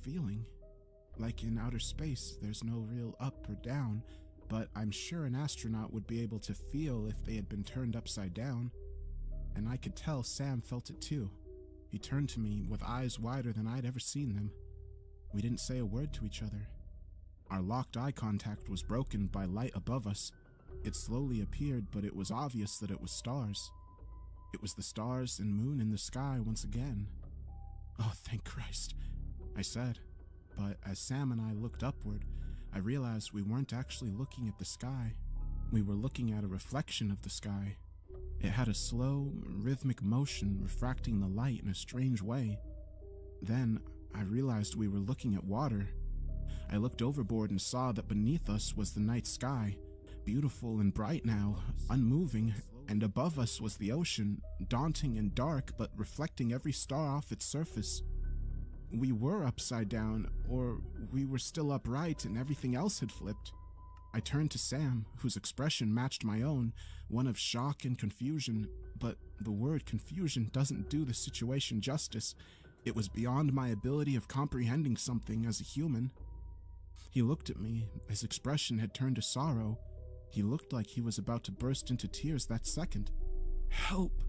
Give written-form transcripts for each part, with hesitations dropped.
feeling. Like in outer space, there's no real up or down, but I'm sure an astronaut would be able to feel if they had been turned upside down. And I could tell Sam felt it too. He turned to me with eyes wider than I'd ever seen them. We didn't say a word to each other. Our locked eye contact was broken by light above us. It slowly appeared, but it was obvious that it was stars. It was the stars and moon in the sky once again. "Oh, thank Christ," I said. But as Sam and I looked upward, I realized we weren't actually looking at the sky. We were looking at a reflection of the sky. It had a slow, rhythmic motion refracting the light in a strange way. Then I realized we were looking at water. I looked overboard and saw that beneath us was the night sky, beautiful and bright now, unmoving, and above us was the ocean, daunting and dark but reflecting every star off its surface. We were upside down, or we were still upright and everything else had flipped. I turned to Sam, whose expression matched my own, one of shock and confusion, but the word confusion doesn't do the situation justice. It was beyond my ability of comprehending something as a human. He looked at me. His expression had turned to sorrow. He looked like he was about to burst into tears that second. "Help!"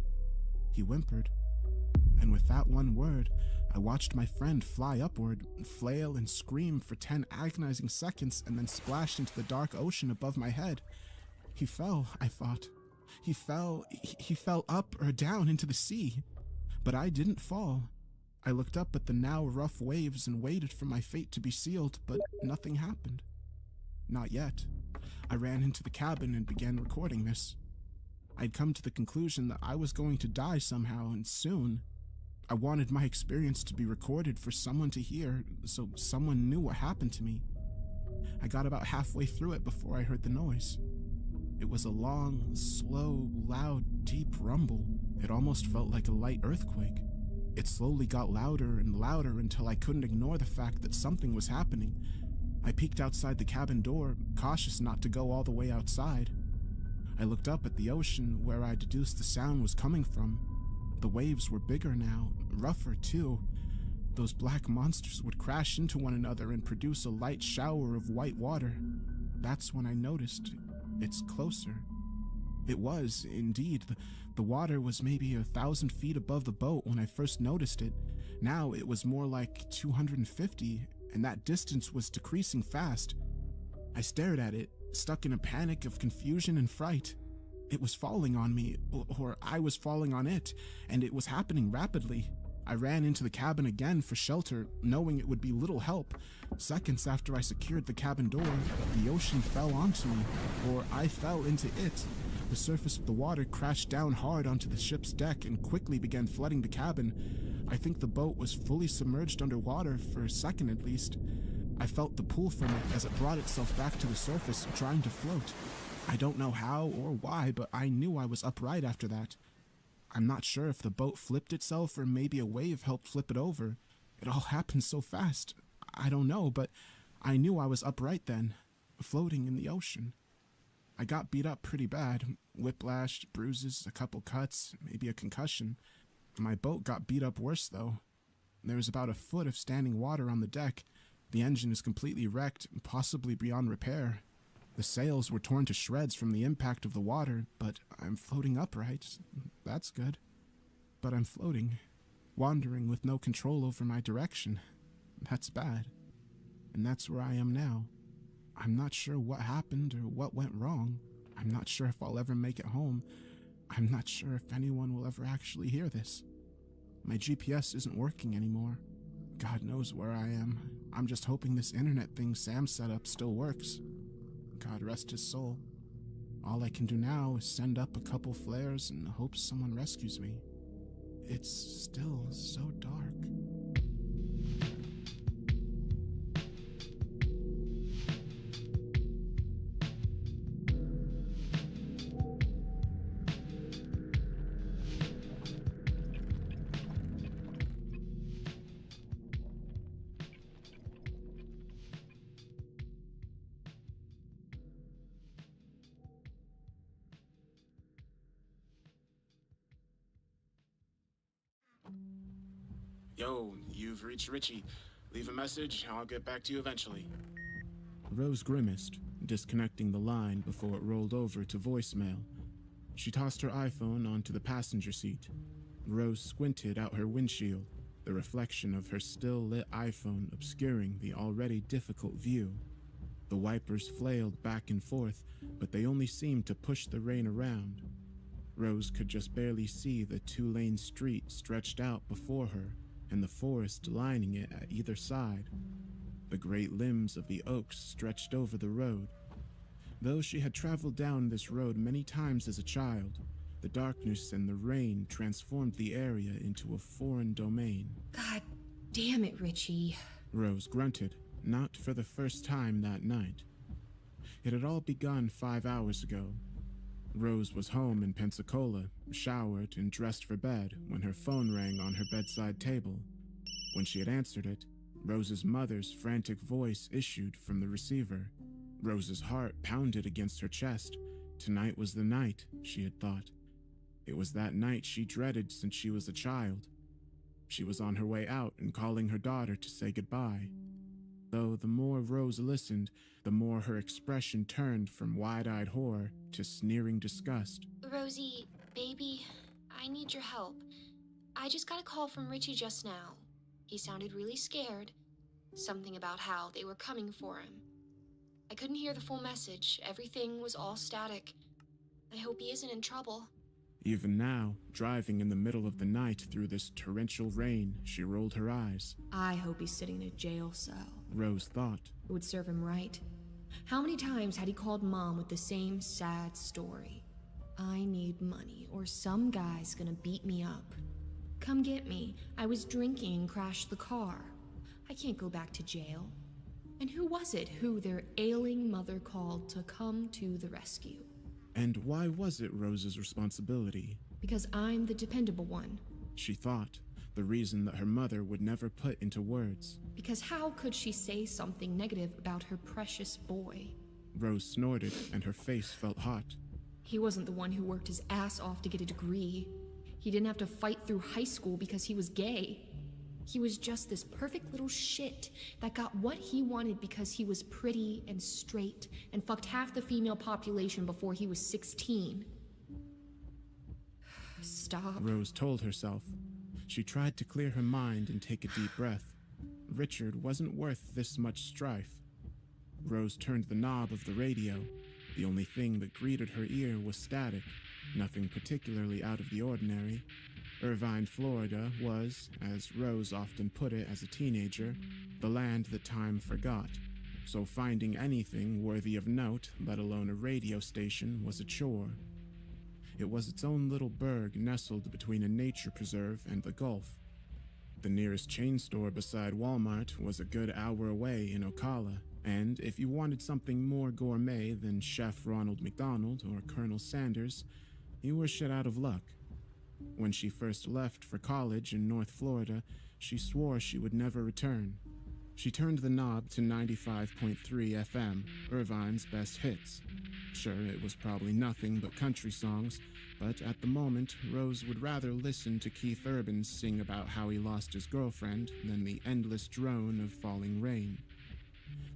he whimpered. And with that one word, I watched my friend fly upward, flail and scream for 10 agonizing seconds, and then splash into the dark ocean above my head. He fell, I thought. He fell up or down into the sea. But I didn't fall. I looked up at the now rough waves and waited for my fate to be sealed, but nothing happened. Not yet. I ran into the cabin and began recording this. I'd come to the conclusion that I was going to die somehow, and soon. I wanted my experience to be recorded for someone to hear, so someone knew what happened to me. I got about halfway through it before I heard the noise. It was a long, slow, loud, deep rumble. It almost felt like a light earthquake. It slowly got louder and louder until I couldn't ignore the fact that something was happening. I peeked outside the cabin door, cautious not to go all the way outside. I looked up at the ocean where I deduced the sound was coming from. The waves were bigger now, rougher too. Those black monsters would crash into one another and produce a light shower of white water. That's when I noticed it's closer. It was, indeed. The water was maybe 1,000 feet above the boat when I first noticed it. Now it was more like 250, and that distance was decreasing fast. I stared at it, stuck in a panic of confusion and fright. It was falling on me, or I was falling on it, and it was happening rapidly. I ran into the cabin again for shelter, knowing it would be little help. Seconds after I secured the cabin door, the ocean fell onto me, or I fell into it. The surface of the water crashed down hard onto the ship's deck and quickly began flooding the cabin. I think the boat was fully submerged underwater for a second at least. I felt the pull from it as it brought itself back to the surface, trying to float. I don't know how or why, but I knew I was upright after that. I'm not sure if the boat flipped itself or maybe a wave helped flip it over. It all happened so fast. I don't know, but I knew I was upright then, floating in the ocean. I got beat up pretty bad. Whiplash, bruises, a couple cuts, maybe a concussion. My boat got beat up worse, though. There was about a foot of standing water on the deck. The engine is completely wrecked, possibly beyond repair. The sails were torn to shreds from the impact of the water, but I'm floating upright. That's good. But I'm floating, wandering with no control over my direction. That's bad. And that's where I am now. I'm not sure what happened or what went wrong. I'm not sure if I'll ever make it home. I'm not sure if anyone will ever actually hear this. My GPS isn't working anymore. God knows where I am. I'm just hoping this internet thing Sam set up still works. God rest his soul. All I can do now is send up a couple flares and hope someone rescues me. It's still so dark. Yo, you've reached Richie. Leave a message, I'll get back to you eventually. Rose grimaced, disconnecting the line before it rolled over to voicemail. She tossed her iPhone onto the passenger seat. Rose squinted out her windshield, the reflection of her still-lit iPhone obscuring the already difficult view. The wipers flailed back and forth, but they only seemed to push the rain around. Rose could just barely see the two-lane street stretched out before her and the forest lining it at either side. The great limbs of the oaks stretched over the road. Though she had traveled down this road many times as a child, the darkness and the rain transformed the area into a foreign domain. God damn it, Richie. Rose grunted, not for the first time that night. It had all begun 5 hours ago. Rose was home in Pensacola, showered and dressed for bed when her phone rang on her bedside table. When she had answered it, Rose's mother's frantic voice issued from the receiver. Rose's heart pounded against her chest. Tonight was the night, she had thought. It was that night she dreaded since she was a child. She was on her way out and calling her daughter to say goodbye. Though the more Rose listened, the more her expression turned from wide-eyed horror to sneering disgust. Rosie, baby, I need your help. I just got a call from Richie just now. He sounded really scared. Something about how they were coming for him. I couldn't hear the full message. Everything was all static. I hope he isn't in trouble. Even now, driving in the middle of the night through this torrential rain, she rolled her eyes. I hope he's sitting in a jail cell. Rose thought. It would serve him right. How many times had he called Mom with the same sad story? I need money, or some guy's gonna beat me up. Come get me. I was drinking and crashed the car. I can't go back to jail. And who was it who their ailing mother called to come to the rescue? And why was it Rose's responsibility? Because I'm the dependable one. She thought, the reason that her mother would never put into words. Because how could she say something negative about her precious boy? Rose snorted, and her face felt hot. He wasn't the one who worked his ass off to get a degree. He didn't have to fight through high school because he was gay. He was just this perfect little shit that got what he wanted because he was pretty and straight and fucked half the female population before he was 16. Stop. Rose told herself. She tried to clear her mind and take a deep breath. Richard wasn't worth this much strife. Rose turned the knob of the radio. The only thing that greeted her ear was static, nothing particularly out of the ordinary. Irvine, Florida was, as Rose often put it as a teenager, the land that time forgot, so finding anything worthy of note, let alone a radio station, was a chore. It was its own little burg nestled between a nature preserve and the Gulf. The nearest chain store beside Walmart was a good hour away in Ocala, and if you wanted something more gourmet than Chef Ronald McDonald or Colonel Sanders, you were shit out of luck. When she first left for college in North Florida, she swore she would never return. She turned the knob to 95.3 FM, Irvine's best hits. Sure, it was probably nothing but country songs, but at the moment, Rose would rather listen to Keith Urban sing about how he lost his girlfriend than the endless drone of falling rain.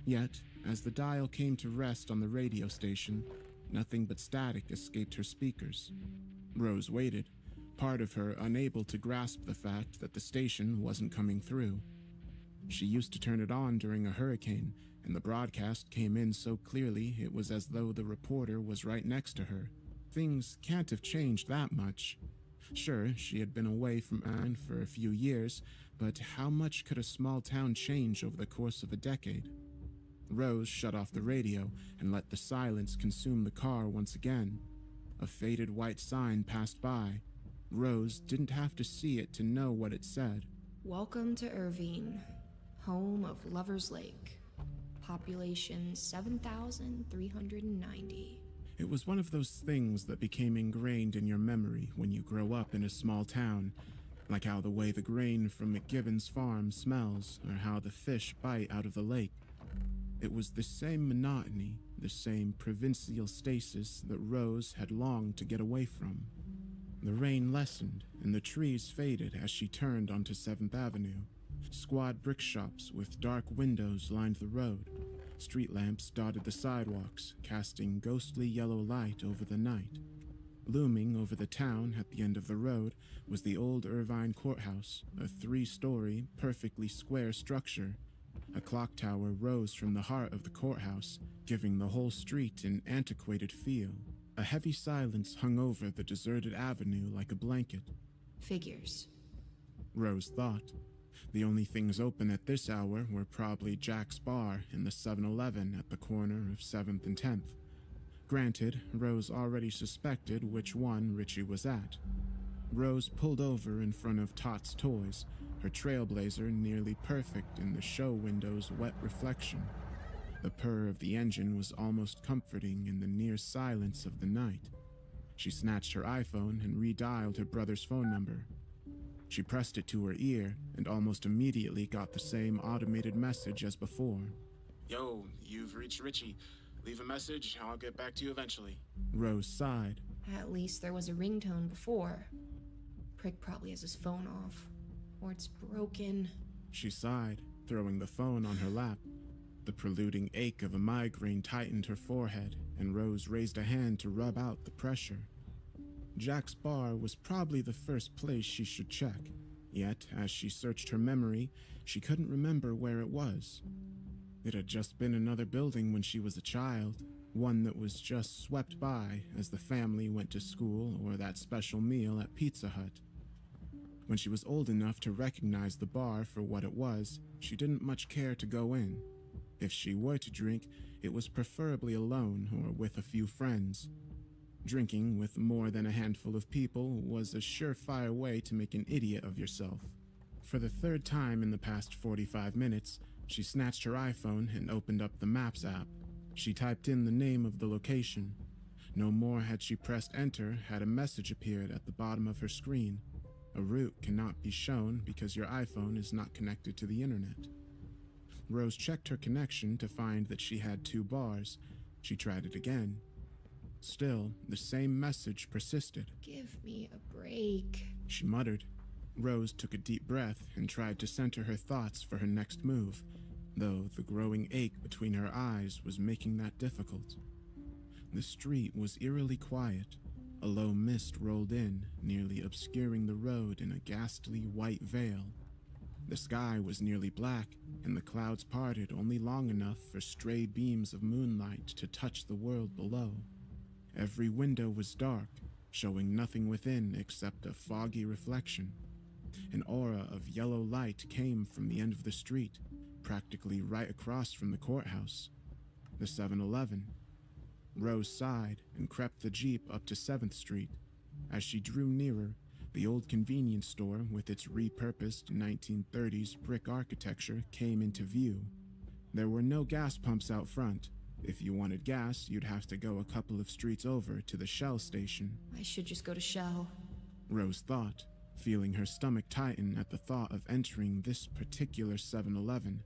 Yet, as the dial came to rest on the radio station, nothing but static escaped her speakers. Rose waited, part of her unable to grasp the fact that the station wasn't coming through. She used to turn it on during a hurricane, and the broadcast came in so clearly it was as though the reporter was right next to her. Things can't have changed that much. Sure, she had been away from Anne for a few years, but how much could a small town change over the course of a decade? Rose shut off the radio and let the silence consume the car once again. A faded white sign passed by. Rose didn't have to see it to know what it said. Welcome to Irvine, home of Lover's Lake. Population 7,390. It was one of those things that became ingrained in your memory when you grow up in a small town, like how the way the grain from McGibbon's farm smells, or how the fish bite out of the lake. It was the same monotony, the same provincial stasis that Rose had longed to get away from. The rain lessened, and the trees faded as she turned onto 7th Avenue. Squad brick shops with dark windows lined the road. Street lamps dotted the sidewalks, casting ghostly yellow light over the night. Looming over the town at the end of the road was the old Irvine Courthouse, a 3-story, perfectly square structure. A clock tower rose from the heart of the courthouse, giving the whole street an antiquated feel. A heavy silence hung over the deserted avenue like a blanket. Figures. Rose thought. The only things open at this hour were probably Jack's Bar and the 7-Eleven at the corner of 7th and 10th. Granted, Rose already suspected which one Richie was at. Rose pulled over in front of Tot's Toys, her Trailblazer nearly perfect in the show window's wet reflection. The purr of the engine was almost comforting in the near silence of the night. She snatched her iPhone and redialed her brother's phone number. She pressed it to her ear and almost immediately got the same automated message as before. Yo, you've reached Richie. Leave a message, I'll get back to you eventually. Rose sighed. At least there was a ringtone before. Prick probably has his phone off. Or it's broken. She sighed, throwing the phone on her lap. The preluding ache of a migraine tightened her forehead, and Rose raised a hand to rub out the pressure. Jack's Bar was probably the first place she should check, yet as she searched her memory, she couldn't remember where it was. It had just been another building when she was a child, one that was just swept by as the family went to school or that special meal at Pizza Hut. When she was old enough to recognize the bar for what it was, she didn't much care to go in. If she were to drink, it was preferably alone or with a few friends. Drinking with more than a handful of people was a surefire way to make an idiot of yourself. For the third time in the past 45 minutes, she snatched her iPhone and opened up the Maps app. She typed in the name of the location. No more had she pressed enter had a message appeared at the bottom of her screen. A route cannot be shown because your iPhone is not connected to the internet. Rose checked her connection to find that she had 2 bars. She tried it again. Still, the same message persisted. Give me a break. She muttered. Rose took a deep breath and tried to center her thoughts for her next move, though the growing ache between her eyes was making that difficult. The street was eerily quiet. A low mist rolled in, nearly obscuring the road in a ghastly white veil. The sky was nearly black, and the clouds parted only long enough for stray beams of moonlight to touch the world below. Every window was dark, showing nothing within except a foggy reflection. An aura of yellow light came from the end of the street, practically right across from the courthouse. The 7-Eleven. Rose sighed and crept the Jeep up to 7th Street. As she drew nearer, the old convenience store with its repurposed 1930s brick architecture came into view. There were no gas pumps out front. If you wanted gas, you'd have to go a couple of streets over to the Shell station. I should just go to Shell. Rose thought, feeling her stomach tighten at the thought of entering this particular 7-Eleven.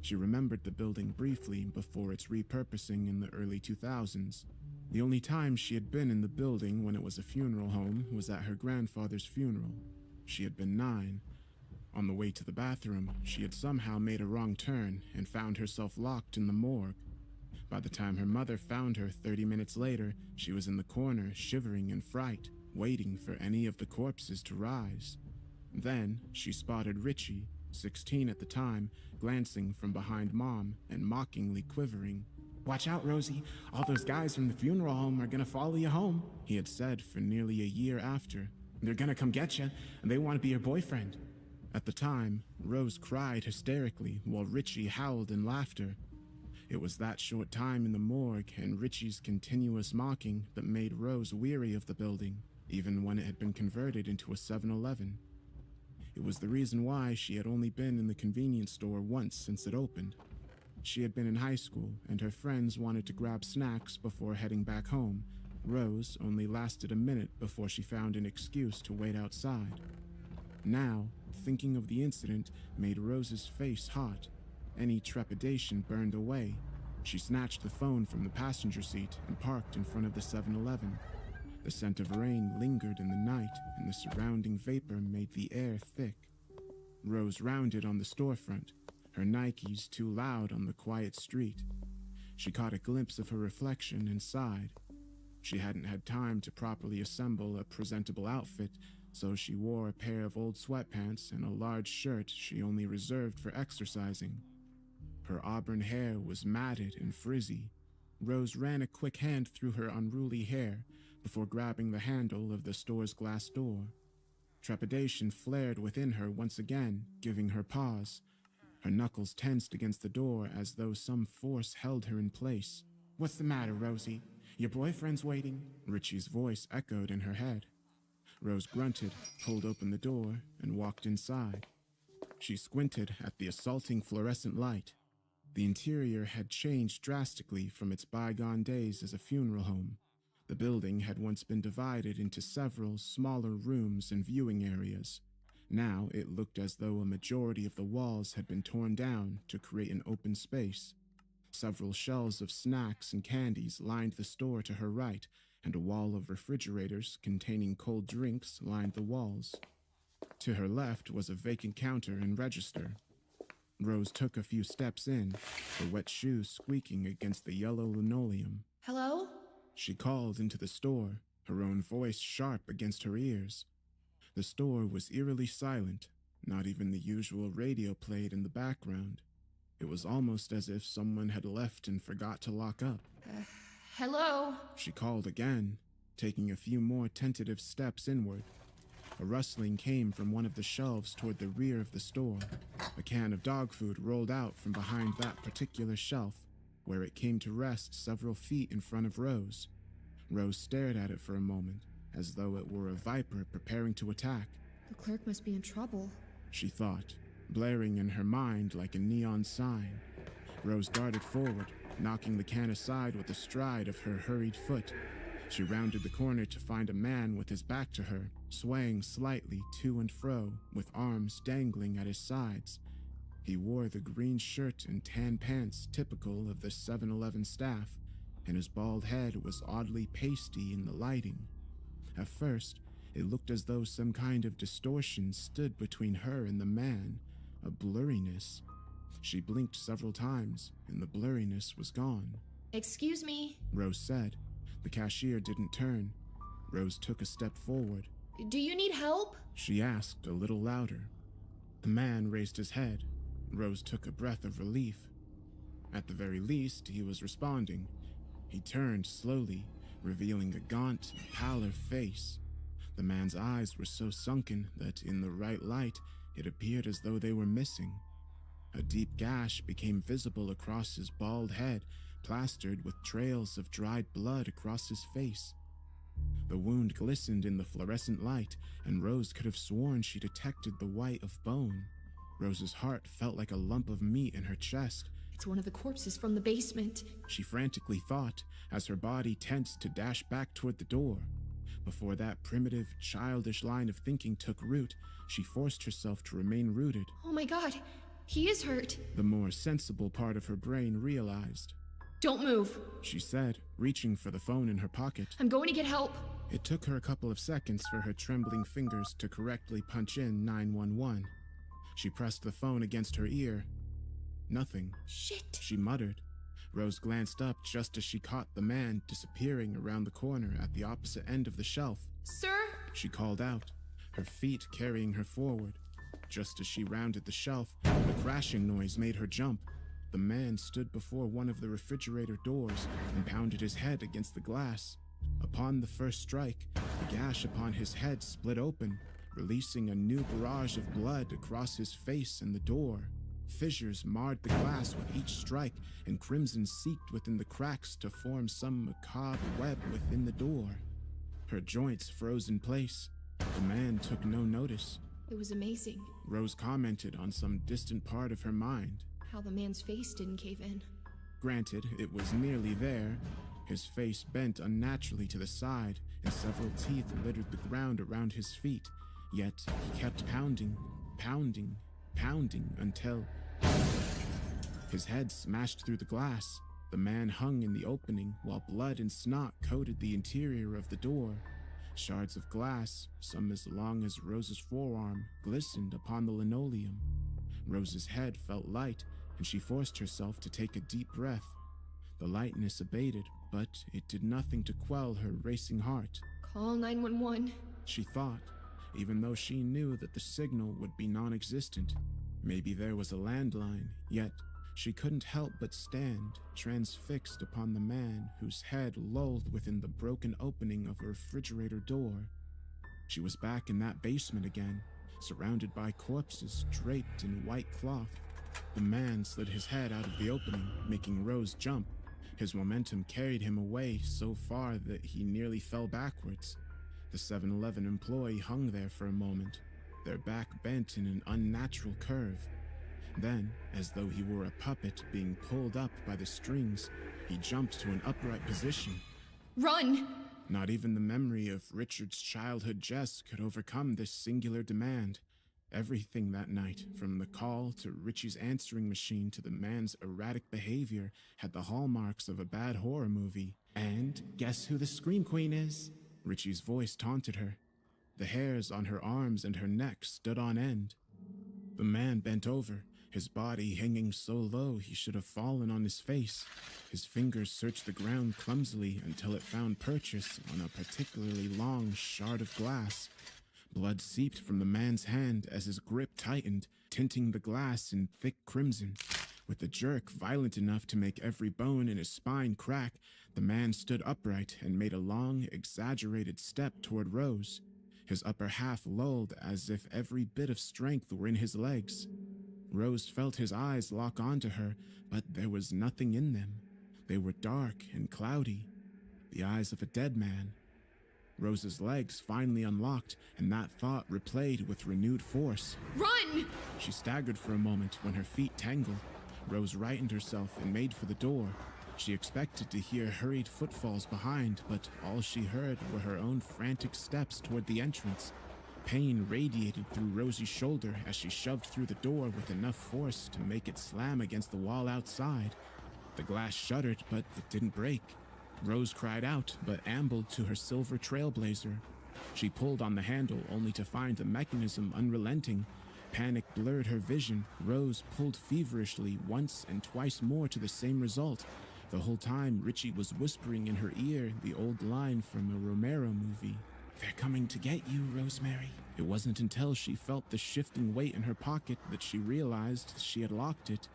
She remembered the building briefly before its repurposing in the early 2000s. The only time she had been in the building when it was a funeral home was at her grandfather's funeral. She had been 9. On the way to the bathroom, she had somehow made a wrong turn and found herself locked in the morgue. By the time her mother found her 30 minutes later, she was in the corner, shivering in fright, waiting for any of the corpses to rise. Then she spotted Richie, 16 at the time, glancing from behind Mom and mockingly quivering. "Watch out, Rosie. All those guys from the funeral home are gonna follow you home," he had said for nearly a year after. "They're gonna come get you, and they want to be your boyfriend." At the time, Rose cried hysterically while Richie howled in laughter. It was that short time in the morgue and Richie's continuous mocking that made Rose weary of the building, even when it had been converted into a 7-Eleven. It was the reason why she had only been in the convenience store once since it opened. She had been in high school, and her friends wanted to grab snacks before heading back home. Rose only lasted a minute before she found an excuse to wait outside. Now, thinking of the incident made Rose's face hot. Any trepidation burned away. She snatched the phone from the passenger seat and parked in front of the 7-Eleven. The scent of rain lingered in the night, and the surrounding vapor made the air thick. Rose rounded on the storefront, her Nikes too loud on the quiet street. She caught a glimpse of her reflection and sighed. She hadn't had time to properly assemble a presentable outfit, so she wore a pair of old sweatpants and a large shirt she only reserved for exercising. Her auburn hair was matted and frizzy. Rose ran a quick hand through her unruly hair before grabbing the handle of the store's glass door. Trepidation flared within her once again, giving her pause. Her knuckles tensed against the door as though some force held her in place. "What's the matter, Rosie? Your boyfriend's waiting?" Richie's voice echoed in her head. Rose grunted, pulled open the door, and walked inside. She squinted at the assaulting fluorescent light. The interior had changed drastically from its bygone days as a funeral home. The building had once been divided into several smaller rooms and viewing areas. Now it looked as though a majority of the walls had been torn down to create an open space. Several shelves of snacks and candies lined the store to her right, and a wall of refrigerators containing cold drinks lined the walls. To her left was a vacant counter and register. Rose took a few steps in, her wet shoes squeaking against the yellow linoleum. Hello? She called into the store, her own voice sharp against her ears. The store was eerily silent. Not even the usual radio played in the background. It was almost as if someone had left and forgot to lock up. Hello? She called again, taking a few more tentative steps inward. A rustling came from one of the shelves toward the rear of the store. A can of dog food rolled out from behind that particular shelf, where it came to rest several feet in front of Rose. Rose stared at it for a moment, as though it were a viper preparing to attack. The clerk must be in trouble, she thought, blaring in her mind like a neon sign. Rose darted forward, knocking the can aside with a stride of her hurried foot. She rounded the corner to find a man with his back to her, swaying slightly to and fro, with arms dangling at his sides. He wore the green shirt and tan pants typical of the 7-Eleven staff, and his bald head was oddly pasty in the lighting. At first, it looked as though some kind of distortion stood between her and the man, a blurriness. She blinked several times, and the blurriness was gone. Excuse me? Rose said. The cashier didn't turn. Rose took a step forward. Do you need help? She asked a little louder. The man raised his head. Rose took a breath of relief. At the very least, he was responding. He turned slowly, revealing a gaunt, pallor face. The man's eyes were so sunken that in the right light, it appeared as though they were missing. A deep gash became visible across his bald head, plastered with trails of dried blood across his face. The wound glistened in the fluorescent light, and Rose could have sworn she detected the white of bone. Rose's heart felt like a lump of meat in her chest. It's one of the corpses from the basement, she frantically thought, as her body tensed to dash back toward the door. Before that primitive, childish line of thinking took root, she forced herself to remain rooted. Oh my god, he is hurt. The more sensible part of her brain realized. Don't move, she said, reaching for the phone in her pocket. I'm going to get help. It took her a couple of seconds for her trembling fingers to correctly punch in 911. She pressed the phone against her ear. Nothing. Shit, she muttered. Rose glanced up just as she caught the man disappearing around the corner at the opposite end of the shelf. Sir? She called out, her feet carrying her forward. Just as she rounded the shelf, a crashing noise made her jump. The man stood before one of the refrigerator doors and pounded his head against the glass. Upon the first strike, the gash upon his head split open, releasing a new barrage of blood across his face and the door. Fissures marred the glass with each strike, and crimson seeped within the cracks to form some macabre web within the door. Her joints froze in place. The man took no notice. It was amazing. Rose commented on some distant part of her mind. How the man's face didn't cave in. Granted, it was nearly there. His face bent unnaturally to the side, and several teeth littered the ground around his feet. Yet he kept pounding, pounding, pounding until his head smashed through the glass. The man hung in the opening while blood and snot coated the interior of the door. Shards of glass, some as long as Rose's forearm, glistened upon the linoleum. Rose's head felt light, and she forced herself to take a deep breath. The lightness abated, but it did nothing to quell her racing heart. Call 911. She thought, even though she knew that the signal would be non-existent. Maybe there was a landline, yet she couldn't help but stand, transfixed upon the man whose head lolled within the broken opening of a refrigerator door. She was back in that basement again, surrounded by corpses draped in white cloth. The man slid his head out of the opening, making Rose jump. His momentum carried him away so far that he nearly fell backwards. The 7-Eleven employee hung there for a moment, their back bent in an unnatural curve. Then, as though he were a puppet being pulled up by the strings, he jumped to an upright position. Run! Not even the memory of Richard's childhood Jess could overcome this singular demand. Everything that night, from the call to Richie's answering machine to the man's erratic behavior, had the hallmarks of a bad horror movie. And guess who the Scream Queen is? Richie's voice taunted her. The hairs on her arms and her neck stood on end. The man bent over, his body hanging so low he should have fallen on his face. His fingers searched the ground clumsily until it found purchase on a particularly long shard of glass. Blood seeped from the man's hand as his grip tightened, tinting the glass in thick crimson. With a jerk violent enough to make every bone in his spine crack, the man stood upright and made a long, exaggerated step toward Rose. His upper half lolled as if every bit of strength were in his legs. Rose felt his eyes lock onto her, but there was nothing in them. They were dark and cloudy, the eyes of a dead man. Rose's legs finally unlocked, and that thought replayed with renewed force. Run! She staggered for a moment when her feet tangled. Rose rightened herself and made for the door. She expected to hear hurried footfalls behind, but all she heard were her own frantic steps toward the entrance. Pain radiated through Rosie's shoulder as she shoved through the door with enough force to make it slam against the wall outside. The glass shuddered, but it didn't break. Rose cried out, but ambled to her silver trailblazer. She pulled on the handle only to find the mechanism unrelenting. Panic blurred her vision. Rose pulled feverishly once and twice more to the same result. The whole time, Richie was whispering in her ear the old line from a Romero movie. "They're coming to get you, Rosemary." It wasn't until she felt the shifting weight in her pocket that she realized she had locked it.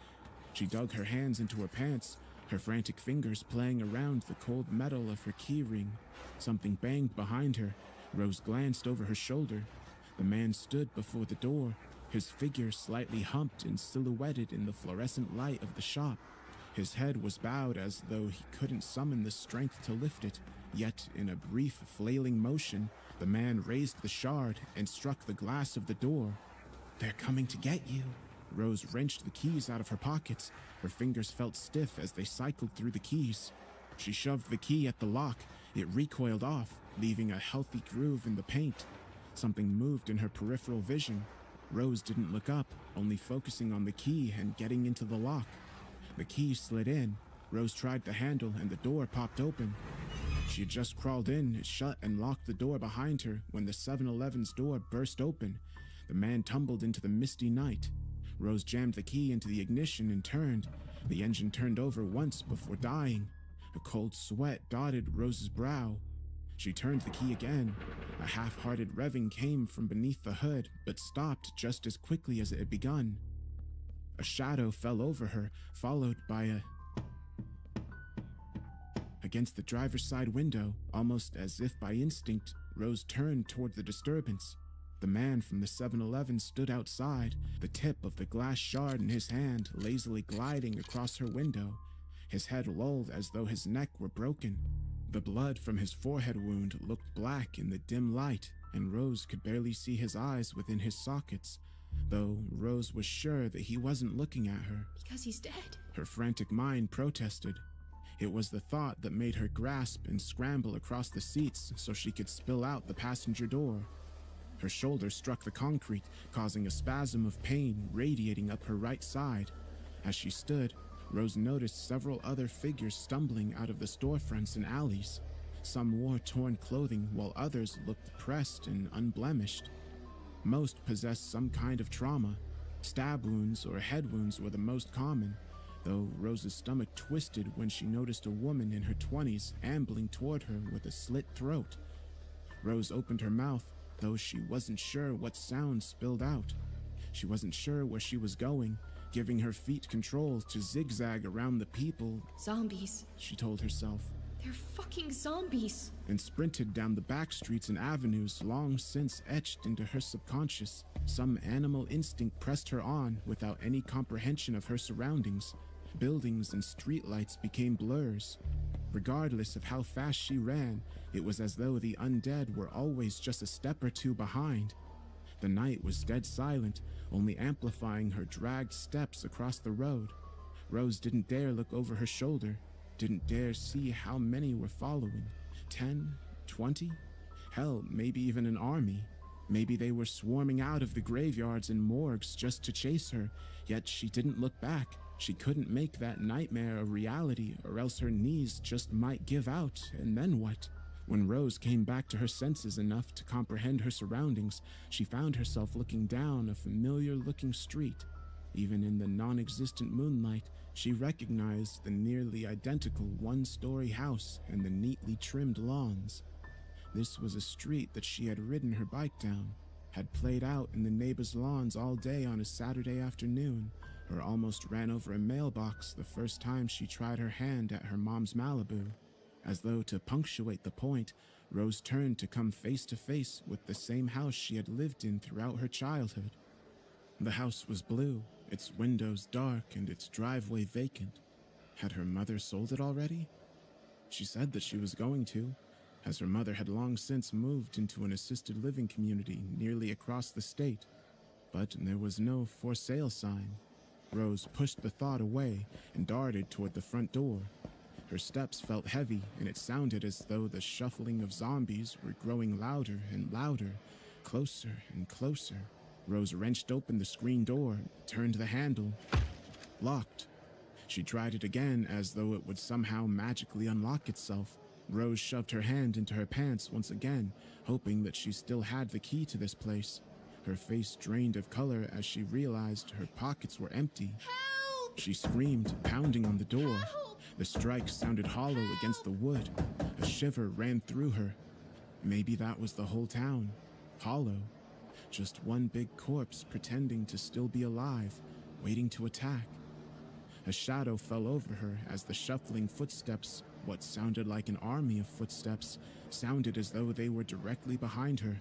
She dug her hands into her pants, her frantic fingers playing around the cold metal of her key ring. Something banged behind her. Rose glanced over her shoulder. The man stood before the door, his figure slightly humped and silhouetted in the fluorescent light of the shop. His head was bowed as though he couldn't summon the strength to lift it. Yet, in a brief, flailing motion, the man raised the shard and struck the glass of the door. "They're coming to get you." Rose wrenched the keys out of her pockets. Her fingers felt stiff as they cycled through the keys. She shoved the key at the lock. It recoiled off, leaving a healthy groove in the paint. Something moved in her peripheral vision. Rose didn't look up, only focusing on the key and getting into the lock. The key slid in. Rose tried the handle and the door popped open. She had just crawled in, shut, and locked the door behind her when the 7-Eleven's door burst open. The man tumbled into the misty night. Rose jammed the key into the ignition and turned. The engine turned over once before dying. A cold sweat dotted Rose's brow. She turned the key again. A half-hearted revving came from beneath the hood, but stopped just as quickly as it had begun. A shadow fell over her, followed by a... Against the driver's side window, almost as if by instinct, Rose turned toward the disturbance. The man from the 7-Eleven stood outside, the tip of the glass shard in his hand lazily gliding across her window. His head lolled as though his neck were broken. The blood from his forehead wound looked black in the dim light, and Rose could barely see his eyes within his sockets, though Rose was sure that he wasn't looking at her. Because he's dead. Her frantic mind protested. It was the thought that made her grasp and scramble across the seats so she could spill out the passenger door. Her shoulder struck the concrete, causing a spasm of pain radiating up her right side. As she stood, Rose noticed several other figures stumbling out of the storefronts and alleys. Some wore torn clothing while others looked pressed and unblemished. Most possessed some kind of trauma. Stab wounds or head wounds were the most common, though Rose's stomach twisted when she noticed a woman in her 20s ambling toward her with a slit throat. Rose opened her mouth, though she wasn't sure what sound spilled out. She wasn't sure where she was going, giving her feet control to zigzag around the people. Zombies. She told herself, They're fucking zombies. and sprinted down the back streets and avenues long since etched into her subconscious. Some animal instinct pressed her on without any comprehension of her surroundings. Buildings and streetlights became blurs. Regardless of how fast she ran, it was as though the undead were always just a step or two behind. The night was dead silent, only amplifying her dragged steps across the road. Rose didn't dare look over her shoulder, didn't dare see how many were following. 10, 20? Hell, maybe even an army. Maybe they were swarming out of the graveyards and morgues just to chase her, yet she didn't look back. She couldn't make that nightmare a reality, or else her knees just might give out, and then what? When Rose came back to her senses enough to comprehend her surroundings, she found herself looking down a familiar-looking street. Even in the non-existent moonlight, she recognized the nearly identical one-story house and the neatly trimmed lawns. This was a street that she had ridden her bike down, had played out in the neighbors' lawns all day on a Saturday afternoon, or almost ran over a mailbox the first time she tried her hand at her mom's Malibu. As though to punctuate the point, Rose turned to come face to face with the same house she had lived in throughout her childhood. The house was blue, its windows dark and its driveway vacant. Had her mother sold it already? She said that she was going to, as her mother had long since moved into an assisted living community nearly across the state. But there was no for sale sign. Rose pushed the thought away and darted toward the front door. Her steps felt heavy, and it sounded as though the shuffling of zombies were growing louder and louder, closer and closer. Rose wrenched open the screen door, turned the handle. Locked. She tried it again as though it would somehow magically unlock itself. Rose shoved her hand into her pants once again, hoping that she still had the key to this place. Her face drained of color as she realized her pockets were empty. Help! She screamed, pounding on the door. Help! The strike sounded hollow against the wood. A shiver ran through her. Maybe that was the whole town. Hollow. Just one big corpse pretending to still be alive, waiting to attack. A shadow fell over her as the shuffling footsteps, what sounded like an army of footsteps, sounded as though they were directly behind her.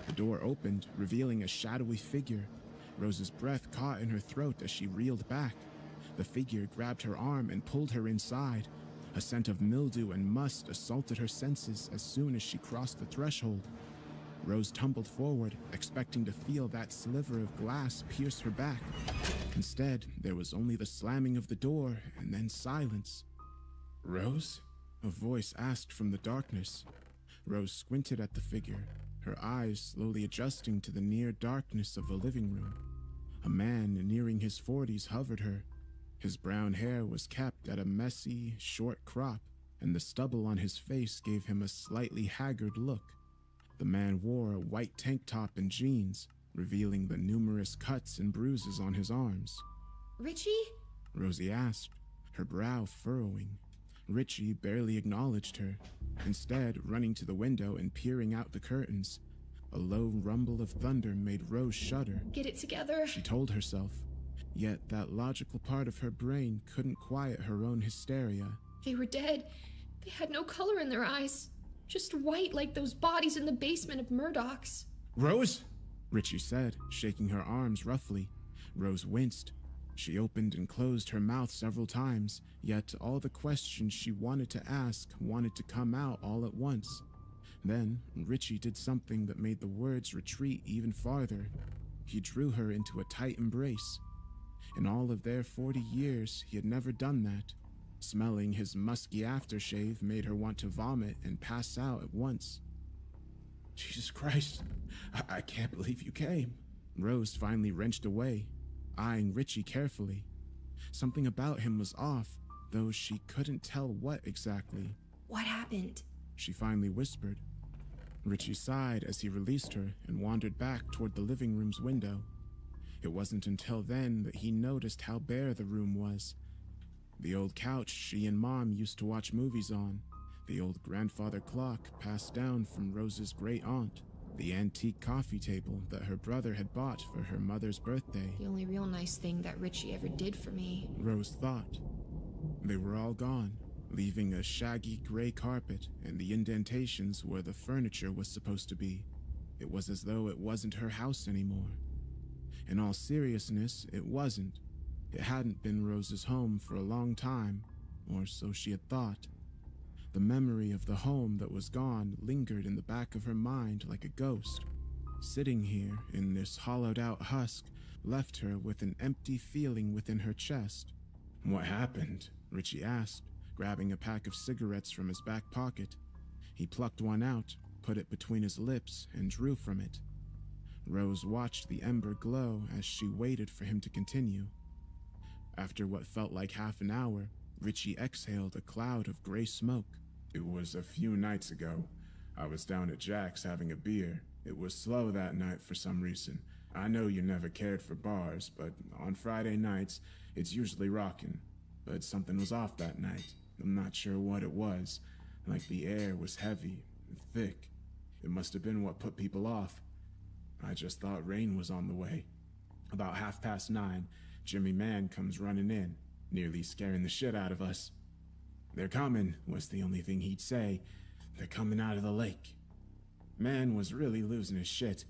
The door opened, revealing a shadowy figure. Rose's breath caught in her throat as she reeled back. The figure grabbed her arm and pulled her inside. A scent of mildew and must assaulted her senses as soon as she crossed the threshold. Rose tumbled forward, expecting to feel that sliver of glass pierce her back. Instead, there was only the slamming of the door and then silence. "Rose?" a voice asked from the darkness. Rose squinted at the figure, her eyes slowly adjusting to the near darkness of the living room. A man nearing his 40s hovered her. His brown hair was kept at a messy, short crop, and the stubble on his face gave him a slightly haggard look. The man wore a white tank top and jeans, revealing the numerous cuts and bruises on his arms. Richie? Rosie asked, her brow furrowing. Richie barely acknowledged her, instead running to the window and peering out the curtains. A low rumble of thunder made Rose shudder. Get it together. She told herself, yet that logical part of her brain couldn't quiet her own hysteria. They were dead. They had no color in their eyes. Just white like those bodies in the basement of Murdoch's. "Rose?" Richie said, shaking her arms roughly. Rose winced. She opened and closed her mouth several times, yet all the questions she wanted to ask wanted to come out all at once. Then, Richie did something that made the words retreat even farther. He drew her into a tight embrace. In all of their 40 years, he had never done that. Smelling his musky aftershave made her want to vomit and pass out at once. "Jesus Christ, I can't believe you came." Rose finally wrenched away, eyeing Richie carefully. Something about him was off, though she couldn't tell what exactly. What happened? she finally whispered. Richie sighed as he released her and wandered back toward the living room's window. It wasn't until then that he noticed how bare the room was. The old couch she and Mom used to watch movies on, the old grandfather clock passed down from Rose's great aunt, the antique coffee table that her brother had bought for her mother's birthday. The only real nice thing that Richie ever did for me. Rose thought. They were all gone, leaving a shaggy gray carpet and the indentations where the furniture was supposed to be. It was as though it wasn't her house anymore. In all seriousness, it wasn't. It hadn't been Rose's home for a long time, or so she had thought. The memory of the home that was gone lingered in the back of her mind like a ghost. Sitting here in this hollowed-out husk left her with an empty feeling within her chest. "What happened?" Richie asked, grabbing a pack of cigarettes from his back pocket. He plucked one out, put it between his lips, and drew from it. Rose watched the ember glow as she waited for him to continue. After what felt like half an hour, Richie exhaled a cloud of gray smoke. "It was a few nights ago. I was down at Jack's having a beer. It was slow that night for some reason. I know you never cared for bars, but on Friday nights, it's usually rockin'. But something was off that night. I'm not sure what it was. Like the air was heavy and thick. It must have been what put people off. I just thought rain was on the way. About 9:30, Jimmy Mann comes running in, nearly scaring the shit out of us. 'They're coming,' was the only thing he'd say. 'They're coming out of the lake.' Mann was really losing his shit.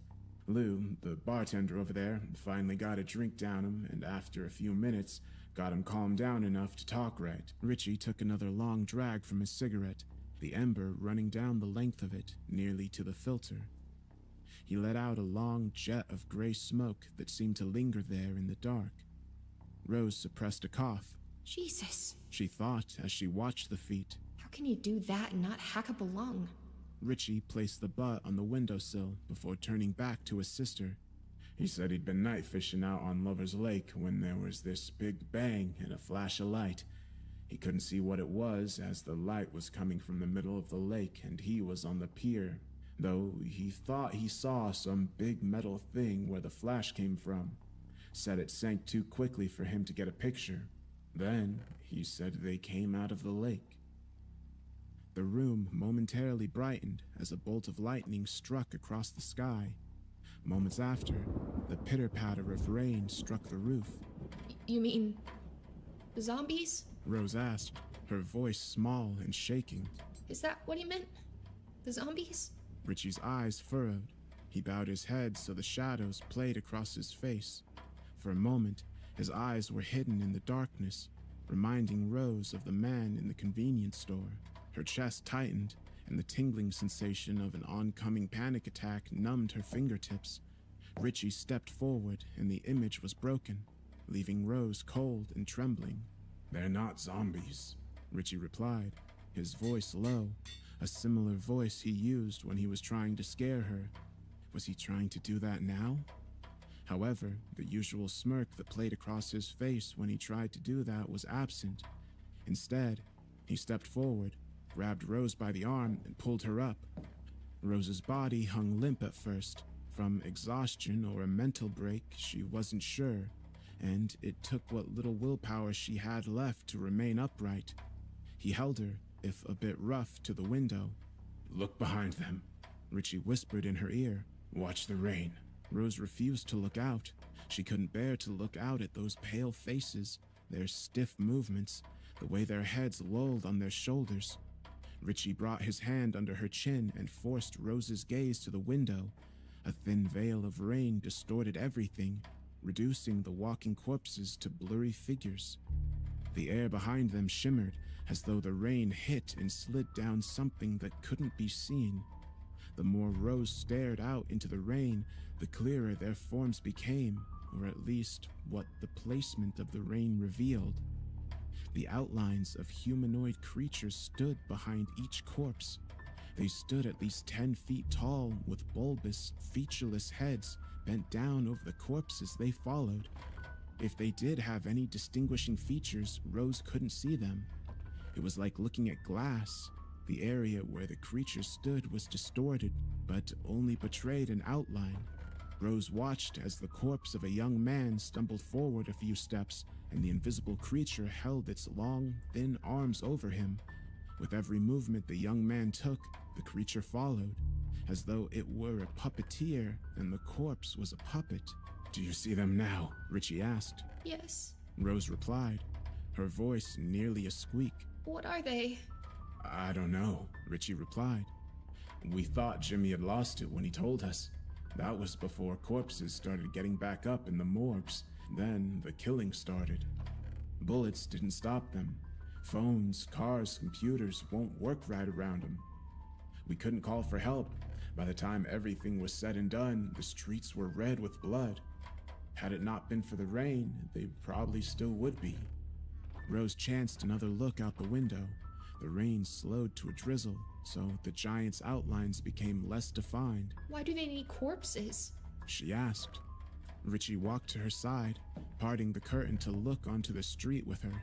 Lou, the bartender over there, finally got a drink down him, and after a few minutes, got him calmed down enough to talk right." Richie took another long drag from his cigarette, the ember running down the length of it, nearly to the filter. He let out a long jet of gray smoke that seemed to linger there in the dark. Rose suppressed a cough. Jesus, She thought as she watched the feat. how can you do that and not hack up a lung? Richie placed the butt on the windowsill before turning back to his sister. "He said he'd been night fishing out on Lover's Lake when there was this big bang and a flash of light. He couldn't see what it was as the light was coming from the middle of the lake and he was on the pier, though he thought he saw some big metal thing where the flash came from. Said it sank too quickly for him to get a picture. Then he said they came out of the lake." The room momentarily brightened as a bolt of lightning struck across the sky. Moments after, the pitter-patter of rain struck the roof. You mean the zombies? Rose asked, her voice small and shaking. Is that what he meant? The zombies? Richie's eyes furrowed. He bowed his head so the shadows played across his face. For a moment, his eyes were hidden in the darkness, reminding Rose of the man in the convenience store. Her chest tightened, and the tingling sensation of an oncoming panic attack numbed her fingertips. Richie stepped forward, and the image was broken, leaving Rose cold and trembling. "They're not zombies," Richie replied, his voice low, a similar voice he used when he was trying to scare her. Was he trying to do that now? However, the usual smirk that played across his face when he tried to do that was absent. Instead, he stepped forward, grabbed Rose by the arm, and pulled her up. Rose's body hung limp at first, from exhaustion or a mental break, she wasn't sure, and it took what little willpower she had left to remain upright. He held her, if a bit rough, to the window. "Look behind them," Richie whispered in her ear. "Watch the rain." Rose refused to look out. She couldn't bear to look out at those pale faces, their stiff movements, the way their heads lolled on their shoulders. Richie brought his hand under her chin and forced Rose's gaze to the window. A thin veil of rain distorted everything, reducing the walking corpses to blurry figures. The air behind them shimmered, as though the rain hit and slid down something that couldn't be seen. The more Rose stared out into the rain, the clearer their forms became, or at least what the placement of the rain revealed. The outlines of humanoid creatures stood behind each corpse. They stood at least 10 feet tall, with bulbous, featureless heads bent down over the corpses they followed. If they did have any distinguishing features, Rose couldn't see them. It was like looking at glass. The area where the creature stood was distorted, but only betrayed an outline. Rose watched as the corpse of a young man stumbled forward a few steps, and the invisible creature held its long, thin arms over him. With every movement the young man took, the creature followed, as though it were a puppeteer and the corpse was a puppet. "Do you see them now?" Richie asked. Yes. Rose replied, her voice nearly a squeak. What are they? "I don't know," Richie replied. "We thought Jimmy had lost it when he told us. That was before corpses started getting back up in the morgues. Then the killing started. Bullets didn't stop them. Phones, cars, computers won't work right around them. We couldn't call for help. By the time everything was said and done, the streets were red with blood. Had it not been for the rain, they probably still would be." Rose chanced another look out the window. The rain slowed to a drizzle, so the giant's outlines became less defined. Why do they need corpses? She asked. Richie walked to her side, parting the curtain to look onto the street with her.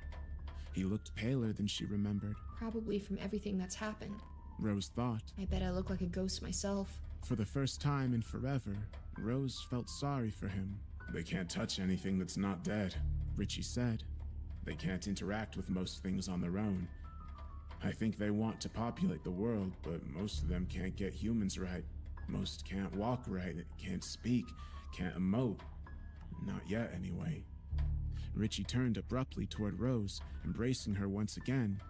He looked paler than she remembered. Probably from everything that's happened. Rose thought. I bet I look like a ghost myself. For the first time in forever, Rose felt sorry for him. "They can't touch anything that's not dead," Richie said. "They can't interact with most things on their own. I think they want to populate the world, but most of them can't get humans right. Most can't walk right, can't speak, can't emote. Not yet, anyway." Richie turned abruptly toward Rose, embracing her once again.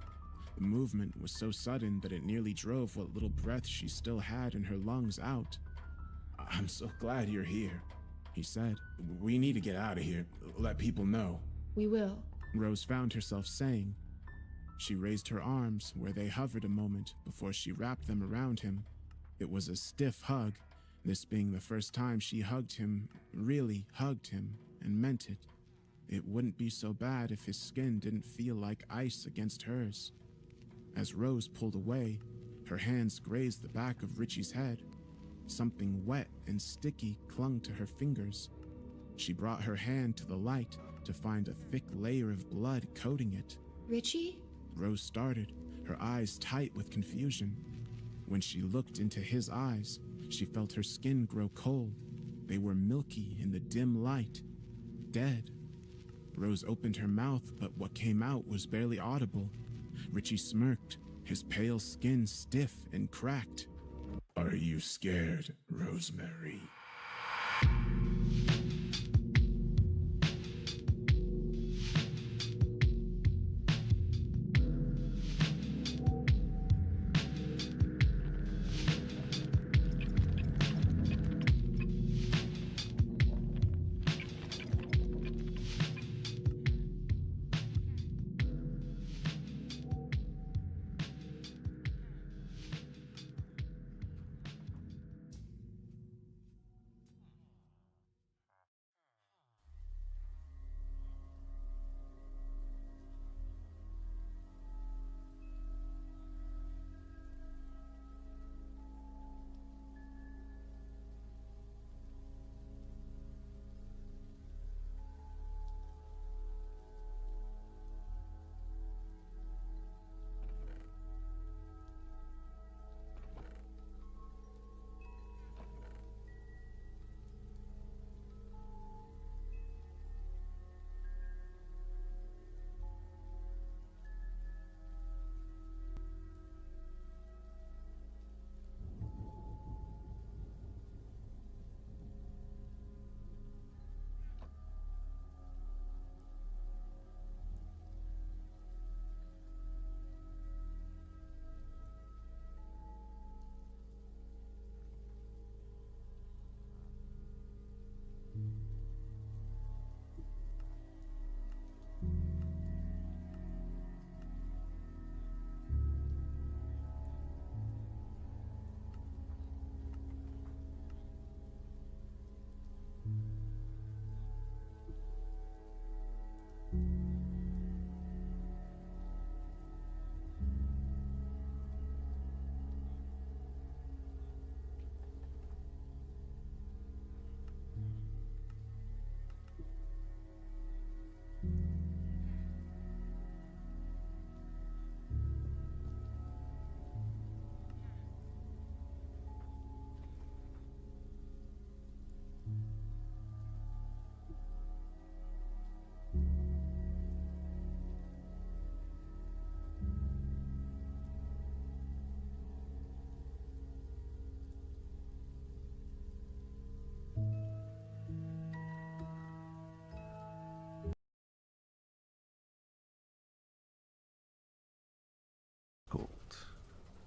The movement was so sudden that it nearly drove what little breath she still had in her lungs out. "I'm so glad you're here," he said. "We need to get out of here. Let people know." We will. Rose found herself saying. She raised her arms, where they hovered a moment before she wrapped them around him. It was a stiff hug, this being the first time she hugged him, really hugged him, and meant it. It wouldn't be so bad if his skin didn't feel like ice against hers. As Rose pulled away, her hands grazed the back of Richie's head. Something wet and sticky clung to her fingers. She brought her hand to the light to find a thick layer of blood coating it. Richie? Rose started, her eyes tight with confusion. When she looked into his eyes, she felt her skin grow cold. They were milky in the dim light. Dead. Rose opened her mouth, but what came out was barely audible. Richie smirked, his pale skin stiff and cracked. "Are you scared, Rosemary?"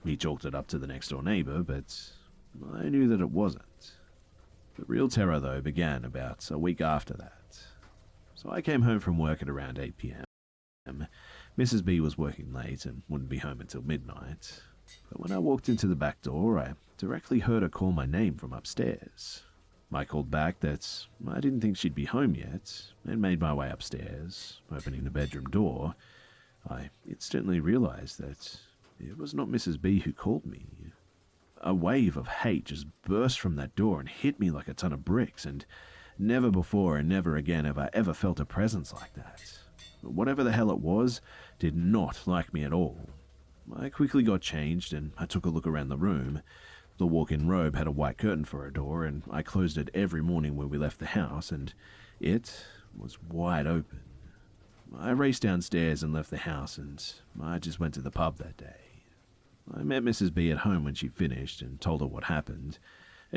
He chalked it up to the next door neighbour, but I knew that it wasn't. The real terror, though, began about a week after that. So I came home from work at around 8 p.m. Mrs. B was working late and wouldn't be home until midnight. But when I walked into the back door, I directly heard her call my name from upstairs. I called back that I didn't think she'd be home yet, and made my way upstairs. Opening the bedroom door, I instantly realized that it was not Mrs. B who called me. A wave of hate just burst from that door and hit me like a ton of bricks, and never before and never again have I ever felt a presence like that. Whatever the hell it was, did not like me at all. I quickly got changed and I took a look around the room. The walk-in robe had a white curtain for a door, and I closed it every morning when we left the house, and it was wide open. I raced downstairs and left the house, and I just went to the pub that day. I met Mrs. B at home when she finished and told her what happened.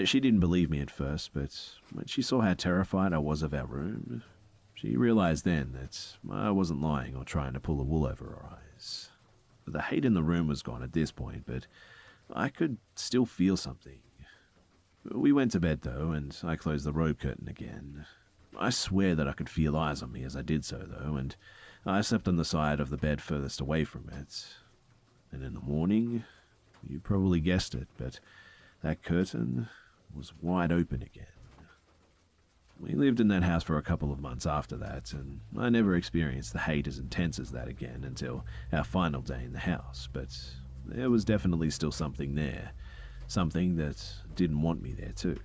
She didn't believe me at first, but when she saw how terrified I was of our room, she realized then that I wasn't lying or trying to pull the wool over her eyes. The hate in the room was gone at this point, but I could still feel something. We went to bed, though, and I closed the robe curtain again. I swear that I could feel eyes on me as I did so, though, and I slept on the side of the bed furthest away from it. And in the morning, you probably guessed it, but that curtain was wide open again. We lived in that house for a couple of months after that, and I never experienced the hate as intense as that again until our final day in the house, but there was definitely still something there. Something that didn't want me there too.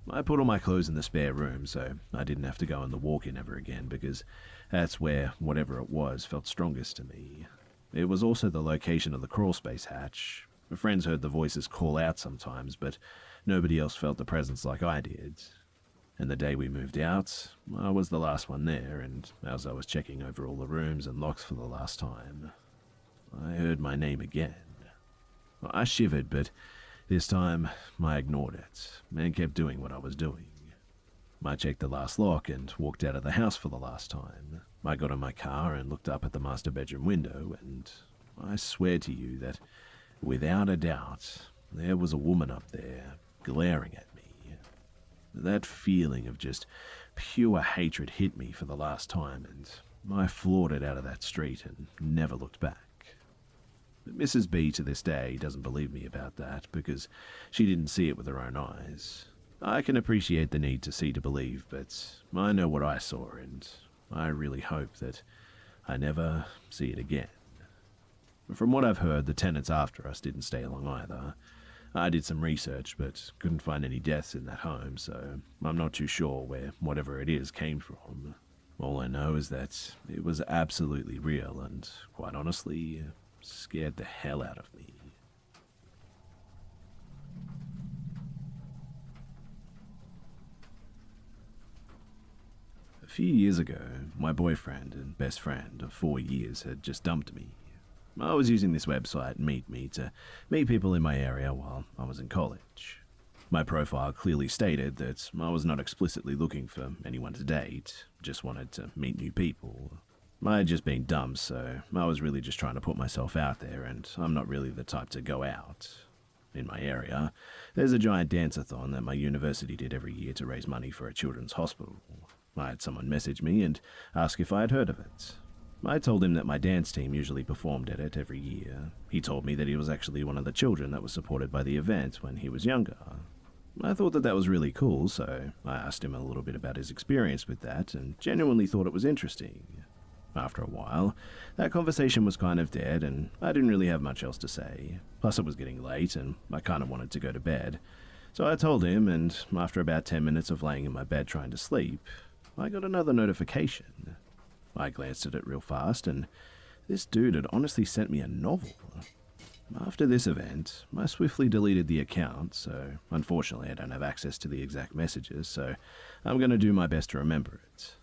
I put all my clothes in the spare room so I didn't have to go in the walk-in ever again, because that's where whatever it was felt strongest to me. It was also the location of the crawlspace hatch. My friends heard the voices call out sometimes, but nobody else felt the presence like I did. And the day we moved out, I was the last one there, and as I was checking over all the rooms and locks for the last time, I heard my name again. I shivered, but this time I ignored it and kept doing what I was doing. I checked the last lock and walked out of the house for the last time. I got in my car and looked up at the master bedroom window, and I swear to you that, without a doubt, there was a woman up there glaring at me. That feeling of just pure hatred hit me for the last time, and I floored it out of that street and never looked back. Mrs. B to this day doesn't believe me about that because she didn't see it with her own eyes. I can appreciate the need to see to believe, but I know what I saw, and I really hope that I never see it again. From what I've heard, the tenants after us didn't stay long either. I did some research, but couldn't find any deaths in that home, so I'm not too sure where whatever it is came from. All I know is that it was absolutely real and, quite honestly, scared the hell out of me. A few years ago, my boyfriend and best friend of 4 years had just dumped me. I was using this website, Meet Me, to meet people in my area while I was in college. My profile clearly stated that I was not explicitly looking for anyone to date, just wanted to meet new people. I had just been dumped, so I was really just trying to put myself out there, and I'm not really the type to go out. In my area, there's a giant dance-a-thon that my university did every year to raise money for a children's hospital. I had someone message me and ask if I had heard of it. I told him that my dance team usually performed at it every year. He told me that he was actually one of the children that was supported by the event when he was younger. I thought that was really cool, so I asked him a little bit about his experience with that and genuinely thought it was interesting. After a while, that conversation was kind of dead and I didn't really have much else to say. Plus it was getting late and I kind of wanted to go to bed. So I told him, and after about 10 minutes of laying in my bed trying to sleep, I got another notification. I glanced at it real fast, and this dude had honestly sent me a novel. After this event, I swiftly deleted the account, so unfortunately I don't have access to the exact messages, so I'm going to do my best to remember it.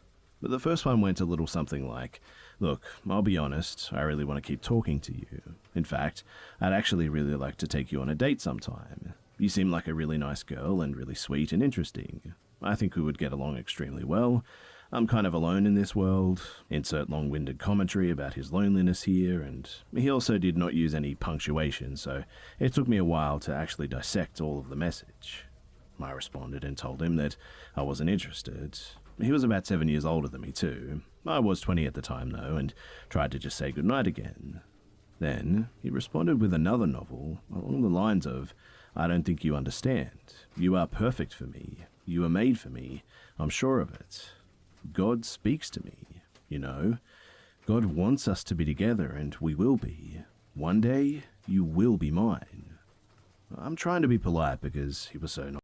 But the first one went a little something like, "Look, I'll be honest, I really want to keep talking to you. In fact, I'd actually really like to take you on a date sometime. You seem like a really nice girl and really sweet and interesting. I think we would get along extremely well. I'm kind of alone in this world. Insert long-winded commentary about his loneliness here, and he also did not use any punctuation, so it took me a while to actually dissect all of the message. I responded and told him that I wasn't interested. He was about 7 years older than me too. I was 20 at the time though, and tried to just say goodnight again. Then he responded with another novel along the lines of, "I don't think you understand. You are perfect for me. You are made for me. I'm sure of it. God speaks to me, you know. God wants us to be together, and we will be. One day, you will be mine." I'm trying to be polite because he was so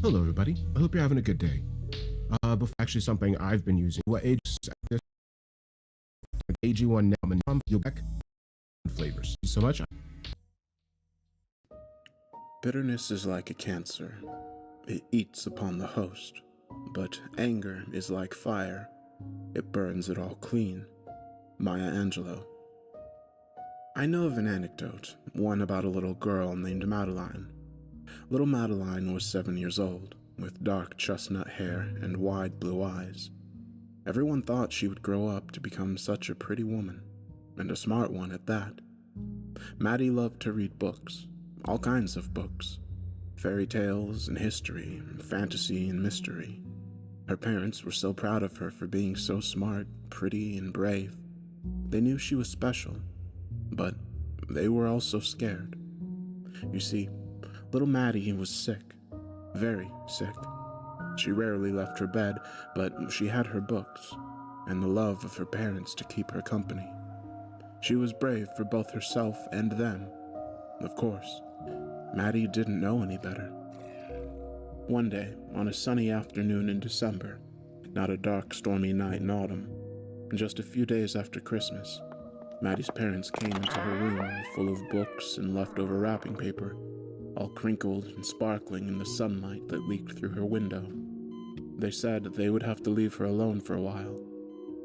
Hello, everybody. I hope you're having a good day. Before actually something I've been using. What age is this? AG1 now, and you'll back flavors. Thank you so much. Bitterness is like a cancer. It eats upon the host. But anger is like fire. It burns it all clean. Maya Angelou. I know of an anecdote, one about a little girl named Madeline. Little Madeline was 7 years old, with dark chestnut hair and wide blue eyes. Everyone thought she would grow up to become such a pretty woman, and a smart one at that. Maddie loved to read books, all kinds of books. Fairy tales and history, fantasy and mystery. Her parents were so proud of her for being so smart, pretty, and brave. They knew she was special, but they were also scared. You see, little Maddie was sick, very sick. She rarely left her bed, but she had her books, and the love of her parents to keep her company. She was brave for both herself and them. Of course, Maddie didn't know any better. One day, on a sunny afternoon in December, not a dark, stormy night in autumn, just a few days after Christmas, Maddie's parents came into her room full of books and leftover wrapping paper, all crinkled and sparkling in the sunlight that leaked through her window. They said they would have to leave her alone for a while.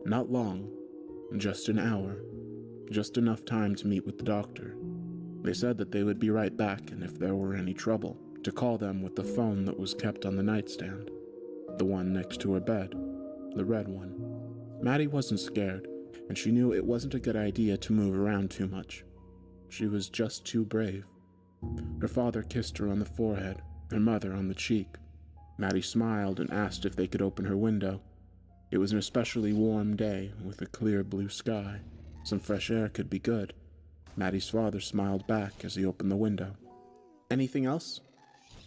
Not long, just an hour, just enough time to meet with the doctor. They said that they would be right back, and if there were any trouble, to call them with the phone that was kept on the nightstand, the one next to her bed, the red one. Maddie wasn't scared, and she knew it wasn't a good idea to move around too much. She was just too brave. Her father kissed her on the forehead, her mother on the cheek. Maddie smiled and asked if they could open her window. It was an especially warm day with a clear blue sky. Some fresh air could be good. Maddie's father smiled back as he opened the window. "Anything else?"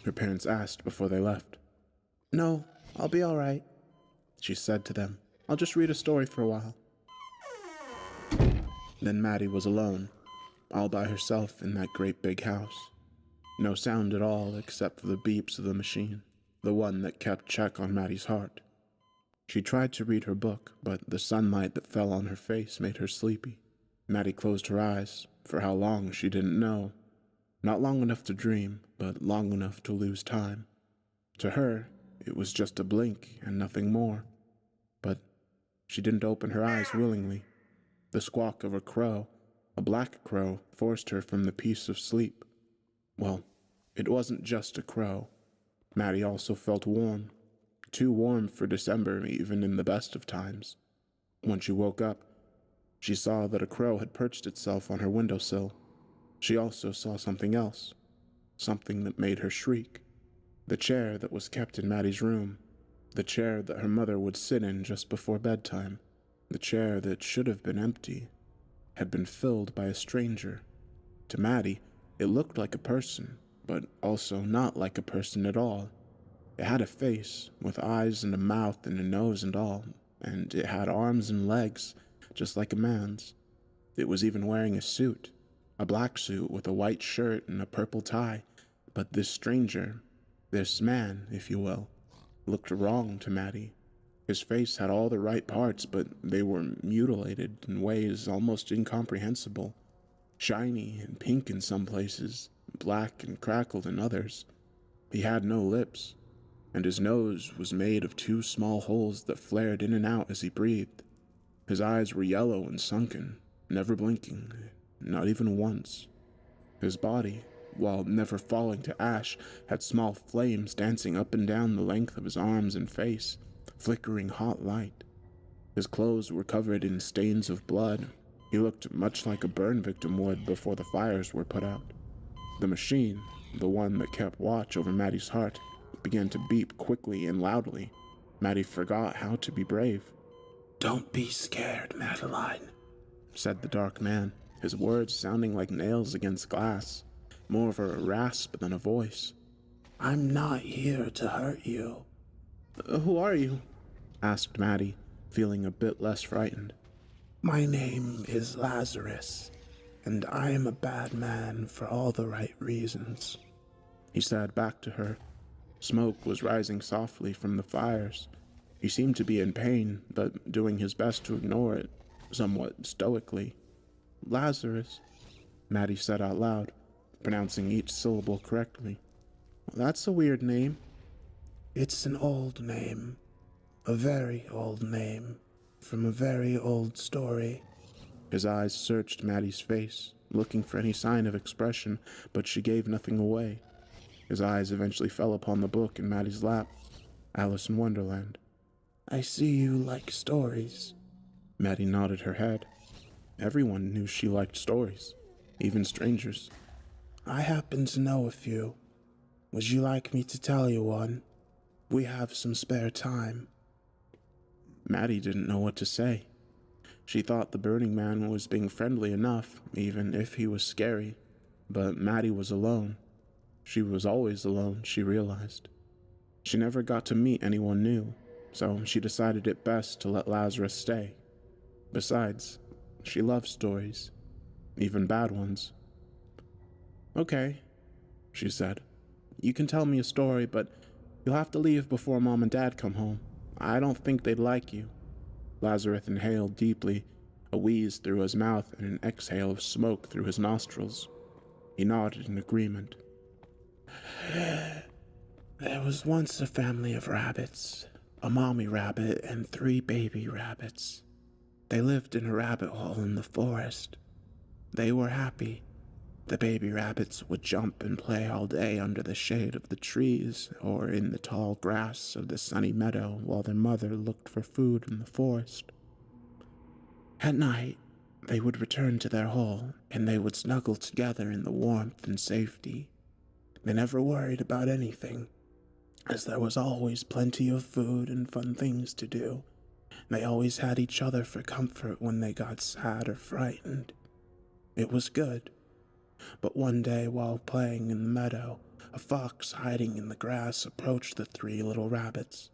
her parents asked before they left. "No, I'll be all right," she said to them. "I'll just read a story for a while." Then Maddie was alone, all by herself in that great big house. No sound at all except for the beeps of the machine, the one that kept check on Maddie's heart. She tried to read her book, but the sunlight that fell on her face made her sleepy. Maddie closed her eyes, for how long she didn't know. Not long enough to dream, but long enough to lose time. To her, it was just a blink and nothing more. But she didn't open her eyes willingly. The squawk of a crow, a black crow, forced her from the peace of sleep. Well, it wasn't just a crow. Maddie also felt warm. Too warm for December, even in the best of times. When she woke up, she saw that a crow had perched itself on her windowsill. She also saw something else, something that made her shriek. The chair that was kept in Maddie's room, the chair that her mother would sit in just before bedtime, the chair that should have been empty, had been filled by a stranger. To Maddie, it looked like a person, but also not like a person at all. It had a face, with eyes and a mouth and a nose and all, and it had arms and legs, just like a man's. It was even wearing a suit, a black suit with a white shirt and a purple tie, but this stranger, this man, if you will, looked wrong to Maddie. His face had all the right parts, but they were mutilated in ways almost incomprehensible. Shiny and pink in some places, black and crackled in others. He had no lips, and his nose was made of two small holes that flared in and out as he breathed. His eyes were yellow and sunken, never blinking, not even once. His body, while never falling to ash, had small flames dancing up and down the length of his arms and face, flickering hot light. His clothes were covered in stains of blood. He looked much like a burn victim would before the fires were put out. The machine, the one that kept watch over Maddie's heart, began to beep quickly and loudly. Maddie forgot how to be brave. "Don't be scared, Madeline," said the dark man, his words sounding like nails against glass, more of a rasp than a voice. "I'm not here to hurt you." "Who are you?" asked Maddie, feeling a bit less frightened. "My name is Lazarus, and I am a bad man for all the right reasons," he said back to her, Smoke was rising softly from the fires. He seemed to be in pain, but doing his best to ignore it, somewhat stoically. Lazarus, Maddie said out loud, pronouncing each syllable correctly. Well, that's a weird name. It's an old name. A very old name. From a very old story. His eyes searched Maddie's face, looking for any sign of expression, but she gave nothing away. His eyes eventually fell upon the book in Maddie's lap, Alice in Wonderland. I see you like stories. Maddie nodded her head. Everyone knew she liked stories, even strangers. I happen to know a few. Would you like me to tell you one? We have some spare time. Maddie didn't know what to say. She thought the Burning Man was being friendly enough, even if he was scary. But Maddie was alone. She was always alone, she realized. She never got to meet anyone new, so she decided it best to let Lazarus stay. Besides, she loved stories, even bad ones. Okay, she said. You can tell me a story, but you'll have to leave before Mom and Dad come home. I don't think they'd like you. Lazarus inhaled deeply, a wheeze through his mouth and an exhale of smoke through his nostrils. He nodded in agreement. There was once a family of rabbits, a mommy rabbit and 3 baby rabbits. They lived in a rabbit hole in the forest. They were happy. The baby rabbits would jump and play all day under the shade of the trees or in the tall grass of the sunny meadow while their mother looked for food in the forest. At night, they would return to their hole and they would snuggle together in the warmth and safety. They never worried about anything, as there was always plenty of food and fun things to do. They always had each other for comfort when they got sad or frightened. It was good. But one day, while playing in the meadow, a fox hiding in the grass approached the 3 little rabbits.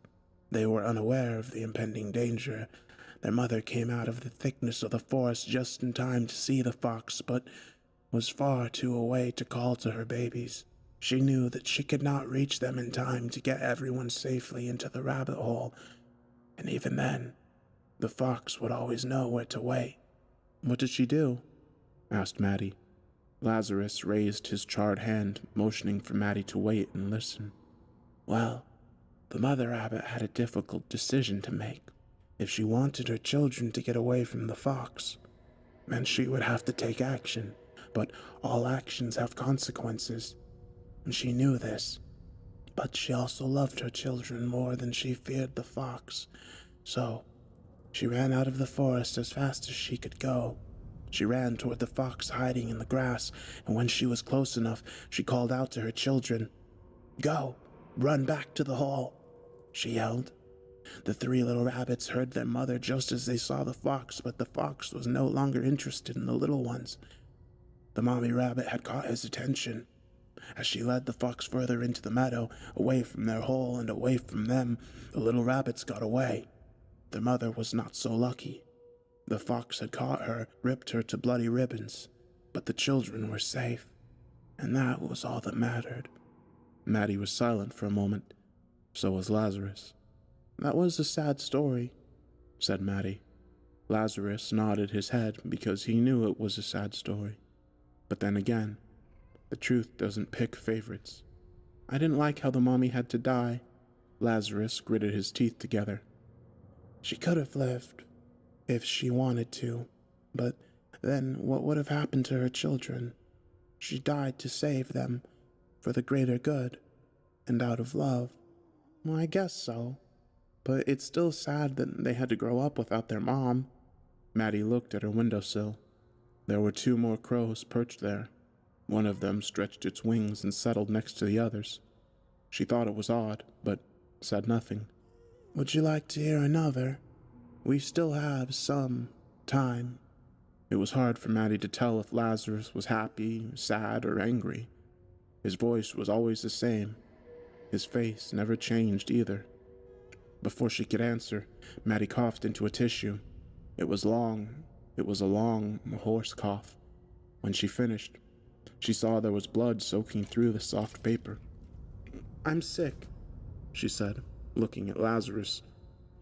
They were unaware of the impending danger. Their mother came out of the thickness of the forest just in time to see the fox, but was far too away to call to her babies. She knew that she could not reach them in time to get everyone safely into the rabbit hole, and even then, the fox would always know where to wait. What did she do? Asked Maddie. Lazarus raised his charred hand, motioning for Maddie to wait and listen. Well, the mother rabbit had a difficult decision to make. If she wanted her children to get away from the fox, then she would have to take action, but all actions have consequences. And she knew this, but she also loved her children more than she feared the fox. So, she ran out of the forest as fast as she could go. She ran toward the fox hiding in the grass, and when she was close enough, she called out to her children. "Go! Run back to the hole!" she yelled. The 3 little rabbits heard their mother just as they saw the fox, but the fox was no longer interested in the little ones. The mommy rabbit had caught his attention. As she led the fox further into the meadow, away from their hole and away from them, the little rabbits got away. Their mother was not so lucky. The fox had caught her, ripped her to bloody ribbons, but the children were safe, and that was all that mattered. Maddie was silent for a moment. So was Lazarus. That was a sad story, said Maddie. Lazarus nodded his head because he knew it was a sad story. But then again, the truth doesn't pick favorites. I didn't like how the mommy had to die. Lazarus gritted his teeth together. She could have lived, if she wanted to, but then what would have happened to her children? She died to save them, for the greater good, and out of love. Well, I guess so, but it's still sad that they had to grow up without their mom. Maddie looked at her windowsill. There were 2 more crows perched there. One of them stretched its wings and settled next to the others. She thought it was odd, but said nothing. Would you like to hear another? We still have some time. It was hard for Maddie to tell if Lazarus was happy, sad, or angry. His voice was always the same. His face never changed either. Before she could answer, Maddie coughed into a tissue. It was long. It was a long, hoarse cough. When she finished, she saw there was blood soaking through the soft paper. I'm sick, she said, looking at Lazarus.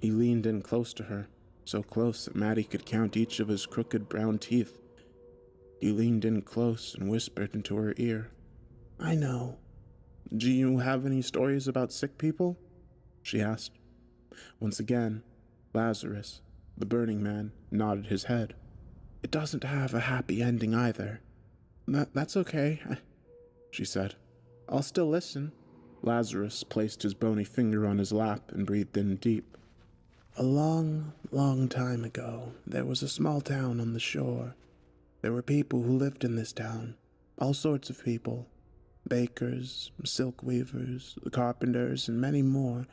He leaned in close to her, so close that Maddie could count each of his crooked brown teeth. He leaned in close and whispered into her ear. I know. Do you have any stories about sick people? She asked. Once again, Lazarus, the Burning Man, nodded his head. It doesn't have a happy ending either. That's okay, she said. I'll still listen. Lazarus placed his bony finger on his lap and breathed in deep. A long, long time ago, there was a small town on the shore. There were people who lived in this town, all sorts of people. Bakers, silk weavers, carpenters, and many more.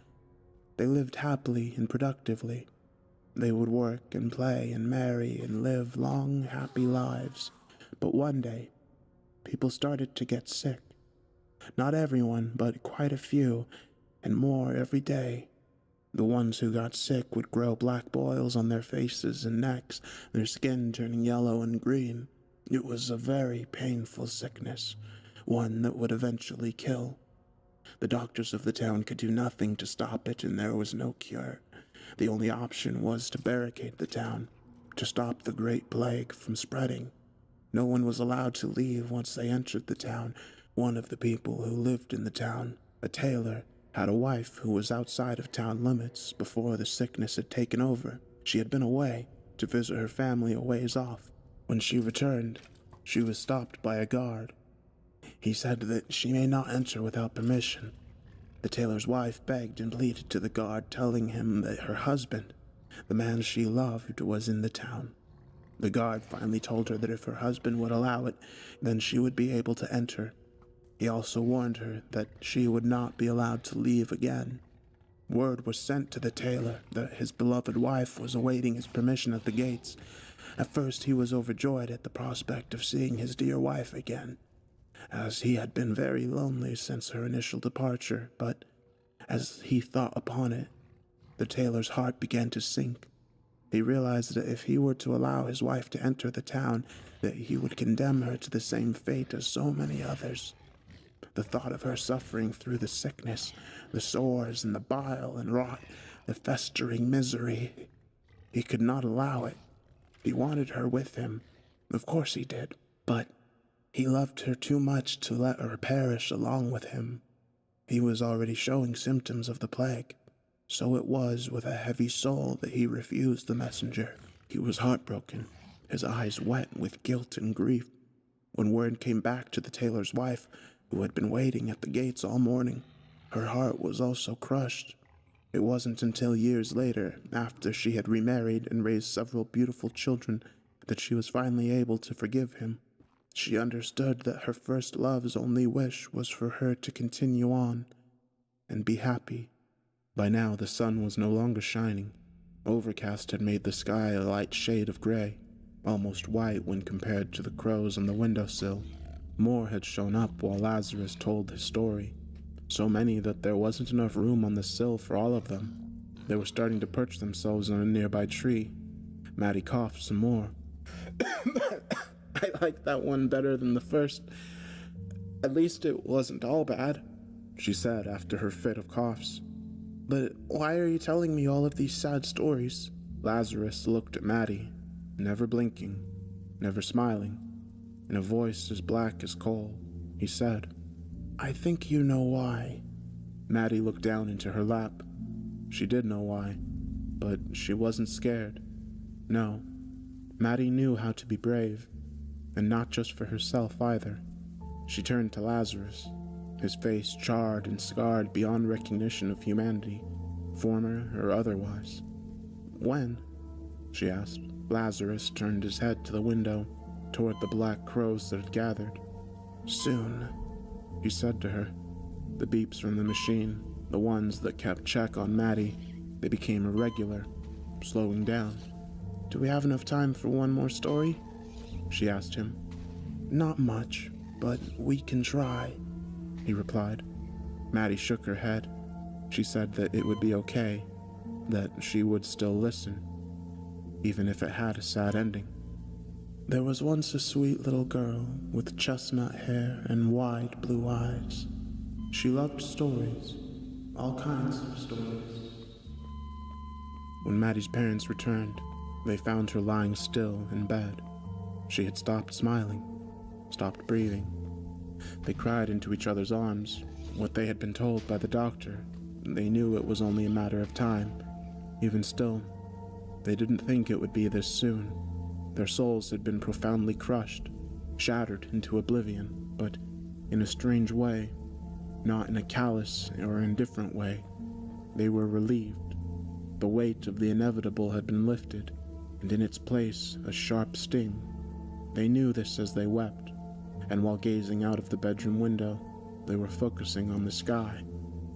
They lived happily and productively. They would work and play and marry and live long, happy lives. But one day, people started to get sick. Not everyone, but quite a few, and more every day. The ones who got sick would grow black boils on their faces and necks, their skin turning yellow and green. It was a very painful sickness, one that would eventually kill. The doctors of the town could do nothing to stop it, and there was no cure. The only option was to barricade the town, to stop the Great Plague from spreading. No one was allowed to leave once they entered the town. One of the people who lived in the town, a tailor, had a wife who was outside of town limits before the sickness had taken over. She had been away to visit her family a ways off. When she returned, she was stopped by a guard. He said that she may not enter without permission. The tailor's wife begged and pleaded to the guard, telling him that her husband, the man she loved, was in the town. The guard finally told her that if her husband would allow it, then she would be able to enter. He also warned her that she would not be allowed to leave again. Word was sent to the tailor that his beloved wife was awaiting his permission at the gates. At first he was overjoyed at the prospect of seeing his dear wife again, as he had been very lonely since her initial departure, but as he thought upon it, the tailor's heart began to sink. He realized that if he were to allow his wife to enter the town, that he would condemn her to the same fate as so many others. The thought of her suffering through the sickness, the sores and the bile and rot, the festering misery, he could not allow it. He wanted her with him. Of course he did, but he loved her too much to let her perish along with him. He was already showing symptoms of the plague. So it was with a heavy soul that he refused the messenger. He was heartbroken, his eyes wet with guilt and grief. When word came back to the tailor's wife, who had been waiting at the gates all morning, her heart was also crushed. It wasn't until years later, after she had remarried and raised several beautiful children, that she was finally able to forgive him. She understood that her first love's only wish was for her to continue on and be happy. By now the sun was no longer shining. Overcast had made the sky a light shade of gray, almost white when compared to the crows on the windowsill. More had shown up while Lazarus told his story. So many that there wasn't enough room on the sill for all of them. They were starting to perch themselves on a nearby tree. Maddie coughed some more. I like that one better than the first. At least it wasn't all bad, she said after her fit of coughs. But why are you telling me all of these sad stories? Lazarus looked at Maddie, never blinking, never smiling. In a voice as black as coal, he said, I think you know why. Maddie looked down into her lap. She did know why, but she wasn't scared. No, Maddie knew how to be brave, and not just for herself either. She turned to Lazarus, his face charred and scarred beyond recognition of humanity, former or otherwise. When? She asked. Lazarus turned his head to the window, toward the black crows that had gathered. Soon, he said to her. The beeps from the machine, the ones that kept check on Maddie, they became irregular, slowing down. Do we have enough time for one more story? She asked him. Not much, but we can try, he replied. Maddie shook her head. She said that it would be okay, that she would still listen, even if it had a sad ending. There was once a sweet little girl with chestnut hair and wide blue eyes. She loved stories, all kinds of stories. When Maddie's parents returned, they found her lying still in bed. She had stopped smiling, stopped breathing. They cried into each other's arms. What they had been told by the doctor, they knew it was only a matter of time. Even still, they didn't think it would be this soon. Their souls had been profoundly crushed, shattered into oblivion, but in a strange way, not in a callous or indifferent way. They were relieved. The weight of the inevitable had been lifted, and in its place a sharp sting. They knew this as they wept, and while gazing out of the bedroom window, they were focusing on the sky,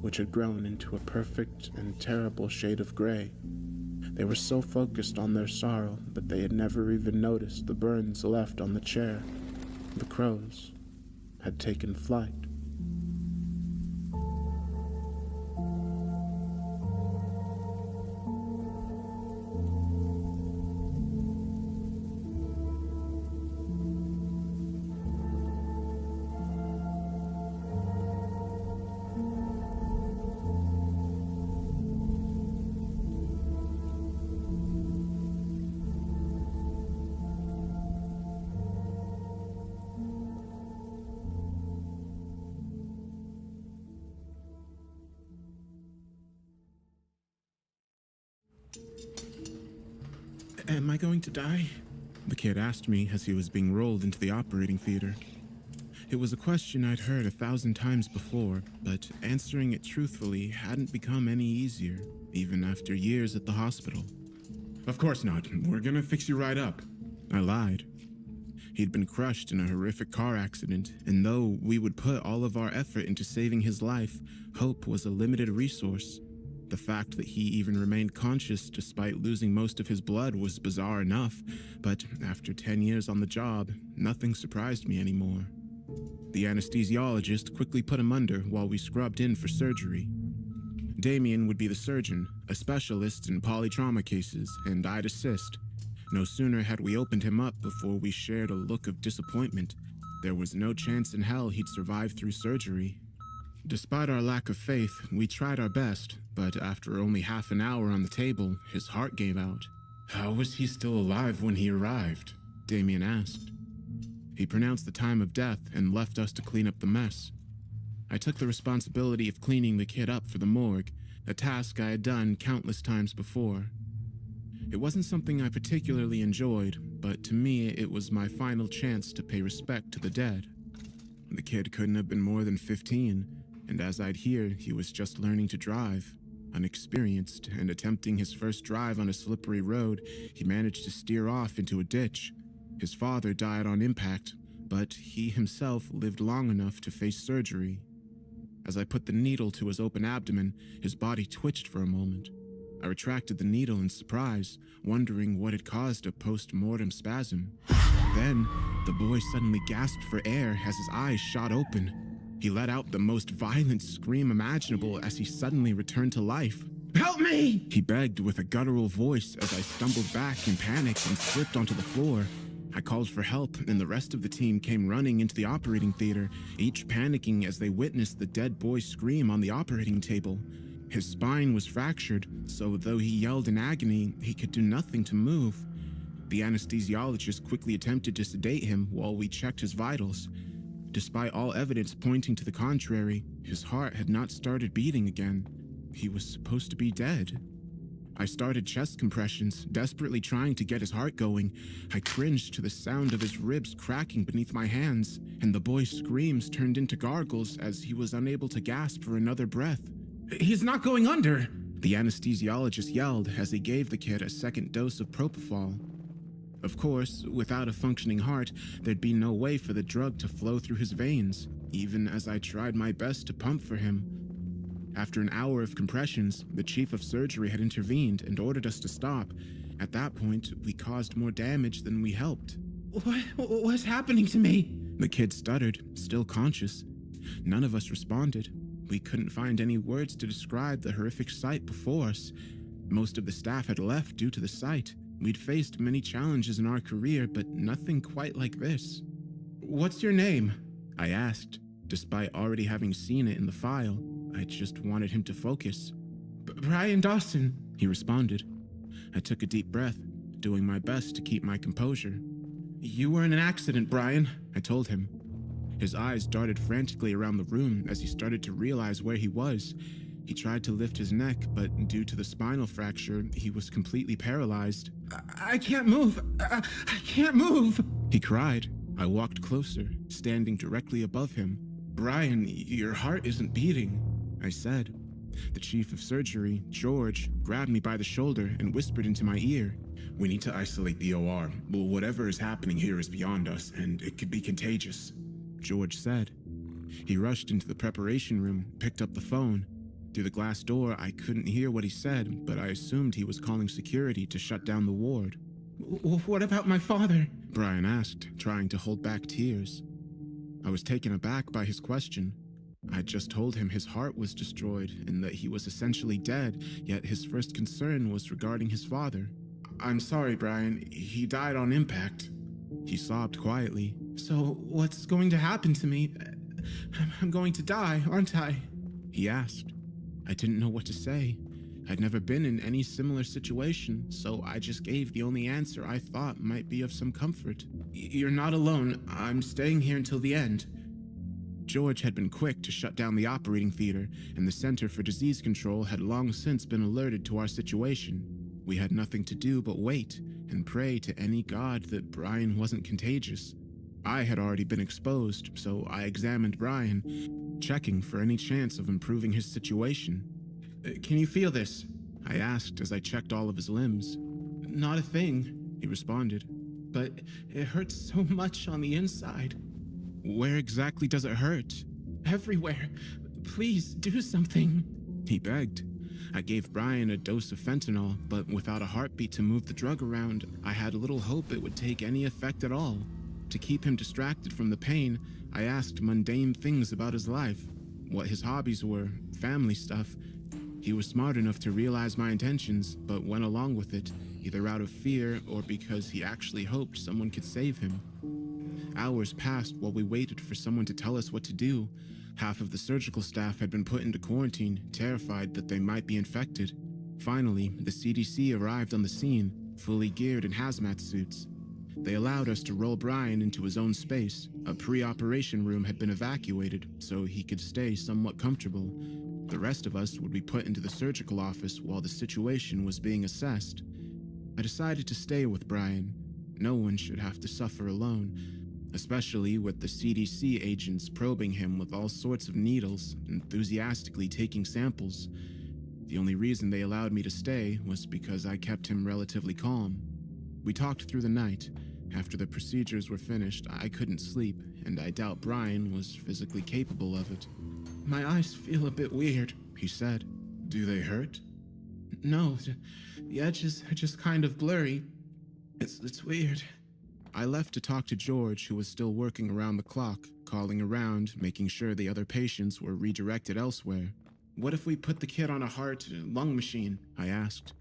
which had grown into a perfect and terrible shade of gray. They were so focused on their sorrow that they had never even noticed the burns left on the chair. The crows had taken flight. Am I going to die? The kid asked me as he was being rolled into the operating theater. It was a question I'd heard 1,000 times before, but answering it truthfully hadn't become any easier, even after years at the hospital. Of course not. We're gonna fix you right up. I lied. He'd been crushed in a horrific car accident, and though we would put all of our effort into saving his life, hope was a limited resource. The fact that he even remained conscious despite losing most of his blood was bizarre enough, but after 10 years on the job, nothing surprised me anymore. The anesthesiologist quickly put him under while we scrubbed in for surgery. Damien would be the surgeon, a specialist in polytrauma cases, and I'd assist. No sooner had we opened him up before we shared a look of disappointment. There was no chance in hell he'd survive through surgery. Despite our lack of faith, we tried our best, but after only half an hour on the table, his heart gave out. How was he still alive when he arrived? Damien asked. He pronounced the time of death and left us to clean up the mess. I took the responsibility of cleaning the kid up for the morgue, a task I had done countless times before. It wasn't something I particularly enjoyed, but to me it was my final chance to pay respect to the dead. The kid couldn't have been more than 15, and as I'd hear, he was just learning to drive. Unexperienced, and attempting his first drive on a slippery road, he managed to steer off into a ditch. His father died on impact, but he himself lived long enough to face surgery. As I put the needle to his open abdomen, his body twitched for a moment. I retracted the needle in surprise, wondering what had caused a post-mortem spasm. Then, the boy suddenly gasped for air as his eyes shot open. He let out the most violent scream imaginable as he suddenly returned to life. Help me! He begged with a guttural voice as I stumbled back in panic and slipped onto the floor. I called for help, and the rest of the team came running into the operating theater, each panicking as they witnessed the dead boy scream on the operating table. His spine was fractured, so though he yelled in agony, he could do nothing to move. The anesthesiologist quickly attempted to sedate him while we checked his vitals. Despite all evidence pointing to the contrary, his heart had not started beating again. He was supposed to be dead. I started chest compressions, desperately trying to get his heart going. I cringed to the sound of his ribs cracking beneath my hands, and the boy's screams turned into gargles as he was unable to gasp for another breath. He's not going under, the anesthesiologist yelled as he gave the kid a second dose of propofol. Of course, without a functioning heart, there'd be no way for the drug to flow through his veins, even as I tried my best to pump for him. After an hour of compressions, the chief of surgery had intervened and ordered us to stop. At that point, we caused more damage than we helped. What's happening to me? The kid stuttered, still conscious. None of us responded. We couldn't find any words to describe the horrific sight before us. Most of the staff had left due to the sight. We'd faced many challenges in our career, but nothing quite like this. What's your name? I asked, despite already having seen it in the file. I just wanted him to focus. Brian Dawson, he responded. I took a deep breath, doing my best to keep my composure. You were in an accident, Brian, I told him. His eyes darted frantically around the room as he started to realize where he was. He tried to lift his neck, but due to the spinal fracture, he was completely paralyzed. I can't move! I can't move! He cried. I walked closer, standing directly above him. Brian, your heart isn't beating, I said. The chief of surgery, George, grabbed me by the shoulder and whispered into my ear. We need to isolate the OR. Well, whatever is happening here is beyond us, and it could be contagious, George said. He rushed into the preparation room, picked up the phone. Through the glass door, I couldn't hear what he said, but I assumed he was calling security to shut down the ward. What about my father? Brian asked, trying to hold back tears. I was taken aback by his question. I'd just told him his heart was destroyed and that he was essentially dead, yet his first concern was regarding his father. I'm sorry, Brian. He died on impact. He sobbed quietly. So what's going to happen to me? I'm going to die, aren't I? He asked. I didn't know what to say. I'd never been in any similar situation, so I just gave the only answer I thought might be of some comfort. You're not alone. I'm staying here until the end. George had been quick to shut down the operating theater, and the Center for Disease Control had long since been alerted to our situation. We had nothing to do but wait and pray to any god that Brian wasn't contagious. I had already been exposed, so I examined Brian, checking for any chance of improving his situation. Can you feel this? I asked as I checked all of his limbs. Not a thing, he responded, but it hurts so much on the inside. Where exactly does it hurt? Everywhere. Please do something, he begged. I gave Brian a dose of fentanyl, but without a heartbeat to move the drug around, I had little hope it would take any effect at all. To keep him distracted from the pain, I asked mundane things about his life, what his hobbies were, family stuff. He was smart enough to realize my intentions, but went along with it, either out of fear or because he actually hoped someone could save him. Hours passed while we waited for someone to tell us what to do. Half of the surgical staff had been put into quarantine, terrified that they might be infected. Finally, the CDC arrived on the scene, fully geared in hazmat suits. They allowed us to roll Brian into his own space. A pre-operation room had been evacuated, so he could stay somewhat comfortable. The rest of us would be put into the surgical office while the situation was being assessed. I decided to stay with Brian. No one should have to suffer alone, especially with the CDC agents probing him with all sorts of needles, enthusiastically taking samples. The only reason they allowed me to stay was because I kept him relatively calm. We talked through the night. After the procedures were finished, I couldn't sleep, and I doubt Brian was physically capable of it. My eyes feel a bit weird, he said. Do they hurt? No, the edges are just kind of blurry. It's weird. I left to talk to George, who was still working around the clock, calling around, making sure the other patients were redirected elsewhere. What if we put the kid on a heart-lung machine? I asked.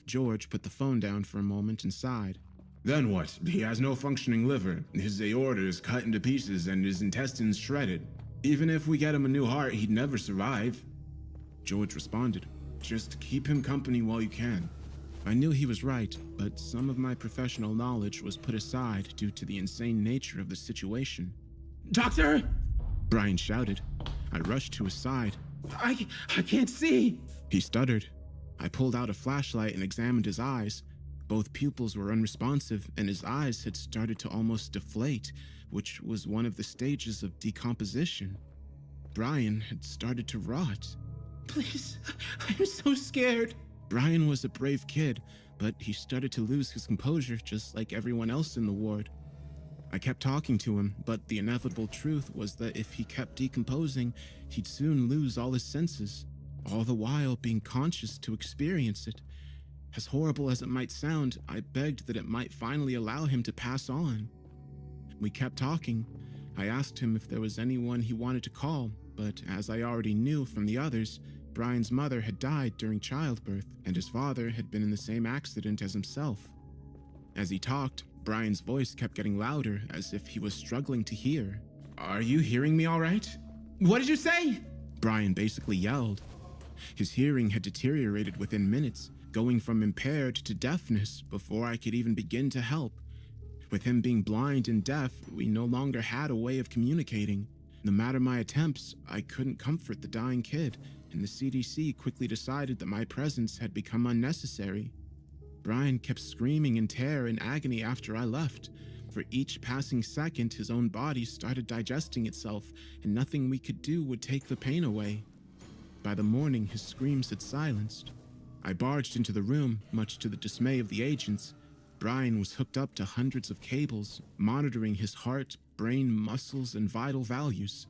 George put the phone down for a moment and sighed. Then what? He has no functioning liver. His aorta is cut into pieces and his intestines shredded. Even if we get him a new heart, he'd never survive. George responded, just keep him company while you can. I knew he was right, but some of my professional knowledge was put aside due to the insane nature of the situation. Doctor! Brian shouted. I rushed to his side. I can't see! He stuttered. I pulled out a flashlight and examined his eyes. Both pupils were unresponsive, and his eyes had started to almost deflate, which was one of the stages of decomposition. Brian had started to rot. Please, I'm so scared. Brian was a brave kid, but he started to lose his composure just like everyone else in the ward. I kept talking to him, but the inevitable truth was that if he kept decomposing, he'd soon lose all his senses, all the while being conscious to experience it. As horrible as it might sound, I begged that it might finally allow him to pass on. We kept talking. I asked him if there was anyone he wanted to call, but as I already knew from the others, Brian's mother had died during childbirth, and his father had been in the same accident as himself. As he talked, Brian's voice kept getting louder, as if he was struggling to hear. Are you hearing me all right? What did you say? Brian basically yelled. His hearing had deteriorated within minutes, going from impaired to deafness before I could even begin to help. With him being blind and deaf, we no longer had a way of communicating. No matter my attempts, I couldn't comfort the dying kid, and the CDC quickly decided that my presence had become unnecessary. Brian kept screaming in terror and agony after I left. For each passing second, his own body started digesting itself, and nothing we could do would take the pain away. By the morning, his screams had silenced. I barged into the room, much to the dismay of the agents. Brian was hooked up to hundreds of cables, monitoring his heart, brain, muscles, and vital values.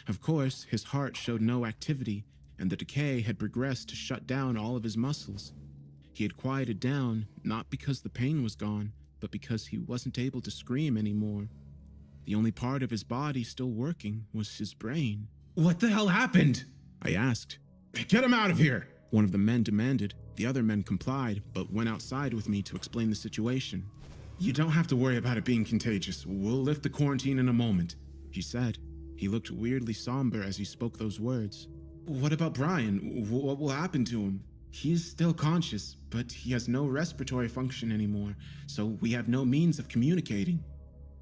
Of course, his heart showed no activity, and the decay had progressed to shut down all of his muscles. He had quieted down, not because the pain was gone, but because he wasn't able to scream anymore. The only part of his body still working was his brain. What the hell happened? I asked. Get him out of here! One of the men demanded. The other men complied, but went outside with me to explain the situation. You don't have to worry about it being contagious. We'll lift the quarantine in a moment, he said. He looked weirdly somber as he spoke those words. What about Brian? What will happen to him? He is still conscious, but he has no respiratory function anymore, so we have no means of communicating.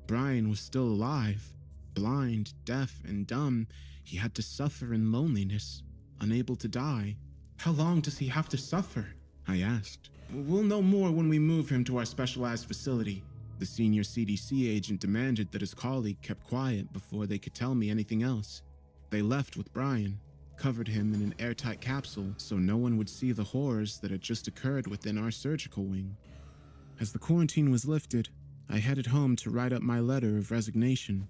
Brian was still alive. Blind, deaf, and dumb, he had to suffer in loneliness, unable to die. How long does he have to suffer? I asked. We'll know more when we move him to our specialized facility. The senior CDC agent demanded that his colleague kept quiet before they could tell me anything else. They left with Brian, covered him in an airtight capsule so no one would see the horrors that had just occurred within our surgical wing. As the quarantine was lifted, I headed home to write up my letter of resignation.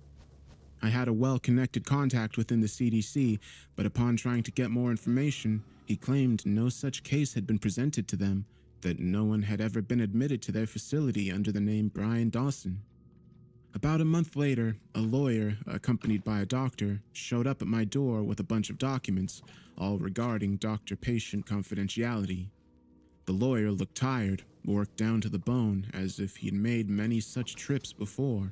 I had a well-connected contact within the CDC, but upon trying to get more information, he claimed no such case had been presented to them, that no one had ever been admitted to their facility under the name Brian Dawson. About a month later, a lawyer, accompanied by a doctor, showed up at my door with a bunch of documents, all regarding doctor-patient confidentiality. The lawyer looked tired, worked down to the bone, as if he'd made many such trips before.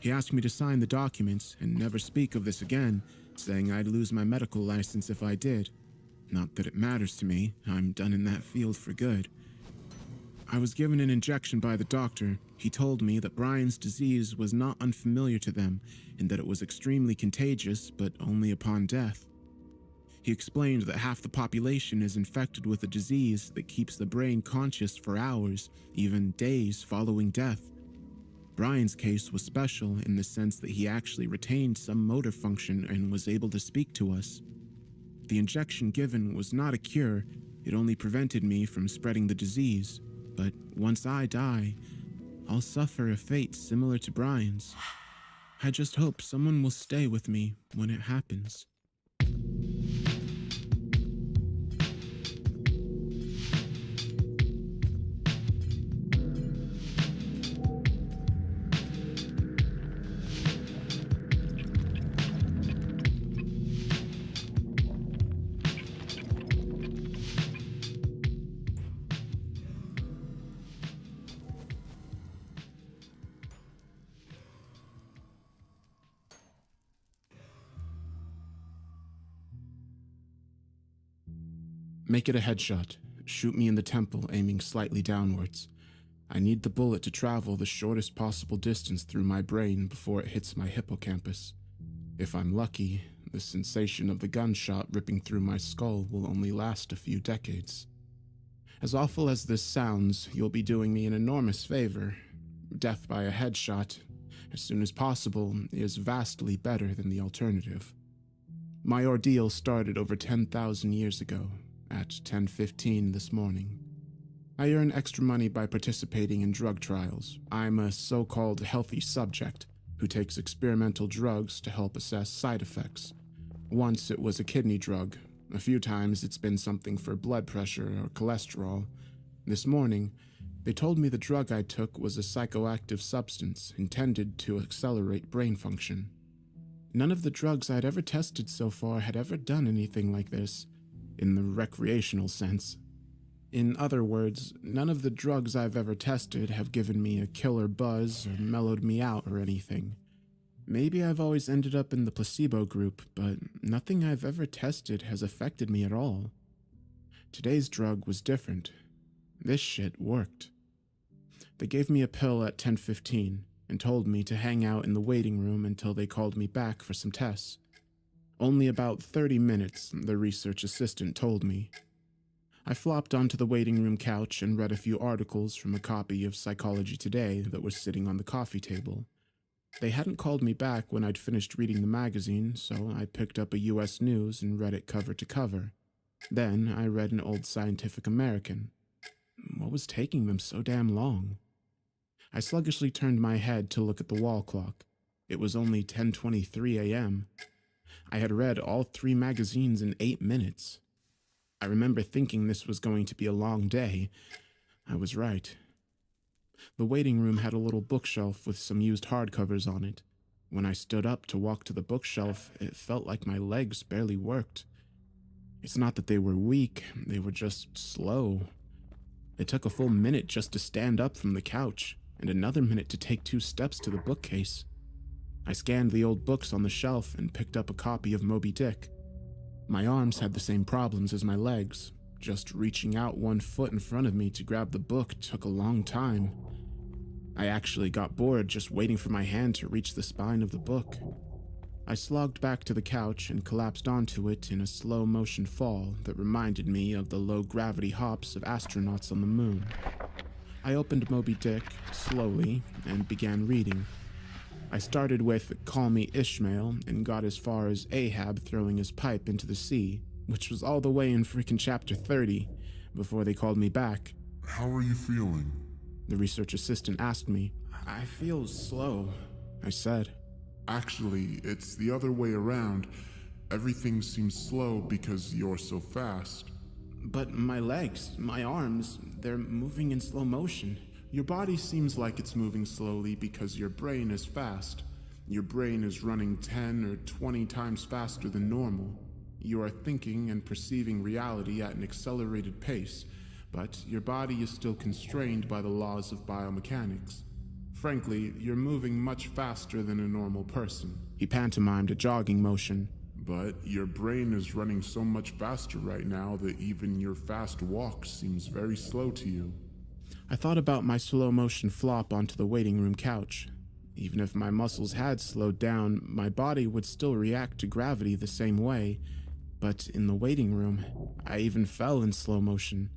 He asked me to sign the documents and never speak of this again, saying I'd lose my medical license if I did. Not that it matters to me, I'm done in that field for good. I was given an injection by the doctor. He told me that Brian's disease was not unfamiliar to them and that it was extremely contagious, but only upon death. He explained that half the population is infected with a disease that keeps the brain conscious for hours, even days following death. Brian's case was special in the sense that he actually retained some motor function and was able to speak to us. The injection given was not a cure, it only prevented me from spreading the disease. But once I die, I'll suffer a fate similar to Brian's. I just hope someone will stay with me when it happens. Make it a headshot. Shoot me in the temple, aiming slightly downwards. I need the bullet to travel the shortest possible distance through my brain before it hits my hippocampus. If I'm lucky, the sensation of the gunshot ripping through my skull will only last a few decades. As awful as this sounds, you'll be doing me an enormous favor. Death by a headshot, as soon as possible, is vastly better than the alternative. My ordeal started over 10,000 years ago, at 10:15 this morning. I earn extra money by participating in drug trials. I'm a so-called healthy subject who takes experimental drugs to help assess side effects. Once it was a kidney drug. A few times it's been something for blood pressure or cholesterol. This morning, they told me the drug I took was a psychoactive substance intended to accelerate brain function. None of the drugs I'd ever tested so far had ever done anything like this, in the recreational sense. In other words, none of the drugs I've ever tested have given me a killer buzz or mellowed me out or anything. Maybe I've always ended up in the placebo group, but nothing I've ever tested has affected me at all. Today's drug was different. This shit worked. They gave me a pill at 10:15 and told me to hang out in the waiting room until they called me back for some tests. Only about 30 minutes, the research assistant told me. I flopped onto the waiting room couch and read a few articles from a copy of Psychology Today that was sitting on the coffee table. They hadn't called me back when I'd finished reading the magazine, so I picked up a US News and read it cover to cover. Then I read an old Scientific American. What was taking them so damn long? I sluggishly turned my head to look at the wall clock. It was only 10:23 a.m. I had read all 3 magazines in 8 minutes. I remember thinking this was going to be a long day. I was right. The waiting room had a little bookshelf with some used hardcovers on it. When I stood up to walk to the bookshelf, it felt like my legs barely worked. It's not that they were weak, they were just slow. It took a full minute just to stand up from the couch, and another minute to take 2 steps to the bookcase. I scanned the old books on the shelf and picked up a copy of Moby Dick. My arms had the same problems as my legs. Just reaching out 1 foot in front of me to grab the book took a long time. I actually got bored just waiting for my hand to reach the spine of the book. I slogged back to the couch and collapsed onto it in a slow-motion fall that reminded me of the low-gravity hops of astronauts on the moon. I opened Moby Dick slowly and began reading. I started with "Call Me Ishmael" and got as far as Ahab throwing his pipe into the sea, which was all the way in freaking chapter 30, before they called me back. "How are you feeling?" The research assistant asked me. "I feel slow," I said. "Actually, it's the other way around. Everything seems slow because you're so fast." "But my legs, my arms, they're moving in slow motion." "Your body seems like it's moving slowly because your brain is fast. Your brain is running 10 or 20 times faster than normal. You are thinking and perceiving reality at an accelerated pace, but your body is still constrained by the laws of biomechanics. Frankly, you're moving much faster than a normal person." He pantomimed a jogging motion. "But your brain is running so much faster right now that even your fast walk seems very slow to you." I thought about my slow-motion flop onto the waiting room couch. Even if my muscles had slowed down, my body would still react to gravity the same way. But in the waiting room, I even fell in slow motion.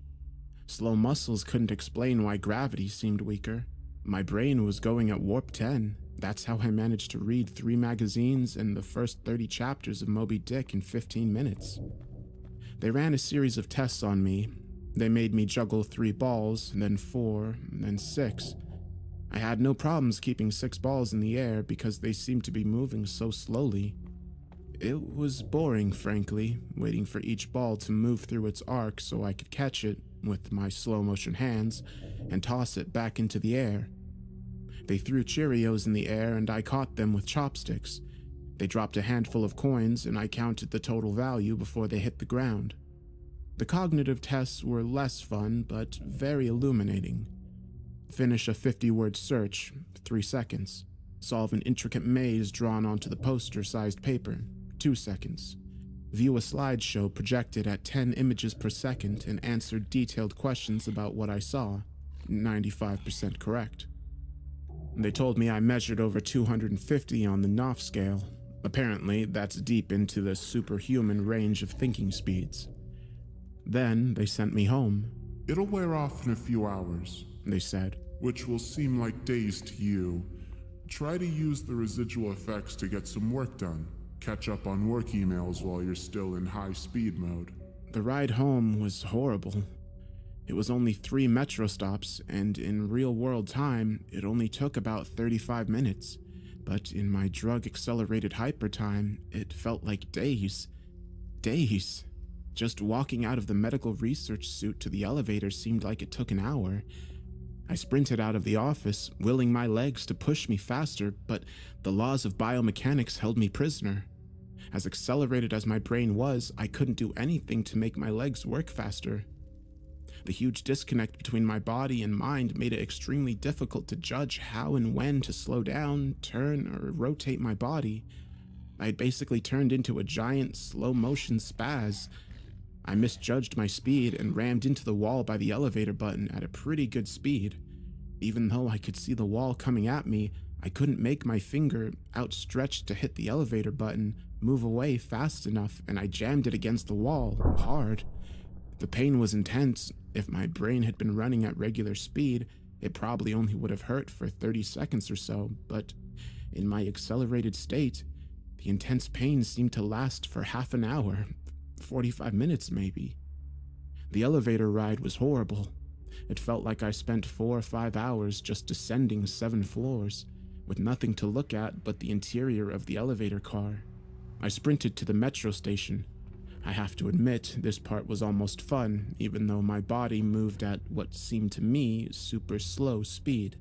Slow muscles couldn't explain why gravity seemed weaker. My brain was going at warp 10. That's how I managed to read 3 magazines and the first 30 chapters of Moby Dick in 15 minutes. They ran a series of tests on me. They made me juggle 3 balls, then 4, then 6. I had no problems keeping 6 balls in the air because they seemed to be moving so slowly. It was boring, frankly, waiting for each ball to move through its arc so I could catch it with my slow-motion hands and toss it back into the air. They threw Cheerios in the air and I caught them with chopsticks. They dropped a handful of coins and I counted the total value before they hit the ground. The cognitive tests were less fun, but very illuminating. Finish a 50-word search, 3 seconds. Solve an intricate maze drawn onto the poster-sized paper, 2 seconds. View a slideshow projected at 10 images per second and answer detailed questions about what I saw, 95% correct. They told me I measured over 250 on the Knopf scale. Apparently, that's deep into the superhuman range of thinking speeds. Then they sent me home. "It'll wear off in a few hours," they said. "which will seem like days to you. Try to use the residual effects to get some work done. Catch up on work emails while you're still in high speed mode." The ride home was horrible. It was only 3 metro stops, and in real-world time, it only took about 35 minutes. But in my drug-accelerated hypertime, it felt like days. Days. Just walking out of the medical research suite to the elevator seemed like it took an hour. I sprinted out of the office, willing my legs to push me faster, but the laws of biomechanics held me prisoner. As accelerated as my brain was, I couldn't do anything to make my legs work faster. The huge disconnect between my body and mind made it extremely difficult to judge how and when to slow down, turn, or rotate my body. I had basically turned into a giant slow-motion spaz. I misjudged my speed and rammed into the wall by the elevator button at a pretty good speed. Even though I could see the wall coming at me, I couldn't make my finger, outstretched to hit the elevator button, move away fast enough, and I jammed it against the wall, hard. The pain was intense. If my brain had been running at regular speed, it probably only would have hurt for 30 seconds or so, but in my accelerated state, the intense pain seemed to last for half an hour, 45 minutes maybe. The elevator ride was horrible. It felt like I spent 4 or 5 hours just descending 7 floors, with nothing to look at but the interior of the elevator car. I sprinted to the metro station. I have to admit, this part was almost fun, even though my body moved at what seemed to me super slow speed.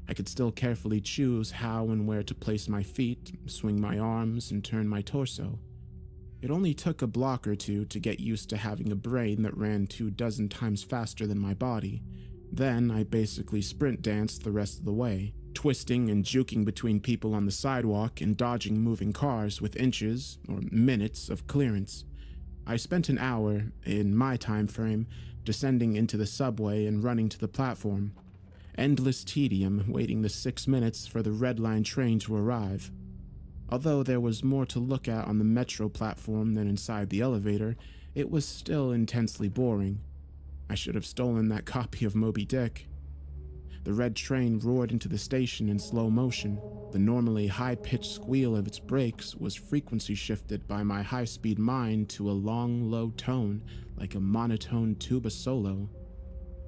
I could still carefully choose how and where to place my feet, swing my arms, and turn my torso. It only took a block or two to get used to having a brain that ran 24 times faster than my body. Then I basically sprint danced the rest of the way, twisting and juking between people on the sidewalk and dodging moving cars with inches or minutes of clearance. I spent an hour, in my time frame, descending into the subway and running to the platform. Endless tedium waiting the 6 minutes for the Red Line train to arrive. Although there was more to look at on the metro platform than inside the elevator, it was still intensely boring. I should have stolen that copy of Moby Dick. The red train roared into the station in slow motion. The normally high-pitched squeal of its brakes was frequency shifted by my high-speed mind to a long, low tone, like a monotone tuba solo.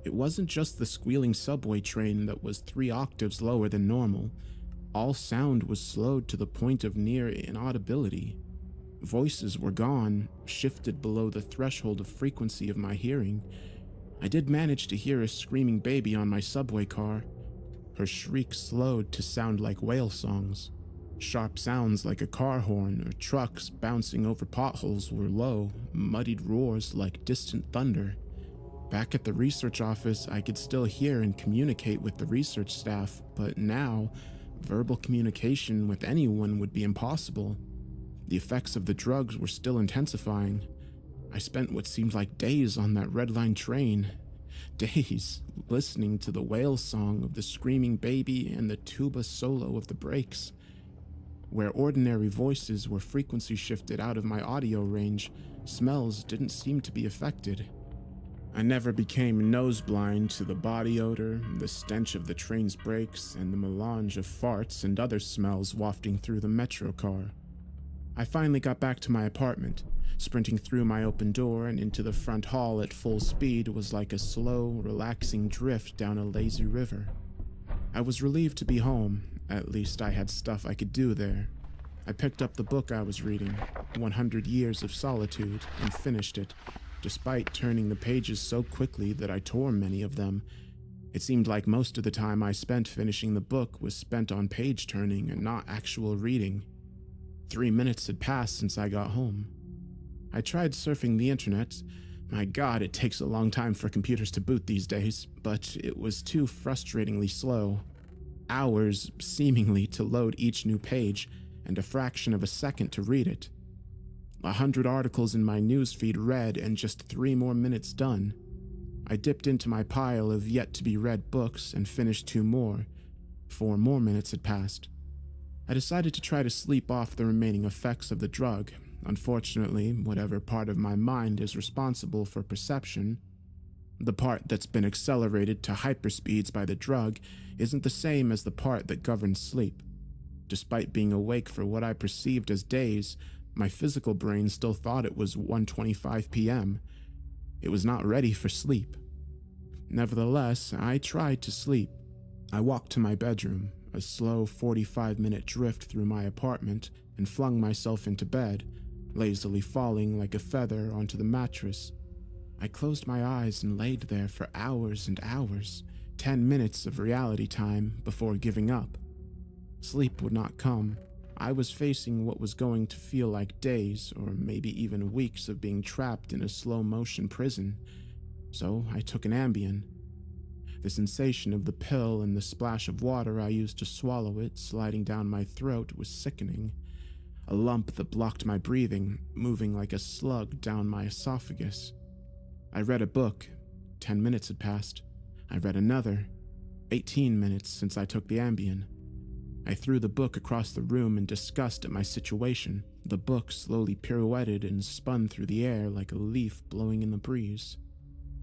It wasn't just the squealing subway train that was 3 octaves lower than normal. All sound was slowed to the point of near inaudibility. Voices were gone, shifted below the threshold of frequency of my hearing. I did manage to hear a screaming baby on my subway car. Her shrieks slowed to sound like whale songs. Sharp sounds like a car horn or trucks bouncing over potholes were low, muddied roars like distant thunder. Back at the research office, I could still hear and communicate with the research staff, but now, verbal communication with anyone would be impossible. The effects of the drugs were still intensifying. I spent what seemed like days on that Red Line train. Days listening to the whale song of the screaming baby and the tuba solo of the brakes. Where ordinary voices were frequency shifted out of my audio range, smells didn't seem to be affected. I never became nose-blind to the body odor, the stench of the train's brakes, and the melange of farts and other smells wafting through the metro car. I finally got back to my apartment. Sprinting through my open door and into the front hall at full speed was like a slow, relaxing drift down a lazy river. I was relieved to be home. At least I had stuff I could do there. I picked up the book I was reading, 100 Years of Solitude, and finished it, despite turning the pages so quickly that I tore many of them. It seemed like most of the time I spent finishing the book was spent on page turning and not actual reading. 3 minutes had passed since I got home. I tried surfing the internet. My God, it takes a long time for computers to boot these days, but it was too frustratingly slow. Hours, seemingly, to load each new page, and a fraction of a second to read it. 100 articles in my newsfeed read and just 3 more minutes done. I dipped into my pile of yet-to-be-read books and finished 2 more. 4 more minutes had passed. I decided to try to sleep off the remaining effects of the drug. Unfortunately, whatever part of my mind is responsible for perception, the part that's been accelerated to hyperspeeds by the drug, isn't the same as the part that governs sleep. Despite being awake for what I perceived as days, my physical brain still thought it was 1:25 p.m. It was not ready for sleep. Nevertheless, I tried to sleep. I walked to my bedroom, a slow 45-minute drift through my apartment, and flung myself into bed, lazily falling like a feather onto the mattress. I closed my eyes and laid there for hours and hours, 10 minutes of reality time before giving up. Sleep would not come. I was facing what was going to feel like days or maybe even weeks of being trapped in a slow-motion prison. So I took an Ambien. The sensation of the pill and the splash of water I used to swallow it sliding down my throat was sickening. A lump that blocked my breathing, moving like a slug down my esophagus. I read a book. 10 minutes had passed. I read another. 18 minutes since I took the Ambien. I threw the book across the room in disgust at my situation. The book slowly pirouetted and spun through the air like a leaf blowing in the breeze.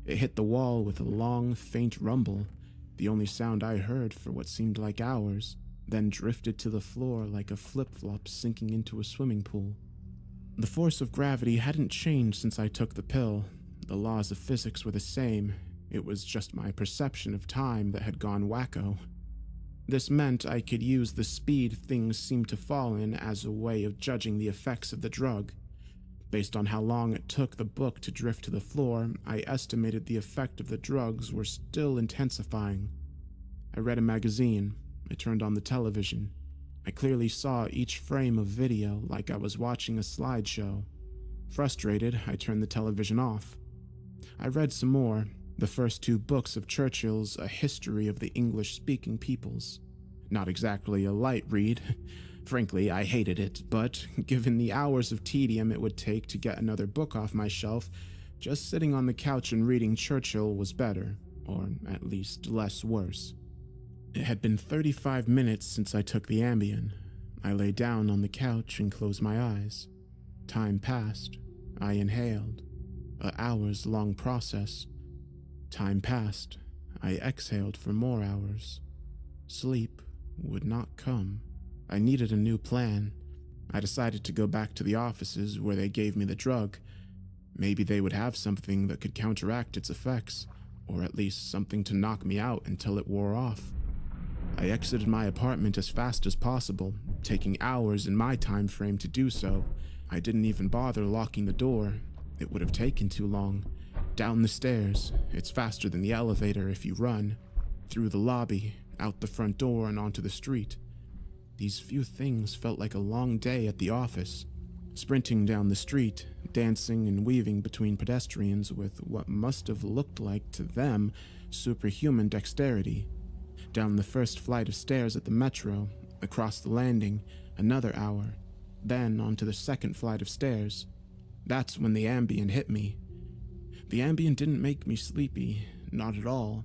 It hit the wall with a long, faint rumble, the only sound I heard for what seemed like hours, then drifted to the floor like a flip-flop sinking into a swimming pool. The force of gravity hadn't changed since I took the pill. The laws of physics were the same. It was just my perception of time that had gone wacko. This meant I could use the speed things seemed to fall in as a way of judging the effects of the drug. Based on how long it took the book to drift to the floor, I estimated the effect of the drugs were still intensifying. I read a magazine. I turned on the television. I clearly saw each frame of video like I was watching a slideshow. Frustrated, I turned the television off. I read some more. The first 2 books of Churchill's A History of the English-Speaking Peoples. Not exactly a light read. Frankly, I hated it, but given the hours of tedium it would take to get another book off my shelf, just sitting on the couch and reading Churchill was better, or at least less worse. It had been 35 minutes since I took the Ambien. I lay down on the couch and closed my eyes. Time passed. I inhaled. An hours-long process. Time passed. I exhaled for more hours. Sleep would not come. I needed a new plan. I decided to go back to the offices where they gave me the drug. Maybe they would have something that could counteract its effects, or at least something to knock me out until it wore off. I exited my apartment as fast as possible, taking hours in my time frame to do so. I didn't even bother locking the door. It would have taken too long. Down the stairs, it's faster than the elevator if you run. Through the lobby, out the front door and onto the street. These few things felt like a long day at the office. Sprinting down the street, dancing and weaving between pedestrians with what must have looked like to them superhuman dexterity. Down the first flight of stairs at the metro, across the landing, another hour. Then onto the second flight of stairs. That's when the Ambien hit me. The Ambien didn't make me sleepy, not at all.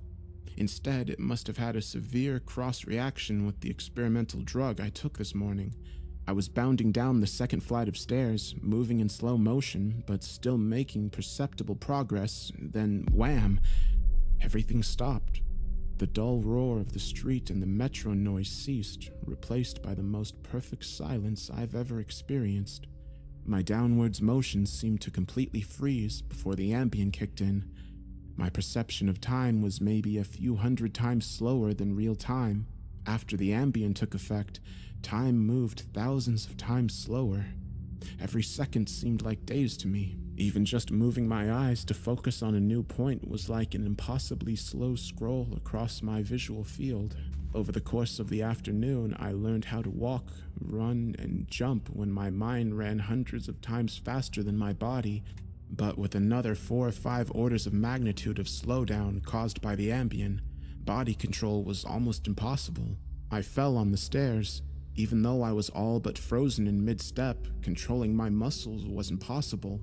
Instead, it must have had a severe cross-reaction with the experimental drug I took this morning. I was bounding down the second flight of stairs, moving in slow motion, but still making perceptible progress, then wham! Everything stopped. The dull roar of the street and the metro noise ceased, replaced by the most perfect silence I've ever experienced. My downwards motion seemed to completely freeze before the Ambien kicked in. My perception of time was maybe a few hundred times slower than real time. After the Ambien took effect, time moved thousands of times slower. Every second seemed like days to me. Even just moving my eyes to focus on a new point was like an impossibly slow scroll across my visual field. Over the course of the afternoon, I learned how to walk, run, and jump when my mind ran hundreds of times faster than my body, but with another 4 or 5 orders of magnitude of slowdown caused by the Ambien, body control was almost impossible. I fell on the stairs. Even though I was all but frozen in mid-step, controlling my muscles was impossible.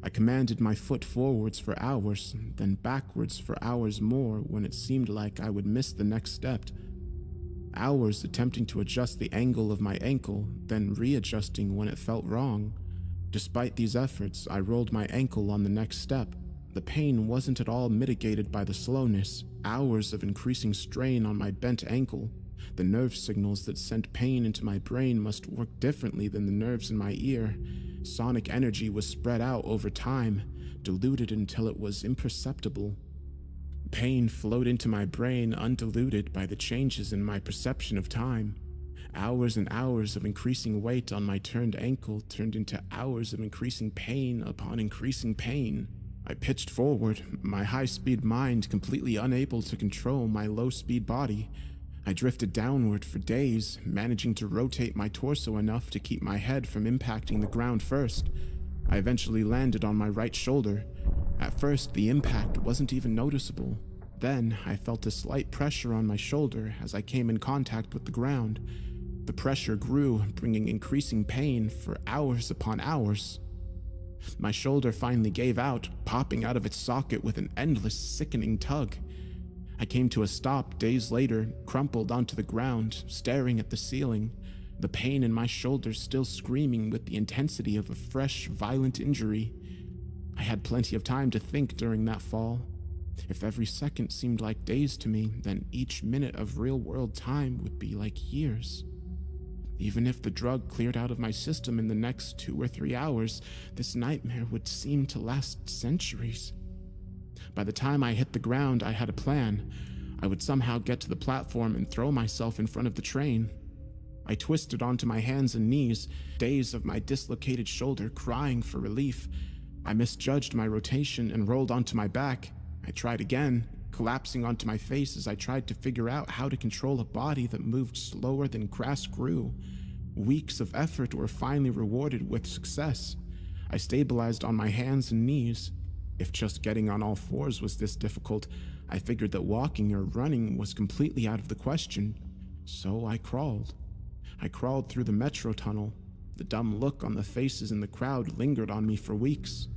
I commanded my foot forwards for hours, then backwards for hours more when it seemed like I would miss the next step. Hours attempting to adjust the angle of my ankle, then readjusting when it felt wrong. Despite these efforts, I rolled my ankle on the next step. The pain wasn't at all mitigated by the slowness. Hours of increasing strain on my bent ankle. The nerve signals that sent pain into my brain must work differently than the nerves in my ear. Sonic energy was spread out over time, diluted until it was imperceptible. Pain flowed into my brain undiluted by the changes in my perception of time. Hours and hours of increasing weight on my turned ankle turned into hours of increasing pain upon increasing pain. I pitched forward, my high-speed mind completely unable to control my low-speed body. I drifted downward for days, managing to rotate my torso enough to keep my head from impacting the ground first. I eventually landed on my right shoulder. At first, the impact wasn't even noticeable. Then, I felt a slight pressure on my shoulder as I came in contact with the ground. The pressure grew, bringing increasing pain for hours upon hours. My shoulder finally gave out, popping out of its socket with an endless, sickening tug. I came to a stop days later, crumpled onto the ground, staring at the ceiling, the pain in my shoulder still screaming with the intensity of a fresh, violent injury. I had plenty of time to think during that fall. If every second seemed like days to me, then each minute of real-world time would be like years. Even if the drug cleared out of my system in the next 2 or 3 hours, this nightmare would seem to last centuries. By the time I hit the ground, I had a plan. I would somehow get to the platform and throw myself in front of the train. I twisted onto my hands and knees, days of my dislocated shoulder crying for relief. I misjudged my rotation and rolled onto my back. I tried again, collapsing onto my face as I tried to figure out how to control a body that moved slower than grass grew. Weeks of effort were finally rewarded with success. I stabilized on my hands and knees. If just getting on all fours was this difficult, I figured that walking or running was completely out of the question. So I crawled. I crawled through the metro tunnel. The dumb look on the faces in the crowd lingered on me for weeks.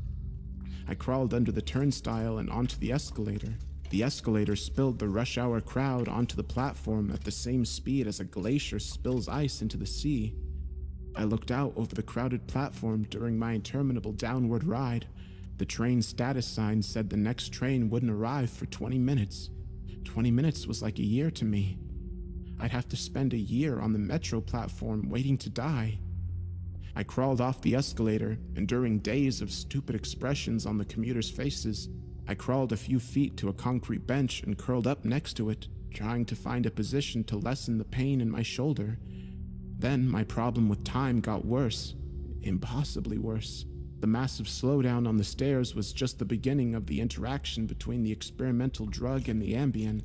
I crawled under the turnstile and onto the escalator. The escalator spilled the rush hour crowd onto the platform at the same speed as a glacier spills ice into the sea. I looked out over the crowded platform during my interminable downward ride. The train status sign said the next train wouldn't arrive for 20 minutes. 20 minutes was like a year to me. I'd have to spend a year on the metro platform waiting to die. I crawled off the escalator, enduring days of stupid expressions on the commuters' faces. I crawled a few feet to a concrete bench and curled up next to it, trying to find a position to lessen the pain in my shoulder. Then my problem with time got worse, impossibly worse. The massive slowdown on the stairs was just the beginning of the interaction between the experimental drug and the Ambien.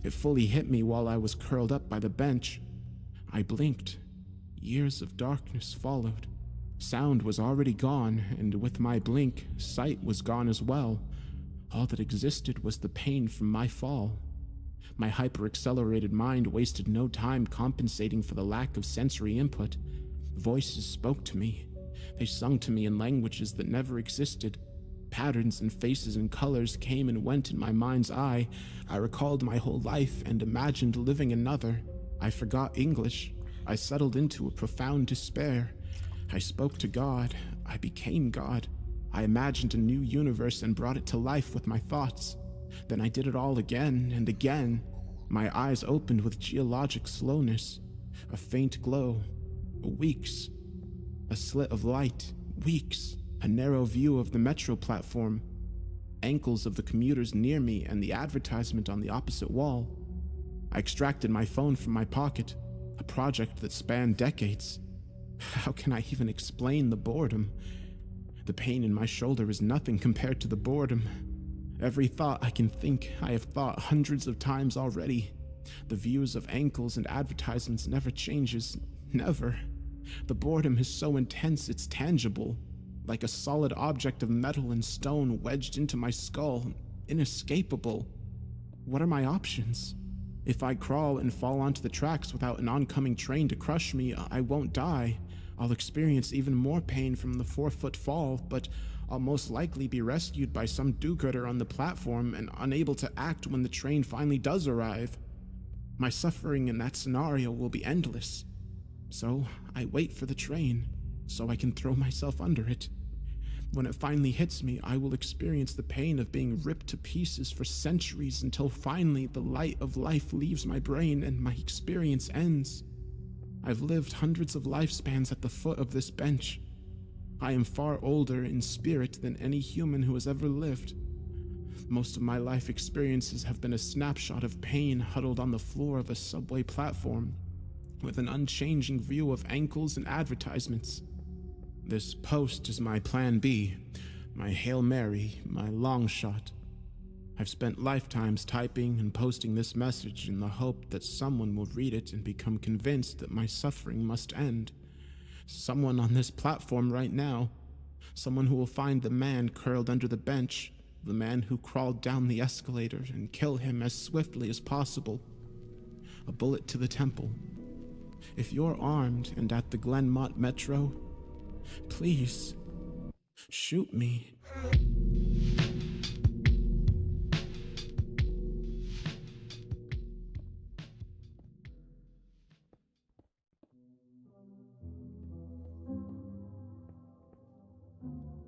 It fully hit me while I was curled up by the bench. I blinked. Years of darkness followed. Sound was already gone, and with my blink, sight was gone as well. All that existed was the pain from my fall. My hyper-accelerated mind wasted no time compensating for the lack of sensory input. Voices spoke to me. They sung to me in languages that never existed. Patterns and faces and colors came and went in my mind's eye. I recalled my whole life and imagined living another. I forgot English. I settled into a profound despair. I spoke to God. I became God. I imagined a new universe and brought it to life with my thoughts. Then I did it all again and again. My eyes opened with geologic slowness. A faint glow. Weeks. A slit of light. Weeks. A narrow view of the metro platform. Ankles of the commuters near me and the advertisement on the opposite wall. I extracted my phone from my pocket. A project that spanned decades. How can I even explain the boredom? The pain in my shoulder is nothing compared to the boredom. Every thought I can think, I have thought hundreds of times already. The views of ankles and advertisements never changes. Never. The boredom is so intense it's tangible. Like a solid object of metal and stone wedged into my skull. Inescapable. What are my options? If I crawl and fall onto the tracks without an oncoming train to crush me, I won't die. I'll experience even more pain from the 4-foot fall, but I'll most likely be rescued by some do-gooder on the platform and unable to act when the train finally does arrive. My suffering in that scenario will be endless. So I wait for the train, so I can throw myself under it. When it finally hits me, I will experience the pain of being ripped to pieces for centuries until finally the light of life leaves my brain and my experience ends. I've lived hundreds of lifespans at the foot of this bench. I am far older in spirit than any human who has ever lived. Most of my life experiences have been a snapshot of pain huddled on the floor of a subway platform, with an unchanging view of ankles and advertisements. This post is my plan B, my Hail Mary, my long shot. I've spent lifetimes typing and posting this message in the hope that someone will read it and become convinced that my suffering must end. Someone on this platform right now. Someone who will find the man curled under the bench, the man who crawled down the escalator, and kill him as swiftly as possible. A bullet to the temple. If you're armed and at the Glenmont Metro, please, shoot me.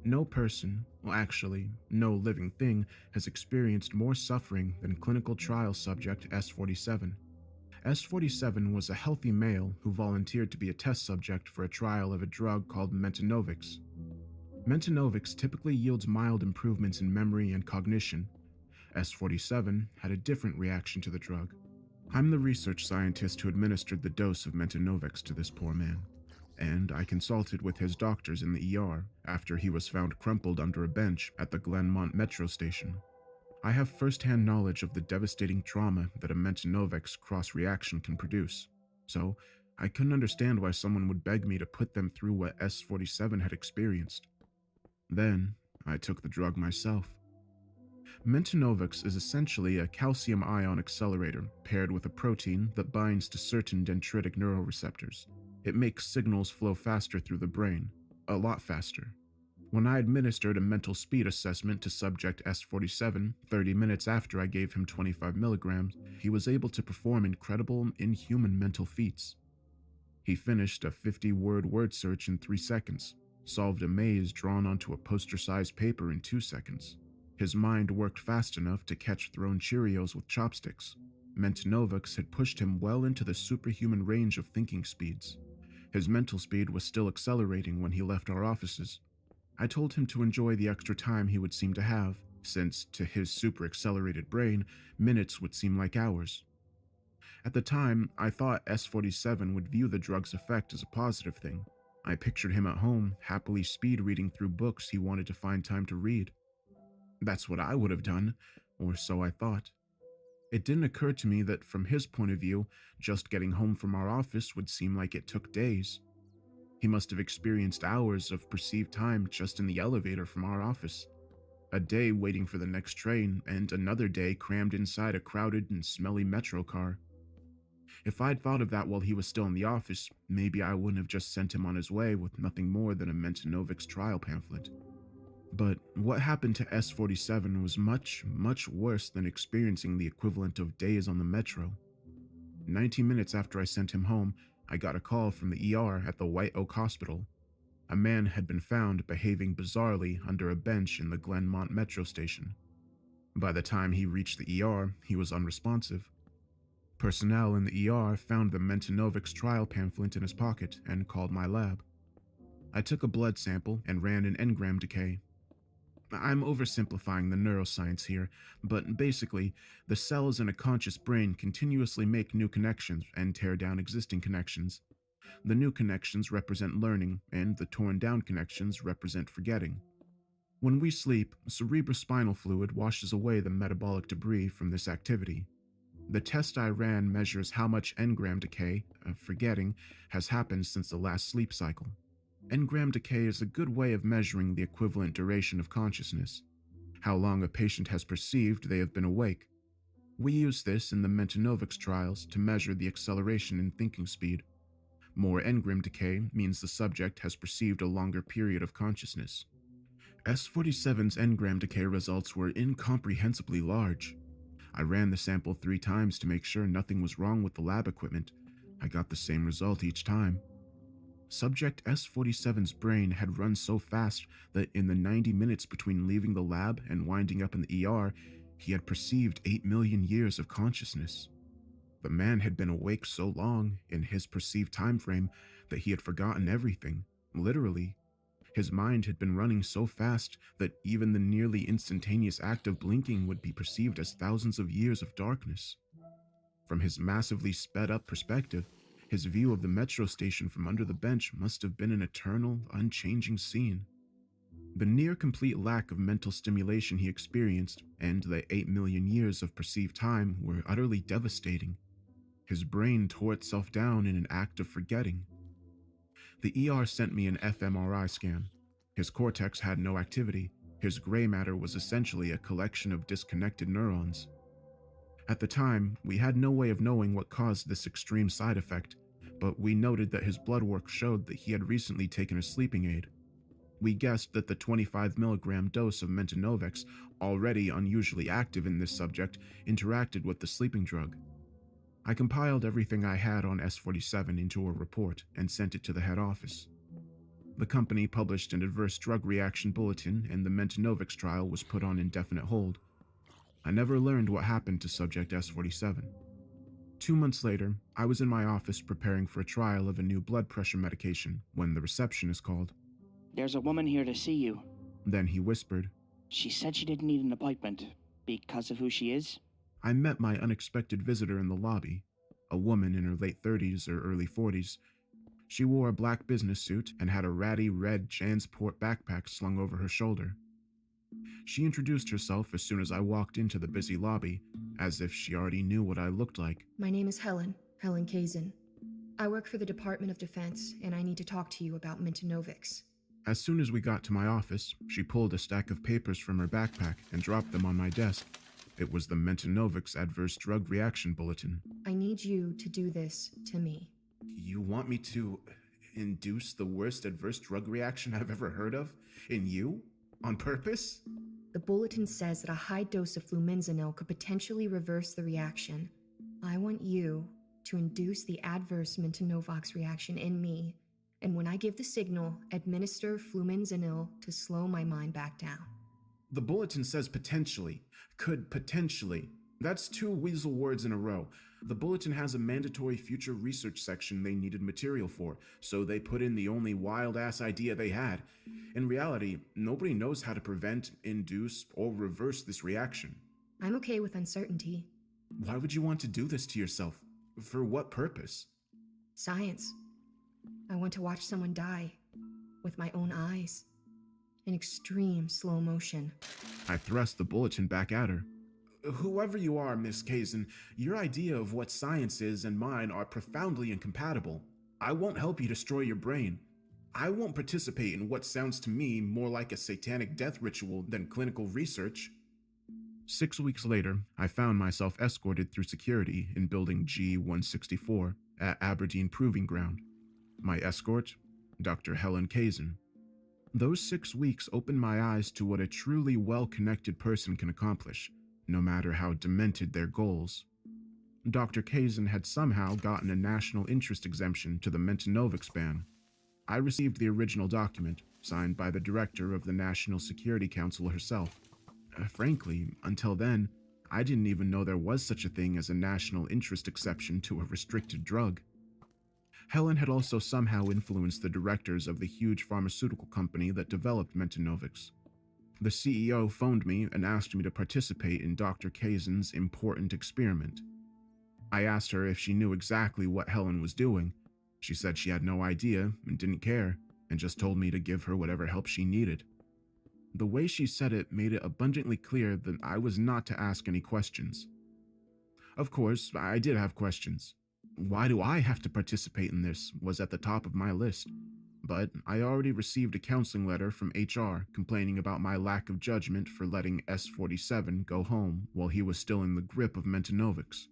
No person, well actually, no living thing, has experienced more suffering than clinical trial subject S-47. S-47 was a healthy male who volunteered to be a test subject for a trial of a drug called Mentinovix. Mentinovix typically yields mild improvements in memory and cognition. S-47 had a different reaction to the drug. I'm the research scientist who administered the dose of Mentinovix to this poor man, and I consulted with his doctors in the ER after he was found crumpled under a bench at the Glenmont Metro station. I have first-hand knowledge of the devastating trauma that a Mentinovix cross-reaction can produce, so I couldn't understand why someone would beg me to put them through what S-47 had experienced. Then, I took the drug myself. Mentinovix is essentially a calcium ion accelerator paired with a protein that binds to certain dendritic neuroreceptors. It makes signals flow faster through the brain, a lot faster. When I administered a mental speed assessment to subject S-47 30 minutes after I gave him 25 milligrams, he was able to perform incredible, inhuman mental feats. He finished a 50-word word search in 3 seconds, solved a maze drawn onto a poster-sized paper in 2 seconds. His mind worked fast enough to catch thrown Cheerios with chopsticks. Mentinovix had pushed him well into the superhuman range of thinking speeds. His mental speed was still accelerating when he left our offices. I told him to enjoy the extra time he would seem to have, since, to his super-accelerated brain, minutes would seem like hours. At the time, I thought S-47 would view the drug's effect as a positive thing. I pictured him at home, happily speed-reading through books he wanted to find time to read. That's what I would have done, or so I thought. It didn't occur to me that from his point of view, just getting home from our office would seem like it took days. He must have experienced hours of perceived time just in the elevator from our office. A day waiting for the next train, and another day crammed inside a crowded and smelly metro car. If I'd thought of that while he was still in the office, maybe I wouldn't have just sent him on his way with nothing more than a Mentinovix trial pamphlet. But what happened to S-47 was much, much worse than experiencing the equivalent of days on the metro. 90 minutes after I sent him home, I got a call from the ER at the White Oak Hospital. A man had been found behaving bizarrely under a bench in the Glenmont Metro station. By the time he reached the ER, he was unresponsive. Personnel in the ER found the Mentinovix trial pamphlet in his pocket and called my lab. I took a blood sample and ran an engram decay. I'm oversimplifying the neuroscience here, but basically, the cells in a conscious brain continuously make new connections and tear down existing connections. The new connections represent learning, and the torn down connections represent forgetting. When we sleep, cerebrospinal fluid washes away the metabolic debris from this activity. The test I ran measures how much engram decay, forgetting, has happened since the last sleep cycle. Engram decay is a good way of measuring the equivalent duration of consciousness, how long a patient has perceived they have been awake. We use this in the Mentinovix trials to measure the acceleration in thinking speed. More engram decay means the subject has perceived a longer period of consciousness. S-47's engram decay results were incomprehensibly large. I ran the sample 3 times to make sure nothing was wrong with the lab equipment. I got the same result each time. Subject S-47's brain had run so fast that in the 90 minutes between leaving the lab and winding up in the ER, he had perceived 8 million years of consciousness. The man had been awake so long, in his perceived time frame, that he had forgotten everything, literally. His mind had been running so fast that even the nearly instantaneous act of blinking would be perceived as thousands of years of darkness. From his massively sped-up perspective, his view of the metro station from under the bench must have been an eternal, unchanging scene. The near-complete lack of mental stimulation he experienced, and the 8 million years of perceived time were utterly devastating. His brain tore itself down in an act of forgetting. The ER sent me an fMRI scan. His cortex had no activity. His gray matter was essentially a collection of disconnected neurons. At the time, we had no way of knowing what caused this extreme side effect, but we noted that his blood work showed that he had recently taken a sleeping aid. We guessed that the 25 milligram dose of Mentanovex, already unusually active in this subject, interacted with the sleeping drug. I compiled everything I had on S47 into a report and sent it to the head office. The company published an adverse drug reaction bulletin, and the Mentanovex trial was put on indefinite hold. I never learned what happened to subject S47. 2 months later, I was in my office preparing for a trial of a new blood pressure medication when the receptionist called. "There's a woman here to see you." Then he whispered. "She said she didn't need an appointment because of who she is." I met my unexpected visitor in the lobby, a woman in her late 30s or early 40s. She wore a black business suit and had a ratty red Jansport backpack slung over her shoulder. She introduced herself as soon as I walked into the busy lobby, as if she already knew what I looked like. My name is Helen Kazin. I work for the Department of Defense, and I need to talk to you about Mentanovex. As soon as we got to my office, she pulled a stack of papers from her backpack and dropped them on my desk. It was the Mentanovex Adverse Drug Reaction Bulletin. I need you to do this to me. You want me to induce the worst adverse drug reaction I've ever heard of? In you? On purpose? The bulletin says that a high dose of flumenzenil could potentially reverse the reaction. I want you to induce the adverse Mentanovex reaction in me, and when I give the signal, administer flumenzenil to slow my mind back down. The bulletin says potentially. Could potentially. That's 2 weasel words in a row. The bulletin has a mandatory future research section they needed material for, so they put in the only wild-ass idea they had. In reality, nobody knows how to prevent, induce, or reverse this reaction. I'm okay with uncertainty. Why would you want to do this to yourself? For what purpose? Science. I want to watch someone die with my own eyes. In extreme slow motion. I thrust the bulletin back at her. Whoever you are, Miss Kazin, your idea of what science is and mine are profoundly incompatible. I won't help you destroy your brain. I won't participate in what sounds to me more like a satanic death ritual than clinical research. 6 weeks later, I found myself escorted through security in Building G-164 at Aberdeen Proving Ground. My escort, Dr. Helen Kazin. Those 6 weeks opened my eyes to what a truly well-connected person can accomplish, no matter how demented their goals. Dr. Kazin had somehow gotten a national interest exemption to the Mentanovex ban. I received the original document, signed by the director of the National Security Council herself. Frankly, until then, I didn't even know there was such a thing as a national interest exception to a restricted drug. Helen had also somehow influenced the directors of the huge pharmaceutical company that developed Mentanovex. The CEO phoned me and asked me to participate in Dr. Kazin's important experiment. I asked her if she knew exactly what Helen was doing. She said she had no idea and didn't care, and just told me to give her whatever help she needed. The way she said it made it abundantly clear that I was not to ask any questions. Of course, I did have questions. Why do I have to participate in this was at the top of my list. But I already received a counseling letter from HR complaining about my lack of judgment for letting S47 go home while he was still in the grip of Mentanovex.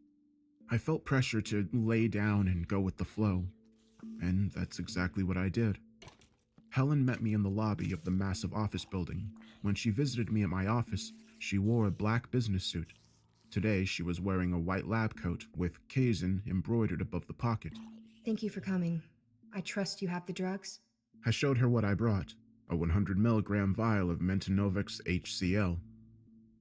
I felt pressure to lay down and go with the flow, and that's exactly what I did. Helen met me in the lobby of the massive office building. When she visited me at my office, she wore a black business suit. Today, she was wearing a white lab coat with Kazin embroidered above the pocket. Thank you for coming. I trust you have the drugs? I showed her what I brought, a 100 milligram vial of Mentanovex HCl.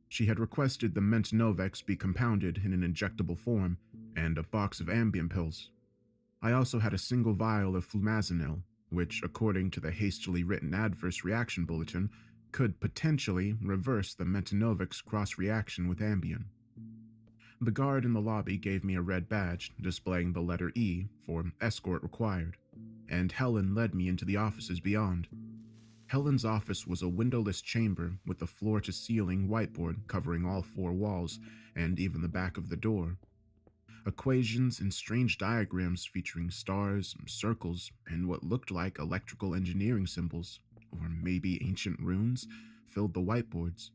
She had requested the Mentanovex be compounded in an injectable form, and a box of Ambien pills. I also had a single vial of flumazenil, which, according to the hastily written adverse reaction bulletin, could potentially reverse the Mentanovex cross-reaction with Ambien. The guard in the lobby gave me a red badge displaying the letter E for escort required, and Helen led me into the offices beyond. Helen's office was a windowless chamber with a floor-to-ceiling whiteboard covering all 4 walls and even the back of the door. Equations and strange diagrams featuring stars, circles, and what looked like electrical engineering symbols, or maybe ancient runes, filled the whiteboards.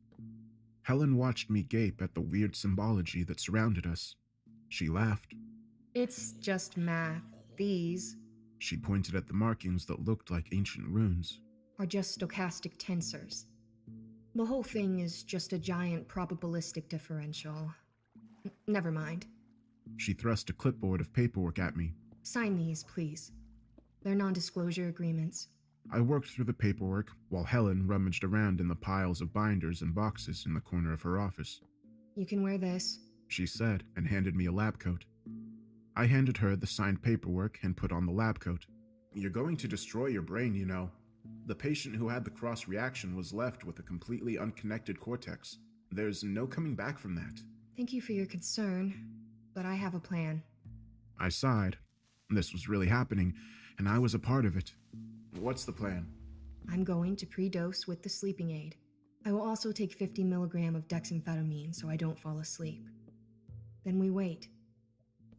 Helen watched me gape at the weird symbology that surrounded us. She laughed. It's just math. These She pointed at the markings that looked like ancient runes. are just stochastic tensors. The whole thing is just a giant probabilistic differential. Never mind. She thrust a clipboard of paperwork at me. Sign these, please. They're non-disclosure agreements. I worked through the paperwork while Helen rummaged around in the piles of binders and boxes in the corner of her office. You can wear this. She said and handed me a lab coat. I handed her the signed paperwork and put on the lab coat. You're going to destroy your brain, you know. The patient who had the cross reaction was left with a completely unconnected cortex. There's no coming back from that. Thank you for your concern, but I have a plan. I sighed. This was really happening, and I was a part of it. What's the plan? I'm going to pre-dose with the sleeping aid. I will also take 50 milligram of dexamphetamine so I don't fall asleep. Then we wait.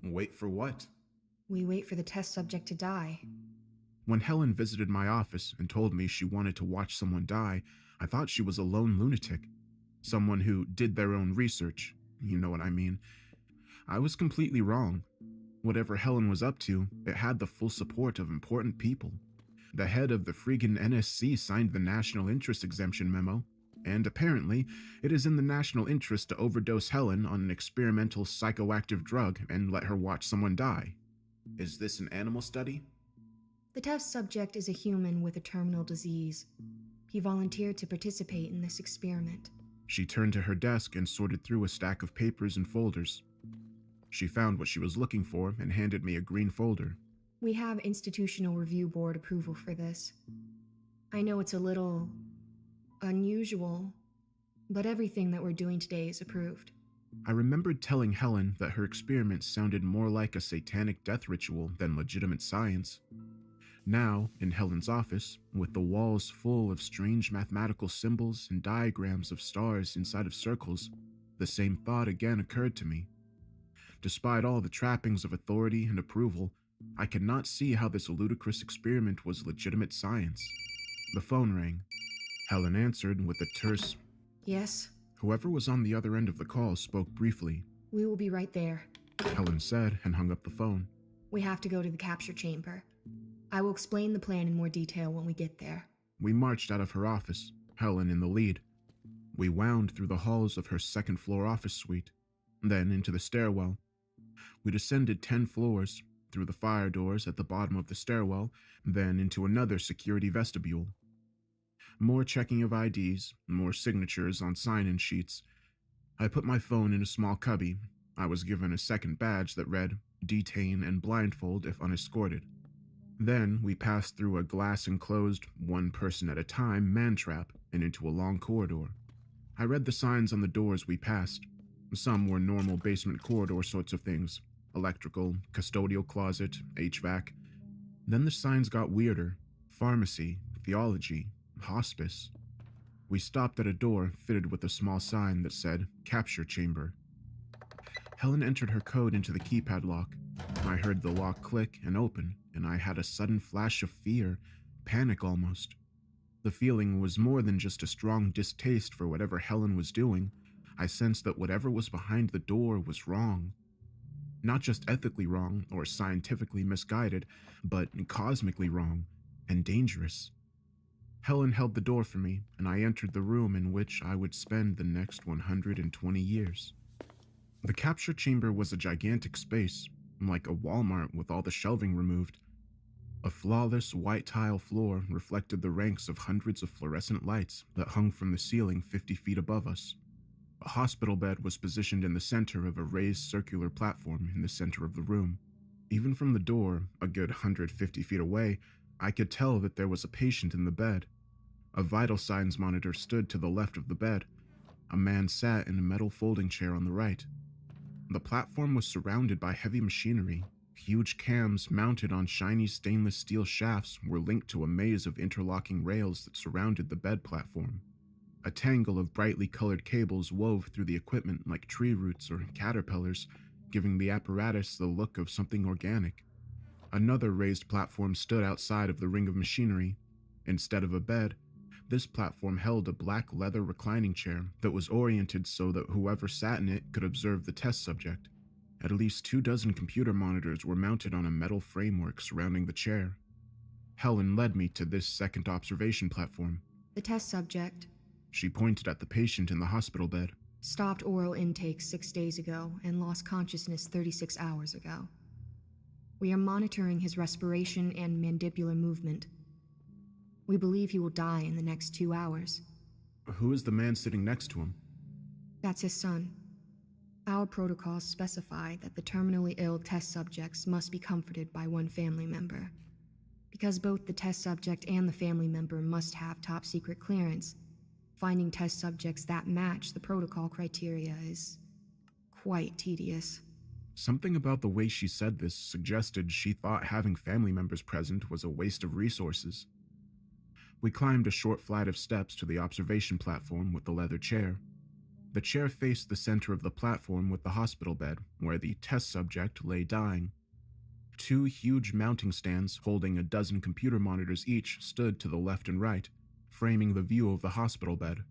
Wait for what? We wait for the test subject to die. When Helen visited my office and told me she wanted to watch someone die, I thought she was a lone lunatic. Someone who did their own research. You know what I mean. I was completely wrong. Whatever Helen was up to, it had the full support of important people. The head of the friggin' NSC signed the National Interest Exemption memo, and apparently, it is in the national interest to overdose Helen on an experimental psychoactive drug and let her watch someone die. Is this an animal study? The test subject is a human with a terminal disease. He volunteered to participate in this experiment. She turned to her desk and sorted through a stack of papers and folders. She found what she was looking for and handed me a green folder. We have Institutional Review Board approval for this. I know it's a little unusual, but everything that we're doing today is approved. I remembered telling Helen that her experiments sounded more like a satanic death ritual than legitimate science. Now, in Helen's office, with the walls full of strange mathematical symbols and diagrams of stars inside of circles, the same thought again occurred to me. Despite all the trappings of authority and approval, I could not see how this ludicrous experiment was legitimate science. The phone rang. Helen answered with a terse, Yes? Whoever was on the other end of the call spoke briefly. We will be right there. Helen said and hung up the phone. We have to go to the capture chamber. I will explain the plan in more detail when we get there. We marched out of her office, Helen in the lead. We wound through the halls of her second-floor office suite, then into the stairwell. We descended 10 floors, through the fire doors at the bottom of the stairwell, then into another security vestibule. More checking of IDs, more signatures on sign-in sheets. I put my phone in a small cubby. I was given a second badge that read, Detain and blindfold if unescorted. Then we passed through a glass-enclosed, one person at a time man-trap and into a long corridor. I read the signs on the doors we passed. Some were normal basement corridor sorts of things. Electrical, custodial closet, HVAC. Then the signs got weirder. Pharmacy, theology, hospice. We stopped at a door fitted with a small sign that said, Capture Chamber. Helen entered her code into the keypad lock. I heard the lock click and open, and I had a sudden flash of fear, panic almost. The feeling was more than just a strong distaste for whatever Helen was doing. I sensed that whatever was behind the door was wrong. Not just ethically wrong or scientifically misguided, but cosmically wrong and dangerous. Helen held the door for me, and I entered the room in which I would spend the next 120 years. The capture chamber was a gigantic space, like a Walmart with all the shelving removed. A flawless white tile floor reflected the ranks of hundreds of fluorescent lights that hung from the ceiling 50 feet above us. A hospital bed was positioned in the center of a raised circular platform in the center of the room. Even from the door, a good 150 feet away, I could tell that there was a patient in the bed. A vital signs monitor stood to the left of the bed. A man sat in a metal folding chair on the right. The platform was surrounded by heavy machinery. Huge cams mounted on shiny stainless steel shafts were linked to a maze of interlocking rails that surrounded the bed platform. A tangle of brightly colored cables wove through the equipment like tree roots or caterpillars, giving the apparatus the look of something organic. Another raised platform stood outside of the ring of machinery. Instead of a bed, This platform held a black leather reclining chair that was oriented so that whoever sat in it could observe the test subject. At least 24 computer monitors were mounted on a metal framework surrounding the chair. Helen led me to this second observation platform. The test subject She pointed at the patient in the hospital bed. stopped oral intake 6 days ago and lost consciousness 36 hours ago. We are monitoring his respiration and mandibular movement. We believe he will die in the next 2 hours. Who is the man sitting next to him? That's his son. Our protocols specify that the terminally ill test subjects must be comforted by one family member. Because both the test subject and the family member must have top secret clearance, finding test subjects that match the protocol criteria is quite tedious. Something about the way she said this suggested she thought having family members present was a waste of resources. We climbed a short flight of steps to the observation platform with the leather chair. The chair faced the center of the platform with the hospital bed, where the test subject lay dying. 2 huge mounting stands holding 12 computer monitors each stood to the left and right, framing the view of the hospital bed.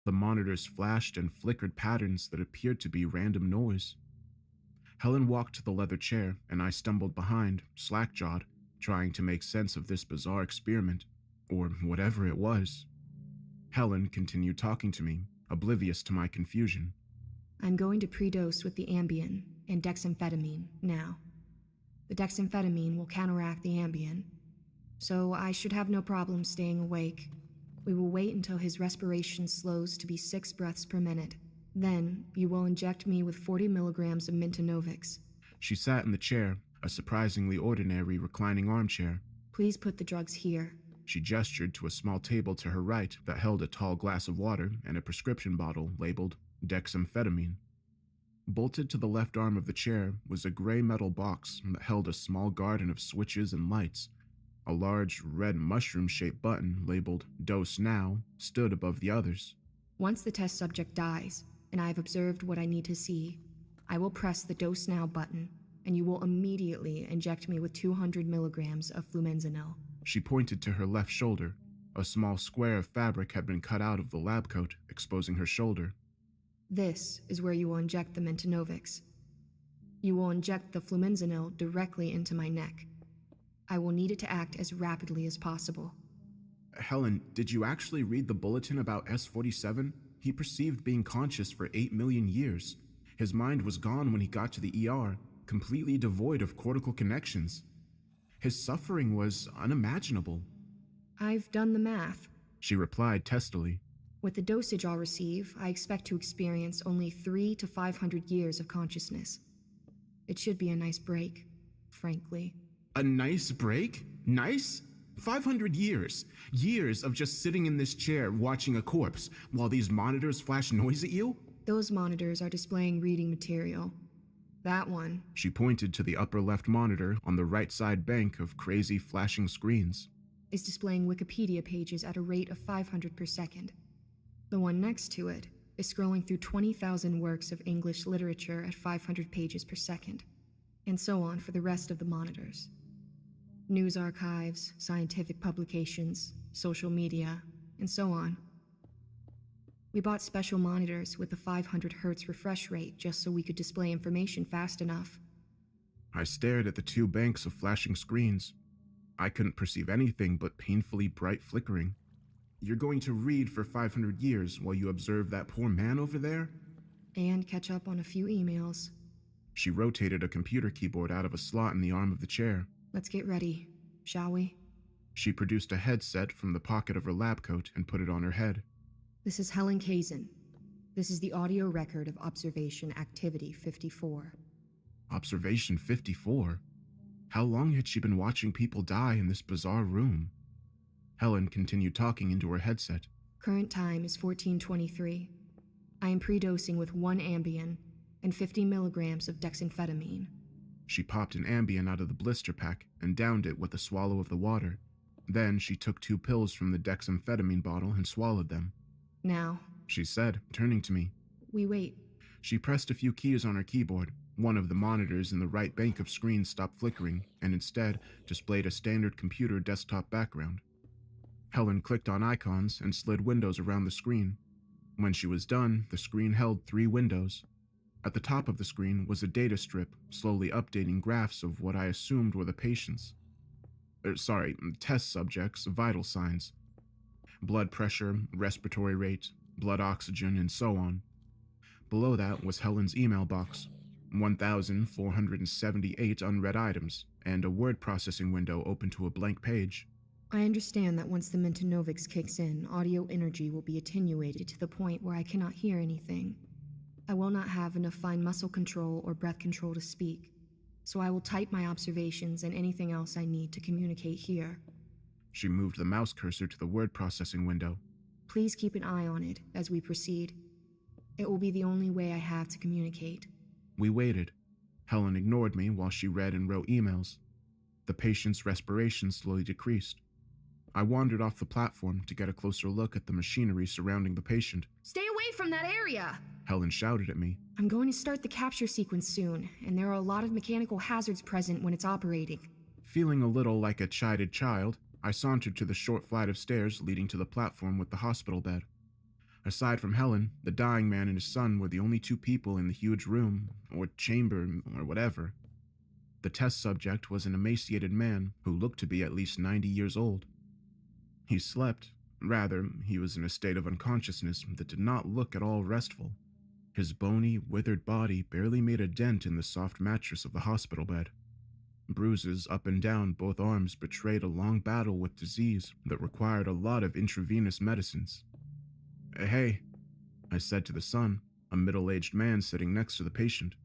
The monitors flashed and flickered patterns that appeared to be random noise. Helen walked to the leather chair, and I stumbled behind, slack-jawed, trying to make sense of this bizarre experiment, or whatever it was. Helen continued talking to me, oblivious to my confusion. I'm going to predose with the Ambien and dexamphetamine now. The dexamphetamine will counteract the Ambien, so I should have no problem staying awake. We will wait until his respiration slows to be 6 breaths per minute. Then, you will inject me with 40 milligrams of Mintonovix. She sat in the chair, a surprisingly ordinary reclining armchair. Please put the drugs here. She gestured to a small table to her right that held a tall glass of water and a prescription bottle labeled dexamphetamine. Bolted to the left arm of the chair was a gray metal box that held a small garden of switches and lights. A large red mushroom-shaped button labeled Dose Now stood above the others. Once the test subject dies, and I have observed what I need to see, I will press the Dose Now button, and you will immediately inject me with 200 milligrams of flumenzenil. She pointed to her left shoulder. A small square of fabric had been cut out of the lab coat, exposing her shoulder. This is where you will inject the Mintonovix. You will inject the flumenzenil directly into my neck. I will need it to act as rapidly as possible. Helen, did you actually read the bulletin about S-47? He perceived being conscious for 8 million years. His mind was gone when he got to the ER, completely devoid of cortical connections. His suffering was unimaginable. I've done the math. She replied testily. With the dosage I'll receive, I expect to experience only 300 to 500 years of consciousness. It should be a nice break, frankly. A nice break? Nice? 500 years. Years of just sitting in this chair watching a corpse while these monitors flash noise at you? Those monitors are displaying reading material. That one. She pointed to the upper left monitor on the right side bank of crazy flashing screens. Is displaying Wikipedia pages at a rate of 500 per second. The one next to it is scrolling through 20,000 works of English literature at 500 pages per second. And so on for the rest of the monitors. News archives, scientific publications, social media, and so on. We bought special monitors with a 500 Hz refresh rate just so we could display information fast enough. I stared at the 2 banks of flashing screens. I couldn't perceive anything but painfully bright flickering. You're going to read for 500 years while you observe that poor man over there? And catch up on a few emails. She rotated a computer keyboard out of a slot in the arm of the chair. Let's get ready, shall we? She produced a headset from the pocket of her lab coat and put it on her head. This is Helen Kazin. This is the audio record of Observation Activity 54. Observation 54? How long had she been watching people die in this bizarre room? Helen continued talking into her headset. Current time is 14:23. I am predosing with 1 Ambien and 50 milligrams of dexamphetamine. She popped an Ambien out of the blister pack and downed it with a swallow of the water. Then she took 2 pills from the dexamphetamine bottle and swallowed them. Now, She said, turning to me. we wait. She pressed a few keys on her keyboard. One of the monitors in the right bank of screens stopped flickering and instead displayed a standard computer desktop background. Helen clicked on icons and slid windows around the screen. When she was done, the screen held 3 windows. At the top of the screen was a data strip, slowly updating graphs of what I assumed were the patients. Test subjects' vital signs. Blood pressure, respiratory rate, blood oxygen, and so on. Below that was Helen's email box. 1,478 unread items, and a word processing window open to a blank page. I understand that once the Mintonovix kicks in, audio energy will be attenuated to the point where I cannot hear anything. I will not have enough fine muscle control or breath control to speak, so I will type my observations and anything else I need to communicate here. She moved the mouse cursor to the word processing window. Please keep an eye on it as we proceed. It will be the only way I have to communicate. We waited. Helen ignored me while she read and wrote emails. The patient's respiration slowly decreased. I wandered off the platform to get a closer look at the machinery surrounding the patient. Stay away from that area! Helen shouted at me. I'm going to start the capture sequence soon, and there are a lot of mechanical hazards present when it's operating. Feeling a little like a chided child, I sauntered to the short flight of stairs leading to the platform with the hospital bed. Aside from Helen, the dying man and his son were the only two people in the huge room, or chamber, or whatever. The test subject was an emaciated man who looked to be at least 90 years old. He slept. Rather, he was in a state of unconsciousness that did not look at all restful. His bony, withered body barely made a dent in the soft mattress of the hospital bed. Bruises up and down both arms betrayed a long battle with disease that required a lot of intravenous medicines. "Hey," I said to the son, a middle-aged man sitting next to the patient.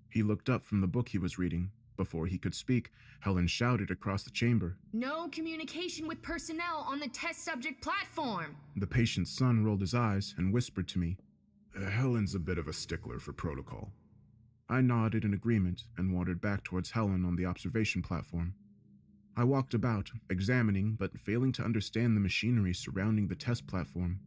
He looked up from the book he was reading. Before he could speak, Helen shouted across the chamber. No communication with personnel on the test subject platform! The patient's son rolled his eyes and whispered to me, "Helen's a bit of a stickler for protocol." I nodded in agreement and wandered back towards Helen on the observation platform. I walked about, examining but failing to understand the machinery surrounding the test platform.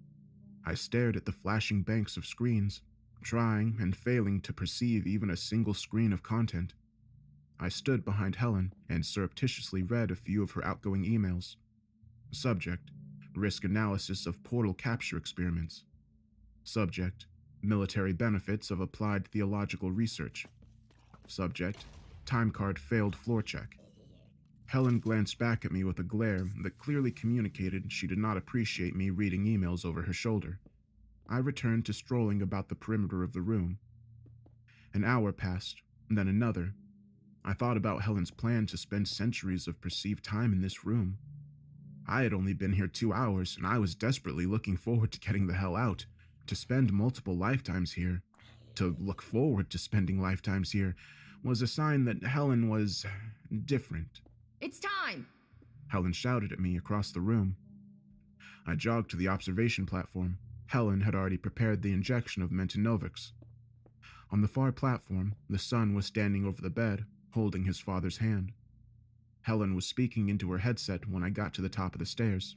I stared at the flashing banks of screens, trying and failing to perceive even a single screen of content. I stood behind Helen and surreptitiously read a few of her outgoing emails. Subject: risk analysis of portal capture experiments. Subject: military benefits of applied theological research. Subject: time card failed floor check. Helen glanced back at me with a glare that clearly communicated she did not appreciate me reading emails over her shoulder. I returned to strolling about the perimeter of the room. An hour passed, then another. I thought about Helen's plan to spend centuries of perceived time in this room. I had only been here 2 hours, and I was desperately looking forward to getting the hell out, to spend multiple lifetimes here. To look forward to spending lifetimes here was a sign that Helen was different. It's time! Helen shouted at me across the room. I jogged to the observation platform. Helen had already prepared the injection of Mentinovics. On the far platform, the son was standing over the bed, holding his father's hand. Helen was speaking into her headset when I got to the top of the stairs.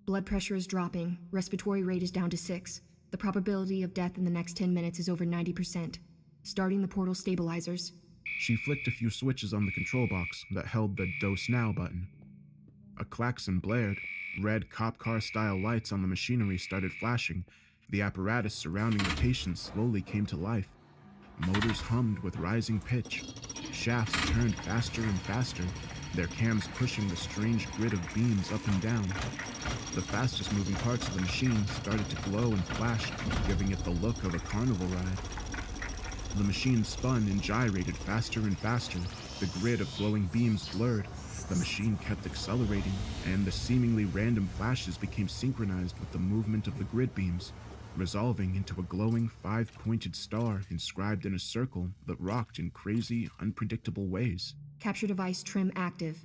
Blood pressure is dropping. Respiratory rate is down to 6. The probability of death in the next 10 minutes is over 90%. Starting the portal stabilizers. She flicked a few switches on the control box that held the Dose Now button. A klaxon blared. Red cop car-style lights on the machinery started flashing. The apparatus surrounding the patient slowly came to life. Motors hummed with rising pitch. Shafts turned faster and faster, their cams pushing the strange grid of beams up and down. The fastest moving parts of the machine started to glow and flash, giving it the look of a carnival ride. The machine spun and gyrated faster and faster. The grid of glowing beams blurred. The machine kept accelerating, and the seemingly random flashes became synchronized with the movement of the grid beams, resolving into a glowing 5-pointed star inscribed in a circle that rocked in crazy, unpredictable ways. Capture device trim active.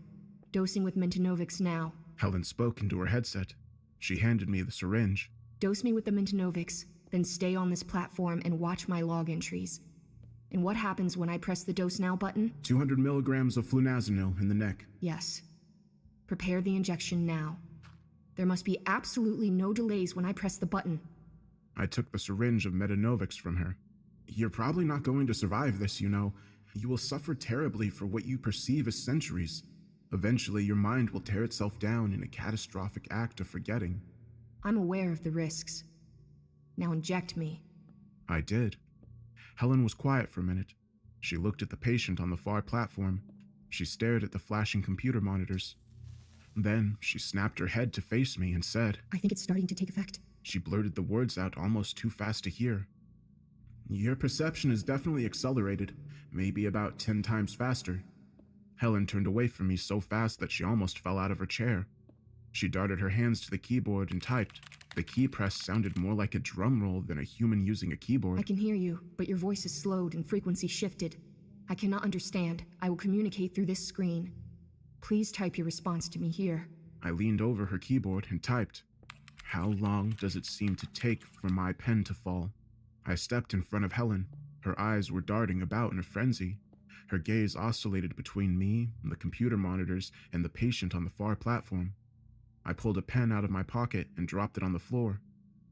Dosing with Mentinovics now. Helen spoke into her headset. She handed me the syringe. Dose me with the Mentinovics, then stay on this platform and watch my log entries. And what happens when I press the Dose Now button? 200 milligrams of flunazenil in the neck. Yes. Prepare the injection now. There must be absolutely no delays when I press the button. I took the syringe of Metanovics from her. "You're probably not going to survive this, you know. You will suffer terribly for what you perceive as centuries. Eventually, your mind will tear itself down in a catastrophic act of forgetting." I'm aware of the risks. Now inject me. I did. Helen was quiet for a minute. She looked at the patient on the far platform. She stared at the flashing computer monitors. Then she snapped her head to face me and said, I think it's starting to take effect. She blurted the words out almost too fast to hear. "Your perception is definitely accelerated, maybe about 10 times faster." Helen turned away from me so fast that she almost fell out of her chair. She darted her hands to the keyboard and typed. The key press sounded more like a drum roll than a human using a keyboard. I can hear you, but your voice is slowed and frequency shifted. I cannot understand. I will communicate through this screen. Please type your response to me here. I leaned over her keyboard and typed. How long does it seem to take for my pen to fall? I stepped in front of Helen. Her eyes were darting about in a frenzy. Her gaze oscillated between me, the computer monitors, and the patient on the far platform. I pulled a pen out of my pocket and dropped it on the floor.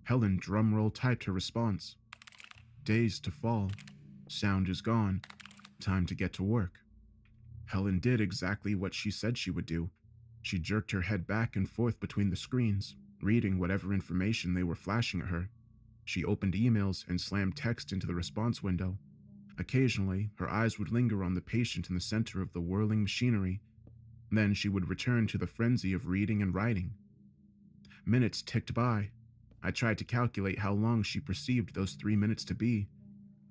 Helen drumroll typed her response. Days to fall. Sound is gone. Time to get to work. Helen did exactly what she said she would do. She jerked her head back and forth between the screens, reading whatever information they were flashing at her. She opened emails and slammed text into the response window. Occasionally, her eyes would linger on the patient in the center of the whirling machinery. Then she would return to the frenzy of reading and writing. Minutes ticked by. I tried to calculate how long she perceived those 3 minutes to be.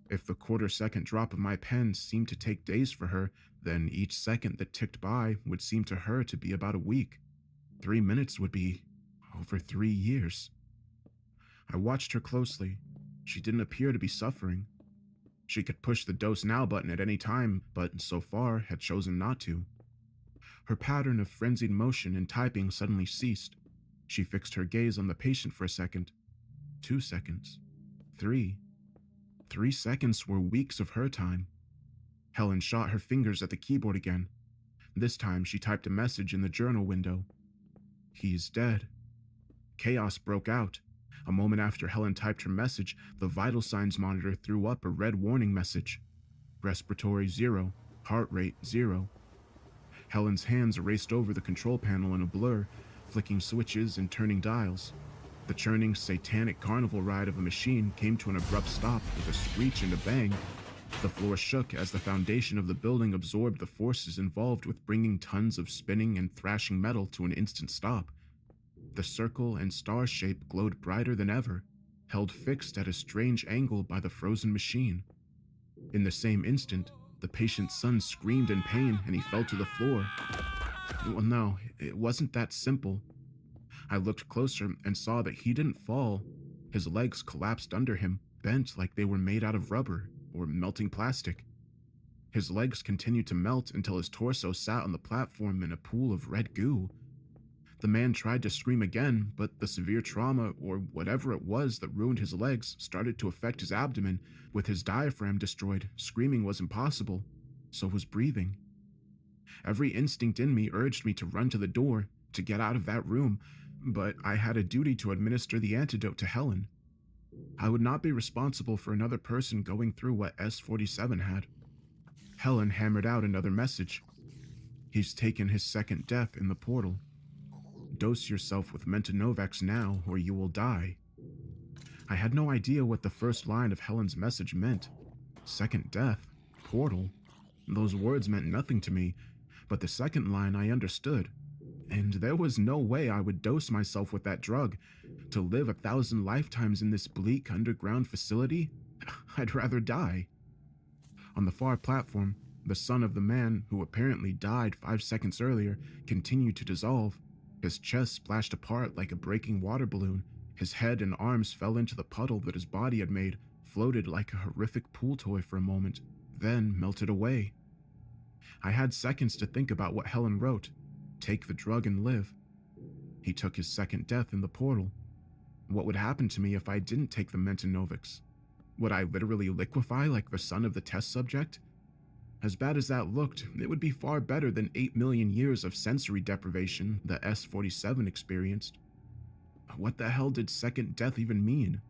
If the quarter-second drop of my pen seemed to take days for her, then each second that ticked by would seem to her to be about a week. 3 minutes would be over 3 years. I watched her closely. She didn't appear to be suffering. She could push the dose now button at any time, but so far had chosen not to. Her pattern of frenzied motion and typing suddenly ceased. She fixed her gaze on the patient for a second. 2 seconds. 3. 3 seconds were weeks of her time. Helen shot her fingers at the keyboard again. This time she typed a message in the journal window. He's dead. Chaos broke out. A moment after Helen typed her message, the vital signs monitor threw up a red warning message. Respiratory 0, heart rate 0. Helen's hands raced over the control panel in a blur, flicking switches and turning dials. The churning, satanic carnival ride of a machine came to an abrupt stop with a screech and a bang. The floor shook as the foundation of the building absorbed the forces involved with bringing tons of spinning and thrashing metal to an instant stop. The circle and star shape glowed brighter than ever, held fixed at a strange angle by the frozen machine. In the same instant, the patient's son screamed in pain and he fell to the floor. Well, no, it wasn't that simple. I looked closer and saw that he didn't fall. His legs collapsed under him, bent like they were made out of rubber or melting plastic. His legs continued to melt until his torso sat on the platform in a pool of red goo. The man tried to scream again, but the severe trauma, or whatever it was that ruined his legs, started to affect his abdomen. With his diaphragm destroyed, screaming was impossible. So was breathing. Every instinct in me urged me to run to the door, to get out of that room, but I had a duty to administer the antidote to Helen. I would not be responsible for another person going through what S-47 had. Helen hammered out another message. He's taken his second death in the portal. Dose yourself with Mentanovex now, or you will die. I had no idea what the first line of Helen's message meant. Second death? Portal? Those words meant nothing to me, but the second line I understood. And there was no way I would dose myself with that drug. To live 1,000 lifetimes in this bleak underground facility? I'd rather die. On the far platform, the son of the man who apparently died 5 seconds earlier continued to dissolve. His chest splashed apart like a breaking water balloon. His head and arms fell into the puddle that his body had made, floated like a horrific pool toy for a moment, then melted away. I had seconds to think about what Helen wrote. Take the drug and live. He took his second death in the portal. What would happen to me if I didn't take the Mentanovex? Would I literally liquefy like the son of the test subject? As bad as that looked, it would be far better than 8 million years of sensory deprivation the S-47 experienced. What the hell did second death even mean?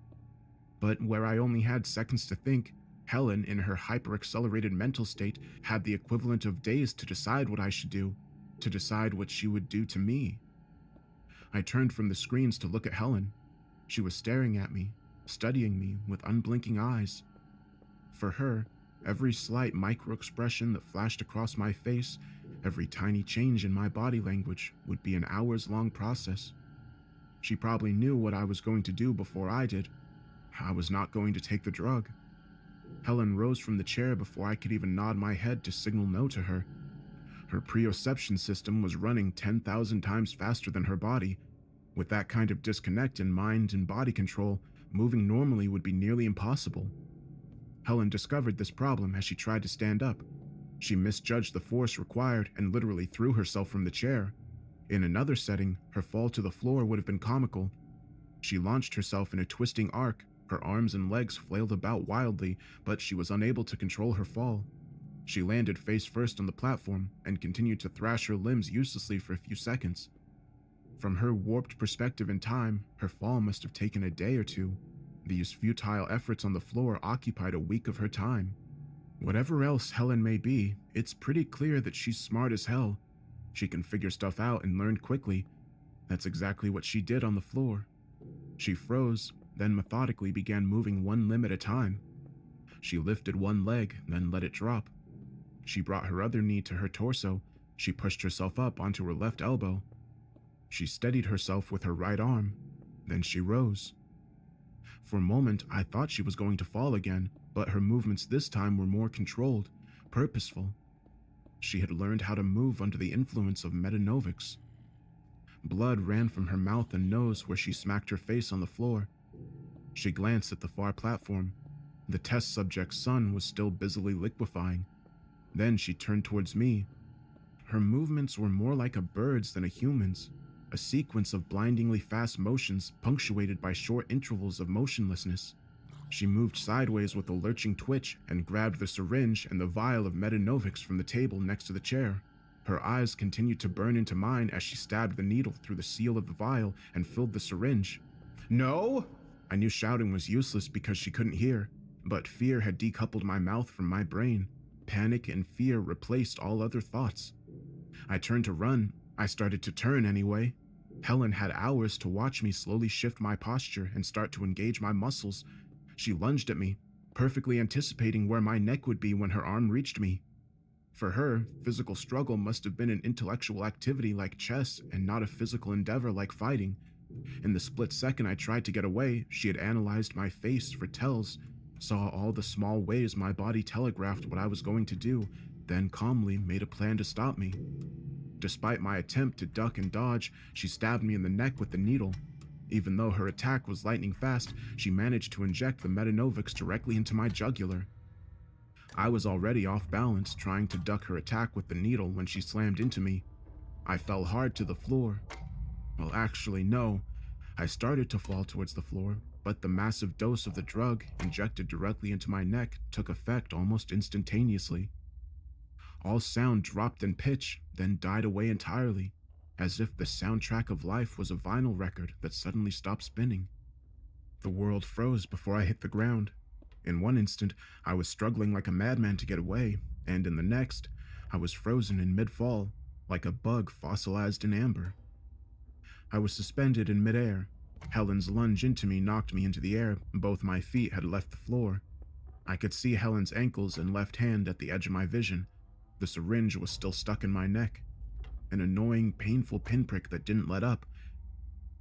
But where I only had seconds to think, Helen, in her hyper-accelerated mental state, had the equivalent of days to decide what I should do, to decide what she would do to me. I turned from the screens to look at Helen. She was staring at me, studying me with unblinking eyes. For her, every slight micro-expression that flashed across my face, every tiny change in my body language would be an hours-long process. She probably knew what I was going to do before I did. I was not going to take the drug. Helen rose from the chair before I could even nod my head to signal no to her. Her proprioception system was running 10,000 times faster than her body. With that kind of disconnect in mind and body control, moving normally would be nearly impossible. Helen discovered this problem as she tried to stand up. She misjudged the force required and literally threw herself from the chair. In another setting, her fall to the floor would have been comical. She launched herself in a twisting arc. Her arms and legs flailed about wildly, but she was unable to control her fall. She landed face first on the platform and continued to thrash her limbs uselessly for a few seconds. From her warped perspective in time, her fall must have taken a day or two. These futile efforts on the floor occupied a week of her time. Whatever else Helen may be, it's pretty clear that she's smart as hell. She can figure stuff out and learn quickly. That's exactly what she did on the floor. She froze, then methodically began moving one limb at a time. She lifted one leg, then let it drop. She brought her other knee to her torso. She pushed herself up onto her left elbow. She steadied herself with her right arm. Then she rose. For a moment, I thought she was going to fall again, but her movements this time were more controlled, purposeful. She had learned how to move under the influence of Metanovics. Blood ran from her mouth and nose where she smacked her face on the floor. She glanced at the far platform. The test subject's sun was still busily liquefying. Then she turned towards me. Her movements were more like a bird's than a human's, a sequence of blindingly fast motions punctuated by short intervals of motionlessness. She moved sideways with a lurching twitch and grabbed the syringe and the vial of Metanovics from the table next to the chair. Her eyes continued to burn into mine as she stabbed the needle through the seal of the vial and filled the syringe. "No!" I knew shouting was useless because she couldn't hear, but fear had decoupled my mouth from my brain. Panic and fear replaced all other thoughts. I turned to run. I started to turn anyway. Helen had hours to watch me slowly shift my posture and start to engage my muscles. She lunged at me, perfectly anticipating where my neck would be when her arm reached me. For her, physical struggle must have been an intellectual activity like chess and not a physical endeavor like fighting. In the split second I tried to get away, she had analyzed my face for tells, saw all the small ways my body telegraphed what I was going to do, then calmly made a plan to stop me. Despite my attempt to duck and dodge, she stabbed me in the neck with the needle. Even though her attack was lightning fast, she managed to inject the Metanovics directly into my jugular. I was already off balance trying to duck her attack with the needle when she slammed into me. I fell hard to the floor. Well, actually, no. I started to fall towards the floor, but the massive dose of the drug injected directly into my neck took effect almost instantaneously. All sound dropped in pitch, then died away entirely, as if the soundtrack of life was a vinyl record that suddenly stopped spinning. The world froze before I hit the ground. In one instant, I was struggling like a madman to get away, and in the next, I was frozen in mid-fall, like a bug fossilized in amber. I was suspended in midair. Helen's lunge into me knocked me into the air, and both my feet had left the floor. I could see Helen's ankles and left hand at the edge of my vision. The syringe was still stuck in my neck. An annoying, painful pinprick that didn't let up.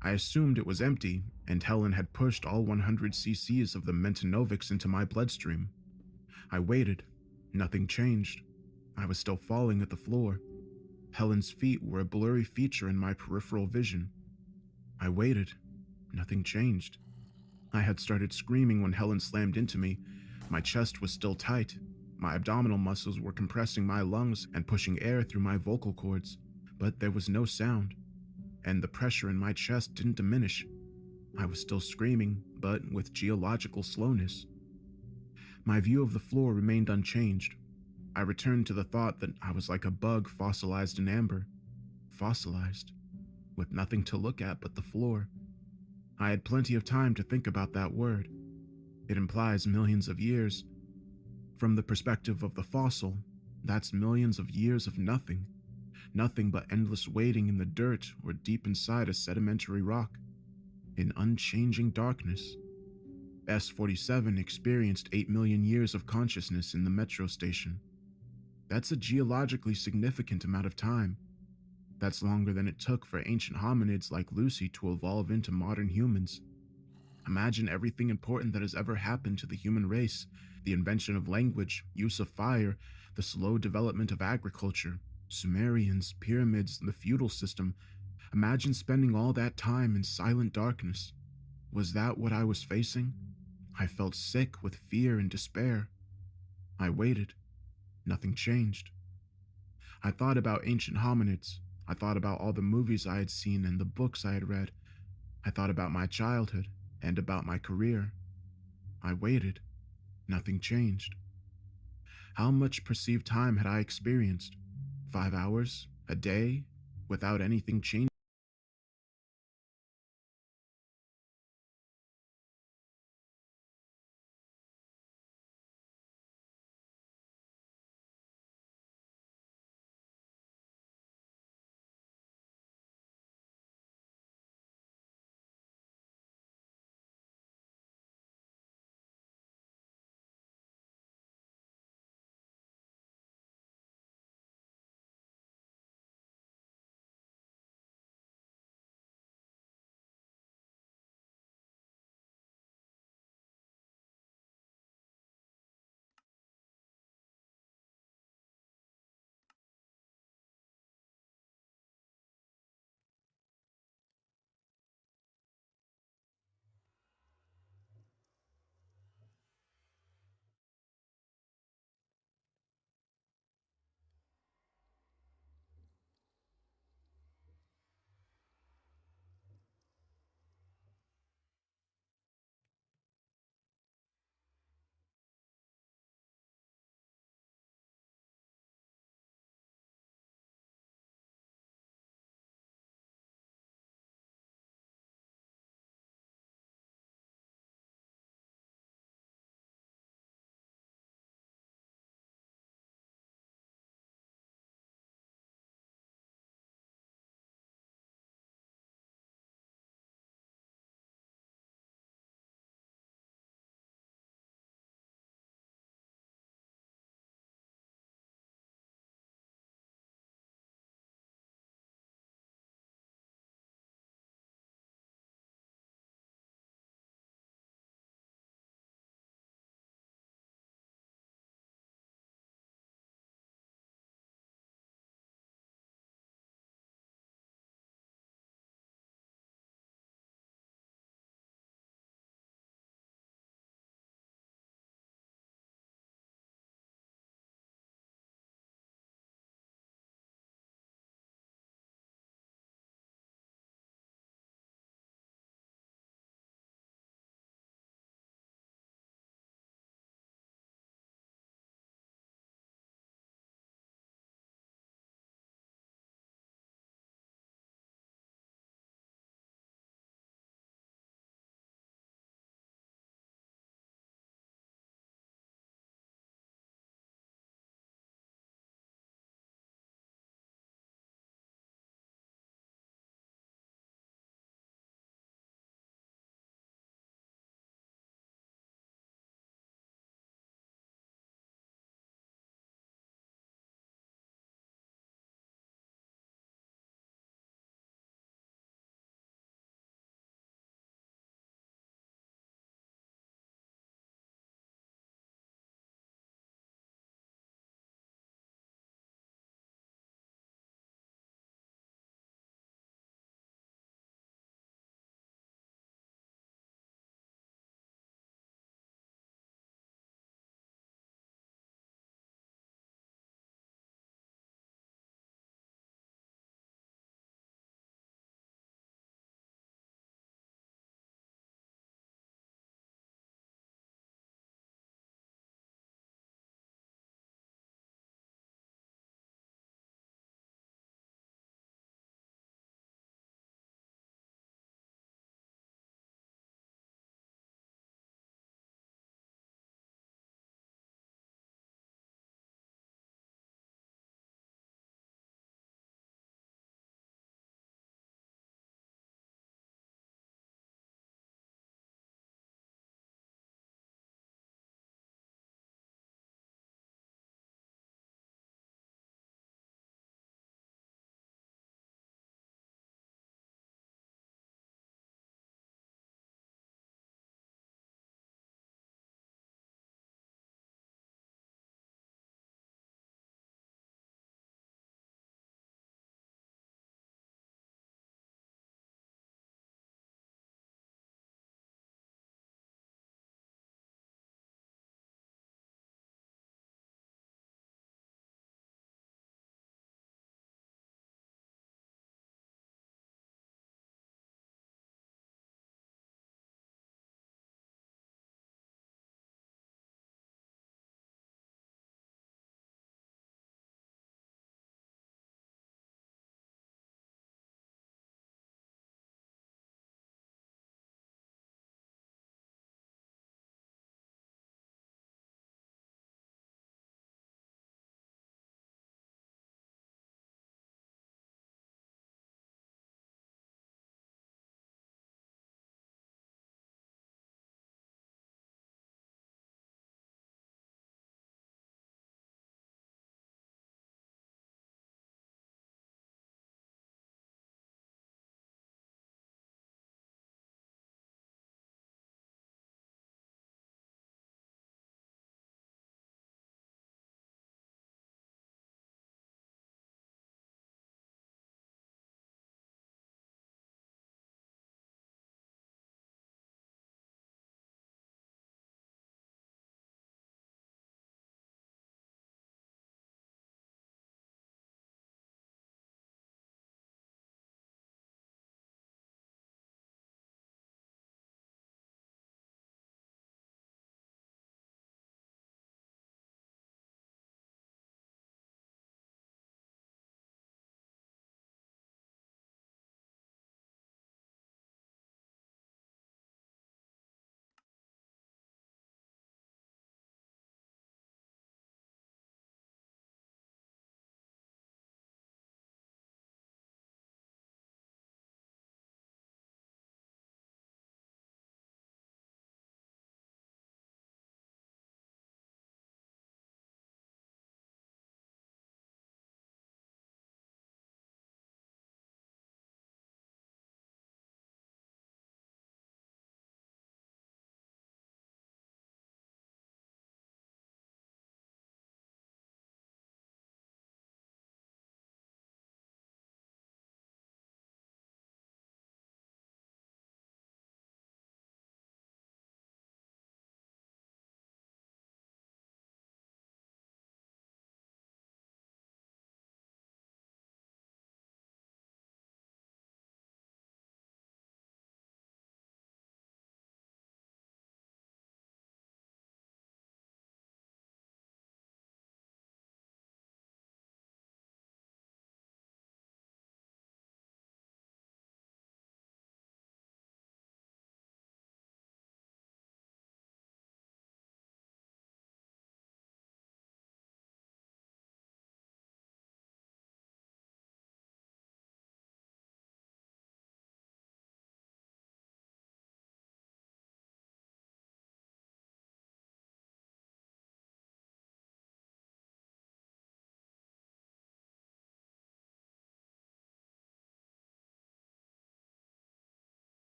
I assumed it was empty, and Helen had pushed all 100 cc's of the Metanovics into my bloodstream. I waited. Nothing changed. I was still falling at the floor. Helen's feet were a blurry feature in my peripheral vision. I waited. Nothing changed. I had started screaming when Helen slammed into me. My chest was still tight. My abdominal muscles were compressing my lungs and pushing air through my vocal cords, but there was no sound, and the pressure in my chest didn't diminish. I was still screaming, but with geological slowness. My view of the floor remained unchanged. I returned to the thought that I was like a bug fossilized in amber. Fossilized, with nothing to look at but the floor. I had plenty of time to think about that word. It implies millions of years. From the perspective of the fossil, that's millions of years of nothing. Nothing but endless waiting in the dirt or deep inside a sedimentary rock. In unchanging darkness. S-47 experienced 8 million years of consciousness in the metro station. That's a geologically significant amount of time. That's longer than it took for ancient hominids like Lucy to evolve into modern humans. Imagine everything important that has ever happened to the human race, the invention of language, use of fire, the slow development of agriculture, Sumerians, pyramids, the feudal system. Imagine spending all that time in silent darkness. Was that what I was facing? I felt sick with fear and despair. I waited. Nothing changed. I thought about ancient hominids. I thought about all the movies I had seen and the books I had read. I thought about my childhood and about my career. I waited. Nothing changed. How much perceived time had I experienced? 5 hours? A day? Without anything changing?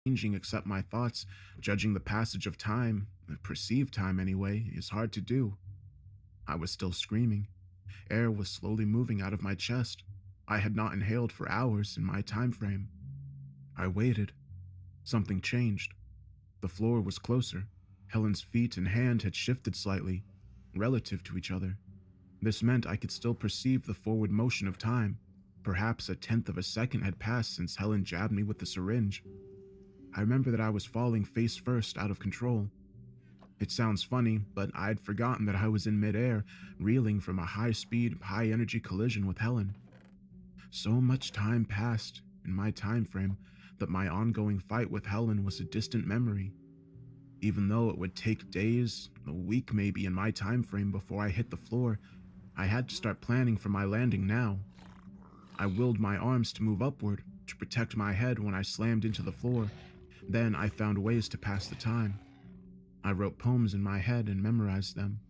Changing except my thoughts, judging the passage of time, perceived time anyway, is hard to do. I was still screaming. Air was slowly moving out of my chest. I had not inhaled for hours in my time frame. I waited. Something changed. The floor was closer. Helen's feet and hand had shifted slightly, relative to each other. This meant I could still perceive the forward motion of time. Perhaps 1/10 of a second had passed since Helen jabbed me with the syringe. I remember that I was falling face first out of control. It sounds funny, but I'd forgotten that I was in midair, reeling from a high-speed, high-energy collision with Helen. So much time passed in my time frame that my ongoing fight with Helen was a distant memory. Even though it would take days, a week maybe in my time frame before I hit the floor, I had to start planning for my landing now. I willed my arms to move upward to protect my head when I slammed into the floor. Then I found ways to pass the time. I wrote poems in my head and memorized them.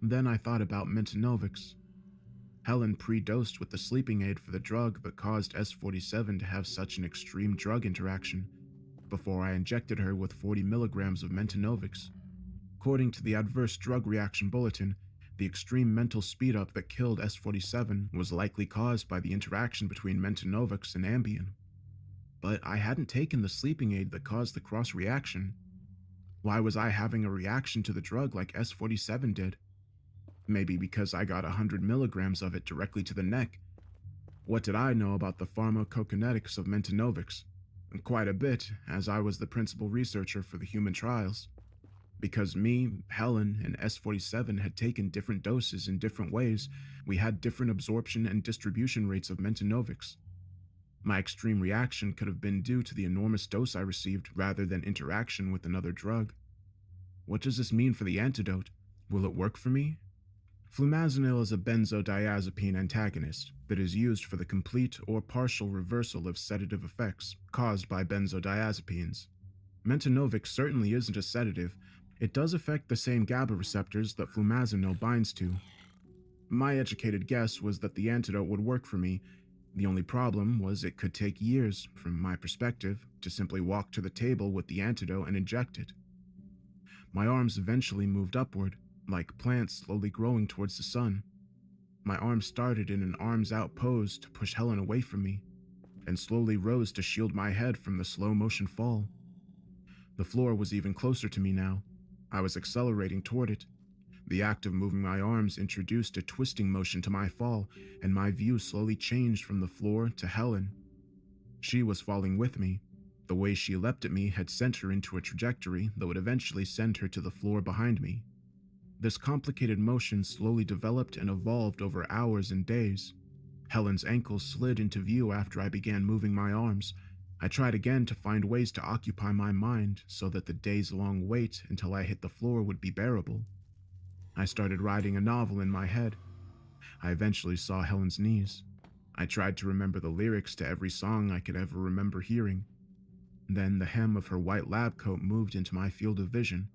Then I thought about Mentanovics. Helen pre-dosed with the sleeping aid for the drug that caused S-47 to have such an extreme drug interaction before I injected her with 40 milligrams of Mentanovics. According to the Adverse Drug Reaction Bulletin, the extreme mental speed-up that killed S-47 was likely caused by the interaction between Mentanovics and Ambien. But I hadn't taken the sleeping aid that caused the cross-reaction. Why was I having a reaction to the drug like S-47 did? Maybe because I got 100 milligrams of it directly to the neck. What did I know about the pharmacokinetics of Mentanovics? Quite a bit, as I was the principal researcher for the human trials. Because me, Helen, and S-47 had taken different doses in different ways, we had different absorption and distribution rates of Mentanovics. My extreme reaction could have been due to the enormous dose I received rather than interaction with another drug. What does this mean for the antidote? Will it work for me? Flumazenil is a benzodiazepine antagonist that is used for the complete or partial reversal of sedative effects caused by benzodiazepines. Mentanovics certainly isn't a sedative. It does affect the same GABA receptors that flumazenil binds to. My educated guess was that the antidote would work for me. The only problem was it could take years, from my perspective, to simply walk to the table with the antidote and inject it. My arms eventually moved upward, like plants slowly growing towards the sun. My arms started in an arms-out pose to push Helen away from me, and slowly rose to shield my head from the slow-motion fall. The floor was even closer to me now. I was accelerating toward it. The act of moving my arms introduced a twisting motion to my fall, and my view slowly changed from the floor to Helen. She was falling with me. The way she leapt at me had sent her into a trajectory that would eventually send her to the floor behind me. This complicated motion slowly developed and evolved over hours and days. Helen's ankles slid into view after I began moving my arms. I tried again to find ways to occupy my mind so that the days-long wait until I hit the floor would be bearable. I started writing a novel in my head. I eventually saw Helen's knees. I tried to remember the lyrics to every song I could ever remember hearing. Then the hem of her white lab coat moved into my field of vision.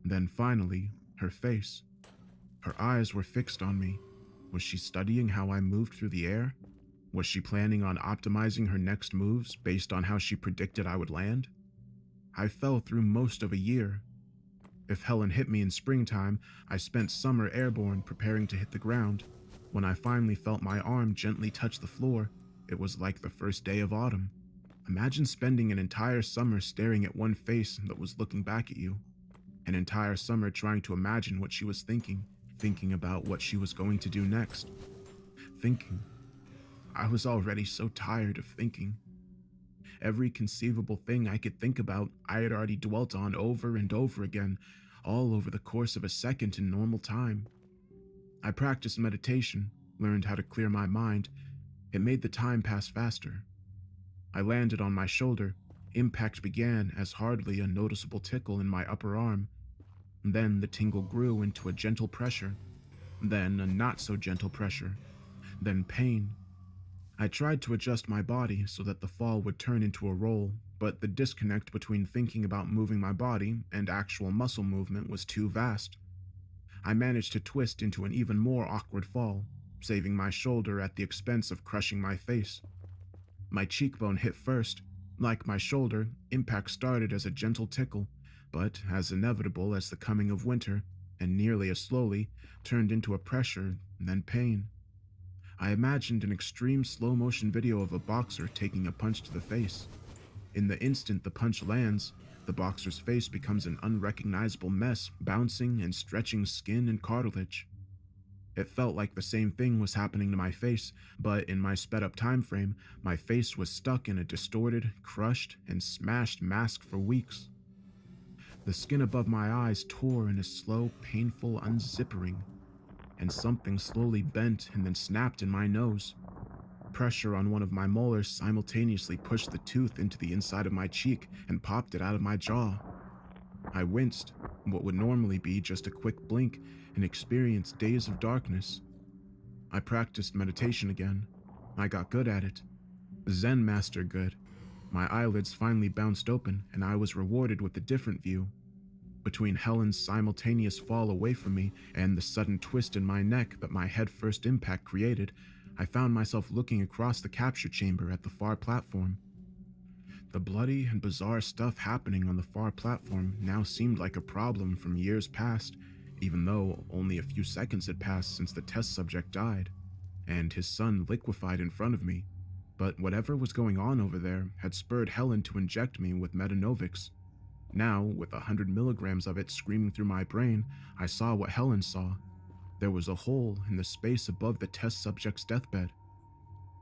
Then finally, her face. Her eyes were fixed on me. Was she studying how I moved through the air? Was she planning on optimizing her next moves based on how she predicted I would land? I fell through most of a year. If Helen hit me in springtime, I spent summer airborne preparing to hit the ground. When I finally felt my arm gently touch the floor, it was like the first day of autumn. Imagine spending an entire summer staring at one face that was looking back at you. An entire summer trying to imagine what she was thinking about what she was going to do next. Thinking. I was already so tired of thinking. Every conceivable thing I could think about, I had already dwelt on over and over again, all over the course of a second in normal time. I practiced meditation, learned how to clear my mind. It made the time pass faster. I landed on my shoulder. Impact began as hardly a noticeable tickle in my upper arm. Then the tingle grew into a gentle pressure. Then a not-so-gentle pressure. Then pain. I tried to adjust my body so that the fall would turn into a roll, but the disconnect between thinking about moving my body and actual muscle movement was too vast. I managed to twist into an even more awkward fall, saving my shoulder at the expense of crushing my face. My cheekbone hit first. Like my shoulder, impact started as a gentle tickle, but as inevitable as the coming of winter, and nearly as slowly, turned into a pressure, then pain. I imagined an extreme slow-motion video of a boxer taking a punch to the face. In the instant the punch lands, the boxer's face becomes an unrecognizable mess, bouncing and stretching skin and cartilage. It felt like the same thing was happening to my face, but in my sped-up time frame, my face was stuck in a distorted, crushed, and smashed mask for weeks. The skin above my eyes tore in a slow, painful unzippering, and something slowly bent and then snapped in my nose. Pressure on one of my molars simultaneously pushed the tooth into the inside of my cheek and popped it out of my jaw. I winced, what would normally be just a quick blink, and experienced days of darkness. I practiced meditation again. I got good at it. Zen master good. My eyelids finally bounced open, and I was rewarded with a different view. Between Helen's simultaneous fall away from me and the sudden twist in my neck that my head-first impact created, I found myself looking across the capture chamber at the far platform. The bloody and bizarre stuff happening on the far platform now seemed like a problem from years past, even though only a few seconds had passed since the test subject died, and his son liquefied in front of me. But whatever was going on over there had spurred Helen to inject me with Metanovix. Now, with 100 milligrams of it screaming through my brain, I saw what Helen saw. There was a hole in the space above the test subject's deathbed.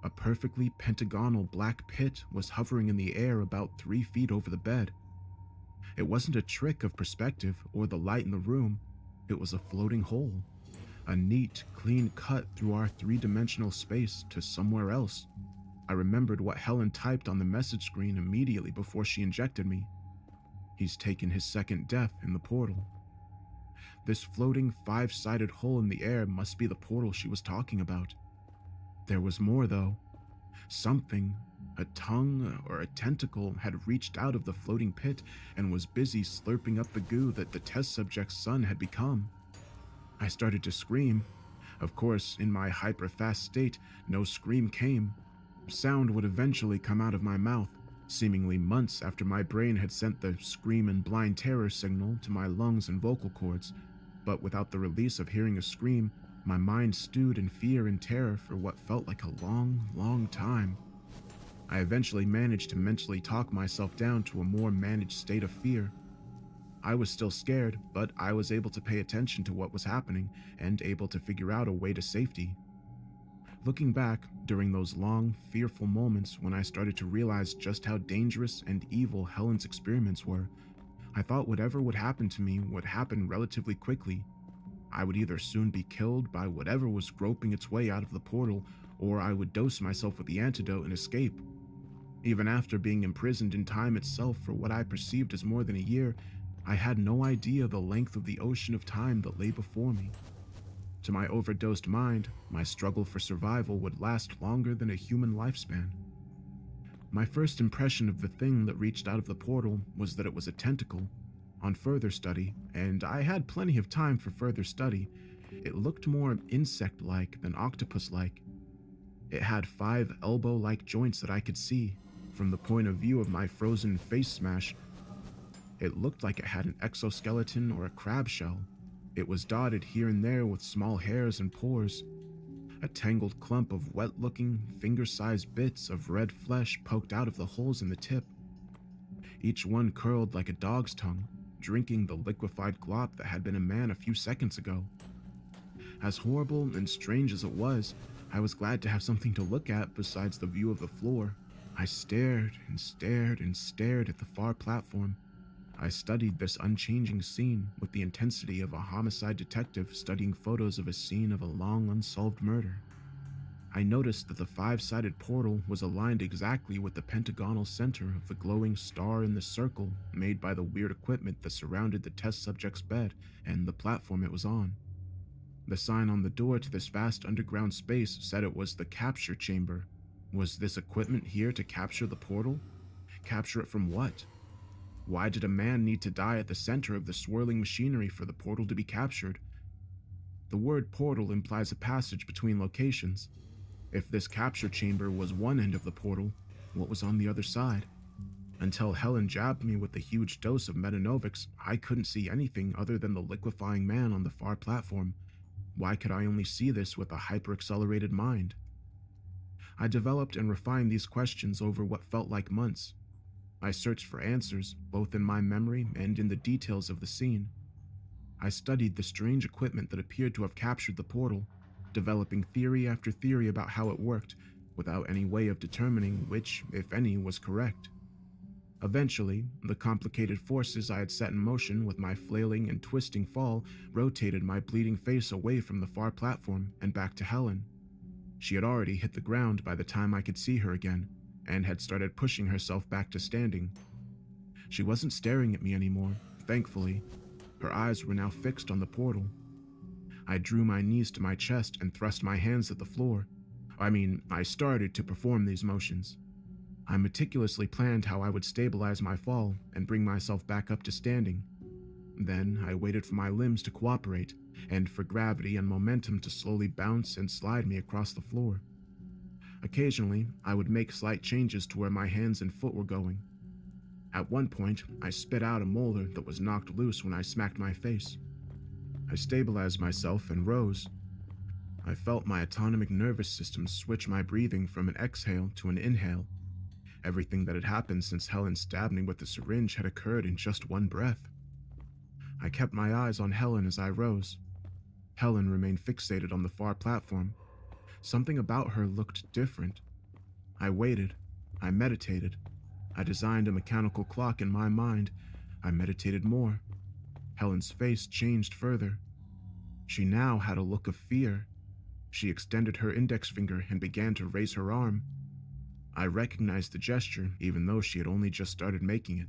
A perfectly pentagonal black pit was hovering in the air about 3 feet over the bed. It wasn't a trick of perspective or the light in the room. It was a floating hole. A neat, clean cut through our 3-dimensional space to somewhere else. I remembered what Helen typed on the message screen immediately before she injected me. He's taken his second death in the portal. This floating 5-sided hole in the air must be the portal she was talking about. There was more, though. Something, a tongue or a tentacle, had reached out of the floating pit and was busy slurping up the goo that the test subject's son had become. I started to scream. Of course, in my hyper-fast state, no scream came. Sound would eventually come out of my mouth, seemingly months after my brain had sent the scream and blind terror signal to my lungs and vocal cords, but without the release of hearing a scream, my mind stewed in fear and terror for what felt like a long, long time. I eventually managed to mentally talk myself down to a more managed state of fear. I was still scared, but I was able to pay attention to what was happening and able to figure out a way to safety. Looking back, during those long, fearful moments when I started to realize just how dangerous and evil Helen's experiments were, I thought whatever would happen to me would happen relatively quickly. I would either soon be killed by whatever was groping its way out of the portal, or I would dose myself with the antidote and escape. Even after being imprisoned in time itself for what I perceived as more than a year, I had no idea the length of the ocean of time that lay before me. To my overdosed mind, my struggle for survival would last longer than a human lifespan. My first impression of the thing that reached out of the portal was that it was a tentacle. On further study, and I had plenty of time for further study, it looked more insect-like than octopus-like. It had 5 elbow-like joints that I could see. From the point of view of my frozen face smash, it looked like it had an exoskeleton or a crab shell. It was dotted here and there with small hairs and pores. A tangled clump of wet-looking, finger-sized bits of red flesh poked out of the holes in the tip. Each one curled like a dog's tongue, drinking the liquefied glop that had been a man a few seconds ago. As horrible and strange as it was, I was glad to have something to look at besides the view of the floor. I stared and stared and stared at the far platform. I studied this unchanging scene with the intensity of a homicide detective studying photos of a scene of a long unsolved murder. I noticed that the 5-sided portal was aligned exactly with the pentagonal center of the glowing star in the circle made by the weird equipment that surrounded the test subject's bed and the platform it was on. The sign on the door to this vast underground space said it was the capture chamber. Was this equipment here to capture the portal? Capture it from what? Why did a man need to die at the center of the swirling machinery for the portal to be captured? The word portal implies a passage between locations. If this capture chamber was one end of the portal, what was on the other side? Until Helen jabbed me with a huge dose of Metanovics, I couldn't see anything other than the liquefying man on the far platform. Why could I only see this with a hyper-accelerated mind? I developed and refined these questions over what felt like months. I searched for answers, both in my memory and in the details of the scene. I studied the strange equipment that appeared to have captured the portal, developing theory after theory about how it worked, without any way of determining which, if any, was correct. Eventually, the complicated forces I had set in motion with my flailing and twisting fall rotated my bleeding face away from the far platform and back to Helen. She had already hit the ground by the time I could see her again, and had started pushing herself back to standing. She wasn't staring at me anymore, thankfully. Her eyes were now fixed on the portal. I drew my knees to my chest and thrust my hands at the floor. I started to perform these motions. I meticulously planned how I would stabilize my fall and bring myself back up to standing. Then I waited for my limbs to cooperate, and for gravity and momentum to slowly bounce and slide me across the floor. Occasionally, I would make slight changes to where my hands and foot were going. At one point, I spit out a molar that was knocked loose when I smacked my face. I stabilized myself and rose. I felt my autonomic nervous system switch my breathing from an exhale to an inhale. Everything that had happened since Helen stabbed me with the syringe had occurred in just one breath. I kept my eyes on Helen as I rose. Helen remained fixated on the far platform. Something about her looked different. I waited. I meditated. I designed a mechanical clock in my mind. I meditated more. Helen's face changed further. She now had a look of fear. She extended her index finger and began to raise her arm. I recognized the gesture, even though she had only just started making it.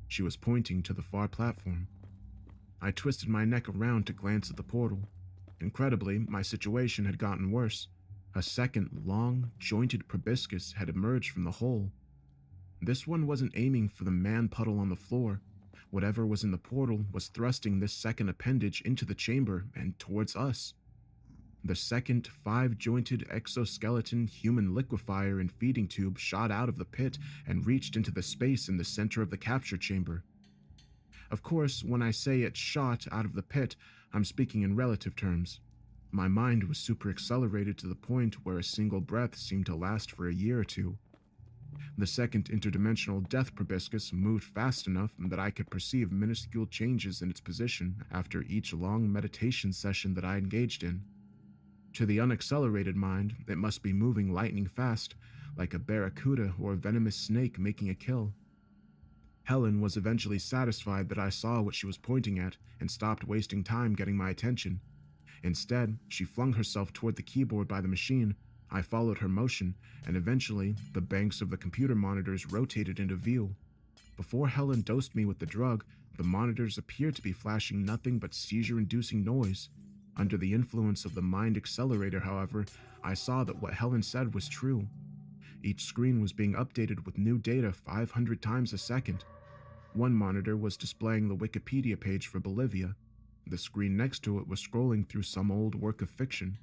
She was pointing to the far platform. I twisted my neck around to glance at the portal. Incredibly, my situation had gotten worse. A second, long, jointed proboscis had emerged from the hole. This one wasn't aiming for the man puddle on the floor. Whatever was in the portal was thrusting this second appendage into the chamber and towards us. The second 5-jointed exoskeleton human liquefier and feeding tube shot out of the pit and reached into the space in the center of the capture chamber. Of course, when I say it shot out of the pit, I'm speaking in relative terms. My mind was super accelerated to the point where a single breath seemed to last for a year or two. The second interdimensional death proboscis moved fast enough that I could perceive minuscule changes in its position after each long meditation session that I engaged in. To the unaccelerated mind, it must be moving lightning fast, like a barracuda or venomous snake making a kill. Helen was eventually satisfied that I saw what she was pointing at and stopped wasting time getting my attention. Instead, she flung herself toward the keyboard by the machine. I followed her motion, and eventually, the banks of the computer monitors rotated into view. Before Helen dosed me with the drug, the monitors appeared to be flashing nothing but seizure-inducing noise. Under the influence of the mind accelerator, however, I saw that what Helen said was true. Each screen was being updated with new data 500 times a second. One monitor was displaying the Wikipedia page for Bolivia. The screen next to it was scrolling through some old work of fiction.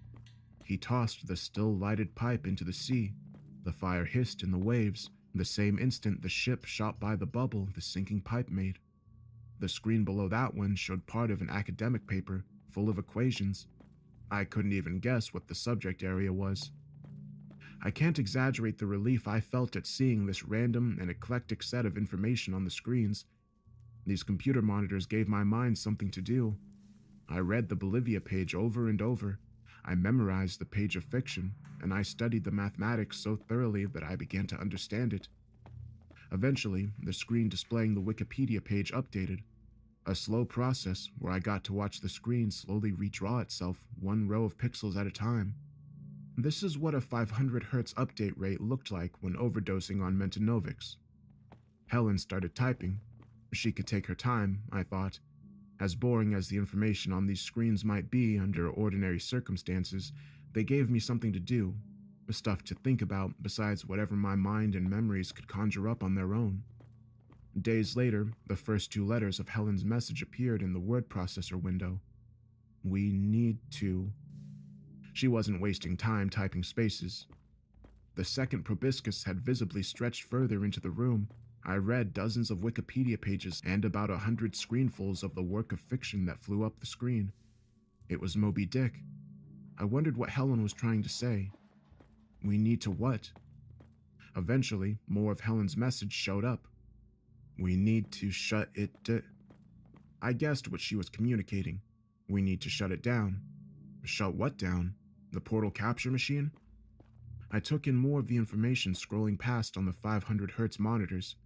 He tossed the still-lighted pipe into the sea. The fire hissed in the waves. The same instant the ship shot by the bubble the sinking pipe made. The screen below that one showed part of an academic paper, full of equations. I couldn't even guess what the subject area was. I can't exaggerate the relief I felt at seeing this random and eclectic set of information on the screens. These computer monitors gave my mind something to do. I read the Bolivia page over and over. I memorized the page of fiction, and I studied the mathematics so thoroughly that I began to understand it. Eventually, the screen displaying the Wikipedia page updated. A slow process where I got to watch the screen slowly redraw itself, one row of pixels at a time. This is what a 500 Hz update rate looked like when overdosing on Mentanovics. Helen started typing. She could take her time, I thought. As boring as the information on these screens might be under ordinary circumstances, they gave me something to do, stuff to think about besides whatever my mind and memories could conjure up on their own. Days later, the first 2 letters of Helen's message appeared in the word processor window. We need to. She wasn't wasting time typing spaces. The second proboscis had visibly stretched further into the room. I read dozens of Wikipedia pages and about 100 screenfuls of the work of fiction that flew up the screen. It was Moby Dick. I wondered what Helen was trying to say. We need to what? Eventually, more of Helen's message showed up. We need to shut it I guessed what she was communicating. We need to shut it down. Shut what down? The portal capture machine? I took in more of the information scrolling past on the 500 Hz monitors.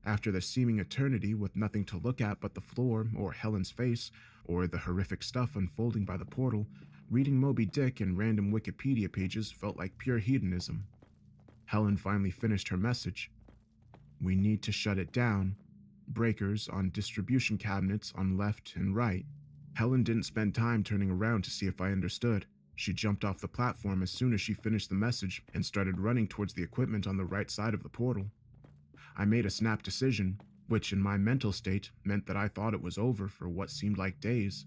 After the seeming eternity with nothing to look at but the floor or Helen's face or the horrific stuff unfolding by the portal, reading Moby Dick and random Wikipedia pages felt like pure hedonism. Helen finally finished her message. We need to shut it down. Breakers on distribution cabinets on left and right. Helen didn't spend time turning around to see if I understood. She jumped off the platform as soon as she finished the message and started running towards the equipment on the right side of the portal. I made a snap decision, which in my mental state meant that I thought it was over for what seemed like days.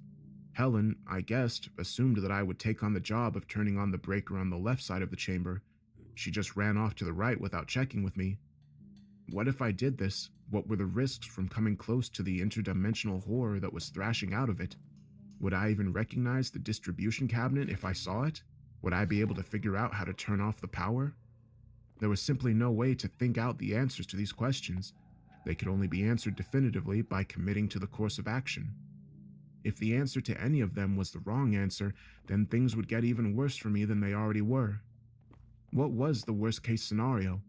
Helen, I guessed, assumed that I would take on the job of turning on the breaker on the left side of the chamber. She just ran off to the right without checking with me. What if I did this? What were the risks from coming close to the interdimensional horror that was thrashing out of it? Would I even recognize the distribution cabinet if I saw it? Would I be able to figure out how to turn off the power? There was simply no way to think out the answers to these questions. They could only be answered definitively by committing to the course of action. If the answer to any of them was the wrong answer, then things would get even worse for me than they already were. What was the worst-case scenario?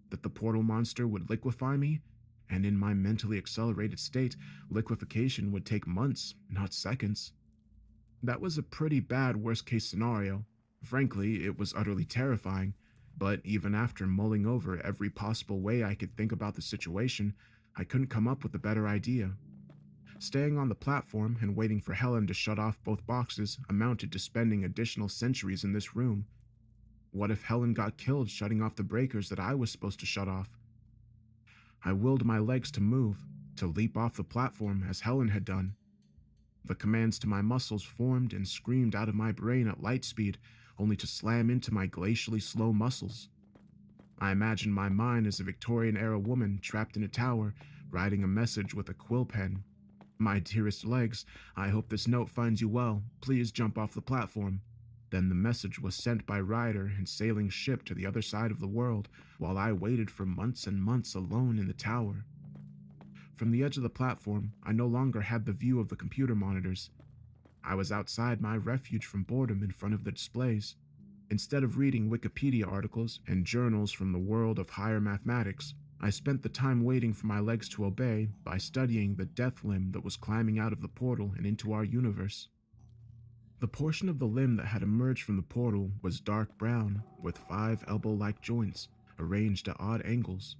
That the portal monster would liquefy me? And in my mentally accelerated state, liquefaction would take months, not seconds. That was a pretty bad worst-case scenario. Frankly, it was utterly terrifying, but even after mulling over every possible way I could think about the situation, I couldn't come up with a better idea. Staying on the platform and waiting for Helen to shut off both boxes amounted to spending additional centuries in this room. What if Helen got killed shutting off the breakers that I was supposed to shut off? I willed my legs to move, to leap off the platform as Helen had done. The commands to my muscles formed and screamed out of my brain at light speed, only to slam into my glacially slow muscles. I imagined my mind as a Victorian-era woman trapped in a tower, writing a message with a quill pen. My dearest legs, I hope this note finds you well. Please jump off the platform. Then the message was sent by Ryder and sailing ship to the other side of the world, while I waited for months and months alone in the tower. From the edge of the platform, I no longer had the view of the computer monitors. I was outside my refuge from boredom in front of the displays. Instead of reading Wikipedia articles and journals from the world of higher mathematics, I spent the time waiting for my legs to obey by studying the death limb that was climbing out of the portal and into our universe. The portion of the limb that had emerged from the portal was dark brown, with 5 elbow-like joints, arranged at odd angles.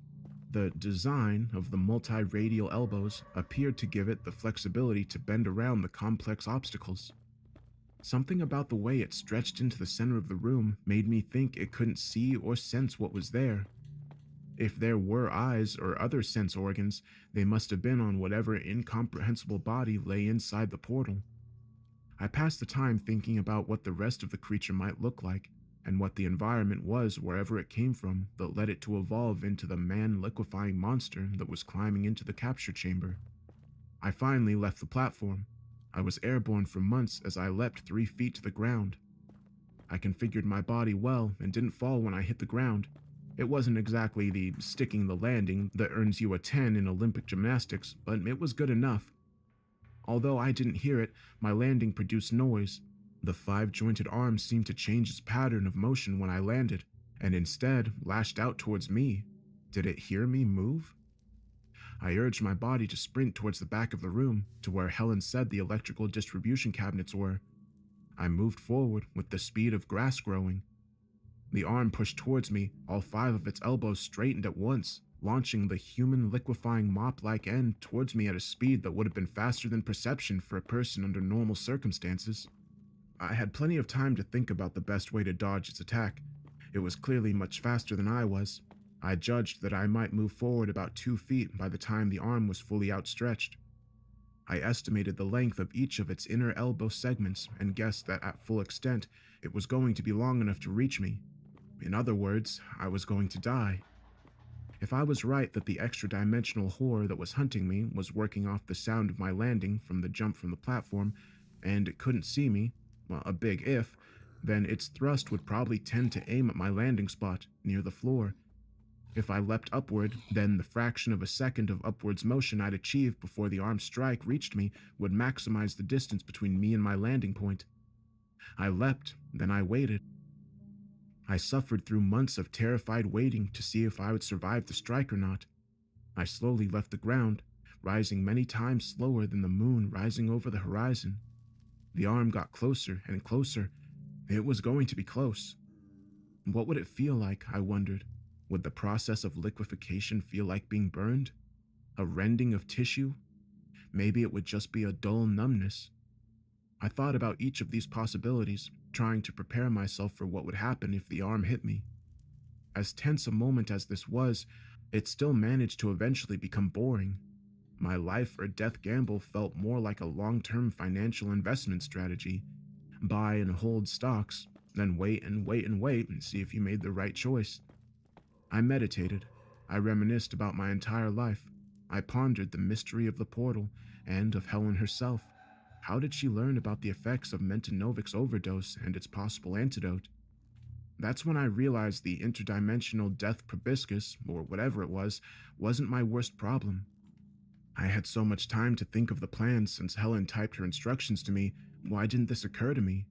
The design of the multi-radial elbows appeared to give it the flexibility to bend around the complex obstacles. Something about the way it stretched into the center of the room made me think it couldn't see or sense what was there. If there were eyes or other sense organs, they must have been on whatever incomprehensible body lay inside the portal. I passed the time thinking about what the rest of the creature might look like, and what the environment was wherever it came from that led it to evolve into the man-liquefying monster that was climbing into the capture chamber. I finally left the platform. I was airborne for months as I leapt 3 feet to the ground. I configured my body well and didn't fall when I hit the ground. It wasn't exactly the sticking the landing that earns you a 10 in Olympic gymnastics, but it was good enough. Although I didn't hear it, my landing produced noise. The 5-jointed arm seemed to change its pattern of motion when I landed, and instead lashed out towards me. Did it hear me move? I urged my body to sprint towards the back of the room, to where Helen said the electrical distribution cabinets were. I moved forward with the speed of grass growing. The arm pushed towards me, all 5 of its elbows straightened at once, launching the human liquefying mop-like end towards me at a speed that would have been faster than perception for a person under normal circumstances. I had plenty of time to think about the best way to dodge its attack. It was clearly much faster than I was. I judged that I might move forward about 2 feet by the time the arm was fully outstretched. I estimated the length of each of its inner elbow segments and guessed that at full extent, it was going to be long enough to reach me. In other words, I was going to die. If I was right that the extra-dimensional horror that was hunting me was working off the sound of my landing from the jump from the platform, and it couldn't see me, well, a big if, then its thrust would probably tend to aim at my landing spot, near the floor. If I leapt upward, then the fraction of a second of upwards motion I'd achieve before the arm's strike reached me would maximize the distance between me and my landing point. I leapt, then I waited. I suffered through months of terrified waiting to see if I would survive the strike or not. I slowly left the ground, rising many times slower than the moon rising over the horizon. The arm got closer and closer. It was going to be close. What would it feel like, I wondered? Would the process of liquefaction feel like being burned? A rending of tissue? Maybe it would just be a dull numbness. I thought about each of these possibilities, trying to prepare myself for what would happen if the arm hit me. As tense a moment as this was, it still managed to eventually become boring. My life or death gamble felt more like a long-term financial investment strategy. Buy and hold stocks, then wait and wait and wait and see if you made the right choice. I meditated. I reminisced about my entire life. I pondered the mystery of the portal and of Helen herself. How did she learn about the effects of Mentanovik's overdose and its possible antidote? That's when I realized the interdimensional death proboscis, or whatever it was, wasn't my worst problem. I had so much time to think of the plan since Helen typed her instructions to me. Why didn't this occur to me?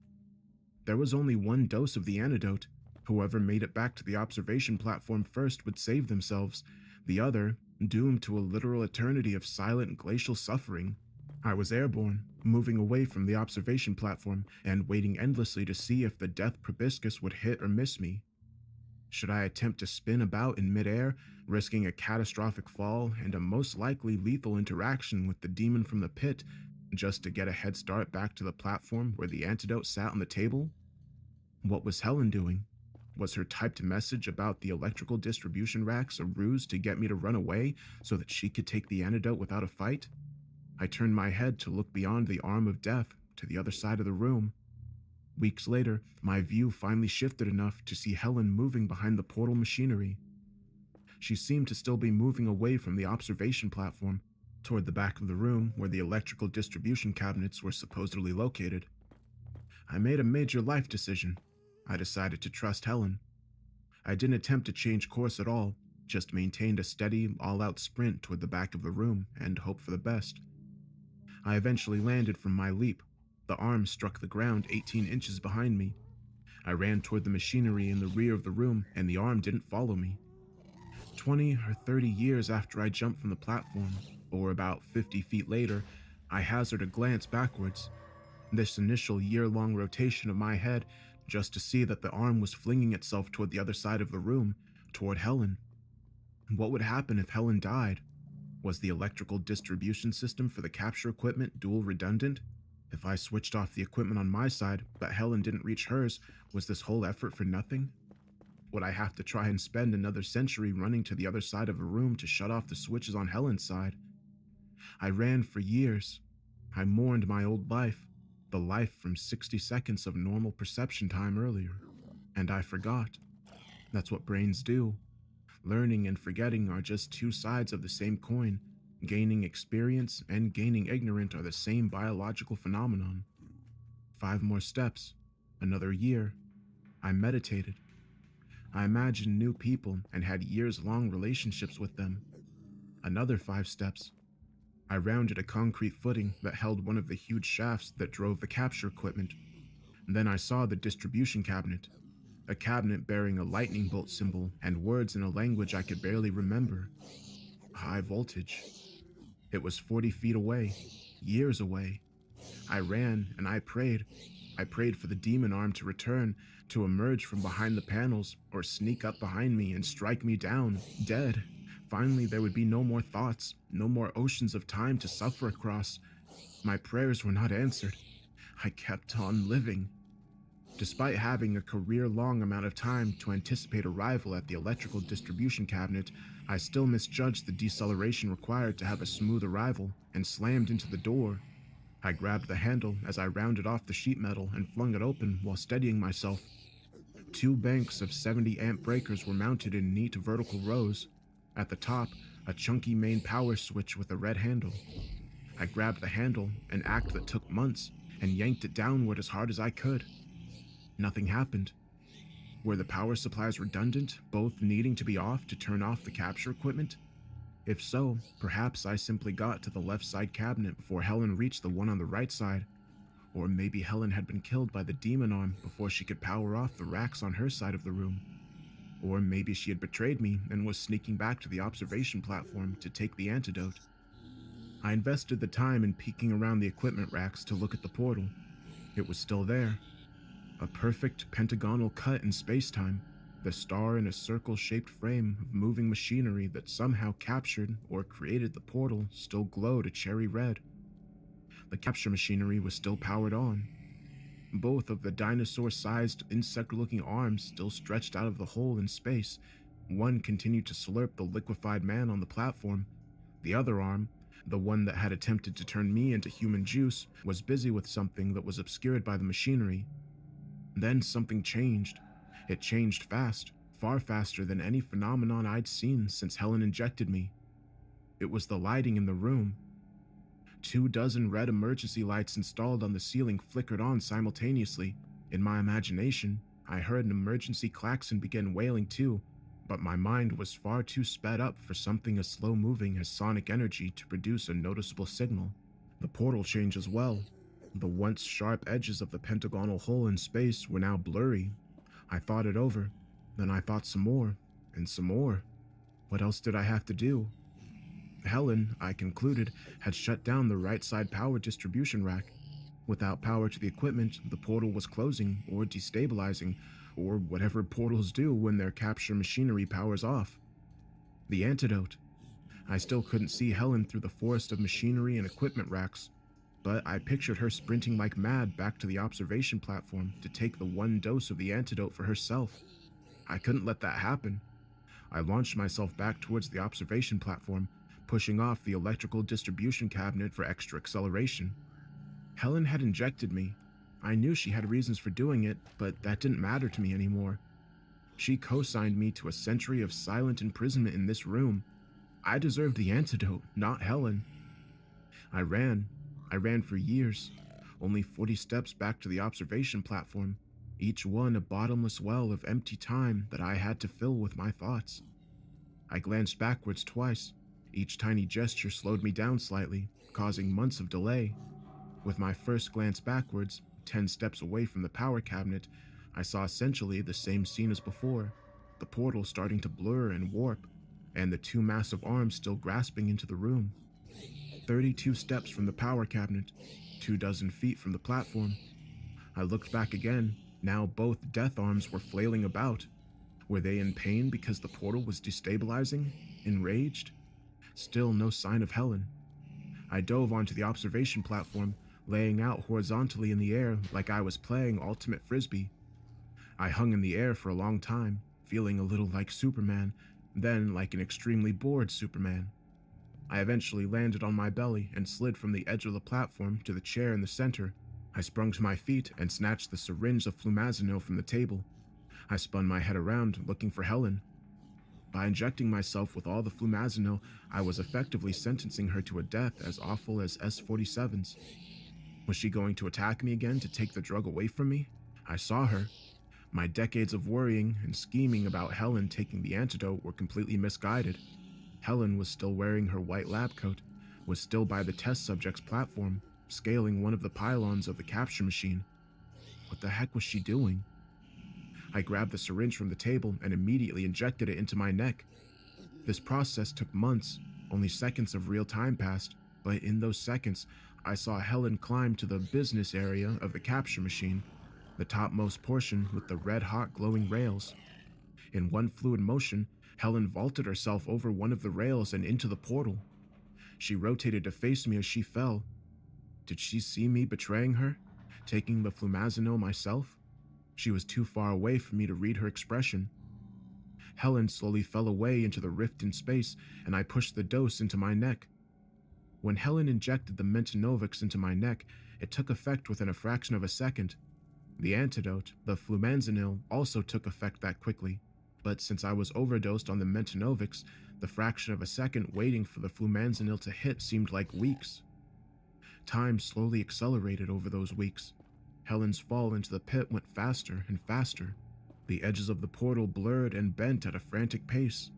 There was only one dose of the antidote. Whoever made it back to the observation platform first would save themselves. The other, doomed to a literal eternity of silent glacial suffering. I was airborne, moving away from the observation platform and waiting endlessly to see if the death proboscis would hit or miss me. Should I attempt to spin about in midair, risking a catastrophic fall and a most likely lethal interaction with the demon from the pit, just to get a head start back to the platform where the antidote sat on the table? What was Helen doing? Was her typed message about the electrical distribution racks a ruse to get me to run away so that she could take the antidote without a fight? I turned my head to look beyond the arm of death to the other side of the room. Weeks later, my view finally shifted enough to see Helen moving behind the portal machinery. She seemed to still be moving away from the observation platform, toward the back of the room where the electrical distribution cabinets were supposedly located. I made a major life decision. I decided to trust Helen. I didn't attempt to change course at all, just maintained a steady, all-out sprint toward the back of the room and hoped for the best. I eventually landed from my leap. The arm struck the ground 18 inches behind me. I ran toward the machinery in the rear of the room, and the arm didn't follow me. 20 or 30 years after I jumped from the platform, or about 50 feet later, I hazarded a glance backwards. This initial year-long rotation of my head just to see that the arm was flinging itself toward the other side of the room, toward Helen. What would happen if Helen died? Was the electrical distribution system for the capture equipment dual redundant? If I switched off the equipment on my side, but Helen didn't reach hers, was this whole effort for nothing? Would I have to try and spend another century running to the other side of the room to shut off the switches on Helen's side? I ran for years. I mourned my old life, the life from 60 seconds of normal perception time earlier. And I forgot. That's what brains do. Learning and forgetting are just two sides of the same coin. Gaining experience and gaining ignorance are the same biological phenomenon. 5 more steps. Another year. I meditated. I imagined new people and had years-long relationships with them. Another 5 steps. I rounded a concrete footing that held one of the huge shafts that drove the capture equipment. Then I saw the distribution cabinet. A cabinet bearing a lightning bolt symbol and words in a language I could barely remember. High voltage. It was 40 feet away, years away. I ran and I prayed. I prayed for the demon arm to return, to emerge from behind the panels, or sneak up behind me and strike me down, dead. Finally, there would be no more thoughts, no more oceans of time to suffer across. My prayers were not answered. I kept on living. Despite having a career-long amount of time to anticipate arrival at the electrical distribution cabinet, I still misjudged the deceleration required to have a smooth arrival and slammed into the door. I grabbed the handle as I rounded off the sheet metal and flung it open while steadying myself. 2 banks of 70-amp breakers were mounted in neat vertical rows. At the top, a chunky main power switch with a red handle. I grabbed the handle, an act that took months, and yanked it downward as hard as I could. Nothing happened. Were the power supplies redundant, both needing to be off to turn off the capture equipment? If so, perhaps I simply got to the left side cabinet before Helen reached the one on the right side. Or maybe Helen had been killed by the demon arm before she could power off the racks on her side of the room. Or maybe she had betrayed me and was sneaking back to the observation platform to take the antidote. I invested the time in peeking around the equipment racks to look at the portal. It was still there. A perfect pentagonal cut in space-time, the star in a circle-shaped frame of moving machinery that somehow captured or created the portal still glowed a cherry red. The capture machinery was still powered on. Both of the dinosaur-sized, insect-looking arms still stretched out of the hole in space. One continued to slurp the liquefied man on the platform. The other arm, the one that had attempted to turn me into human juice, was busy with something that was obscured by the machinery. Then something changed. It changed fast, far faster than any phenomenon I'd seen since Helen injected me. It was the lighting in the room. 24 red emergency lights installed on the ceiling flickered on simultaneously. In my imagination, I heard an emergency klaxon begin wailing too, but my mind was far too sped up for something as slow-moving as sonic energy to produce a noticeable signal. The portal changed as well. The once sharp edges of the pentagonal hole in space were now blurry. I thought it over, then I thought some more, and some more. What else did I have to do? Helen, I concluded, had shut down the right side power distribution rack. Without power to the equipment, the portal was closing or destabilizing, or whatever portals do when their capture machinery powers off. The antidote. I still couldn't see Helen through the forest of machinery and equipment racks, but I pictured her sprinting like mad back to the observation platform to take the 1 dose of the antidote for herself. I couldn't let that happen. I launched myself back towards the observation platform, pushing off the electrical distribution cabinet for extra acceleration. Helen had injected me. I knew she had reasons for doing it, but that didn't matter to me anymore. She co-signed me to a century of silent imprisonment in this room. I deserved the antidote, not Helen. I ran for years, only 40 steps back to the observation platform, each one a bottomless well of empty time that I had to fill with my thoughts. I glanced backwards twice. Each tiny gesture slowed me down slightly, causing months of delay. With my first glance backwards, 10 steps away from the power cabinet, I saw essentially the same scene as before, the portal starting to blur and warp, and the 2 massive arms still grasping into the room. 32 steps from the power cabinet, 24 feet from the platform. I looked back again. Now both death arms were flailing about. Were they in pain because the portal was destabilizing? Enraged? Still no sign of Helen. I dove onto the observation platform, laying out horizontally in the air like I was playing ultimate frisbee. I hung in the air for a long time, feeling a little like Superman, then like an extremely bored Superman. I eventually landed on my belly and slid from the edge of the platform to the chair in the center. I sprung to my feet and snatched the syringe of Flumazino from the table. I spun my head around, looking for Helen. By injecting myself with all the Flumazino, I was effectively sentencing her to a death as awful as S-47's. Was she going to attack me again to take the drug away from me? I saw her. My decades of worrying and scheming about Helen taking the antidote were completely misguided. Helen was still wearing her white lab coat, was still by the test subject's platform, scaling one of the pylons of the capture machine. What the heck was she doing? I grabbed the syringe from the table and immediately injected it into my neck. This process took months, only seconds of real time passed, but in those seconds, I saw Helen climb to the business area of the capture machine, the topmost portion with the red-hot glowing rails. In one fluid motion, Helen vaulted herself over one of the rails and into the portal. She rotated to face me as she fell. Did she see me betraying her, taking the Flumazino myself? She was too far away for me to read her expression. Helen slowly fell away into the rift in space, and I pushed the dose into my neck. When Helen injected the Mentanovics into my neck, it took effect within a fraction of a second. The antidote, the flumanzenil, also took effect that quickly, but since I was overdosed on the Mentanovics, the fraction of a second waiting for the flumanzenil to hit seemed like weeks. Time slowly accelerated over those weeks. Helen's fall into the pit went faster and faster. The edges of the portal blurred and bent at a frantic pace.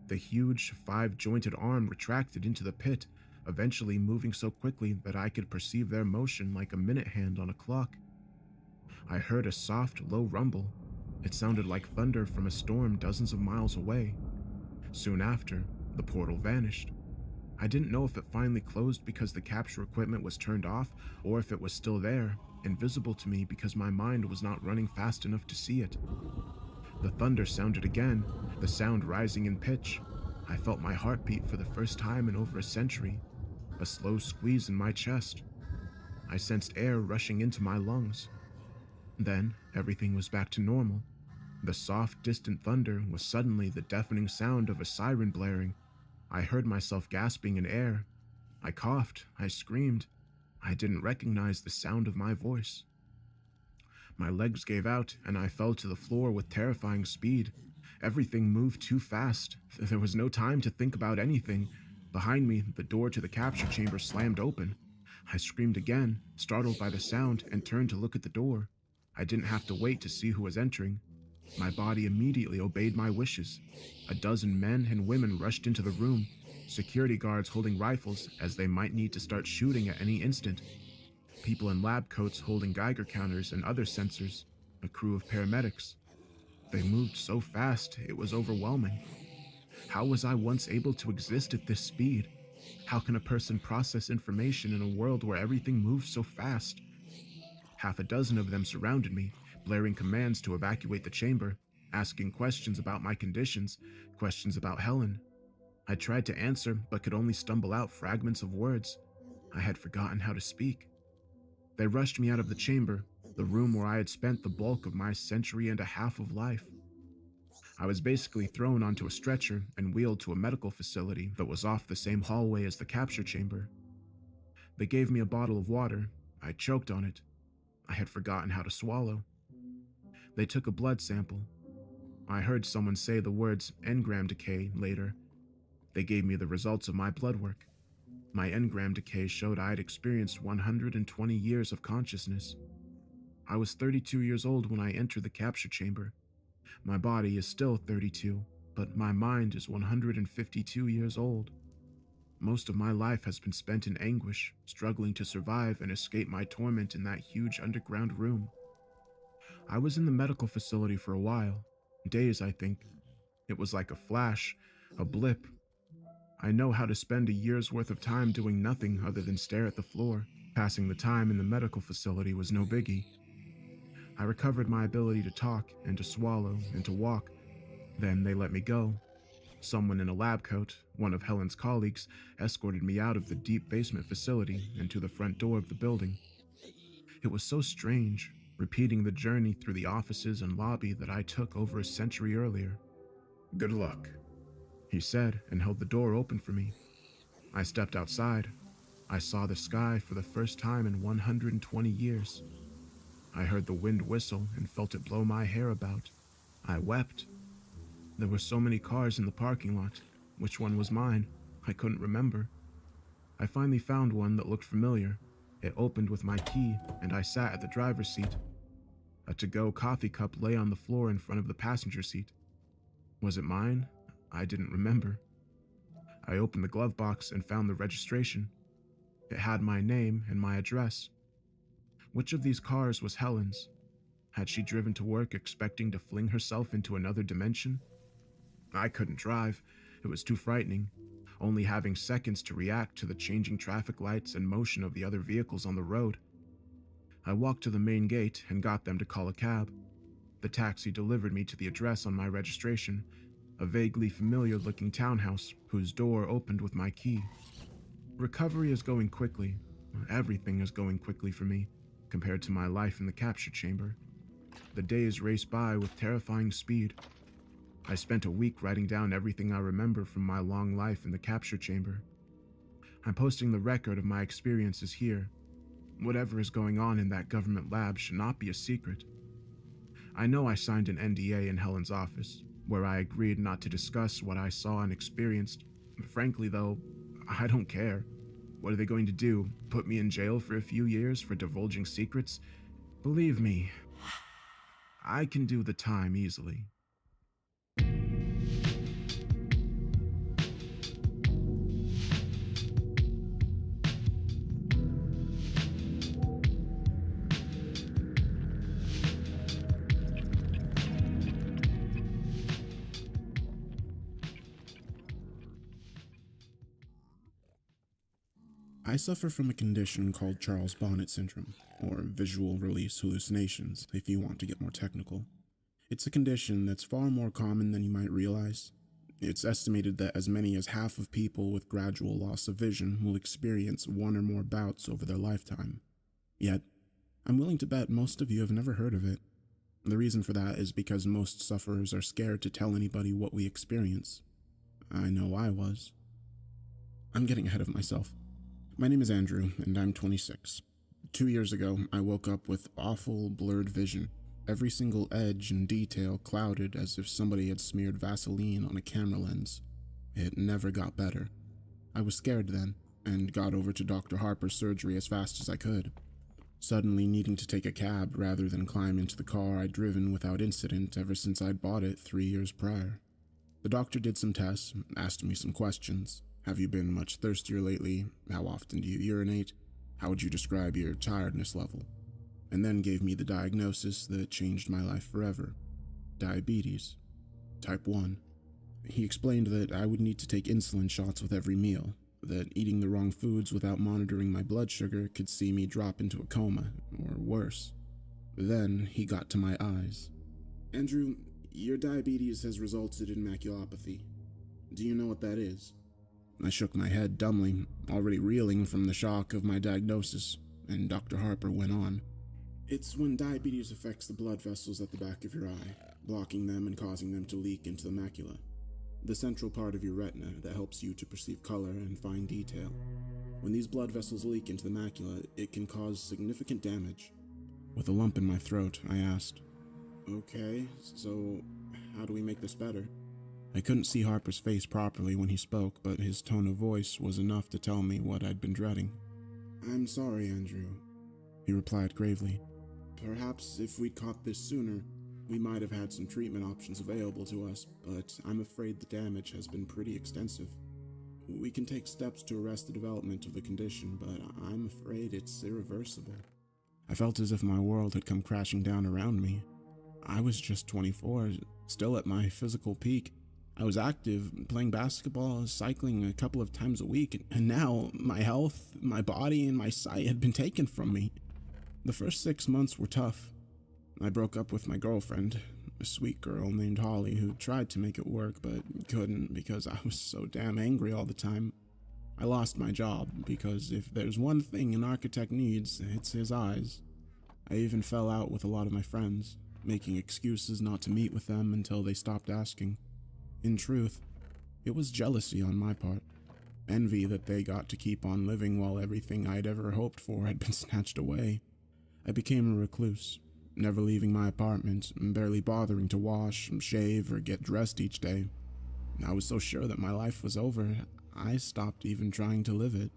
The huge, 5-jointed arm retracted into the pit, eventually moving so quickly that I could perceive their motion like a minute hand on a clock. I heard a soft, low rumble. It sounded like thunder from a storm dozens of miles away. Soon after, the portal vanished. I didn't know if it finally closed because the capture equipment was turned off, or if it was still there, invisible to me because my mind was not running fast enough to see it. The thunder sounded again, the sound rising in pitch. I felt my heartbeat for the first time in over a century, a slow squeeze in my chest. I sensed air rushing into my lungs. Then, everything was back to normal. The soft, distant thunder was suddenly the deafening sound of a siren blaring. I heard myself gasping in air. I coughed, I screamed. I didn't recognize the sound of my voice. My legs gave out, and I fell to the floor with terrifying speed. Everything moved too fast. There was no time to think about anything. Behind me, the door to the capture chamber slammed open. I screamed again, startled by the sound, and turned to look at the door. I didn't have to wait to see who was entering. My body immediately obeyed my wishes. A dozen men and women rushed into the room, security guards holding rifles as they might need to start shooting at any instant. People in lab coats holding Geiger counters and other sensors, a crew of paramedics. They moved so fast, it was overwhelming. How was I once able to exist at this speed? How can a person process information in a world where everything moves so fast? Half a dozen of them surrounded me, blaring commands to evacuate the chamber, asking questions about my conditions, questions about Helen. I tried to answer, but could only stumble out fragments of words. I had forgotten how to speak. They rushed me out of the chamber, the room where I had spent the bulk of my century and a half of life. I was basically thrown onto a stretcher and wheeled to a medical facility that was off the same hallway as the capture chamber. They gave me a bottle of water. I choked on it. I had forgotten how to swallow. They took a blood sample. I heard someone say the words engram decay later. They gave me the results of my blood work. My engram decay showed I had experienced 120 years of consciousness. I was 32 years old when I entered the capture chamber. My body is still 32, but my mind is 152 years old. Most of my life has been spent in anguish, struggling to survive and escape my torment in that huge underground room. I was in the medical facility for a while, days I think. It was like a flash, a blip. I know how to spend a year's worth of time doing nothing other than stare at the floor. Passing the time in the medical facility was no biggie. I recovered my ability to talk and to swallow and to walk. Then they let me go. Someone in a lab coat, one of Helen's colleagues, escorted me out of the deep basement facility and to the front door of the building. It was so strange, repeating the journey through the offices and lobby that I took over a century earlier. "Good luck," he said, and held the door open for me. I stepped outside. I saw the sky for the first time in 120 years. I heard the wind whistle and felt it blow my hair about. I wept. There were so many cars in the parking lot. Which one was mine? I couldn't remember. I finally found one that looked familiar. It opened with my key, and I sat at the driver's seat. A to-go coffee cup lay on the floor in front of the passenger seat. Was it mine? I didn't remember. I opened the glove box and found the registration. It had my name and my address. Which of these cars was Helen's? Had she driven to work expecting to fling herself into another dimension? I couldn't drive. It was too frightening, only having seconds to react to the changing traffic lights and motion of the other vehicles on the road. I walked to the main gate and got them to call a cab. The taxi delivered me to the address on my registration, a vaguely familiar-looking townhouse whose door opened with my key. Recovery is going quickly. Everything is going quickly for me, compared to my life in the capture chamber. The days race by with terrifying speed. I spent a week writing down everything I remember from my long life in the capture chamber. I'm posting the record of my experiences here. Whatever is going on in that government lab should not be a secret. I know I signed an NDA in Helen's office, where I agreed not to discuss what I saw and experienced. Frankly, though, I don't care. What are they going to do? Put me in jail for a few years for divulging secrets? Believe me, I can do the time easily. I suffer from a condition called Charles Bonnet syndrome, or visual release hallucinations, if you want to get more technical. It's a condition that's far more common than you might realize. It's estimated that as many as half of people with gradual loss of vision will experience one or more bouts over their lifetime. Yet, I'm willing to bet most of you have never heard of it. The reason for that is because most sufferers are scared to tell anybody what we experience. I know I was. I'm getting ahead of myself. My name is Andrew, and I'm 26. 2 years ago, I woke up with awful, blurred vision. Every single edge and detail clouded as if somebody had smeared Vaseline on a camera lens. It never got better. I was scared then, and got over to Dr. Harper's surgery as fast as I could. Suddenly needing to take a cab rather than climb into the car I'd driven without incident ever since I'd bought it 3 years prior. The doctor did some tests, asked me some questions. Have you been much thirstier lately? How often do you urinate? How would you describe your tiredness level? And then gave me the diagnosis that changed my life forever. Diabetes. Type 1. He explained that I would need to take insulin shots with every meal, that eating the wrong foods without monitoring my blood sugar could see me drop into a coma, or worse. Then he got to my eyes. Andrew, your diabetes has resulted in maculopathy. Do you know what that is? I shook my head dumbly, already reeling from the shock of my diagnosis, and Dr. Harper went on. It's when diabetes affects the blood vessels at the back of your eye, blocking them and causing them to leak into the macula, the central part of your retina that helps you to perceive color and fine detail. When these blood vessels leak into the macula, it can cause significant damage. With a lump in my throat, I asked, "Okay, so how do we make this better?" I couldn't see Harper's face properly when he spoke, but his tone of voice was enough to tell me what I'd been dreading. "I'm sorry, Andrew," he replied gravely. "Perhaps if we'd caught this sooner, we might have had some treatment options available to us, but I'm afraid the damage has been pretty extensive. We can take steps to arrest the development of the condition, but I'm afraid it's irreversible." I felt as if my world had come crashing down around me. I was just 24, still at my physical peak. I was active, playing basketball, cycling a couple of times a week, and now my health, my body, and my sight had been taken from me. The first 6 months were tough. I broke up with my girlfriend, a sweet girl named Holly who tried to make it work but couldn't because I was so damn angry all the time. I lost my job because if there's one thing an architect needs, it's his eyes. I even fell out with a lot of my friends, making excuses not to meet with them until they stopped asking. In truth, it was jealousy on my part. Envy that they got to keep on living while everything I'd ever hoped for had been snatched away. I became a recluse, never leaving my apartment, barely bothering to wash, shave, or get dressed each day. I was so sure that my life was over, I stopped even trying to live it.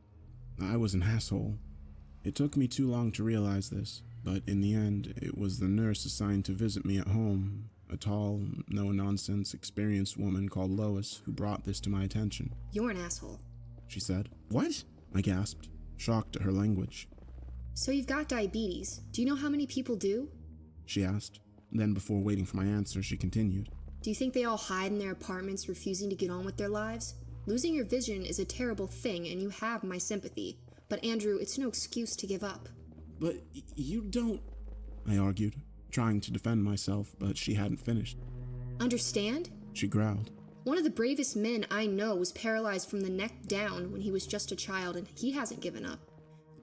I was an asshole. It took me too long to realize this, but in the end, it was the nurse assigned to visit me at home, a tall, no-nonsense, experienced woman called Lois, who brought this to my attention. You're an asshole, she said. "What?" I gasped, shocked at her language. So you've got diabetes. Do you know how many people do? She asked. Then, before waiting for my answer, she continued. Do you think they all hide in their apartments refusing to get on with their lives? Losing your vision is a terrible thing, and you have my sympathy. But Andrew, it's no excuse to give up. "But you don't," I argued, trying to defend myself, but she hadn't finished. Understand? She growled. One of the bravest men I know was paralyzed from the neck down when he was just a child, and he hasn't given up.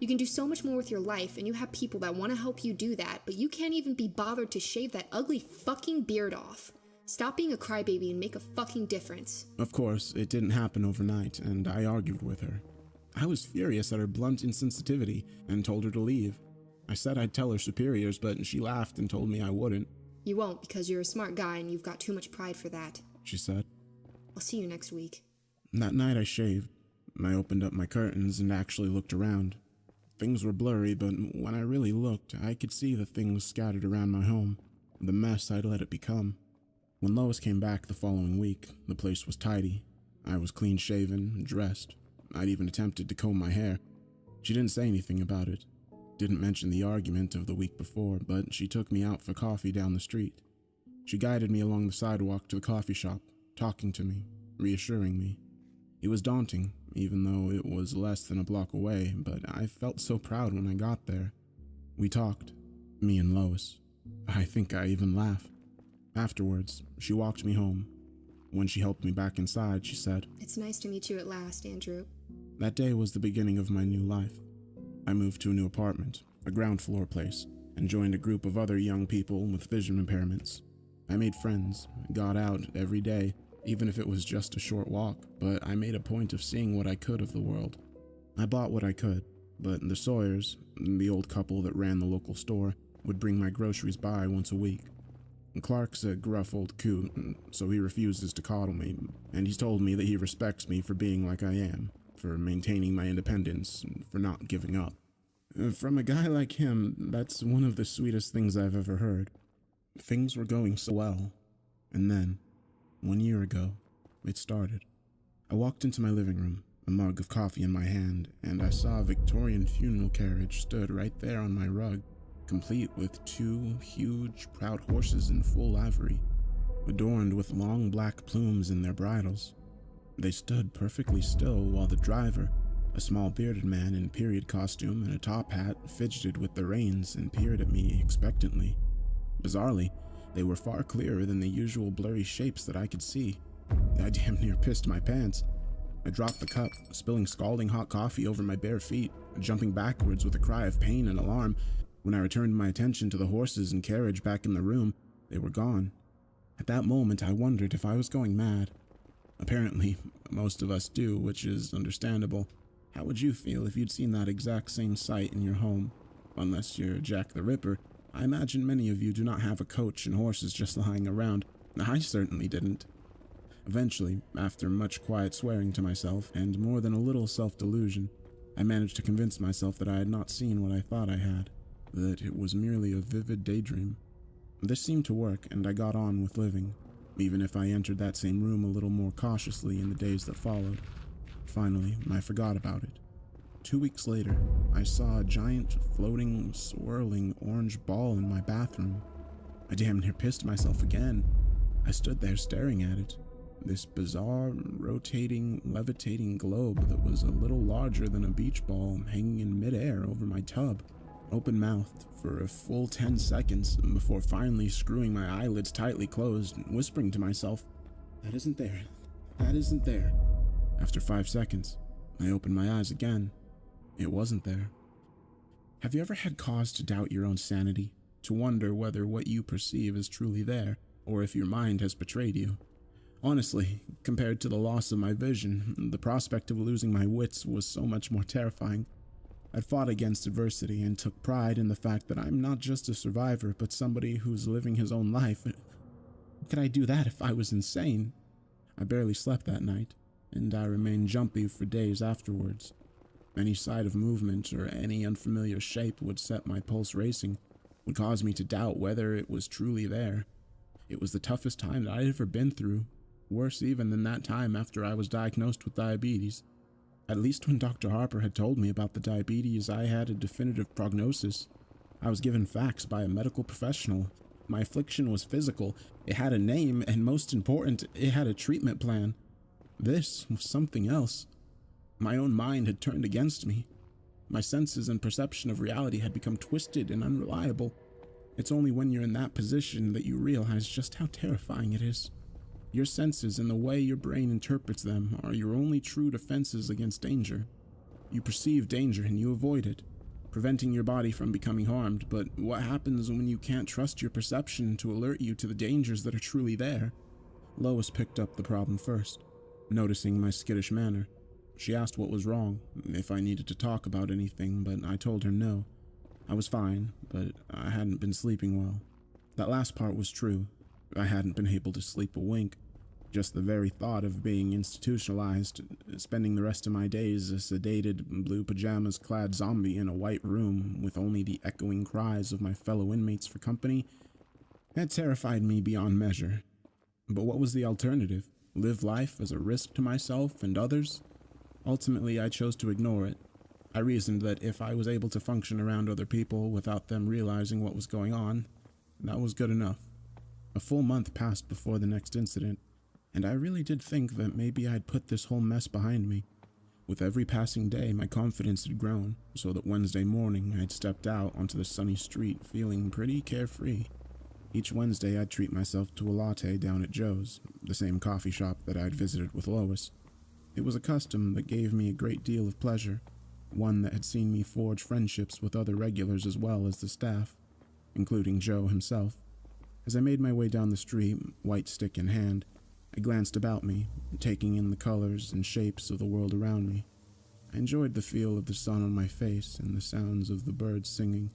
You can do so much more with your life, and you have people that want to help you do that, but you can't even be bothered to shave that ugly fucking beard off. Stop being a crybaby and make a fucking difference. Of course, it didn't happen overnight, and I argued with her. I was furious at her blunt insensitivity and told her to leave. I said I'd tell her superiors, but she laughed and told me I wouldn't. You won't because you're a smart guy and you've got too much pride for that, she said. I'll see you next week. That night I shaved. I opened up my curtains and actually looked around. Things were blurry, but when I really looked, I could see the things scattered around my home, the mess I'd let it become. When Lois came back the following week, the place was tidy. I was clean-shaven, dressed. I'd even attempted to comb my hair. She didn't say anything about it. Didn't mention the argument of the week before, but she took me out for coffee down the street. She guided me along the sidewalk to the coffee shop, talking to me, reassuring me. It was daunting, even though it was less than a block away, but I felt so proud when I got there. We talked, me and Lois. I think I even laughed. Afterwards, she walked me home. When she helped me back inside, she said, It's nice to meet you at last, Andrew. That day was the beginning of my new life. I moved to a new apartment, a ground floor place, and joined a group of other young people with vision impairments. I made friends, got out every day, even if it was just a short walk, but I made a point of seeing what I could of the world. I bought what I could, but the Sawyers, the old couple that ran the local store, would bring my groceries by once a week. Clark's a gruff old coot, so he refuses to coddle me, and he's told me that he respects me for being like I am, for maintaining my independence, for not giving up. From a guy like him, that's one of the sweetest things I've ever heard. Things were going so well, and then, 1 year ago, it started. I walked into my living room, a mug of coffee in my hand, and I saw a Victorian funeral carriage stood right there on my rug, complete with 2 huge, proud horses in full livery, adorned with long black plumes in their bridles. They stood perfectly still while the driver, a small bearded man in period costume and a top hat, fidgeted with the reins and peered at me expectantly. Bizarrely, they were far clearer than the usual blurry shapes that I could see. I damn near pissed my pants. I dropped the cup, spilling scalding hot coffee over my bare feet, jumping backwards with a cry of pain and alarm. When I returned my attention to the horses and carriage back in the room, they were gone. At that moment, I wondered if I was going mad. Apparently, most of us do, which is understandable. How would you feel if you'd seen that exact same sight in your home? Unless you're Jack the Ripper, I imagine many of you do not have a coach and horses just lying around. I certainly didn't. Eventually, after much quiet swearing to myself and more than a little self-delusion, I managed to convince myself that I had not seen what I thought I had, that it was merely a vivid daydream. This seemed to work, and I got on with living, even if I entered that same room a little more cautiously in the days that followed. Finally, I forgot about it. 2 weeks later, I saw a giant, floating, swirling orange ball in my bathroom. I damn near pissed myself again. I stood there staring at it. This bizarre, rotating, levitating globe that was a little larger than a beach ball hanging in midair over my tub. Open-mouthed for a full 10 seconds before finally screwing my eyelids tightly closed and whispering to myself, "That isn't there. That isn't there." After 5 seconds, I opened my eyes again. It wasn't there. Have you ever had cause to doubt your own sanity? To wonder whether what you perceive is truly there, or if your mind has betrayed you? Honestly, compared to the loss of my vision, the prospect of losing my wits was so much more terrifying. I'd fought against adversity and took pride in the fact that I'm not just a survivor, but somebody who's living his own life. How could I do that if I was insane? I barely slept that night, and I remained jumpy for days afterwards. Any sight of movement or any unfamiliar shape would set my pulse racing, would cause me to doubt whether it was truly there. It was the toughest time that I'd ever been through, worse even than that time after I was diagnosed with diabetes. At least when Dr. Harper had told me about the diabetes, I had a definitive prognosis. I was given facts by a medical professional. My affliction was physical, it had a name, and most important, it had a treatment plan. This was something else. My own mind had turned against me. My senses and perception of reality had become twisted and unreliable. It's only when you're in that position that you realize just how terrifying it is. Your senses and the way your brain interprets them are your only true defenses against danger. You perceive danger and you avoid it. preventing your body from becoming harmed, but what happens when you can't trust your perception to alert you to the dangers that are truly there? Lois picked up the problem first, noticing my skittish manner. She asked what was wrong, if I needed to talk about anything, but I told her no. I was fine, but I hadn't been sleeping well. That last part was true. I hadn't been able to sleep a wink. Just the very thought of being institutionalized, spending the rest of my days a sedated, blue pajamas-clad zombie in a white room with only the echoing cries of my fellow inmates for company, had terrified me beyond measure. But what was the alternative? Live life as a risk to myself and others? Ultimately, I chose to ignore it. I reasoned that if I was able to function around other people without them realizing what was going on, that was good enough. A full month passed before the next incident, and I really did think that maybe I'd put this whole mess behind me. With every passing day, my confidence had grown, so that Wednesday morning I'd stepped out onto the sunny street feeling pretty carefree. Each Wednesday I'd treat myself to a latte down at Joe's, the same coffee shop that I'd visited with Lois. It was a custom that gave me a great deal of pleasure, one that had seen me forge friendships with other regulars as well as the staff, including Joe himself. As I made my way down the street, white stick in hand, I glanced about me, taking in the colors and shapes of the world around me. I enjoyed the feel of the sun on my face and the sounds of the birds singing.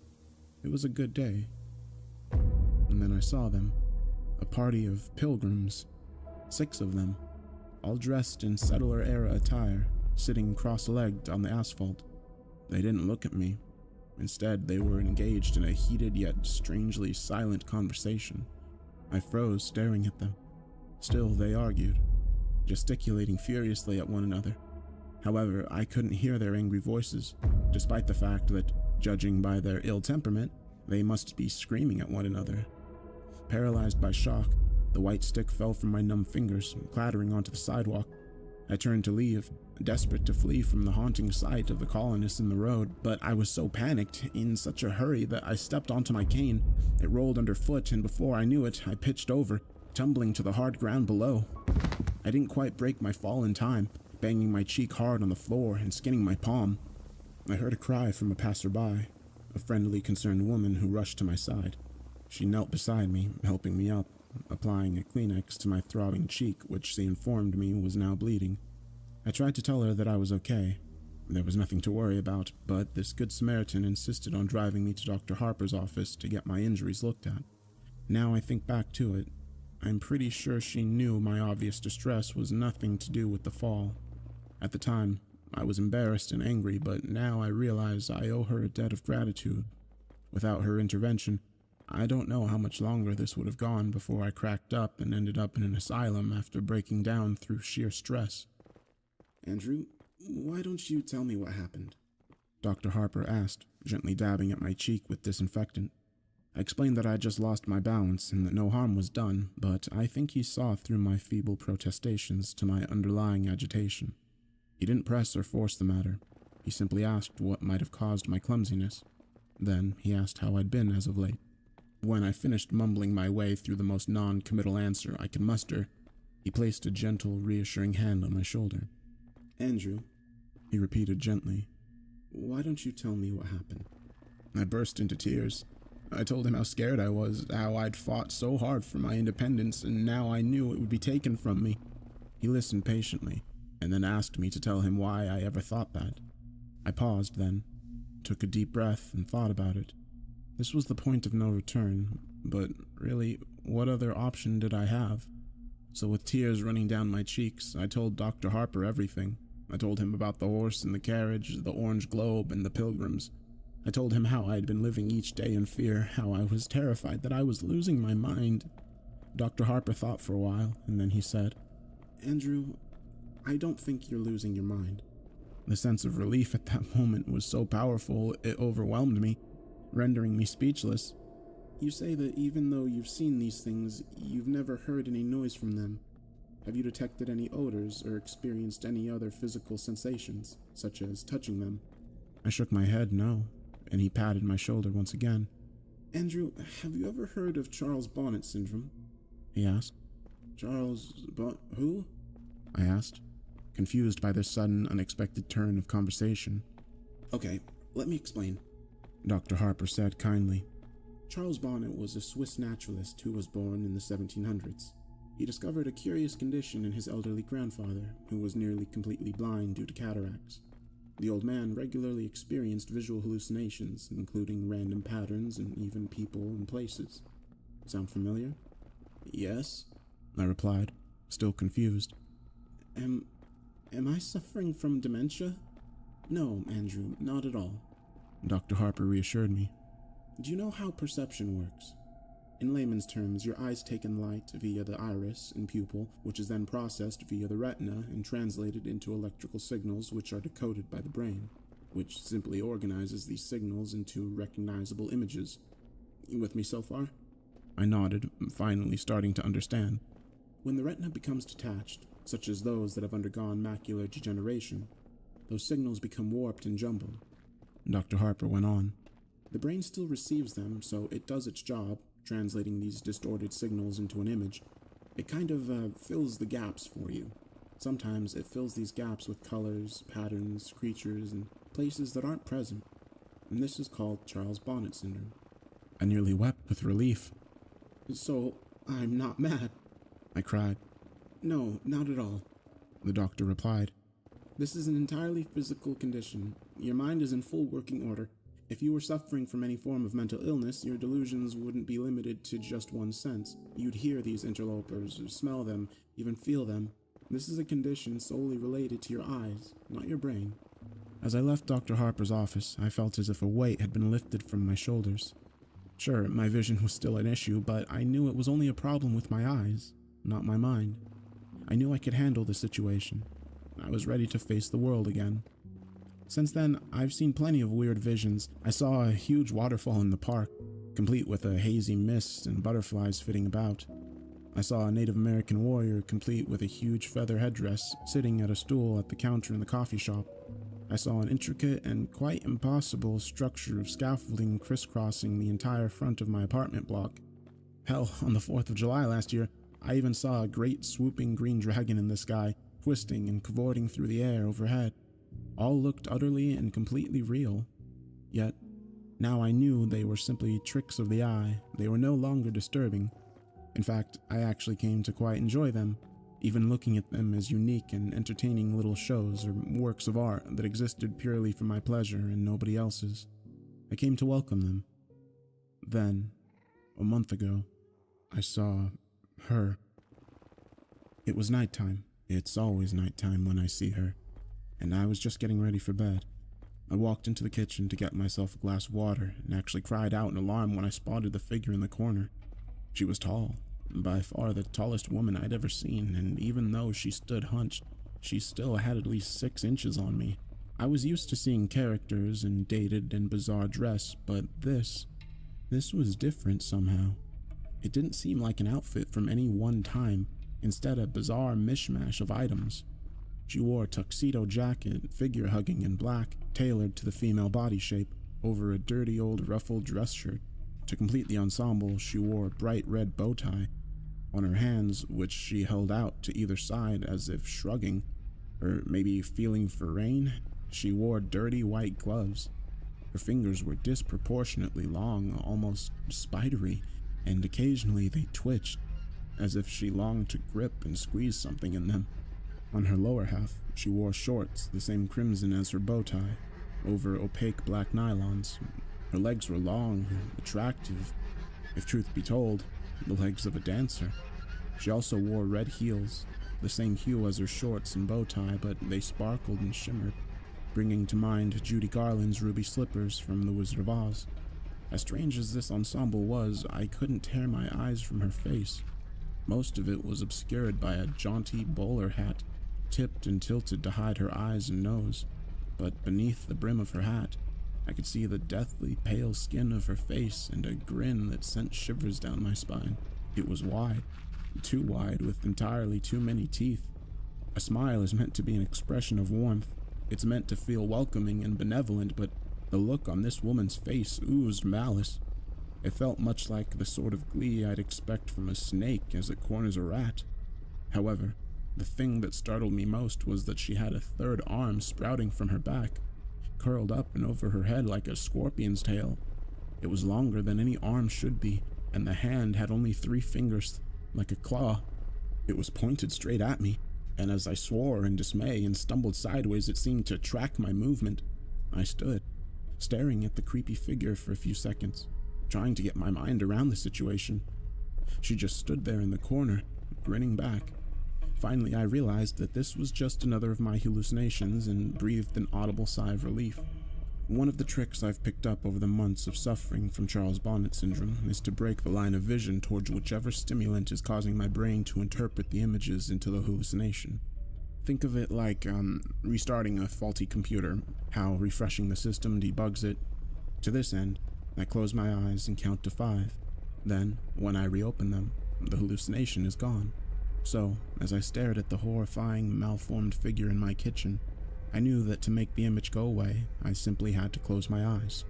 It was a good day. And then I saw them, a party of pilgrims, 6 of them, all dressed in settler-era attire, sitting cross-legged on the asphalt. They didn't look at me. Instead, they were engaged in a heated yet strangely silent conversation. I froze, staring at them. Still, they argued, gesticulating furiously at one another. However, I couldn't hear their angry voices, despite the fact that, judging by their ill temperament, they must be screaming at one another. Paralyzed by shock, the white stick fell from my numb fingers, clattering onto the sidewalk. I turned to leave, desperate to flee from the haunting sight of the colonists in the road, but I was so panicked, in such a hurry, that I stepped onto my cane. It rolled underfoot, and before I knew it, I pitched over, tumbling to the hard ground below. I didn't quite break my fall in time, banging my cheek hard on the floor and skinning my palm. I heard a cry from a passerby, a friendly, concerned woman who rushed to my side. She knelt beside me, helping me up, applying a Kleenex to my throbbing cheek, which she informed me was now bleeding. I tried to tell her that I was okay. There was nothing to worry about, but this good Samaritan insisted on driving me to Dr. Harper's office to get my injuries looked at. Now I think back to it, I'm pretty sure she knew my obvious distress was nothing to do with the fall. At the time, I was embarrassed and angry, but now I realize I owe her a debt of gratitude. Without her intervention, I don't know how much longer this would have gone before I cracked up and ended up in an asylum after breaking down through sheer stress. Andrew, why don't you tell me what happened? Dr. Harper asked, gently dabbing at my cheek with disinfectant. I explained that I had just lost my balance and that no harm was done, but I think he saw through my feeble protestations to my underlying agitation. He didn't press or force the matter. He simply asked what might have caused my clumsiness. Then he asked how I'd been as of late. When I finished mumbling my way through the most non-committal answer I could muster, he placed a gentle, reassuring hand on my shoulder. Andrew, he repeated gently, why don't you tell me what happened? I burst into tears. I told him how scared I was, how I'd fought so hard for my independence, and now I knew it would be taken from me. He listened patiently, and then asked me to tell him why I ever thought that. I paused then, took a deep breath, and thought about it. This was the point of no return, but really, what other option did I have? So with tears running down my cheeks, I told Dr. Harper everything. I told him about the horse and the carriage, the orange globe, and the pilgrims. I told him how I had been living each day in fear, how I was terrified that I was losing my mind. Dr. Harper thought for a while, and then he said, Andrew, I don't think you're losing your mind. The sense of relief at that moment was so powerful it overwhelmed me, rendering me speechless. You say that even though you've seen these things, you've never heard any noise from them. Have you detected any odors or experienced any other physical sensations, such as touching them? I shook my head no, and he patted my shoulder once again. Andrew, have you ever heard of Charles Bonnet syndrome? He asked. Who? I asked, confused by this sudden, unexpected turn of conversation. Okay, let me explain. Dr. Harper said kindly. Charles Bonnet was a Swiss naturalist who was born in the 1700s. He discovered a curious condition in his elderly grandfather, who was nearly completely blind due to cataracts. The old man regularly experienced visual hallucinations, including random patterns and even people and places. Sound familiar? Yes, I replied, still confused. Am I suffering from dementia? No, Andrew, not at all. Dr. Harper reassured me. Do you know how perception works? In layman's terms, your eyes take in light via the iris and pupil, which is then processed via the retina and translated into electrical signals which are decoded by the brain, which simply organizes these signals into recognizable images. You with me so far? I nodded, finally starting to understand. When the retina becomes detached, such as those that have undergone macular degeneration, those signals become warped and jumbled. Dr. Harper went on. The brain still receives them, so it does its job, translating these distorted signals into an image. It kind of fills the gaps for you. Sometimes it fills these gaps with colors, patterns, creatures, and places that aren't present. And this is called Charles Bonnet syndrome. I nearly wept with relief. So, I'm not mad, I cried. No, not at all, the doctor replied. This is an entirely physical condition. Your mind is in full working order. If you were suffering from any form of mental illness, your delusions wouldn't be limited to just one sense. You'd hear these interlopers, smell them, even feel them. This is a condition solely related to your eyes, not your brain. As I left Dr. Harper's office, I felt as if a weight had been lifted from my shoulders. Sure, my vision was still an issue, but I knew it was only a problem with my eyes, not my mind. I knew I could handle the situation. I was ready to face the world again. Since then, I've seen plenty of weird visions. I saw a huge waterfall in the park, complete with a hazy mist and butterflies flitting about. I saw a Native American warrior, complete with a huge feather headdress, sitting at a stool at the counter in the coffee shop. I saw an intricate and quite impossible structure of scaffolding crisscrossing the entire front of my apartment block. Hell, on the 4th of July last year, I even saw a great swooping green dragon in the sky, twisting and cavorting through the air overhead. All looked utterly and completely real. Yet, now I knew they were simply tricks of the eye. They were no longer disturbing. In fact, I actually came to quite enjoy them, even looking at them as unique and entertaining little shows or works of art that existed purely for my pleasure and nobody else's. I came to welcome them. Then, a month ago, I saw her. It was nighttime. It's always nighttime when I see her. And I was just getting ready for bed. I walked into the kitchen to get myself a glass of water and actually cried out in alarm when I spotted the figure in the corner. She was tall, by far the tallest woman I'd ever seen, and even though she stood hunched, she still had at least 6 inches on me. I was used to seeing characters in dated and bizarre dress, but this was different somehow. It didn't seem like an outfit from any one time, instead a bizarre mishmash of items. She wore a tuxedo jacket, figure-hugging in black, tailored to the female body shape, over a dirty old ruffled dress shirt. To complete the ensemble, she wore a bright red bow tie. On her hands, which she held out to either side as if shrugging, or maybe feeling for rain, she wore dirty white gloves. Her fingers were disproportionately long, almost spidery, and occasionally they twitched, as if she longed to grip and squeeze something in them. On her lower half, she wore shorts the same crimson as her bow tie, over opaque black nylons. Her legs were long and attractive, if truth be told, the legs of a dancer. She also wore red heels, the same hue as her shorts and bow tie, but they sparkled and shimmered, bringing to mind Judy Garland's ruby slippers from The Wizard of Oz. As strange as this ensemble was, I couldn't tear my eyes from her face. Most of it was obscured by a jaunty bowler hat, tipped and tilted to hide her eyes and nose, but beneath the brim of her hat, I could see the deathly pale skin of her face and a grin that sent shivers down my spine. It was wide, too wide, with entirely too many teeth. A smile is meant to be an expression of warmth. It's meant to feel welcoming and benevolent, but the look on this woman's face oozed malice. It felt much like the sort of glee I'd expect from a snake as it corners a rat. However, the thing that startled me most was that she had a third arm sprouting from her back. curled up and over her head like a scorpion's tail. It was longer than any arm should be, and the hand had only 3 fingers, like a claw. It was pointed straight at me, and as I swore in dismay and stumbled sideways, it seemed to track my movement. I stood, staring at the creepy figure for a few seconds, trying to get my mind around the situation. She just stood there in the corner, grinning back. Finally, I realized that this was just another of my hallucinations and breathed an audible sigh of relief. One of the tricks I've picked up over the months of suffering from Charles Bonnet syndrome is to break the line of vision towards whichever stimulant is causing my brain to interpret the images into the hallucination. Think of it like restarting a faulty computer, how refreshing the system debugs it. To this end, I close my eyes and count to 5. Then, when I reopen them, the hallucination is gone. So, as I stared at the horrifying, malformed figure in my kitchen, I knew that to make the image go away, I simply had to close my eyes.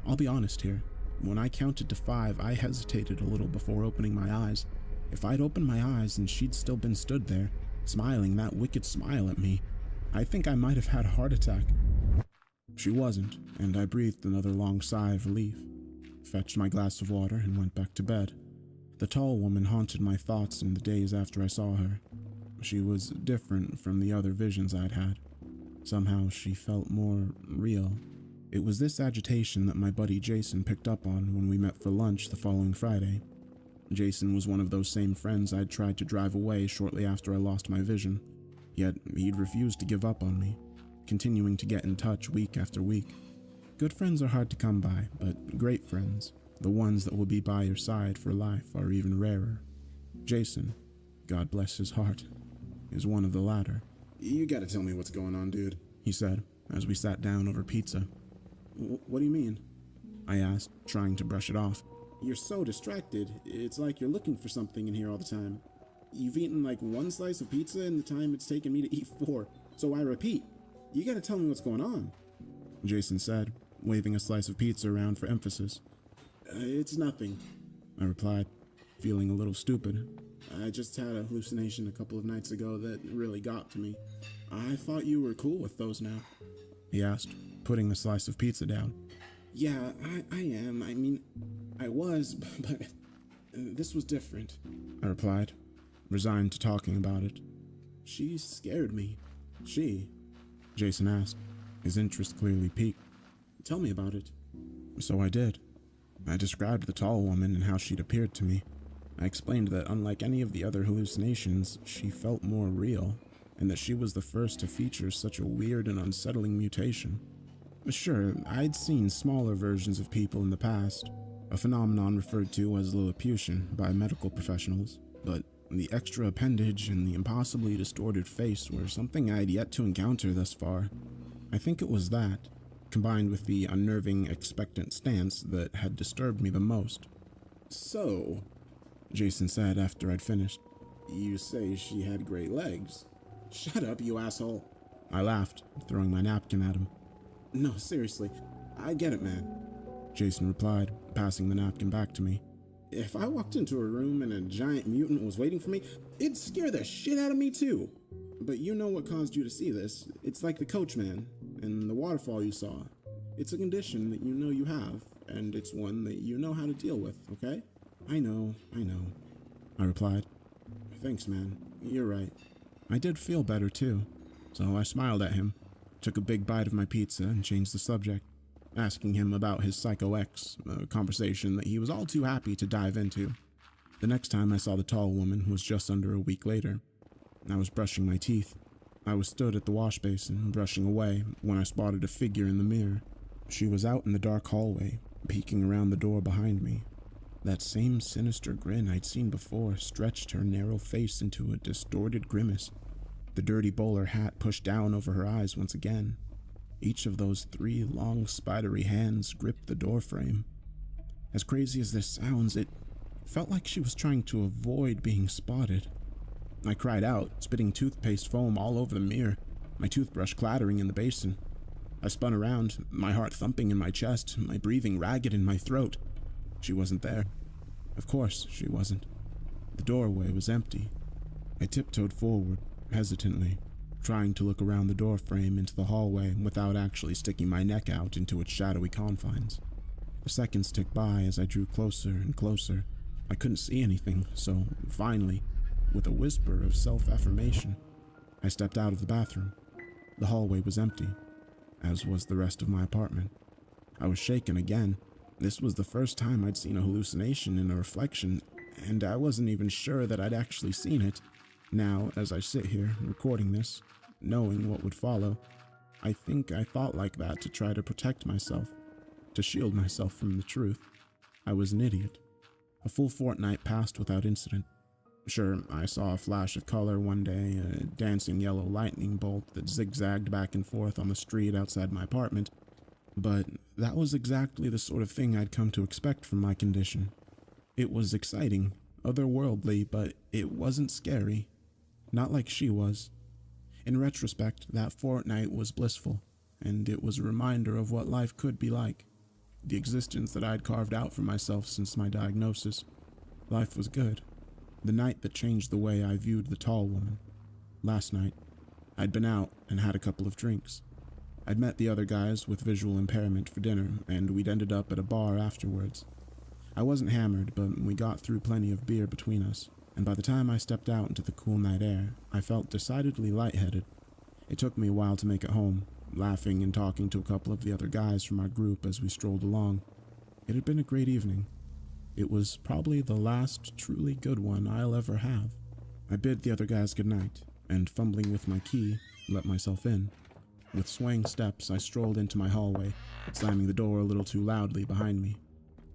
I'll be honest here. When I counted to 5, I hesitated a little before opening my eyes. If I'd opened my eyes and she'd still been stood there, smiling that wicked smile at me, I think I might have had a heart attack. She wasn't, and I breathed another long sigh of relief, fetched my glass of water, and went back to bed. The tall woman haunted my thoughts in the days after I saw her. She was different from the other visions I'd had. Somehow she felt more real. It was this agitation that my buddy Jason picked up on when we met for lunch the following Friday. Jason was one of those same friends I'd tried to drive away shortly after I lost my vision, yet he'd refused to give up on me, continuing to get in touch week after week. Good friends are hard to come by, but great friends, the ones that will be by your side for life, are even rarer. Jason, God bless his heart, is one of the latter. You gotta tell me what's going on, dude, he said, as we sat down over pizza. What do you mean? I asked, trying to brush it off. You're so distracted. It's like you're looking for something in here all the time. You've eaten like 1 slice of pizza in the time it's taken me to eat 4. So I repeat, you gotta tell me what's going on. Jason said, waving a slice of pizza around for emphasis. It's nothing, I replied, feeling a little stupid. I just had a hallucination a couple of nights ago that really got to me. I thought you were cool with those now. He asked, putting the slice of pizza down. Yeah, I am. I mean, I was, but this was different, I replied, resigned to talking about it. She scared me. She? Jason asked, his interest clearly piqued. Tell me about it. So I did. I described the tall woman and how she'd appeared to me. I explained that unlike any of the other hallucinations, she felt more real, and that she was the first to feature such a weird and unsettling mutation. Sure, I'd seen smaller versions of people in the past, a phenomenon referred to as Lilliputian by medical professionals, but the extra appendage and the impossibly distorted face were something I'd yet to encounter thus far. I think it was that, combined with the unnerving, expectant stance, that had disturbed me the most. So, Jason said after I'd finished, you say she had great legs? Shut up, you asshole. I laughed, throwing my napkin at him. No, seriously, I get it, man, Jason replied, passing the napkin back to me. If I walked into a room and a giant mutant was waiting for me, it'd scare the shit out of me too. But you know what caused you to see this. It's like the coachman and the waterfall you saw. It's a condition that you know you have, and it's one that you know how to deal with, okay? I know, I replied. Thanks, man. You're right. I did feel better too, so I smiled at him, took a big bite of my pizza, and changed the subject, asking him about his Psycho X, a conversation that he was all too happy to dive into. The next time I saw the tall woman was just under a week later. I was brushing my teeth. I was stood at the wash basin, brushing away, when I spotted a figure in the mirror. She was out in the dark hallway, peeking around the door behind me. That same sinister grin I'd seen before stretched her narrow face into a distorted grimace. The dirty bowler hat pushed down over her eyes once again. Each of those 3 long, spidery hands gripped the doorframe. As crazy as this sounds, it felt like she was trying to avoid being spotted. I cried out, spitting toothpaste foam all over the mirror, my toothbrush clattering in the basin. I spun around, my heart thumping in my chest, my breathing ragged in my throat. She wasn't there. Of course she wasn't. The doorway was empty. I tiptoed forward, hesitantly, trying to look around the door frame into the hallway without actually sticking my neck out into its shadowy confines. The seconds ticked by as I drew closer and closer. I couldn't see anything, so finally, with a whisper of self-affirmation, I stepped out of the bathroom. The hallway was empty, as was the rest of my apartment. I was shaken again. This was the first time I'd seen a hallucination in a reflection, and I wasn't even sure that I'd actually seen it. Now, as I sit here, recording this, knowing what would follow, I think I thought like that to try to protect myself, to shield myself from the truth. I was an idiot. A full fortnight passed without incident. Sure, I saw a flash of color one day, a dancing yellow lightning bolt that zigzagged back and forth on the street outside my apartment, but that was exactly the sort of thing I'd come to expect from my condition. It was exciting, otherworldly, but it wasn't scary. Not like she was. In retrospect, that fortnight was blissful, and it was a reminder of what life could be like. The existence that I'd carved out for myself since my diagnosis. Life was good. The night that changed the way I viewed the tall woman. Last night, I'd been out and had a couple of drinks. I'd met the other guys with visual impairment for dinner, and we'd ended up at a bar afterwards. I wasn't hammered, but we got through plenty of beer between us, and by the time I stepped out into the cool night air, I felt decidedly lightheaded. It took me a while to make it home, laughing and talking to a couple of the other guys from our group as we strolled along. It had been a great evening. It was probably the last truly good one I'll ever have. I bid the other guys goodnight, and fumbling with my key, let myself in. With swaying steps, I strolled into my hallway, slamming the door a little too loudly behind me.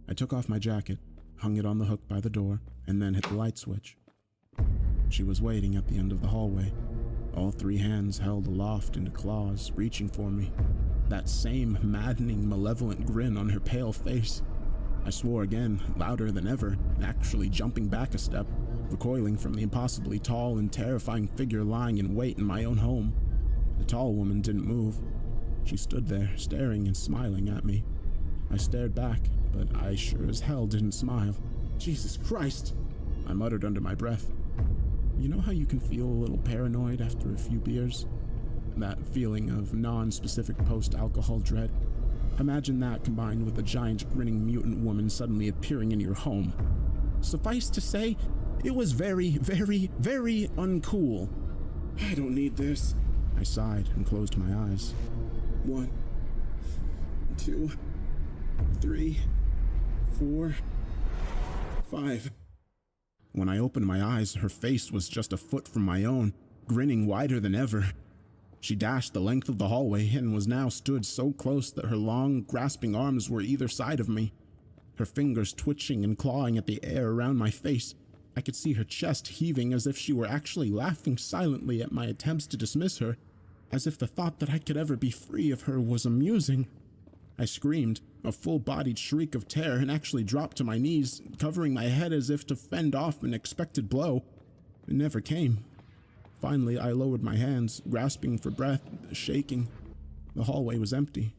I took off my jacket, hung it on the hook by the door, and then hit the light switch. She was waiting at the end of the hallway, all three hands held aloft into claws, reaching for me. That same maddening, malevolent grin on her pale face. I swore again, louder than ever, actually jumping back a step, recoiling from the impossibly tall and terrifying figure lying in wait in my own home. The tall woman didn't move. She stood there, staring and smiling at me. I stared back, but I sure as hell didn't smile. Jesus Christ! I muttered under my breath. You know how you can feel a little paranoid after a few beers? That feeling of non-specific post-alcohol dread? Imagine that combined with a giant grinning mutant woman suddenly appearing in your home. Suffice to say, it was very, very, very uncool. I don't need this. I sighed and closed my eyes. 1, 2, 3, 4, 5. When I opened my eyes, her face was just a foot from my own, grinning wider than ever. She dashed the length of the hallway and was now stood so close that her long, grasping arms were either side of me. Her fingers twitching and clawing at the air around my face. I could see her chest heaving as if she were actually laughing silently at my attempts to dismiss her, as if the thought that I could ever be free of her was amusing. I screamed, a full-bodied shriek of terror, and actually dropped to my knees, covering my head as if to fend off an expected blow. It never came. Finally, I lowered my hands, grasping for breath, shaking. The hallway was empty.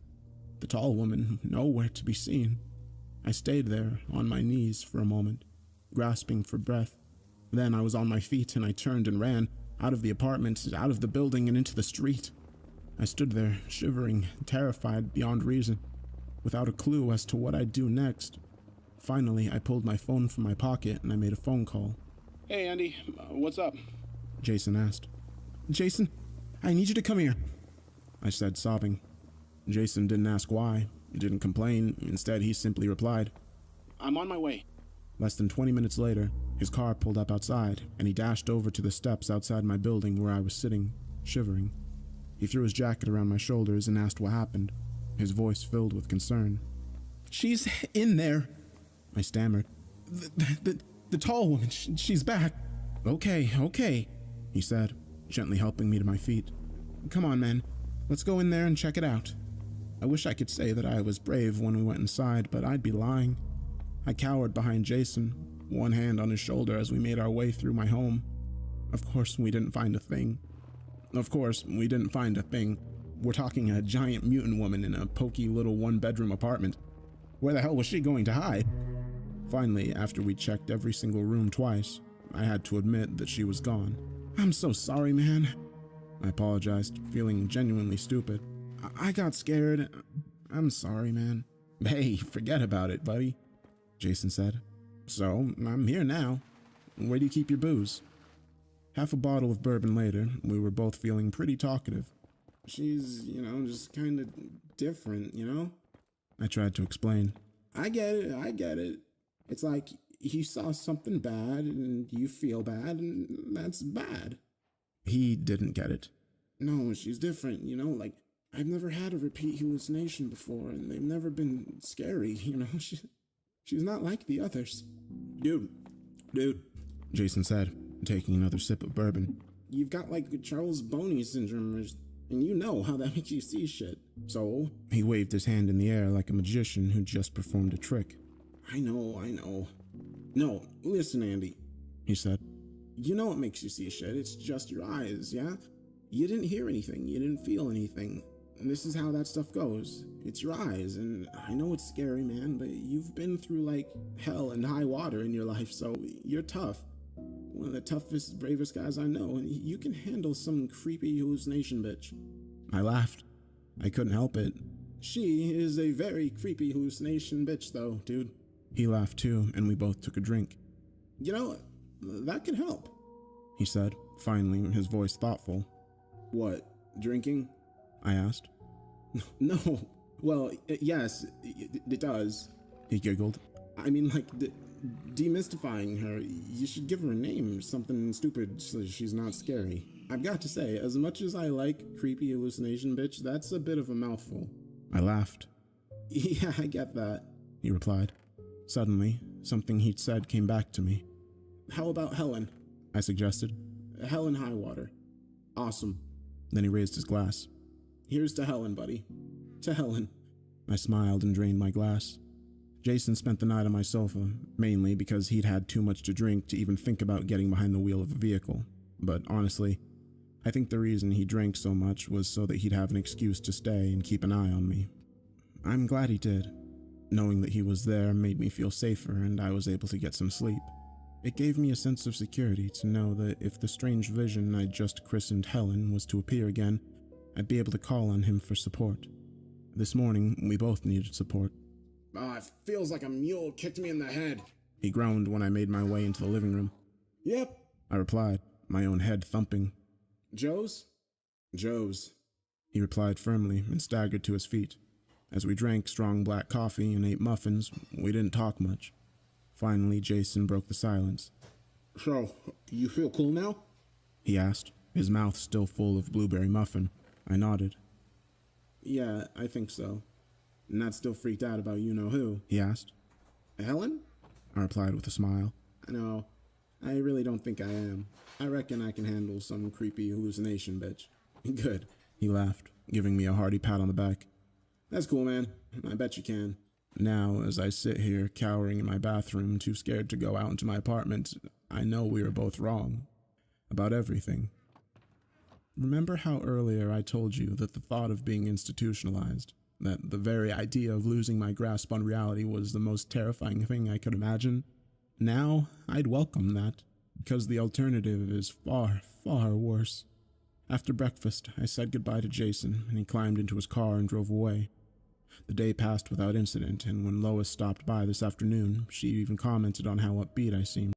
The tall woman nowhere to be seen. I stayed there, on my knees, for a moment, grasping for breath. Then I was on my feet and I turned and ran, out of the apartment, out of the building, and into the street. I stood there, shivering, terrified beyond reason, without a clue as to what I'd do next. Finally, I pulled my phone from my pocket and I made a phone call. Hey, Andy, what's up? Jason asked. Jason, I need you to come here, I said, sobbing. Jason didn't ask why. He didn't complain. Instead, he simply replied, I'm on my way. Less than 20 minutes later, his car pulled up outside, and he dashed over to the steps outside my building where I was sitting, shivering. He threw his jacket around my shoulders and asked what happened, his voice filled with concern. She's in there, I stammered. The tall woman, she's back. Okay, he said, gently helping me to my feet. Come on, man. Let's go in there and check it out. I wish I could say that I was brave when we went inside, but I'd be lying. I cowered behind Jason, one hand on his shoulder as we made our way through my home. Of course, we didn't find a thing. We're talking a giant mutant woman in a pokey little one-bedroom apartment. Where the hell was she going to hide? Finally, after we checked every single room twice, I had to admit that she was gone. I'm so sorry, man. I apologized, feeling genuinely stupid. I got scared. I'm sorry, man. Hey, forget about it, buddy, Jason said. So, I'm here now. Where do you keep your booze? Half a bottle of bourbon later, we were both feeling pretty talkative. She's, just kind of different, I tried to explain. I get it. It's like you saw something bad and you feel bad, and that's bad. He didn't get it. No, she's different, like, I've never had a repeat hallucination before, and they've never been scary, She's not like the others. Dude, Jason said, taking another sip of bourbon. You've got, like, Charles Boney syndrome, and you know how that makes you see shit. So? He waved his hand in the air like a magician who just performed a trick. I know. No, listen, Andy, he said. You know what makes you see shit. It's just your eyes, yeah? You didn't hear anything. You didn't feel anything. And this is how that stuff goes. It's your eyes, and I know it's scary, man, but you've been through, like, hell and high water in your life, so you're tough. One of the toughest, bravest guys I know, and you can handle some creepy hallucination bitch. I laughed. I couldn't help it. She is a very creepy hallucination bitch, though, dude. He laughed too, and we both took a drink. That could help, he said, finally, his voice thoughtful. What, drinking? I asked. No, well, yes, it does, he giggled. I mean, like, demystifying her. You should give her a name, something stupid so she's not scary. I've got to say, as much as I like creepy hallucination bitch, that's a bit of a mouthful. I laughed. Yeah, I get that, he replied. Suddenly, something he'd said came back to me. How about Helen? I suggested. Helen Highwater. Awesome. Then he raised his glass. Here's to Helen, buddy. To Helen. I smiled and drained my glass. Jason spent the night on my sofa, mainly because he'd had too much to drink to even think about getting behind the wheel of a vehicle. But honestly, I think the reason he drank so much was so that he'd have an excuse to stay and keep an eye on me. I'm glad he did. Knowing that he was there made me feel safer, and I was able to get some sleep. It gave me a sense of security to know that if the strange vision I'd just christened Helen was to appear again, I'd be able to call on him for support. This morning, we both needed support. It feels like a mule kicked me in the head, he groaned when I made my way into the living room. Yep, I replied, my own head thumping. Joe's? Joe's, he replied firmly and staggered to his feet. As we drank strong black coffee and ate muffins, we didn't talk much. Finally, Jason broke the silence. So, you feel cool now? He asked, his mouth still full of blueberry muffin. I nodded. Yeah, I think so. Not still freaked out about you-know-who? He asked. Helen? I replied with a smile. No, I really don't think I am. I reckon I can handle some creepy hallucination, bitch. Good, he laughed, giving me a hearty pat on the back. That's cool, man. I bet you can. Now, as I sit here cowering in my bathroom, too scared to go out into my apartment, I know we are both wrong. About everything. Remember how earlier I told you that the thought of being institutionalized, that the very idea of losing my grasp on reality was the most terrifying thing I could imagine? Now, I'd welcome that, because the alternative is far, far worse. After breakfast, I said goodbye to Jason, and he climbed into his car and drove away. The day passed without incident, and when Lois stopped by this afternoon, she even commented on how upbeat I seemed.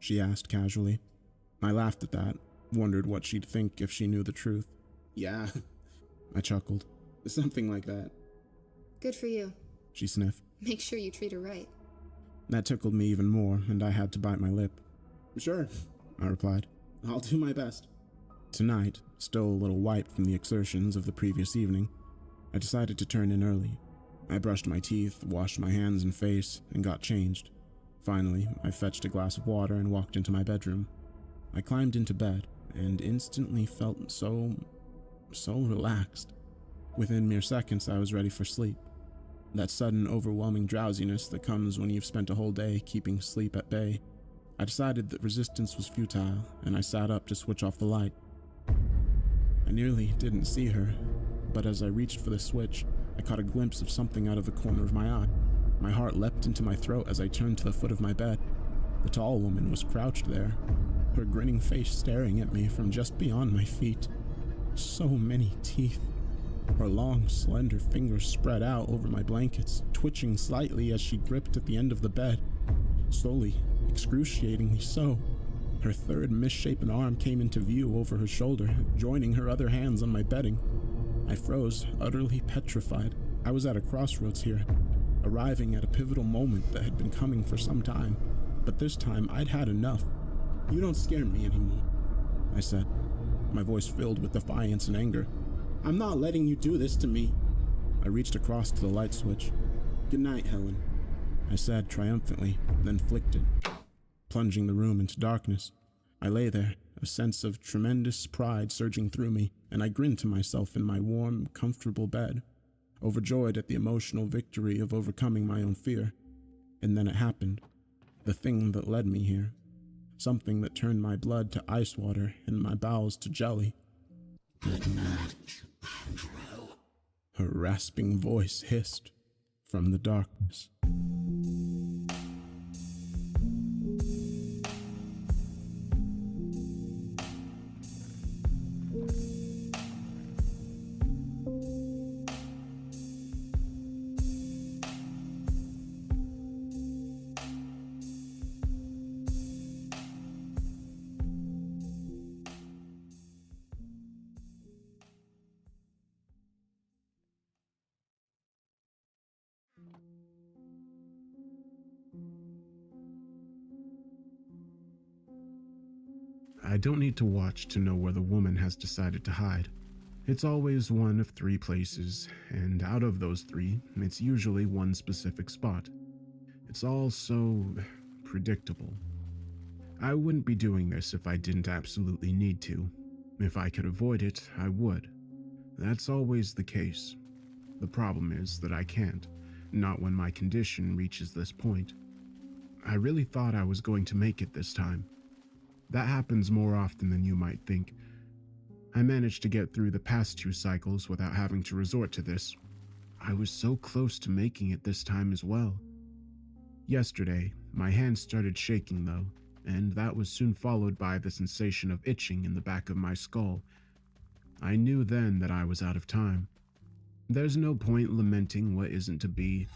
she asked casually. I laughed at that, wondered what she'd think if she knew the truth. Yeah, I chuckled. Something like that. Good for you. She sniffed. Make sure you treat her right. That tickled me even more, and I had to bite my lip. Sure, I replied. I'll do my best. Tonight, still a little wiped from the exertions of the previous evening, I decided to turn in early. I brushed my teeth, washed my hands and face, and got changed. Finally, I fetched a glass of water and walked into my bedroom. I climbed into bed and instantly felt so relaxed. Within mere seconds, I was ready for sleep. That sudden, overwhelming drowsiness that comes when you've spent a whole day keeping sleep at bay. I decided that resistance was futile, and I sat up to switch off the light. I nearly didn't see her, but as I reached for the switch, I caught a glimpse of something out of the corner of my eye. My heart leapt into my throat as I turned to the foot of my bed. The tall woman was crouched there, her grinning face staring at me from just beyond my feet. So many teeth. Her long, slender fingers spread out over my blankets, twitching slightly as she gripped at the end of the bed. Slowly, excruciatingly so. Her third misshapen arm came into view over her shoulder, joining her other hands on my bedding. I froze, utterly petrified. I was at a crossroads here, arriving at a pivotal moment that had been coming for some time. But this time, I'd had enough. You don't scare me anymore, I said, my voice filled with defiance and anger. I'm not letting you do this to me. I reached across to the light switch. Good night, Helen, I said triumphantly, then flicked it, plunging the room into darkness. I lay there, a sense of tremendous pride surging through me, and I grinned to myself in my warm, comfortable bed, overjoyed at the emotional victory of overcoming my own fear. And then it happened, the thing that led me here, something that turned my blood to ice water and my bowels to jelly. Good night, Andrew. Her rasping voice hissed from the darkness. I don't need to watch to know where the woman has decided to hide. It's always one of 3 places, and out of those 3, it's usually one specific spot. It's all so predictable. I wouldn't be doing this if I didn't absolutely need to. If I could avoid it, I would. That's always the case. The problem is that I can't, not when my condition reaches this point. I really thought I was going to make it this time. That happens more often than you might think. I managed to get through the past 2 cycles without having to resort to this. I was so close to making it this time as well. Yesterday, my hand started shaking though, and that was soon followed by the sensation of itching in the back of my skull. I knew then that I was out of time. There's no point lamenting what isn't to be.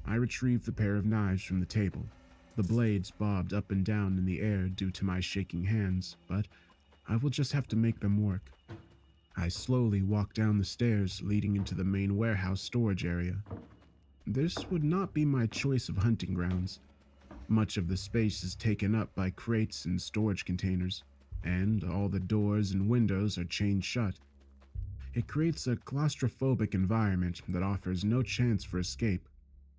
I retrieved the pair of knives from the table. The blades bobbed up and down in the air due to my shaking hands, but I will just have to make them work. I slowly walked down the stairs leading into the main warehouse storage area. This would not be my choice of hunting grounds. Much of the space is taken up by crates and storage containers, and all the doors and windows are chained shut. It creates a claustrophobic environment that offers no chance for escape,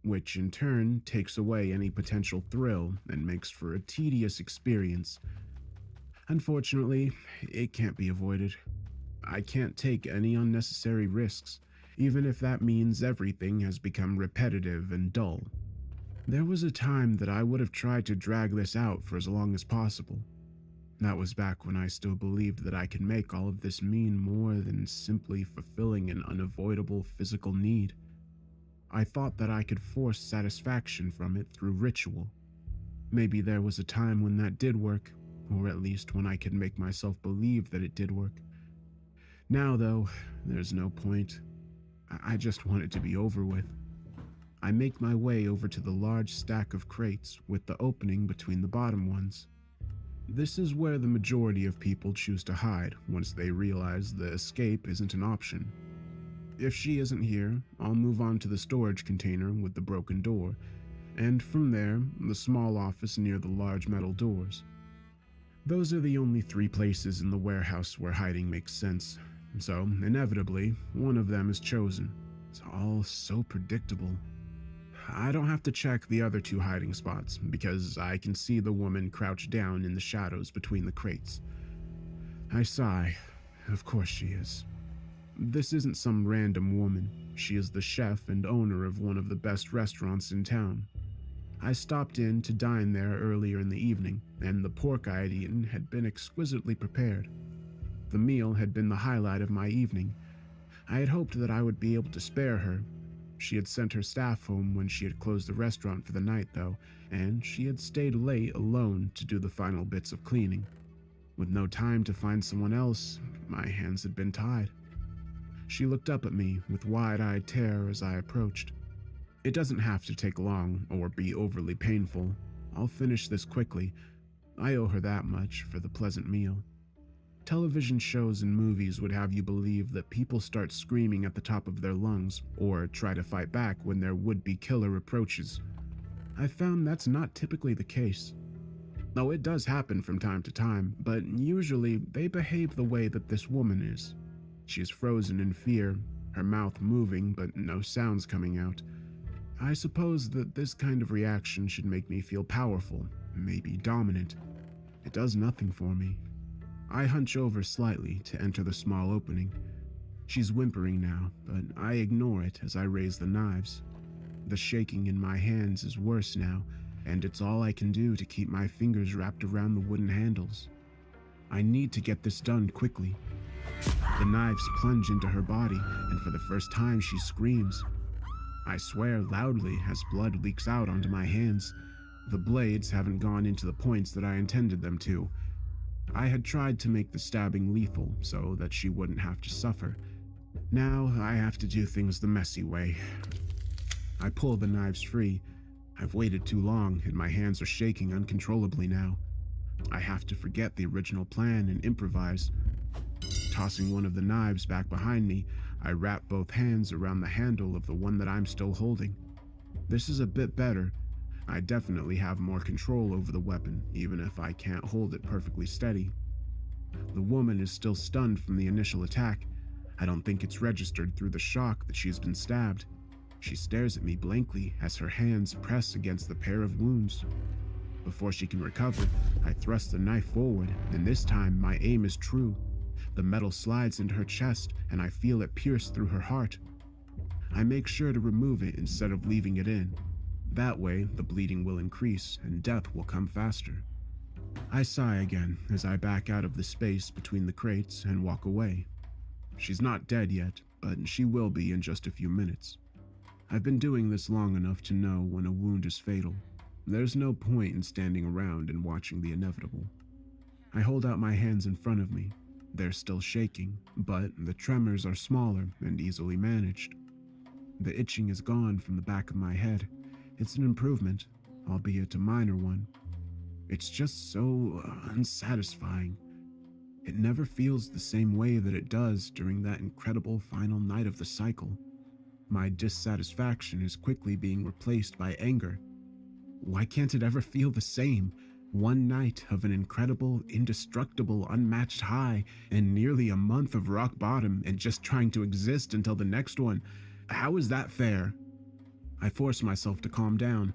which in turn takes away any potential thrill and makes for a tedious experience. Unfortunately, it can't be avoided. I can't take any unnecessary risks, even if that means everything has become repetitive and dull. There was a time that I would have tried to drag this out for as long as possible. That was back when I still believed that I could make all of this mean more than simply fulfilling an unavoidable physical need. I thought that I could force satisfaction from it through ritual. Maybe there was a time when that did work, or at least when I could make myself believe that it did work. Now, though, there's no point. I just want it to be over with. I make my way over to the large stack of crates with the opening between the bottom ones. This is where the majority of people choose to hide once they realize the escape isn't an option. If she isn't here, I'll move on to the storage container with the broken door, and from there, the small office near the large metal doors. Those are the only 3 places in the warehouse where hiding makes sense, so inevitably, one of them is chosen. It's all so predictable. I don't have to check the other 2 hiding spots, because I can see the woman crouched down in the shadows between the crates. I sigh. Of course she is. This isn't some random woman. She is the chef and owner of one of the best restaurants in town. I stopped in to dine there earlier in the evening, and the pork I had eaten had been exquisitely prepared. The meal had been the highlight of my evening. I had hoped that I would be able to spare her. She had sent her staff home when she had closed the restaurant for the night, though, and she had stayed late alone to do the final bits of cleaning. With no time to find someone else, my hands had been tied. She looked up at me with wide-eyed terror as I approached. It doesn't have to take long or be overly painful. I'll finish this quickly. I owe her that much for the pleasant meal. Television shows and movies would have you believe that people start screaming at the top of their lungs or try to fight back when their would-be killer approaches. I found that's not typically the case. Though it does happen from time to time, but usually they behave the way that this woman is. She is frozen in fear, her mouth moving but no sounds coming out. I suppose that this kind of reaction should make me feel powerful, maybe dominant. It does nothing for me. I hunch over slightly to enter the small opening. She's whimpering now, but I ignore it as I raise the knives. The shaking in my hands is worse now, and it's all I can do to keep my fingers wrapped around the wooden handles. I need to get this done quickly. The knives plunge into her body, and for the first time she screams. I swear loudly as blood leaks out onto my hands. The blades haven't gone into the points that I intended them to. I had tried to make the stabbing lethal so that she wouldn't have to suffer. Now I have to do things the messy way. I pull the knives free. I've waited too long and my hands are shaking uncontrollably now. I have to forget the original plan and improvise. Tossing one of the knives back behind me, I wrap both hands around the handle of the one that I'm still holding. This is a bit better. I definitely have more control over the weapon, even if I can't hold it perfectly steady. The woman is still stunned from the initial attack. I don't think it's registered through the shock that she's been stabbed. She stares at me blankly as her hands press against the pair of wounds. Before she can recover, I thrust the knife forward, and this time my aim is true. The metal slides into her chest, and I feel it pierce through her heart. I make sure to remove it instead of leaving it in. That way, the bleeding will increase, and death will come faster. I sigh again as I back out of the space between the crates and walk away. She's not dead yet, but she will be in just a few minutes. I've been doing this long enough to know when a wound is fatal. There's no point in standing around and watching the inevitable. I hold out my hands in front of me. They're still shaking, but the tremors are smaller and easily managed. The itching is gone from the back of my head. It's an improvement, albeit a minor one. It's just so unsatisfying. It never feels the same way that it does during that incredible final night of the cycle. My dissatisfaction is quickly being replaced by anger. Why can't it ever feel the same? One night of an incredible, indestructible, unmatched high, and nearly a month of rock bottom and just trying to exist until the next one. How is that fair? I force myself to calm down.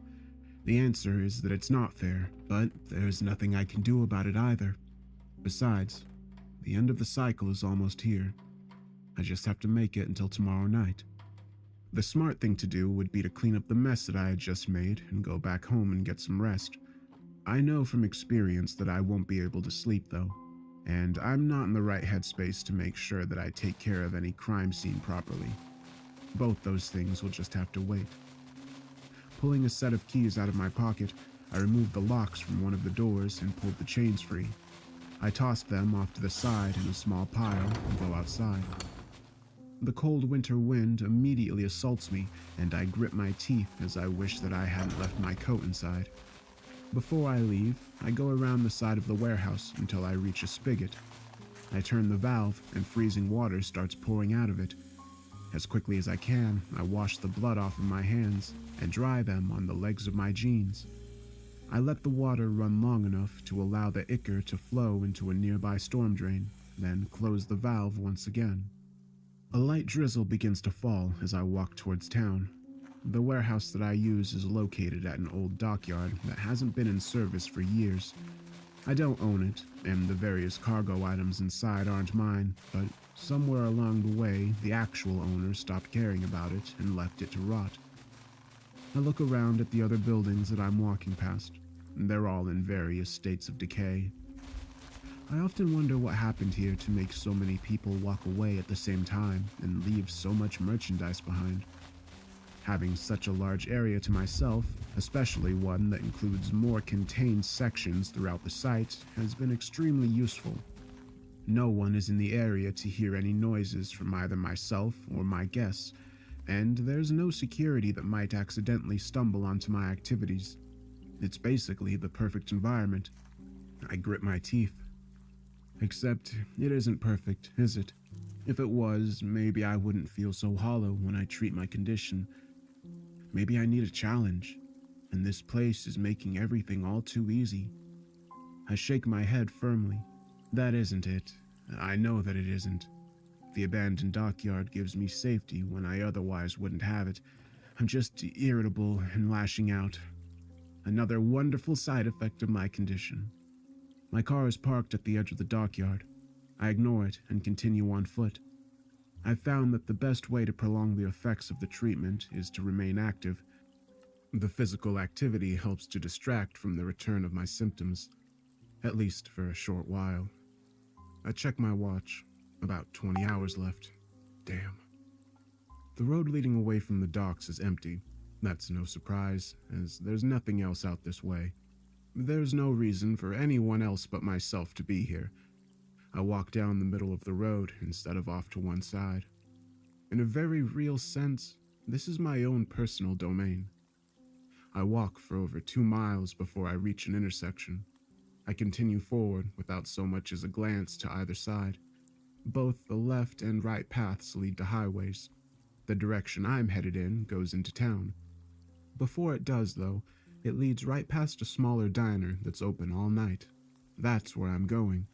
The answer is that it's not fair, but there's nothing I can do about it either. Besides, the end of the cycle is almost here. I just have to make it until tomorrow night. The smart thing to do would be to clean up the mess that I had just made and go back home and get some rest. I know from experience that I won't be able to sleep though, and I'm not in the right headspace to make sure that I take care of any crime scene properly. Both those things will just have to wait. Pulling a set of keys out of my pocket, I removed the locks from one of the doors and pulled the chains free. I tossed them off to the side in a small pile and go outside. The cold winter wind immediately assaults me, and I grip my teeth as I wish that I hadn't left my coat inside. Before I leave, I go around the side of the warehouse until I reach a spigot. I turn the valve and freezing water starts pouring out of it. As quickly as I can, I wash the blood off of my hands and dry them on the legs of my jeans. I let the water run long enough to allow the ichor to flow into a nearby storm drain, then close the valve once again. A light drizzle begins to fall as I walk towards town. The warehouse that I use is located at an old dockyard that hasn't been in service for years. I don't own it, and the various cargo items inside aren't mine, but somewhere along the way, the actual owner stopped caring about it and left it to rot. I look around at the other buildings that I'm walking past. They're all in various states of decay. I often wonder what happened here to make so many people walk away at the same time and leave so much merchandise behind. Having such a large area to myself, especially one that includes more contained sections throughout the site, has been extremely useful. No one is in the area to hear any noises from either myself or my guests, and there's no security that might accidentally stumble onto my activities. It's basically the perfect environment. I grit my teeth. Except it isn't perfect, is it? If it was, maybe I wouldn't feel so hollow when I treat my condition. Maybe I need a challenge, and this place is making everything all too easy. I shake my head firmly. That isn't it. I know that it isn't. The abandoned dockyard gives me safety when I otherwise wouldn't have it. I'm just irritable and lashing out. Another wonderful side effect of my condition. My car is parked at the edge of the dockyard. I ignore it and continue on foot. I've found that the best way to prolong the effects of the treatment is to remain active. The physical activity helps to distract from the return of my symptoms, at least for a short while. I check my watch. About 20 hours left. Damn. The road leading away from the docks is empty. That's no surprise, as there's nothing else out this way. There's no reason for anyone else but myself to be here. I walk down the middle of the road instead of off to one side. In a very real sense, this is my own personal domain. I walk for over 2 miles before I reach an intersection. I continue forward without so much as a glance to either side. Both the left and right paths lead to highways. The direction I'm headed in goes into town. Before it does, though, it leads right past a smaller diner that's open all night. That's where I'm going.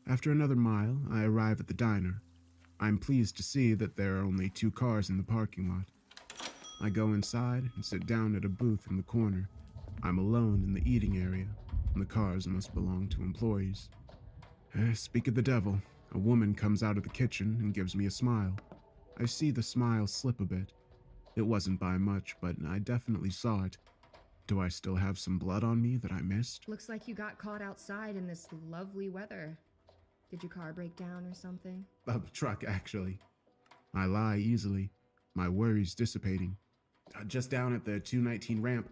After another mile, I arrive at the diner. I'm pleased to see that there are only 2 cars in the parking lot. I go inside and sit down at a booth in the corner. I'm alone in the eating area, and the cars must belong to employees. Speak of the devil, a woman comes out of the kitchen and gives me a smile. I see the smile slip a bit. It wasn't by much, but I definitely saw it. Do I still have some blood on me that I missed? Looks like you got caught outside in this lovely weather. Did your car break down or something? A truck, actually. I lie easily, my worries dissipating. Just down at the 219 ramp.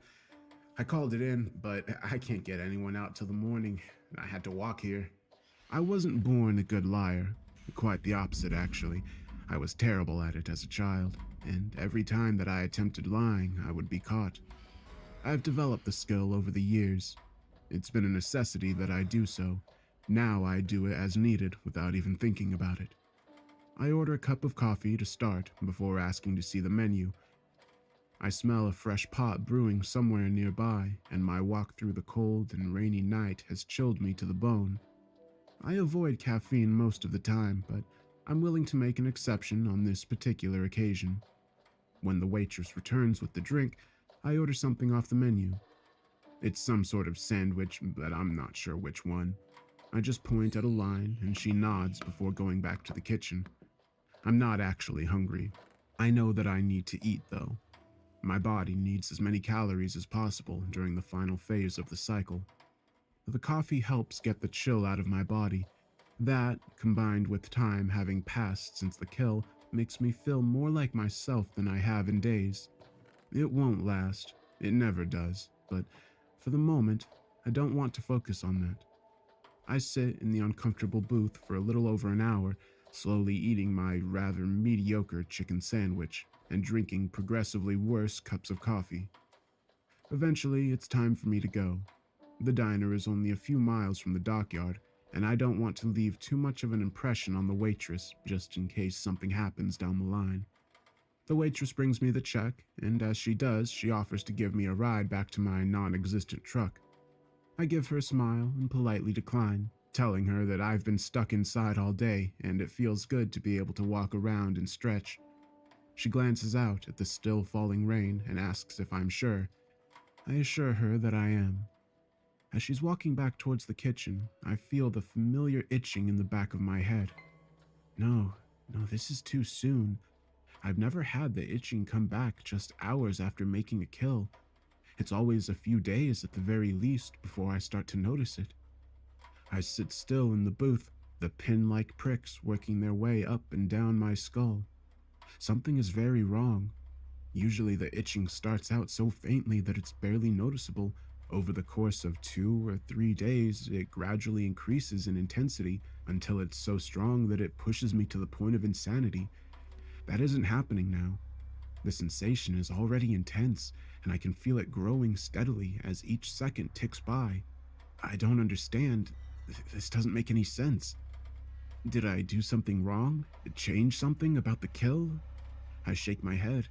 I called it in, but I can't get anyone out till the morning. I had to walk here. I wasn't born a good liar. Quite the opposite, actually. I was terrible at it as a child, and every time that I attempted lying, I would be caught. I've developed the skill over the years. It's been a necessity that I do so. Now I do it as needed without even thinking about it. I order a cup of coffee to start before asking to see the menu. I smell a fresh pot brewing somewhere nearby, and my walk through the cold and rainy night has chilled me to the bone. I avoid caffeine most of the time, but I'm willing to make an exception on this particular occasion. When the waitress returns with the drink, I order something off the menu. It's some sort of sandwich, but I'm not sure which one. I just point at a line, and she nods before going back to the kitchen. I'm not actually hungry. I know that I need to eat, though. My body needs as many calories as possible during the final phase of the cycle. The coffee helps get the chill out of my body. That, combined with time having passed since the kill, makes me feel more like myself than I have in days. It won't last. It never does. But for the moment, I don't want to focus on that. I sit in the uncomfortable booth for a little over an hour, slowly eating my rather mediocre chicken sandwich and drinking progressively worse cups of coffee. Eventually, it's time for me to go. The diner is only a few miles from the dockyard, and I don't want to leave too much of an impression on the waitress just in case something happens down the line. The waitress brings me the check, and as she does, she offers to give me a ride back to my non-existent truck. I give her a smile and politely decline, telling her that I've been stuck inside all day and it feels good to be able to walk around and stretch. She glances out at the still falling rain and asks if I'm sure. I assure her that I am. As she's walking back towards the kitchen, I feel the familiar itching in the back of my head. No, this is too soon. I've never had the itching come back just hours after making a kill. It's always a few days at the very least before I start to notice it. I sit still in the booth, the pin-like pricks working their way up and down my skull. Something is very wrong. Usually the itching starts out so faintly that it's barely noticeable. Over the course of 2 or 3 days, it gradually increases in intensity until it's so strong that it pushes me to the point of insanity. That isn't happening now. The sensation is already intense, and I can feel it growing steadily as each second ticks by. I don't understand. This doesn't make any sense. Did I do something wrong? Change something about the kill? I shake my head.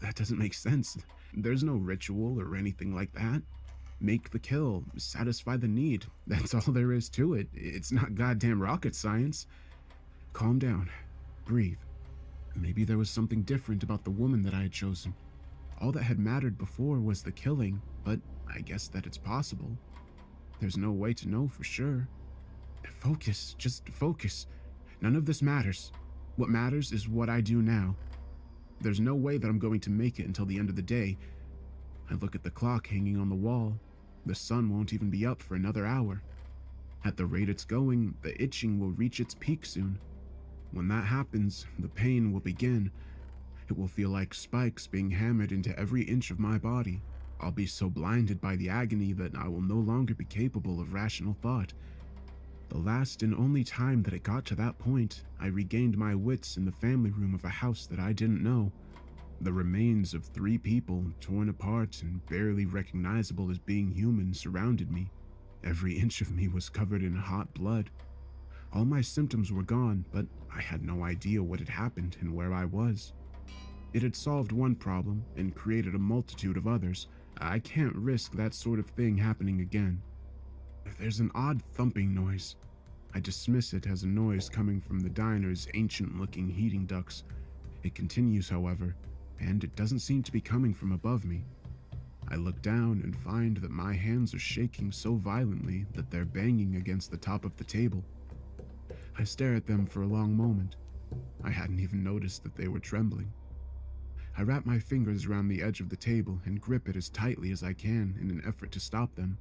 That doesn't make sense. There's no ritual or anything like that. Make the kill, satisfy the need. That's all there is to it. It's not goddamn rocket science. Calm down. Breathe. Maybe there was something different about the woman that I had chosen. All that had mattered before was the killing, but I guess that it's possible. There's no way to know for sure. Focus, just focus. None of this matters. What matters is what I do now. There's no way that I'm going to make it until the end of the day. I look at the clock hanging on the wall. The sun won't even be up for another hour. At the rate it's going, the itching will reach its peak soon. When that happens, the pain will begin. It will feel like spikes being hammered into every inch of my body. I'll be so blinded by the agony that I will no longer be capable of rational thought. The last and only time that it got to that point, I regained my wits in the family room of a house that I didn't know. The remains of 3 people, torn apart and barely recognizable as being human, surrounded me. Every inch of me was covered in hot blood. All my symptoms were gone, but I had no idea what had happened and where I was. It had solved one problem and created a multitude of others. I can't risk that sort of thing happening again. There's an odd thumping noise. I dismiss it as a noise coming from the diner's ancient-looking heating ducts. It continues, however, and it doesn't seem to be coming from above me. I look down and find that my hands are shaking so violently that they're banging against the top of the table. I stare at them for a long moment. I hadn't even noticed that they were trembling. I wrap my fingers around the edge of the table and grip it as tightly as I can in an effort to stop them.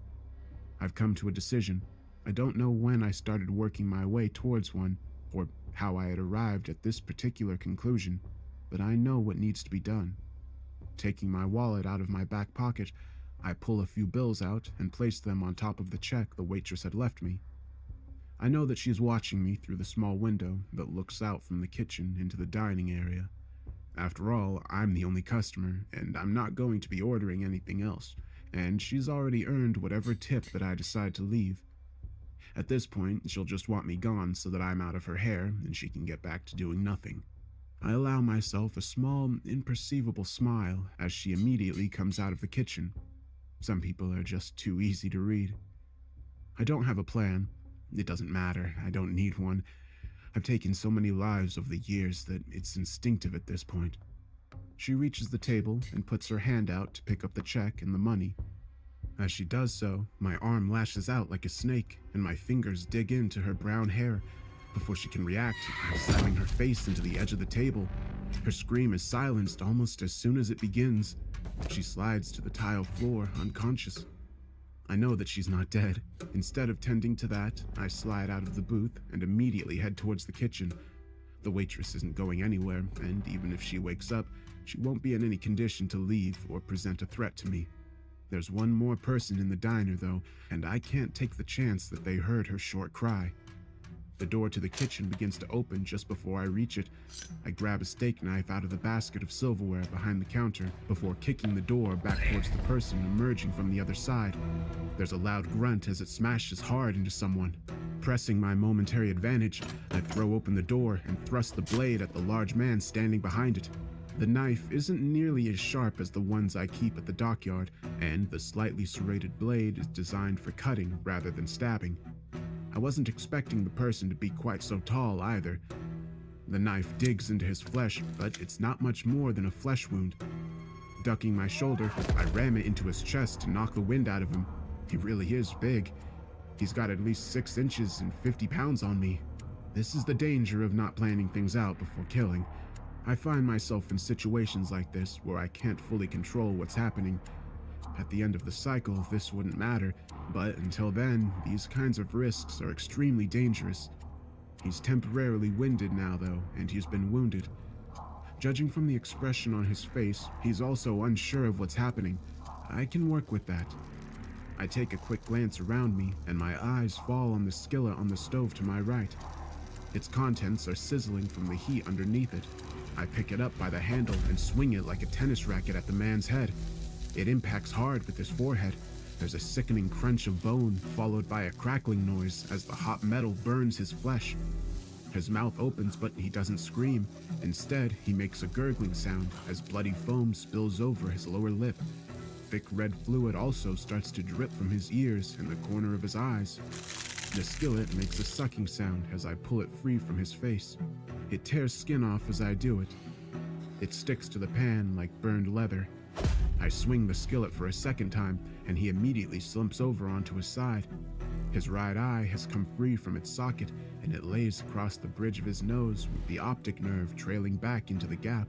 I've come to a decision. I don't know when I started working my way towards one, or how I had arrived at this particular conclusion, but I know what needs to be done. Taking my wallet out of my back pocket, I pull a few bills out and place them on top of the check the waitress had left me. I know that she is watching me through the small window that looks out from the kitchen into the dining area. After all, I'm the only customer, and I'm not going to be ordering anything else, and she's already earned whatever tip that I decide to leave. At this point, she'll just want me gone so that I'm out of her hair and she can get back to doing nothing. I allow myself a small, imperceivable smile as she immediately comes out of the kitchen. Some people are just too easy to read. I don't have a plan. It doesn't matter. I don't need one. I've taken so many lives over the years that it's instinctive at this point. She reaches the table and puts her hand out to pick up the check and the money. As she does so, my arm lashes out like a snake and my fingers dig into her brown hair. Before she can react, I'm slamming her face into the edge of the table. Her scream is silenced almost as soon as it begins. She slides to the tile floor, unconscious. I know that she's not dead. Instead of tending to that, I slide out of the booth and immediately head towards the kitchen. The waitress isn't going anywhere, and even if she wakes up, she won't be in any condition to leave or present a threat to me. There's one more person in the diner, though, and I can't take the chance that they heard her short cry. The door to the kitchen begins to open just before I reach it. I grab a steak knife out of the basket of silverware behind the counter before kicking the door back towards the person emerging from the other side. There's a loud grunt as it smashes hard into someone. Pressing my momentary advantage, I throw open the door and thrust the blade at the large man standing behind it. The knife isn't nearly as sharp as the ones I keep at the dockyard, and the slightly serrated blade is designed for cutting rather than stabbing. I wasn't expecting the person to be quite so tall either. The knife digs into his flesh, but it's not much more than a flesh wound. Ducking my shoulder, I ram it into his chest to knock the wind out of him. He really is big. He's got at least 6 inches and 50 pounds on me. This is the danger of not planning things out before killing. I find myself in situations like this where I can't fully control what's happening. At the end of the cycle, this wouldn't matter, but until then, these kinds of risks are extremely dangerous. He's temporarily winded now, though, and he's been wounded. Judging from the expression on his face, he's also unsure of what's happening. I can work with that. I take a quick glance around me, and my eyes fall on the skillet on the stove to my right. Its contents are sizzling from the heat underneath it. I pick it up by the handle and swing it like a tennis racket at the man's head. It impacts hard with his forehead. There's a sickening crunch of bone, followed by a crackling noise as the hot metal burns his flesh. His mouth opens, but he doesn't scream. Instead, he makes a gurgling sound as bloody foam spills over his lower lip. Thick red fluid also starts to drip from his ears and the corner of his eyes. The skillet makes a sucking sound as I pull it free from his face. It tears skin off as I do it. It sticks to the pan like burned leather. I swing the skillet for a second time, and he immediately slumps over onto his side. His right eye has come free from its socket, and it lays across the bridge of his nose with the optic nerve trailing back into the gap.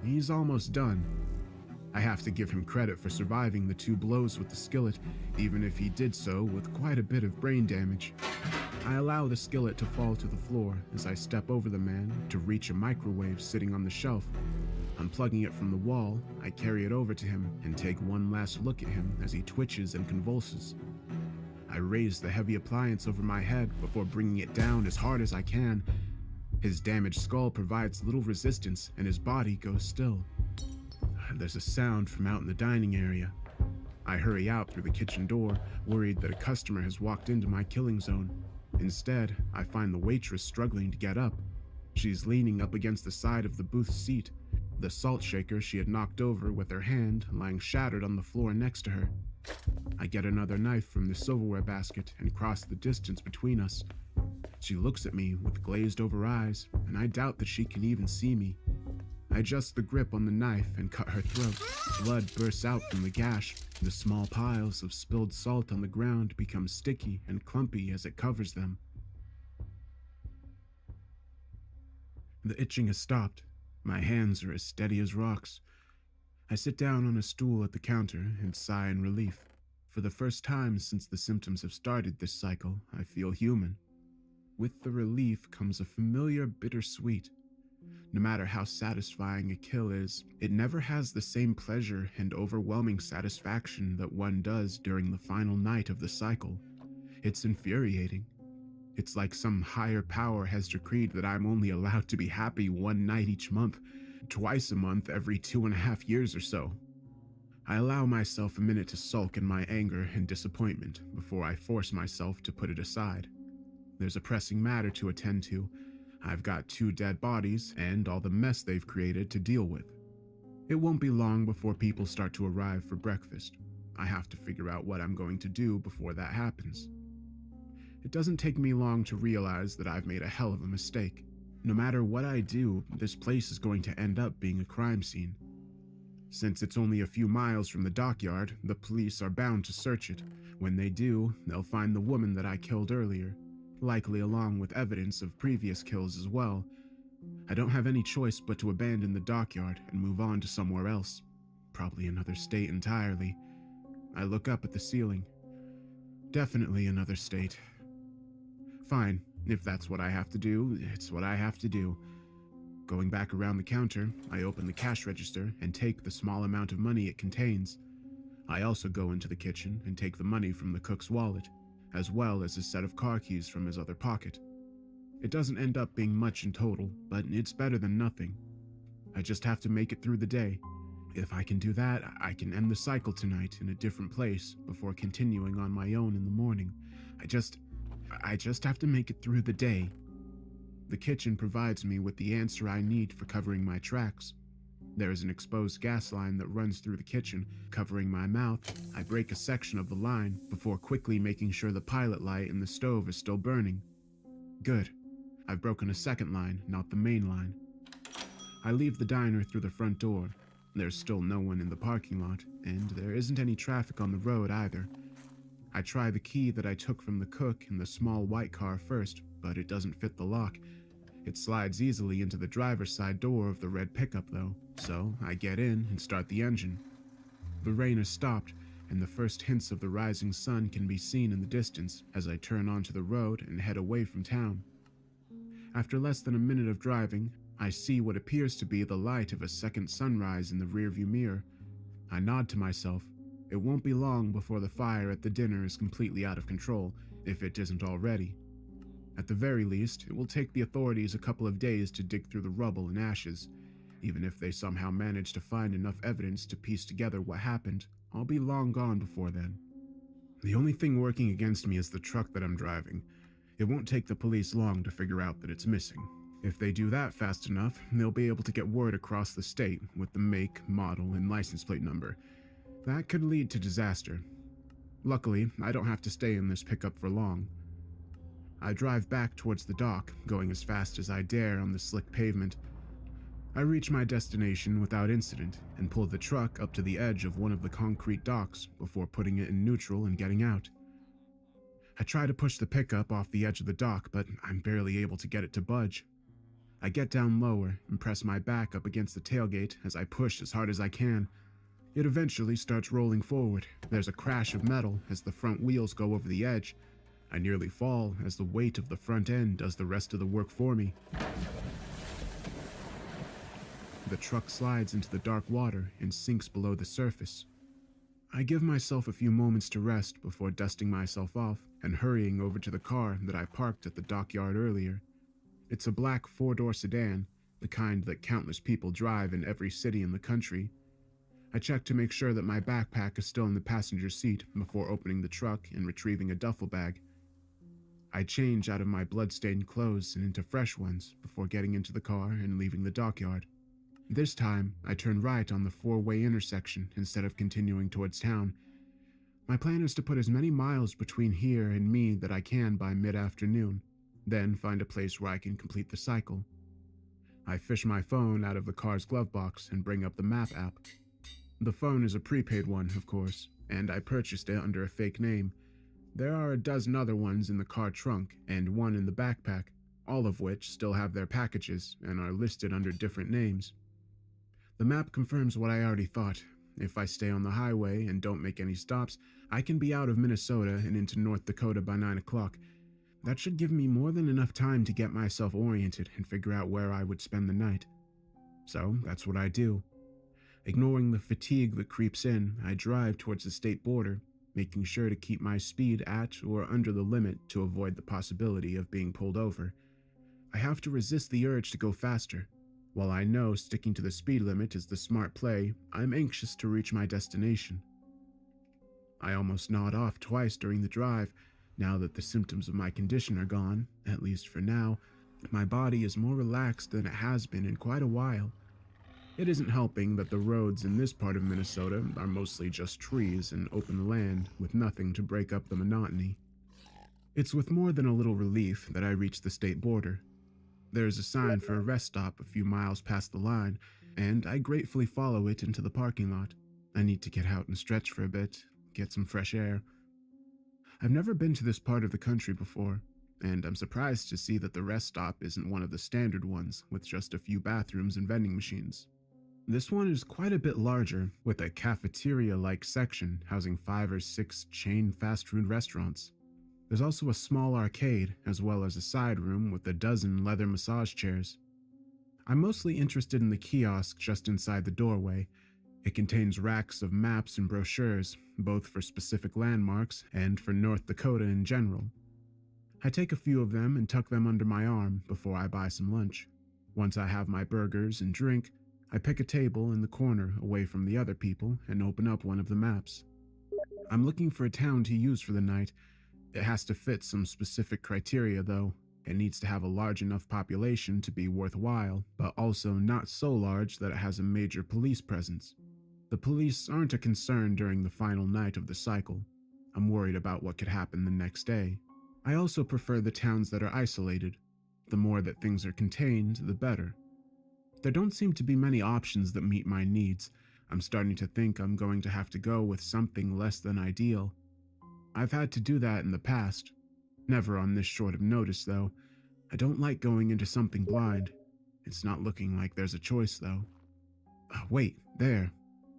He's almost done. I have to give him credit for surviving the 2 blows with the skillet, even if he did so with quite a bit of brain damage. I allow the skillet to fall to the floor as I step over the man to reach a microwave sitting on the shelf. Unplugging it from the wall, I carry it over to him and take one last look at him as he twitches and convulses. I raise the heavy appliance over my head before bringing it down as hard as I can. His damaged skull provides little resistance and his body goes still. There's a sound from out in the dining area. I hurry out through the kitchen door, worried that a customer has walked into my killing zone. Instead, I find the waitress struggling to get up. She's leaning up against the side of the booth seat, the salt shaker she had knocked over with her hand lying shattered on the floor next to her. I get another knife from the silverware basket and cross the distance between us. She looks at me with glazed over eyes, and I doubt that she can even see me. I adjust the grip on the knife and cut her throat. Blood bursts out from the gash. The small piles of spilled salt on the ground become sticky and clumpy as it covers them. The itching has stopped. My hands are as steady as rocks. I sit down on a stool at the counter and sigh in relief. For the first time since the symptoms have started this cycle, I feel human. With the relief comes a familiar bittersweet. No matter how satisfying a kill is, it never has the same pleasure and overwhelming satisfaction that one does during the final night of the cycle. It's infuriating. It's like some higher power has decreed that I'm only allowed to be happy one night each month, twice a month every 2.5 years or so. I allow myself a minute to sulk in my anger and disappointment before I force myself to put it aside. There's a pressing matter to attend to. I've got 2 dead bodies and all the mess they've created to deal with. It won't be long before people start to arrive for breakfast. I have to figure out what I'm going to do before that happens. It doesn't take me long to realize that I've made a hell of a mistake. No matter what I do, this place is going to end up being a crime scene. Since it's only a few miles from the dockyard, the police are bound to search it. When they do, they'll find the woman that I killed earlier, likely along with evidence of previous kills as well. I don't have any choice but to abandon the dockyard and move on to somewhere else, probably another state entirely. I look up at the ceiling. Definitely another state. Fine, if that's what I have to do, it's what I have to do. Going back around the counter, I open the cash register and take the small amount of money it contains. I also go into the kitchen and take the money from the cook's wallet, as well as a set of car keys from his other pocket. It doesn't end up being much in total, but it's better than nothing. I just have to make it through the day. If I can do that, I can end the cycle tonight in a different place before continuing on my own in the morning. I just have to make it through the day. The kitchen provides me with the answer I need for covering my tracks. There is an exposed gas line that runs through the kitchen, covering my mouth. I break a section of the line before quickly making sure the pilot light in the stove is still burning. Good. I've broken a second line, not the main line. I leave the diner through the front door. There's still no one in the parking lot, and there isn't any traffic on the road either. I try the key that I took from the cook in the small white car first, but it doesn't fit the lock. It slides easily into the driver's side door of the red pickup though, so I get in and start the engine. The rain has stopped, and the first hints of the rising sun can be seen in the distance as I turn onto the road and head away from town. After less than a minute of driving, I see what appears to be the light of a second sunrise in the rearview mirror. I nod to myself. It won't be long before the fire at the dinner is completely out of control, if it isn't already. At the very least, it will take the authorities a couple of days to dig through the rubble and ashes. Even if they somehow manage to find enough evidence to piece together what happened, I'll be long gone before then. The only thing working against me is the truck that I'm driving. It won't take the police long to figure out that it's missing. If they do that fast enough, they'll be able to get word across the state with the make, model, and license plate number. That could lead to disaster. Luckily, I don't have to stay in this pickup for long. I drive back towards the dock, going as fast as I dare on the slick pavement. I reach my destination without incident and pull the truck up to the edge of one of the concrete docks before putting it in neutral and getting out. I try to push the pickup off the edge of the dock, but I'm barely able to get it to budge. I get down lower and press my back up against the tailgate as I push as hard as I can. It eventually starts rolling forward. There's a crash of metal as the front wheels go over the edge. I nearly fall as the weight of the front end does the rest of the work for me. The truck slides into the dark water and sinks below the surface. I give myself a few moments to rest before dusting myself off and hurrying over to the car that I parked at the dockyard earlier. It's a black four-door sedan, the kind that countless people drive in every city in the country. I check to make sure that my backpack is still in the passenger seat before opening the truck and retrieving a duffel bag. I change out of my blood-stained clothes and into fresh ones before getting into the car and leaving the dockyard. This time, I turn right on the four-way intersection instead of continuing towards town. My plan is to put as many miles between here and me that I can by mid-afternoon, then find a place where I can complete the cycle. I fish my phone out of the car's glove box and bring up the map app. The phone is a prepaid one, of course, and I purchased it under a fake name. There are a dozen other ones in the car trunk and one in the backpack, all of which still have their packages and are listed under different names. The map confirms what I already thought. If I stay on the highway and don't make any stops, I can be out of Minnesota and into North Dakota by 9 o'clock. That should give me more than enough time to get myself oriented and figure out where I would spend the night. So that's what I do. Ignoring the fatigue that creeps in, I drive towards the state border, making sure to keep my speed at or under the limit to avoid the possibility of being pulled over. I have to resist the urge to go faster. While I know sticking to the speed limit is the smart play, I'm anxious to reach my destination. I almost nod off twice during the drive. Now that the symptoms of my condition are gone, at least for now, my body is more relaxed than it has been in quite a while. It isn't helping that the roads in this part of Minnesota are mostly just trees and open land with nothing to break up the monotony. It's with more than a little relief that I reach the state border. There is a sign for a rest stop a few miles past the line, and I gratefully follow it into the parking lot. I need to get out and stretch for a bit, get some fresh air. I've never been to this part of the country before, and I'm surprised to see that the rest stop isn't one of the standard ones with just a few bathrooms and vending machines. This one is quite a bit larger, with a cafeteria-like section housing 5 or 6 chain fast food restaurants. There's also a small arcade, as well as a side room with a dozen leather massage chairs. I'm mostly interested in the kiosk just inside the doorway. It contains racks of maps and brochures, both for specific landmarks and for North Dakota in general. I take a few of them and tuck them under my arm before I buy some lunch. Once I have my burgers and drink, I pick a table in the corner away from the other people and open up one of the maps. I'm looking for a town to use for the night. It has to fit some specific criteria, though. It needs to have a large enough population to be worthwhile, but also not so large that it has a major police presence. The police aren't a concern during the final night of the cycle. I'm worried about what could happen the next day. I also prefer the towns that are isolated. The more that things are contained, the better. There don't seem to be many options that meet my needs. I'm starting to think I'm going to have to go with something less than ideal. I've had to do that in the past. Never on this short of notice, though. I don't like going into something blind. It's not looking like there's a choice, though. Wait, there.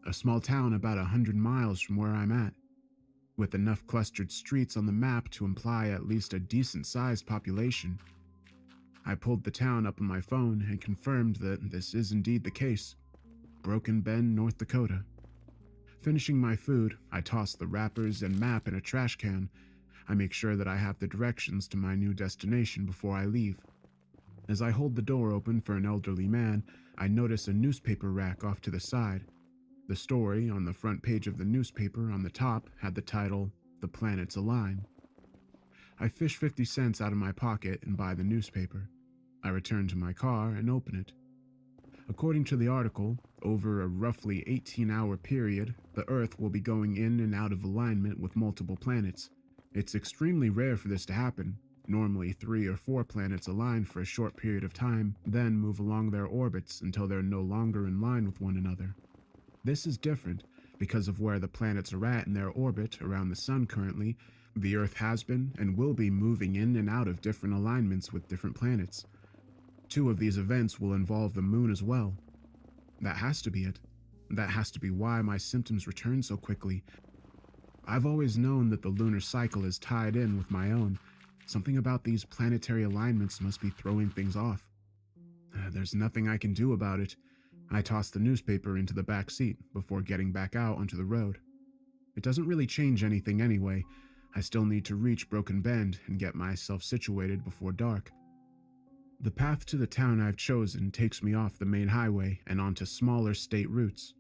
A small town about 100 miles from where I'm at, with enough clustered streets on the map to imply at least a decent-sized population. I pulled the town up on my phone and confirmed that this is indeed the case. Broken Bend, North Dakota. Finishing my food, I toss the wrappers and map in a trash can. I make sure that I have the directions to my new destination before I leave. As I hold the door open for an elderly man, I notice a newspaper rack off to the side. The story on the front page of the newspaper on the top had the title, "The Planets Align." I fish 50 cents out of my pocket and buy the newspaper. I return to my car and open it. According to the article, over a roughly 18-hour period, the Earth will be going in and out of alignment with multiple planets. It's extremely rare for this to happen. Normally 3 or 4 planets align for a short period of time, then move along their orbits until they're no longer in line with one another. This is different because of where the planets are at in their orbit around the Sun currently. The Earth has been and will be moving in and out of different alignments with different planets. 2 of these events will involve the Moon as well. That has to be it. That has to be why my symptoms return so quickly. I've always known that the lunar cycle is tied in with my own. Something about these planetary alignments must be throwing things off. There's nothing I can do about it. I toss the newspaper into the back seat before getting back out onto the road. It doesn't really change anything anyway. I still need to reach Broken Bend and get myself situated before dark. The path to the town I've chosen takes me off the main highway and onto smaller state routes.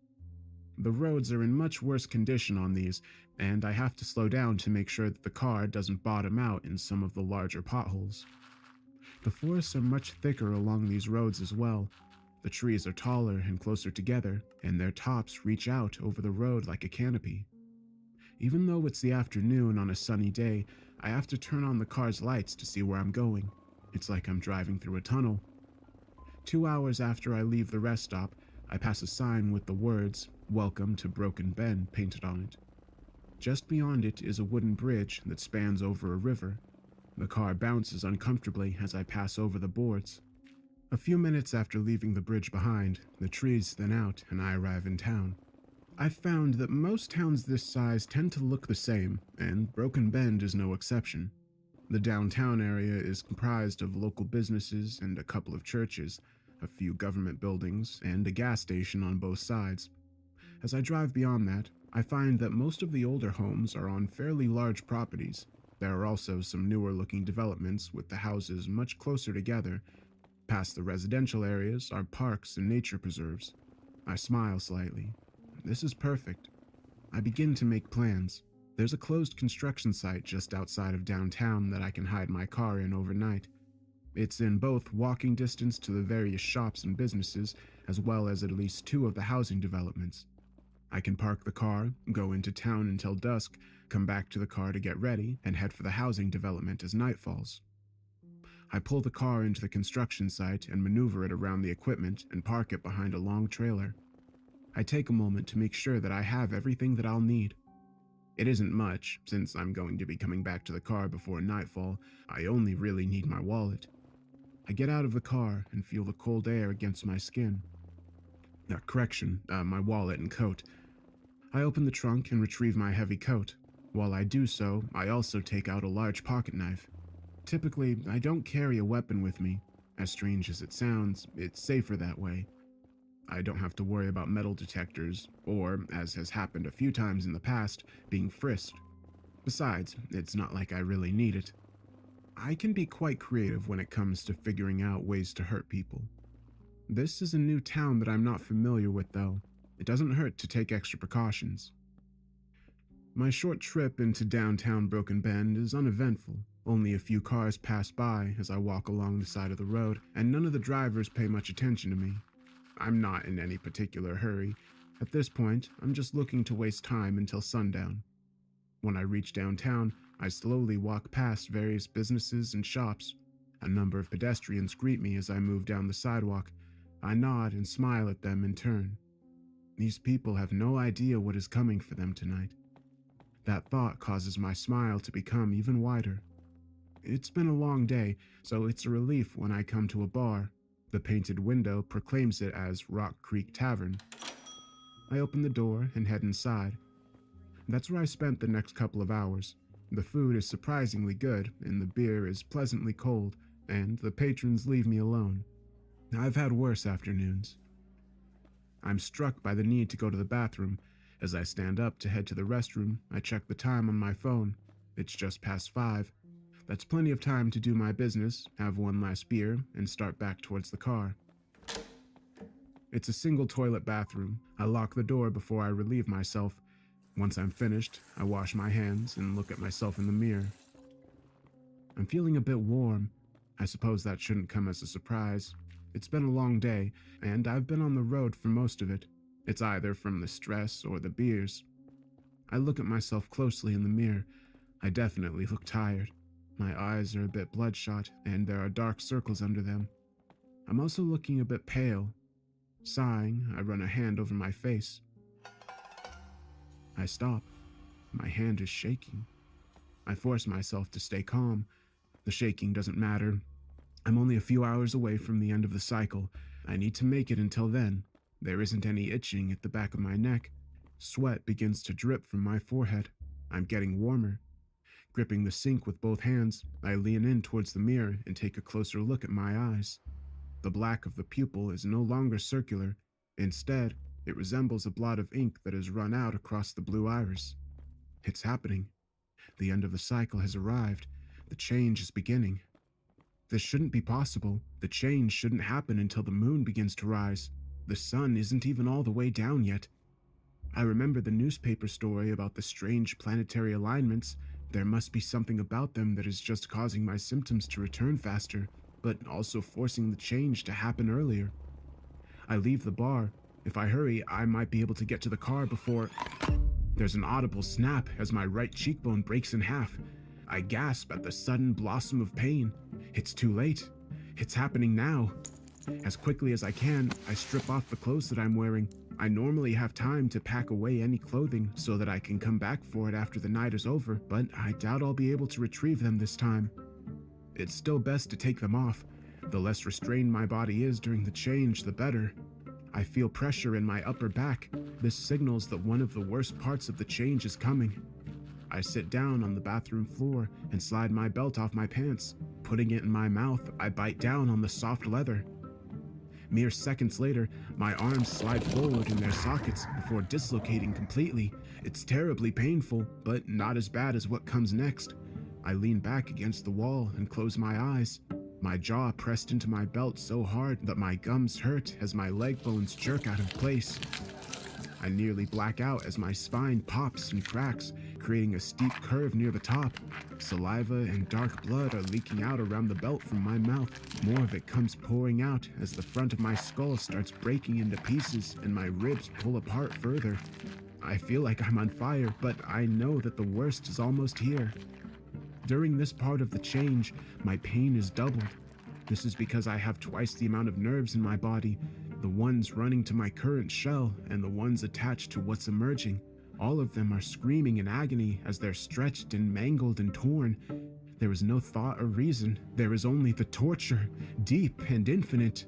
The roads are in much worse condition on these, and I have to slow down to make sure that the car doesn't bottom out in some of the larger potholes. The forests are much thicker along these roads as well. The trees are taller and closer together, and their tops reach out over the road like a canopy. Even though it's the afternoon on a sunny day, I have to turn on the car's lights to see where I'm going. It's like I'm driving through a tunnel. 2 hours after I leave the rest stop, I pass a sign with the words, "Welcome to Broken Bend," painted on it. Just beyond it is a wooden bridge that spans over a river. The car bounces uncomfortably as I pass over the boards. A few minutes after leaving the bridge behind, the trees thin out and I arrive in town. I've found that most towns this size tend to look the same, and Broken Bend is no exception. The downtown area is comprised of local businesses and a couple of churches, a few government buildings, and a gas station on both sides. As I drive beyond that, I find that most of the older homes are on fairly large properties. There are also some newer-looking developments with the houses much closer together. Past the residential areas are parks and nature preserves. I smile slightly. This is perfect. I begin to make plans. There's a closed construction site just outside of downtown that I can hide my car in overnight. It's in both walking distance to the various shops and businesses, as well as at least 2 of the housing developments. I can park the car, go into town until dusk, come back to the car to get ready, and head for the housing development as night falls. I pull the car into the construction site and maneuver it around the equipment and park it behind a long trailer. I take a moment to make sure that I have everything that I'll need. It isn't much, since I'm going to be coming back to the car before nightfall. I only really need my wallet. I get out of the car and feel the cold air against my skin. My wallet and coat. I open the trunk and retrieve my heavy coat. While I do so, I also take out a large pocket knife. Typically, I don't carry a weapon with me. As strange as it sounds, it's safer that way. I don't have to worry about metal detectors, or, as has happened a few times in the past, being frisked. Besides, it's not like I really need it. I can be quite creative when it comes to figuring out ways to hurt people. This is a new town that I'm not familiar with, though. It doesn't hurt to take extra precautions. My short trip into downtown Broken Bend is uneventful. Only a few cars pass by as I walk along the side of the road, and none of the drivers pay much attention to me. I'm not in any particular hurry. At this point, I'm just looking to waste time until sundown. When I reach downtown, I slowly walk past various businesses and shops. A number of pedestrians greet me as I move down the sidewalk. I nod and smile at them in turn. These people have no idea what is coming for them tonight. That thought causes my smile to become even wider. It's been a long day, so it's a relief when I come to a bar. The painted window proclaims it as Rock Creek Tavern. I open the door and head inside. That's where I spent the next couple of hours. The food is surprisingly good, and the beer is pleasantly cold, and the patrons leave me alone. I've had worse afternoons. I'm struck by the need to go to the bathroom. As I stand up to head to the restroom, I check the time on my phone. It's just past 5. That's plenty of time to do my business, have one last beer, and start back towards the car. It's a single toilet bathroom. I lock the door before I relieve myself. Once I'm finished, I wash my hands and look at myself in the mirror. I'm feeling a bit warm. I suppose that shouldn't come as a surprise. It's been a long day, and I've been on the road for most of it. It's either from the stress or the beers. I look at myself closely in the mirror. I definitely look tired. My eyes are a bit bloodshot, and there are dark circles under them. I'm also looking a bit pale. Sighing, I run a hand over my face. I stop. My hand is shaking. I force myself to stay calm. The shaking doesn't matter. I'm only a few hours away from the end of the cycle. I need to make it until then. There isn't any itching at the back of my neck. Sweat begins to drip from my forehead. I'm getting warmer. Gripping the sink with both hands, I lean in towards the mirror and take a closer look at my eyes. The black of the pupil is no longer circular. Instead, it resembles a blot of ink that has run out across the blue iris. It's happening. The end of the cycle has arrived. The change is beginning. This shouldn't be possible. The change shouldn't happen until the moon begins to rise. The sun isn't even all the way down yet. I remember the newspaper story about the strange planetary alignments. There must be something about them that is just causing my symptoms to return faster, but also forcing the change to happen earlier. I leave the bar. If I hurry, I might be able to get to the car before... There's an audible snap as my right cheekbone breaks in half. I gasp at the sudden blossom of pain. It's too late. It's happening now. As quickly as I can, I strip off the clothes that I'm wearing. I normally have time to pack away any clothing so that I can come back for it after the night is over, but I doubt I'll be able to retrieve them this time. It's still best to take them off. The less restrained my body is during the change, the better. I feel pressure in my upper back. This signals that one of the worst parts of the change is coming. I sit down on the bathroom floor and slide my belt off my pants. Putting it in my mouth, I bite down on the soft leather. Mere seconds later, my arms slide forward in their sockets before dislocating completely. It's terribly painful, but not as bad as what comes next. I lean back against the wall and close my eyes. My jaw pressed into my belt so hard that my gums hurt as my leg bones jerk out of place. I nearly black out as my spine pops and cracks, creating a steep curve near the top. Saliva and dark blood are leaking out around the belt from my mouth. More of it comes pouring out as the front of my skull starts breaking into pieces and my ribs pull apart further. I feel like I'm on fire, but I know that the worst is almost here. During this part of the change, my pain is doubled. This is because I have twice the amount of nerves in my body, the ones running to my current shell and the ones attached to what's emerging. All of them are screaming in agony as they're stretched and mangled and torn. There is no thought or reason. There is only the torture, deep and infinite.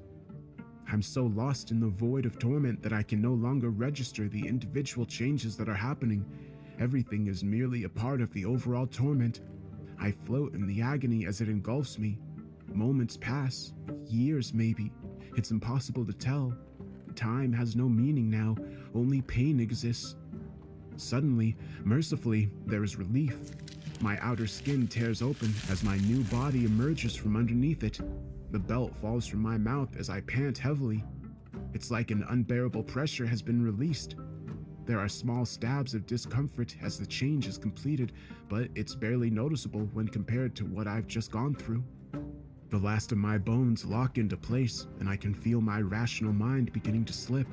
I'm so lost in the void of torment that I can no longer register the individual changes that are happening. Everything is merely a part of the overall torment. I float in the agony as it engulfs me. Moments pass, years maybe. It's impossible to tell. Time has no meaning now, only pain exists. Suddenly, mercifully, there is relief. My outer skin tears open as my new body emerges from underneath it. The belt falls from my mouth as I pant heavily. It's like an unbearable pressure has been released. There are small stabs of discomfort as the change is completed, but it's barely noticeable when compared to what I've just gone through. The last of my bones lock into place, and I can feel my rational mind beginning to slip.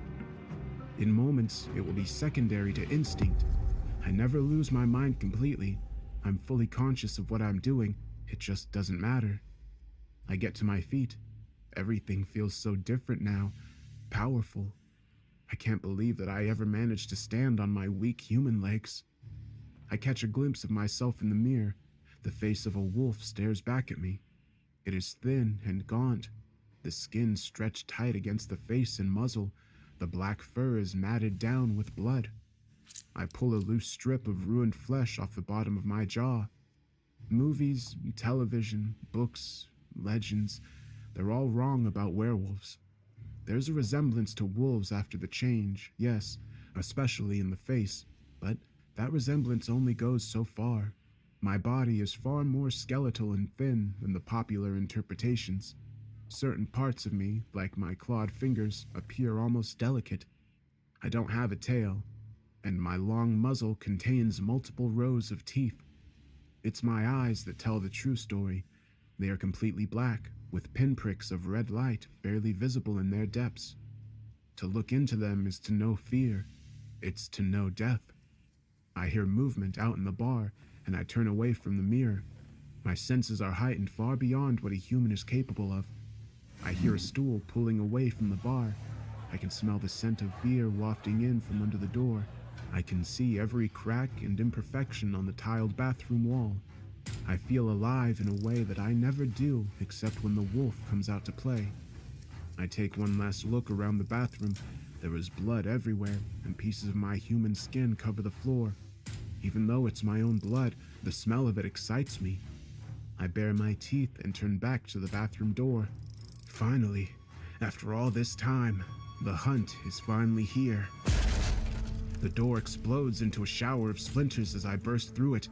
In moments, it will be secondary to instinct. I never lose my mind completely. I'm fully conscious of what I'm doing. It just doesn't matter. I get to my feet. Everything feels so different now. Powerful. I can't believe that I ever managed to stand on my weak human legs. I catch a glimpse of myself in the mirror. The face of a wolf stares back at me. It is thin and gaunt. The skin stretched tight against the face and muzzle. The black fur is matted down with blood. I pull a loose strip of ruined flesh off the bottom of my jaw. Movies, television, books, legends, they're all wrong about werewolves. There's a resemblance to wolves after the change, yes, especially in the face, but that resemblance only goes so far. My body is far more skeletal and thin than the popular interpretations. Certain parts of me, like my clawed fingers, appear almost delicate. I don't have a tail, and my long muzzle contains multiple rows of teeth. It's my eyes that tell the true story. They are completely black, with pinpricks of red light barely visible in their depths. To look into them is to know fear. It's to know death. I hear movement out in the bar, and I turn away from the mirror. My senses are heightened far beyond what a human is capable of. I hear a stool pulling away from the bar. I can smell the scent of beer wafting in from under the door. I can see every crack and imperfection on the tiled bathroom wall. I feel alive in a way that I never do except when the wolf comes out to play. I take one last look around the bathroom. There is blood everywhere, and pieces of my human skin cover the floor. Even though it's my own blood, the smell of it excites me. I bare my teeth and turn back to the bathroom door. Finally, after all this time, the hunt is finally here. The door explodes into a shower of splinters as I burst through it.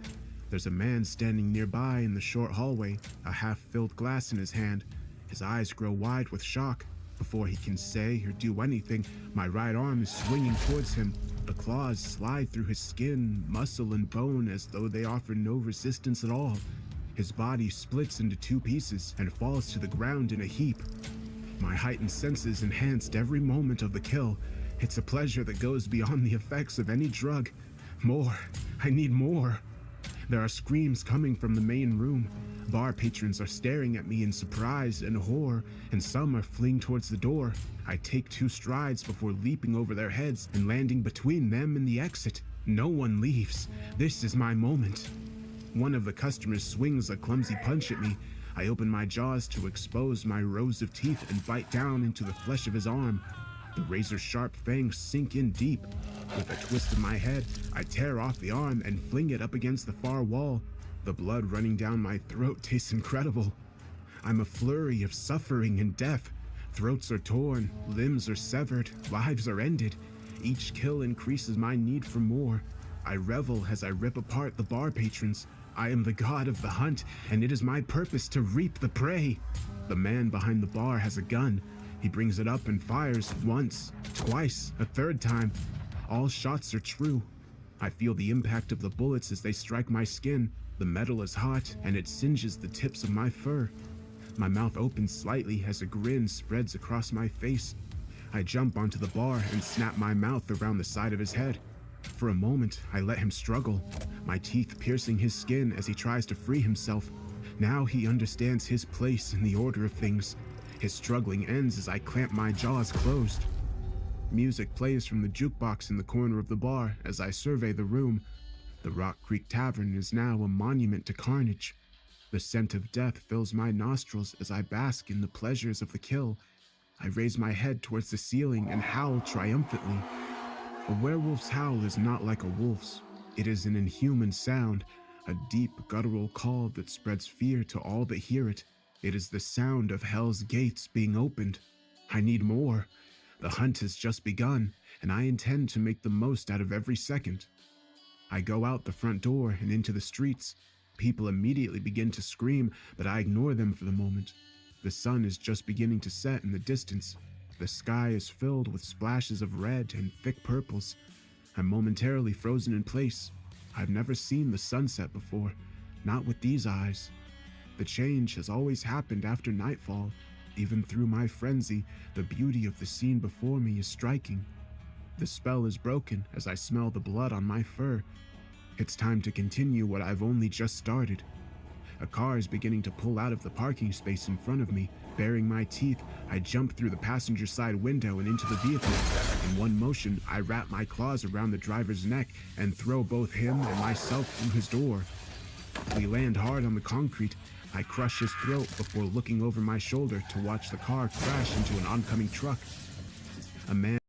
There's a man standing nearby in the short hallway, a half-filled glass in his hand. His eyes grow wide with shock. Before he can say or do anything, my right arm is swinging towards him. The claws slide through his skin, muscle, and bone as though they offer no resistance at all. His body splits into two pieces and falls to the ground in a heap. My heightened senses enhanced every moment of the kill. It's a pleasure that goes beyond the effects of any drug. More. I need more. There are screams coming from the main room. Bar patrons are staring at me in surprise and horror, and some are fleeing towards the door. I take 2 strides before leaping over their heads and landing between them and the exit. No one leaves. This is my moment. One of the customers swings a clumsy punch at me. I open my jaws to expose my rows of teeth and bite down into the flesh of his arm. The razor-sharp fangs sink in deep. With a twist of my head, I tear off the arm and fling it up against the far wall. The blood running down my throat tastes incredible. I'm a flurry of suffering and death. Throats are torn, limbs are severed, lives are ended. Each kill increases my need for more. I revel as I rip apart the bar patrons. I am the god of the hunt, and it is my purpose to reap the prey. The man behind the bar has a gun. He brings it up and fires once, twice, a third time. All shots are true. I feel the impact of the bullets as they strike my skin. The metal is hot, and it singes the tips of my fur. My mouth opens slightly as a grin spreads across my face. I jump onto the bar and snap my mouth around the side of his head. For a moment, I let him struggle, my teeth piercing his skin as he tries to free himself. Now he understands his place in the order of things. His struggling ends as I clamp my jaws closed. Music plays from the jukebox in the corner of the bar as I survey the room. The Rock Creek Tavern is now a monument to carnage. The scent of death fills my nostrils as I bask in the pleasures of the kill. I raise my head towards the ceiling and howl triumphantly. A werewolf's howl is not like a wolf's. It is an inhuman sound, a deep guttural call that spreads fear to all that hear it. It is the sound of hell's gates being opened. I need more. The hunt has just begun, and I intend to make the most out of every second. I go out the front door and into the streets. People immediately begin to scream, but I ignore them for the moment. The sun is just beginning to set in the distance. The sky is filled with splashes of red and thick purples. I'm momentarily frozen in place. I've never seen the sunset before, not with these eyes. The change has always happened after nightfall. Even through my frenzy, the beauty of the scene before me is striking. The spell is broken as I smell the blood on my fur. It's time to continue what I've only just started. A car is beginning to pull out of the parking space in front of me. Baring my teeth, I jump through the passenger side window and into the vehicle. In one motion, I wrap my claws around the driver's neck and throw both him and myself through his door. We land hard on the concrete. I crush his throat before looking over my shoulder to watch the car crash into an oncoming truck. A man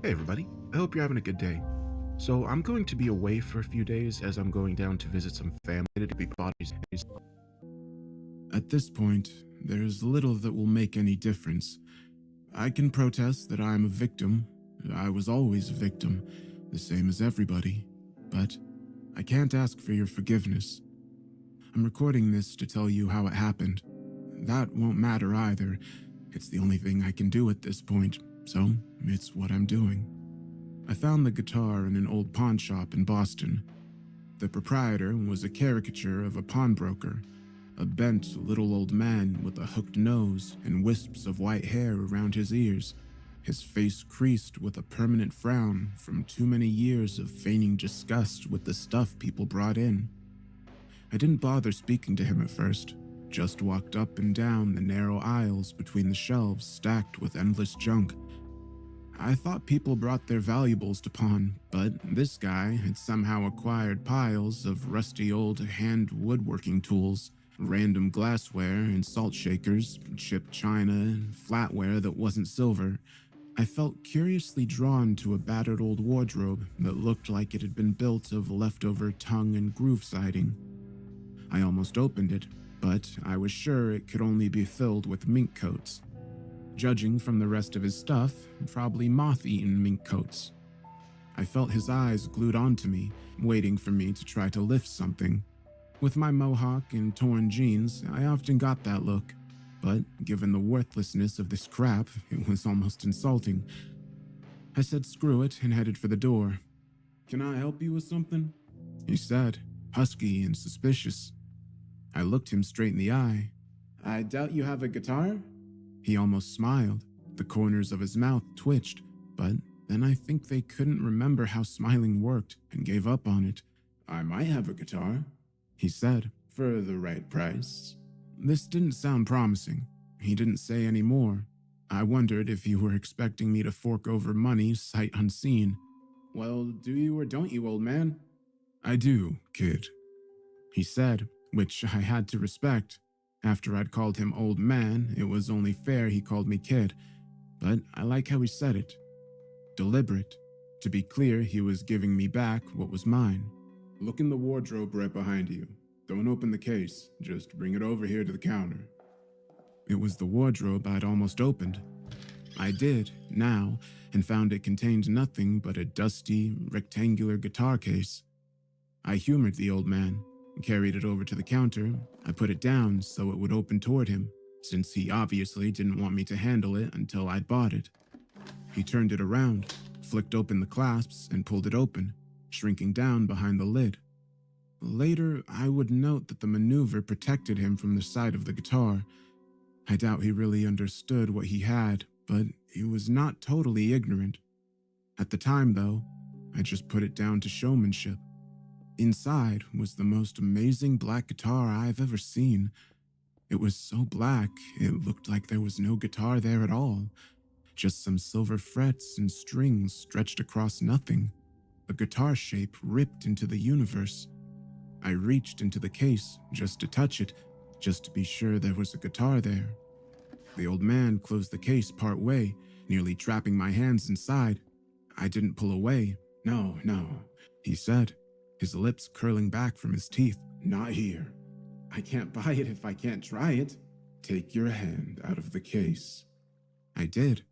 Hey everybody, I hope you're having a good day. So I'm going to be away for a few days as I'm going down to visit some family to be bodies. At this point, there is little that will make any difference. I can protest that I am a victim. I was always a victim, the same as everybody. But I can't ask for your forgiveness. I'm recording this to tell you how it happened. That won't matter either. It's the only thing I can do at this point, so it's what I'm doing. I found the guitar in an old pawn shop in Boston. The proprietor was a caricature of a pawnbroker, a bent little old man with a hooked nose and wisps of white hair around his ears, his face creased with a permanent frown from too many years of feigning disgust with the stuff people brought in. I didn't bother speaking to him at first, just walked up and down the narrow aisles between the shelves stacked with endless junk. I thought people brought their valuables to pawn, but this guy had somehow acquired piles of rusty old hand woodworking tools, random glassware and salt shakers, chipped china, and flatware that wasn't silver. I felt curiously drawn to a battered old wardrobe that looked like it had been built of leftover tongue and groove siding. I almost opened it, but I was sure it could only be filled with mink coats. Judging from the rest of his stuff, probably moth-eaten mink coats. I felt his eyes glued onto me, waiting for me to try to lift something. With my mohawk and torn jeans, I often got that look, but given the worthlessness of this crap, it was almost insulting. I said screw it and headed for the door. "Can I help you with something?" he said, husky and suspicious. I looked him straight in the eye. "I doubt you have a guitar?" He almost smiled. The corners of his mouth twitched, but then I think they couldn't remember how smiling worked and gave up on it. "I might have a guitar," he said, "for the right price." This didn't sound promising. He didn't say any more. I wondered if he were expecting me to fork over money sight unseen. "Well, do you or don't you, old man?" "I do, kid," he said, which I had to respect. After I'd called him old man, it was only fair he called me kid, but I like how he said it. Deliberate. To be clear, he was giving me back what was mine. "Look in the wardrobe right behind you. Don't open the case, just bring it over here to the counter." It was the wardrobe I'd almost opened. I did, now, and found it contained nothing but a dusty, rectangular guitar case. I humored the old man, carried it over to the counter. I put it down so it would open toward him, since he obviously didn't want me to handle it until I'd bought it. He turned it around, flicked open the clasps, and pulled it open, shrinking down behind the lid. Later, I would note that the maneuver protected him from the sight of the guitar. I doubt he really understood what he had, but he was not totally ignorant. At the time, though, I just put it down to showmanship. Inside was the most amazing black guitar I've ever seen. It was so black, it looked like there was no guitar there at all. Just some silver frets and strings stretched across nothing. A guitar shape ripped into the universe. I reached into the case just to touch it, just to be sure there was a guitar there. The old man closed the case part way, nearly trapping my hands inside. I didn't pull away. "No, he said, his lips curling back from his teeth. "Not here. I can't buy it if I can't try it. Take your hand out of the case." I did.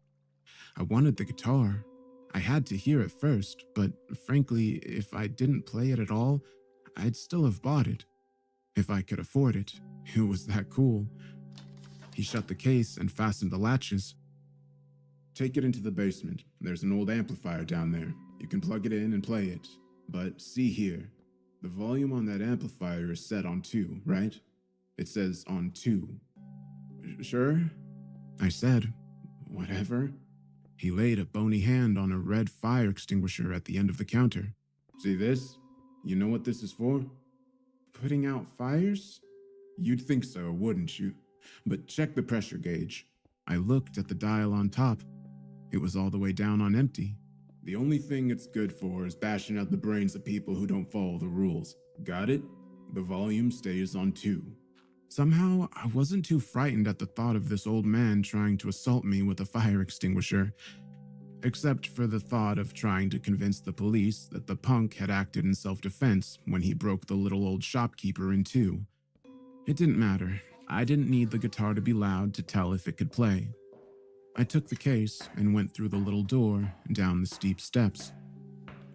I wanted the guitar. I had to hear it first, but frankly, if I didn't play it at all, I'd still have bought it. If I could afford it, it was that cool. He shut the case and fastened the latches. "Take it into the basement. There's an old amplifier down there. You can plug it in and play it. But see here, the volume on that amplifier is set on 2, right? It says on 2. Sure?" I said, "Whatever." He laid a bony hand on a red fire extinguisher at the end of the counter. "See this? You know what this is for?" "Putting out fires?" "You'd think so, wouldn't you? But check the pressure gauge." I looked at the dial on top. It was all the way down on empty. "The only thing it's good for is bashing out the brains of people who don't follow the rules. Got it? The volume stays on 2. Somehow, I wasn't too frightened at the thought of this old man trying to assault me with a fire extinguisher. except for the thought of trying to convince the police that the punk had acted in self-defense when he broke the little old shopkeeper in two. It didn't matter. I didn't need the guitar to be loud to tell if it could play. I took the case and went through the little door and down the steep steps.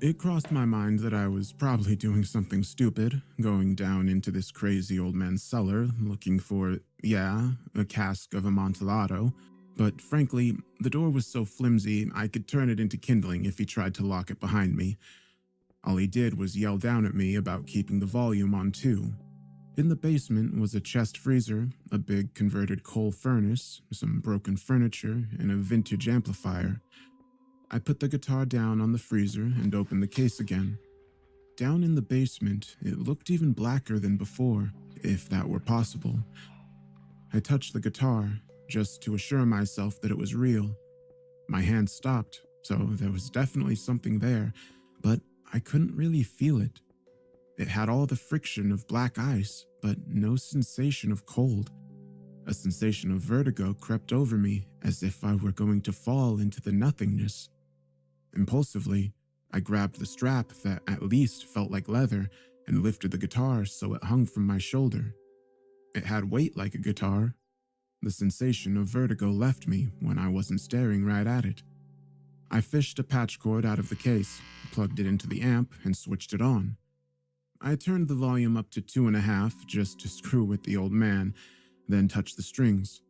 It crossed my mind that I was probably doing something stupid, going down into this crazy old man's cellar looking for, a cask of Amontillado, but frankly, the door was so flimsy I could turn it into kindling if he tried to lock it behind me. All he did was yell down at me about keeping the volume on 2. In the basement was a chest freezer, a big converted coal furnace, some broken furniture, and a vintage amplifier. I put the guitar down on the freezer and opened the case again. Down in the basement, it looked even blacker than before, if that were possible. I touched the guitar, just to assure myself that it was real. My hand stopped, so there was definitely something there, but I couldn't really feel it. It had all the friction of black ice, but no sensation of cold. A sensation of vertigo crept over me, as if I were going to fall into the nothingness. Impulsively, I grabbed the strap that at least felt like leather and lifted the guitar so it hung from my shoulder. It had weight like a guitar. The sensation of vertigo left me when I wasn't staring right at it. I fished a patch cord out of the case, plugged it into the amp, and switched it on. I turned the volume up to 2.5 just to screw with the old man, then touched the strings.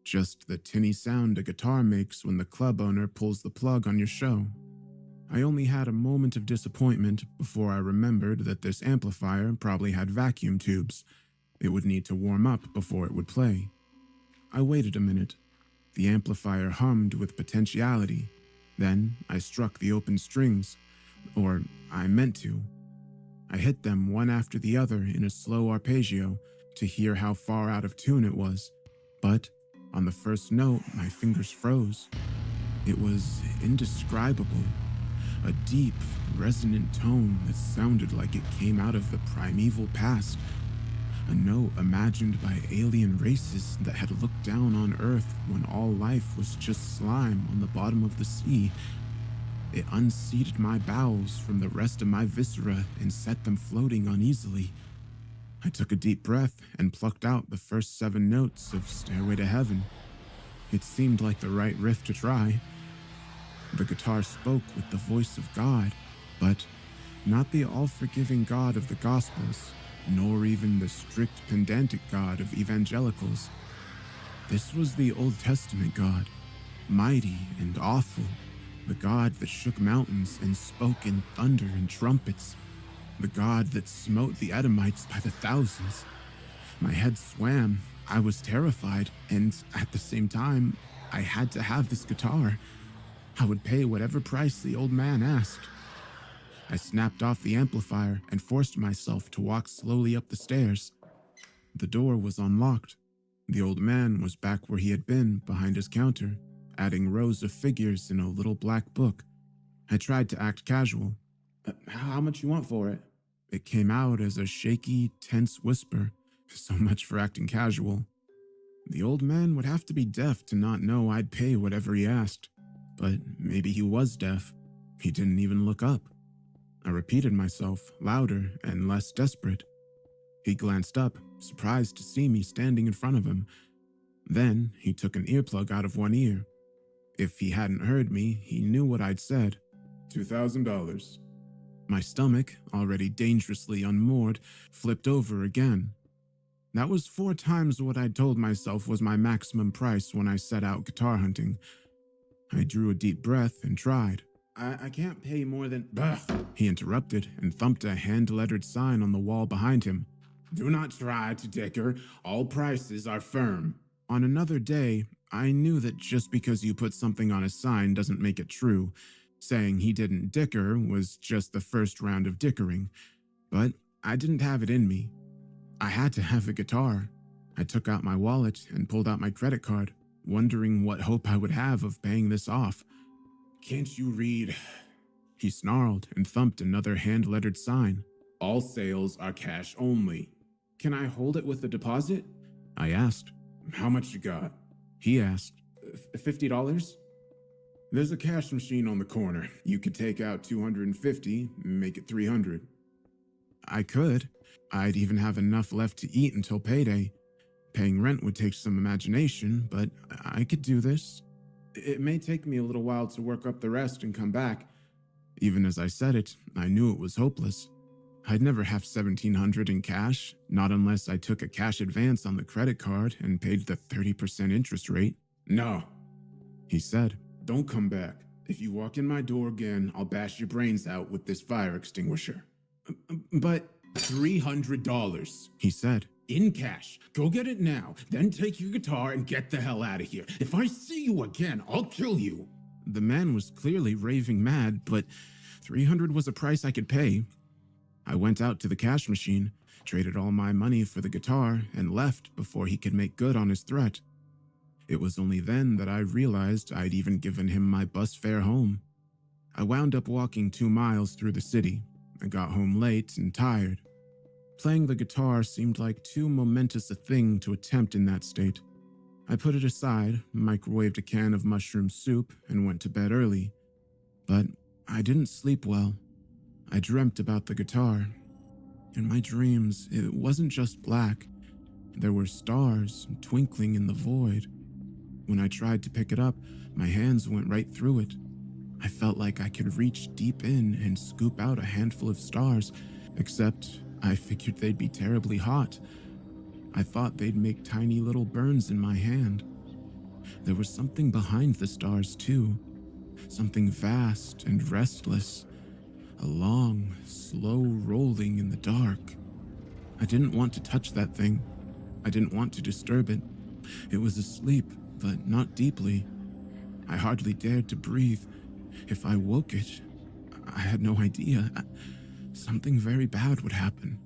Just the tinny sound a guitar makes when the club owner pulls the plug on your show. I only had a moment of disappointment before I remembered that this amplifier probably had vacuum tubes. It would need to warm up before it would play. I waited a minute. The amplifier hummed with potentiality. Then I struck the open strings, or I meant to. I hit them one after the other in a slow arpeggio to hear how far out of tune it was, but on the first note, my fingers froze. It was indescribable, a deep, resonant tone that sounded like it came out of the primeval past, a note imagined by alien races that had looked down on Earth when all life was just slime on the bottom of the sea. It unseated my bowels from the rest of my viscera and set them floating uneasily. I took a deep breath and plucked out the first 7 notes of Stairway to Heaven. It seemed like the right riff to try. The guitar spoke with the voice of God, but not the all-forgiving God of the Gospels, nor even the strict pedantic God of evangelicals. This was the Old Testament God, mighty and awful, the God that shook mountains and spoke in thunder and trumpets, the God that smote the Edomites by the thousands. My head swam, I was terrified, and at the same time, I had to have this guitar. I would pay whatever price the old man asked. I snapped off the amplifier and forced myself to walk slowly up the stairs. The door was unlocked. The old man was back where he had been, behind his counter, adding rows of figures in a little black book. I tried to act casual. How much you want for it? It came out as a shaky, tense whisper. So much for acting casual. The old man would have to be deaf to not know I'd pay whatever he asked. But maybe he was deaf. He didn't even look up. I repeated myself, louder and less desperate. He glanced up, surprised to see me standing in front of him. Then he took an earplug out of one ear. If he hadn't heard me, he knew what I'd said. $2,000. My stomach, already dangerously unmoored, flipped over again. That was 4 times what I'd told myself was my maximum price when I set out guitar hunting. I drew a deep breath and tried. I can't pay more than... Bah! He interrupted and thumped a hand-lettered sign on the wall behind him. Do not try to dicker. All prices are firm. On another day, I knew that just because you put something on a sign doesn't make it true. Saying he didn't dicker was just the first round of dickering. But I didn't have it in me. I had to have the guitar. I took out my wallet and pulled out my credit card, wondering what hope I would have of paying this off. Can't you read? He snarled and thumped another hand-lettered sign. All sales are cash only. Can I hold it with a deposit? I asked. How much you got? He asked. $50? There's a cash machine on the corner. You could take out 250, make it 300. I could. I'd even have enough left to eat until payday. Paying rent would take some imagination, but I could do this. It may take me a little while to work up the rest and come back. Even as I said it, I knew it was hopeless. I'd never have $1,700 in cash, not unless I took a cash advance on the credit card and paid the 30% interest rate. No, He said. don't come back. If you walk in my door again, I'll bash your brains out with this fire extinguisher. But $300, he said. in cash. Go get it now, then take your guitar and get the hell out of here. If I see you again, I'll kill you. The man was clearly raving mad, but $300 was a price I could pay. I went out to the cash machine, traded all my money for the guitar, and left before he could make good on his threat. It was only then that I realized I'd even given him my bus fare home. I wound up walking 2 miles through the city. I got home late and tired. Playing the guitar seemed like too momentous a thing to attempt in that state. I put it aside, microwaved a can of mushroom soup, and went to bed early. But I didn't sleep well. I dreamt about the guitar. In my dreams, it wasn't just black. There were stars twinkling in the void. When I tried to pick it up, my hands went right through it. I felt like I could reach deep in and scoop out a handful of stars, except I figured they'd be terribly hot. I thought they'd make tiny little burns in my hand. There was something behind the stars, too. Something vast and restless. A long, slow rolling in the dark. I didn't want to touch that thing. I didn't want to disturb it. It was asleep, but not deeply. I hardly dared to breathe. If I woke it, I had no idea. Something very bad would happen.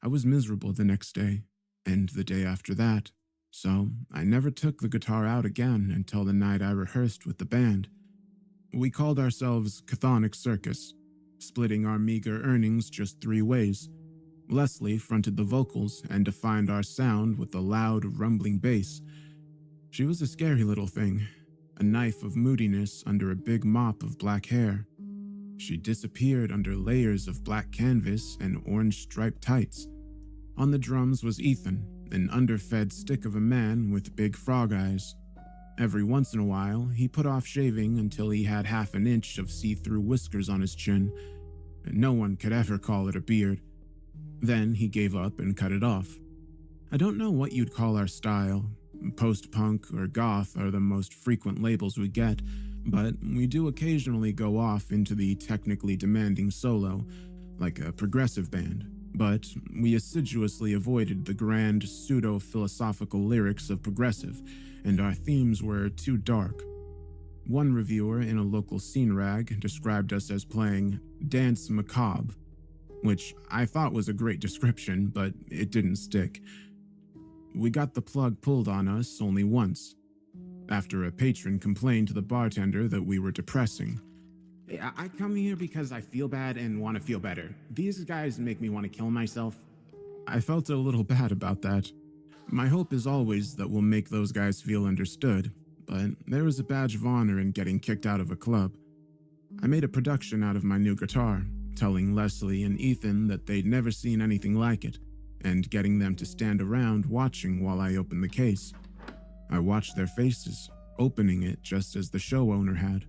I was miserable the next day, and the day after that, so I never took the guitar out again until the night I rehearsed with the band. We called ourselves Chthonic Circus, splitting our meager earnings just 3 ways. Leslie fronted the vocals and defined our sound with a loud, rumbling bass. She was a scary little thing, a knife of moodiness under a big mop of black hair. She disappeared under layers of black canvas and orange striped tights. On the drums was Ethan, an underfed stick of a man with big frog eyes. Every once in a while, he put off shaving until he had half an inch of see-through whiskers on his chin. No one could ever call it a beard. Then he gave up and cut it off. I don't know what you'd call our style. Post-punk or goth are the most frequent labels we get, but we do occasionally go off into the technically demanding solo, like a progressive band. But we assiduously avoided the grand pseudo-philosophical lyrics of progressive, and our themes were too dark. One reviewer in a local scene rag described us as playing dance macabre, which I thought was a great description, but it didn't stick. We got the plug pulled on us only once, after a patron complained to the bartender that we were depressing. I come here because I feel bad and want to feel better. These guys make me want to kill myself. I felt a little bad about that. My hope is always that we'll make those guys feel understood, but there is a badge of honor in getting kicked out of a club. I made a production out of my new guitar, telling Leslie and Ethan that they'd never seen anything like it, and getting them to stand around watching while I opened the case. I watched their faces, opening it just as the show owner had,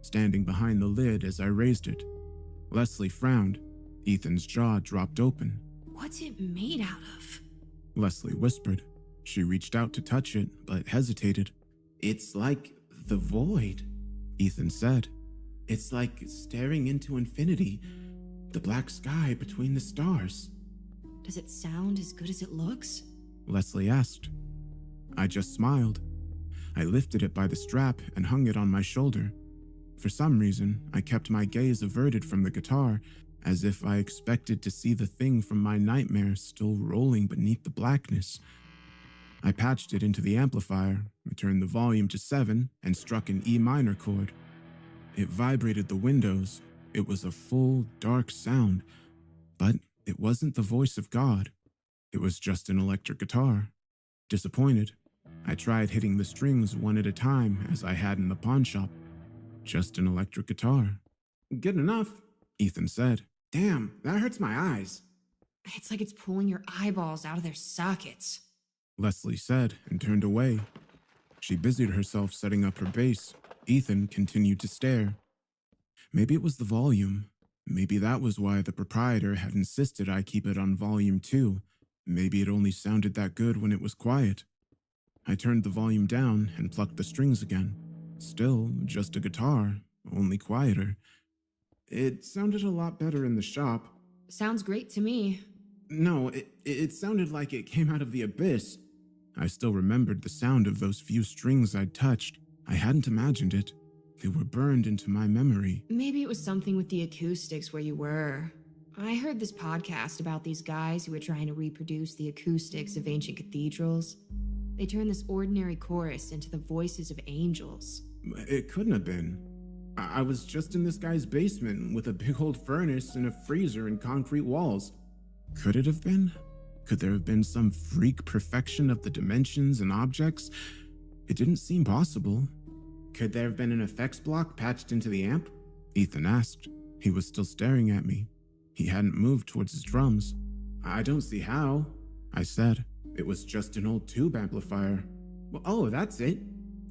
standing behind the lid as I raised it. Leslie frowned. Ethan's jaw dropped open. What's it made out of? Leslie whispered. She reached out to touch it, but hesitated. It's like the void, Ethan said. It's like staring into infinity, the black sky between the stars. Does it sound as good as it looks? Leslie asked. I just smiled. I lifted it by the strap and hung it on my shoulder. For some reason, I kept my gaze averted from the guitar, as if I expected to see the thing from my nightmare still rolling beneath the blackness. I patched it into the amplifier, turned the volume to 7, and struck an E minor chord. It vibrated the windows. It was a full, dark sound, but it wasn't the voice of God. It was just an electric guitar. Disappointed, I tried hitting the strings one at a time as I had in the pawn shop. Just an electric guitar. Good enough, Ethan said. Damn, that hurts my eyes. It's like it's pulling your eyeballs out of their sockets. Leslie said and turned away. She busied herself setting up her bass. Ethan continued to stare. Maybe it was the volume. Maybe that was why the proprietor had insisted I keep it on volume 2. Maybe it only sounded that good when it was quiet. I turned the volume down and plucked the strings again. Still, just a guitar, only quieter. It sounded a lot better in the shop. Sounds great to me. No, it sounded like it came out of the abyss. I still remembered the sound of those few strings I'd touched. I hadn't imagined it. They were burned into my memory. Maybe it was something with the acoustics where you were. I heard this podcast about these guys who were trying to reproduce the acoustics of ancient cathedrals. They turned this ordinary chorus into the voices of angels. It couldn't have been. I was just in this guy's basement with a big old furnace and a freezer and concrete walls. Could it have been? Could there have been some freak perfection of the dimensions and objects? It didn't seem possible. Could there have been an effects block patched into the amp? Ethan asked. He was still staring at me. He hadn't moved towards his drums. I don't see how, I said. It was just an old tube amplifier. Well, oh, that's it.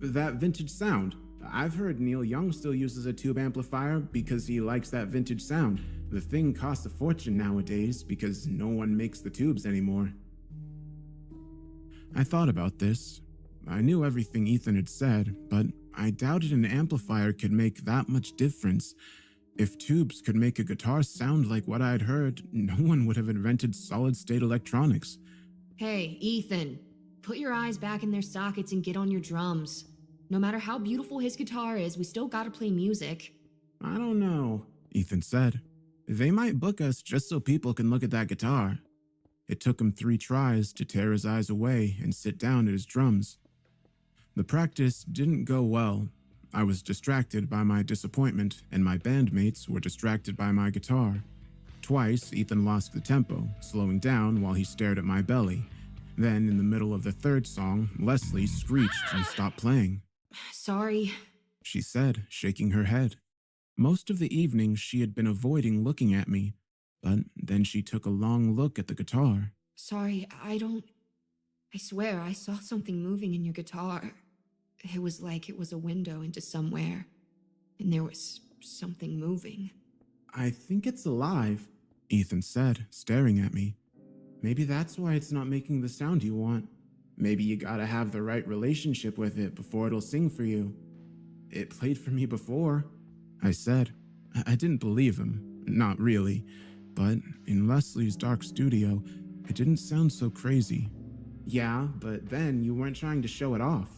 That vintage sound. I've heard Neil Young still uses a tube amplifier because he likes that vintage sound. The thing costs a fortune nowadays because no one makes the tubes anymore. I thought about this. I knew everything Ethan had said, but I doubted an amplifier could make that much difference. If tubes could make a guitar sound like what I'd heard, no one would have invented solid-state electronics. Hey, Ethan, put your eyes back in their sockets and get on your drums. No matter how beautiful his guitar is, we still gotta play music. I don't know, Ethan said. They might book us just so people can look at that guitar. It took him 3 tries to tear his eyes away and sit down at his drums. The practice didn't go well. I was distracted by my disappointment, and my bandmates were distracted by my guitar. Twice, Ethan lost the tempo, slowing down while he stared at my belly. Then, in the middle of the 3rd song, Leslie screeched and stopped playing. Sorry, she said, shaking her head. Most of the evening, she had been avoiding looking at me, but then she took a long look at the guitar. Sorry, I swear I saw something moving in your guitar. It was like it was a window into somewhere, and there was something moving. I think it's alive, Ethan said, staring at me. Maybe that's why it's not making the sound you want. Maybe you gotta have the right relationship with it before it'll sing for you. It played for me before, I said. I didn't believe him, not really, but in Leslie's dark studio, it didn't sound so crazy. Yeah, but then you weren't trying to show it off.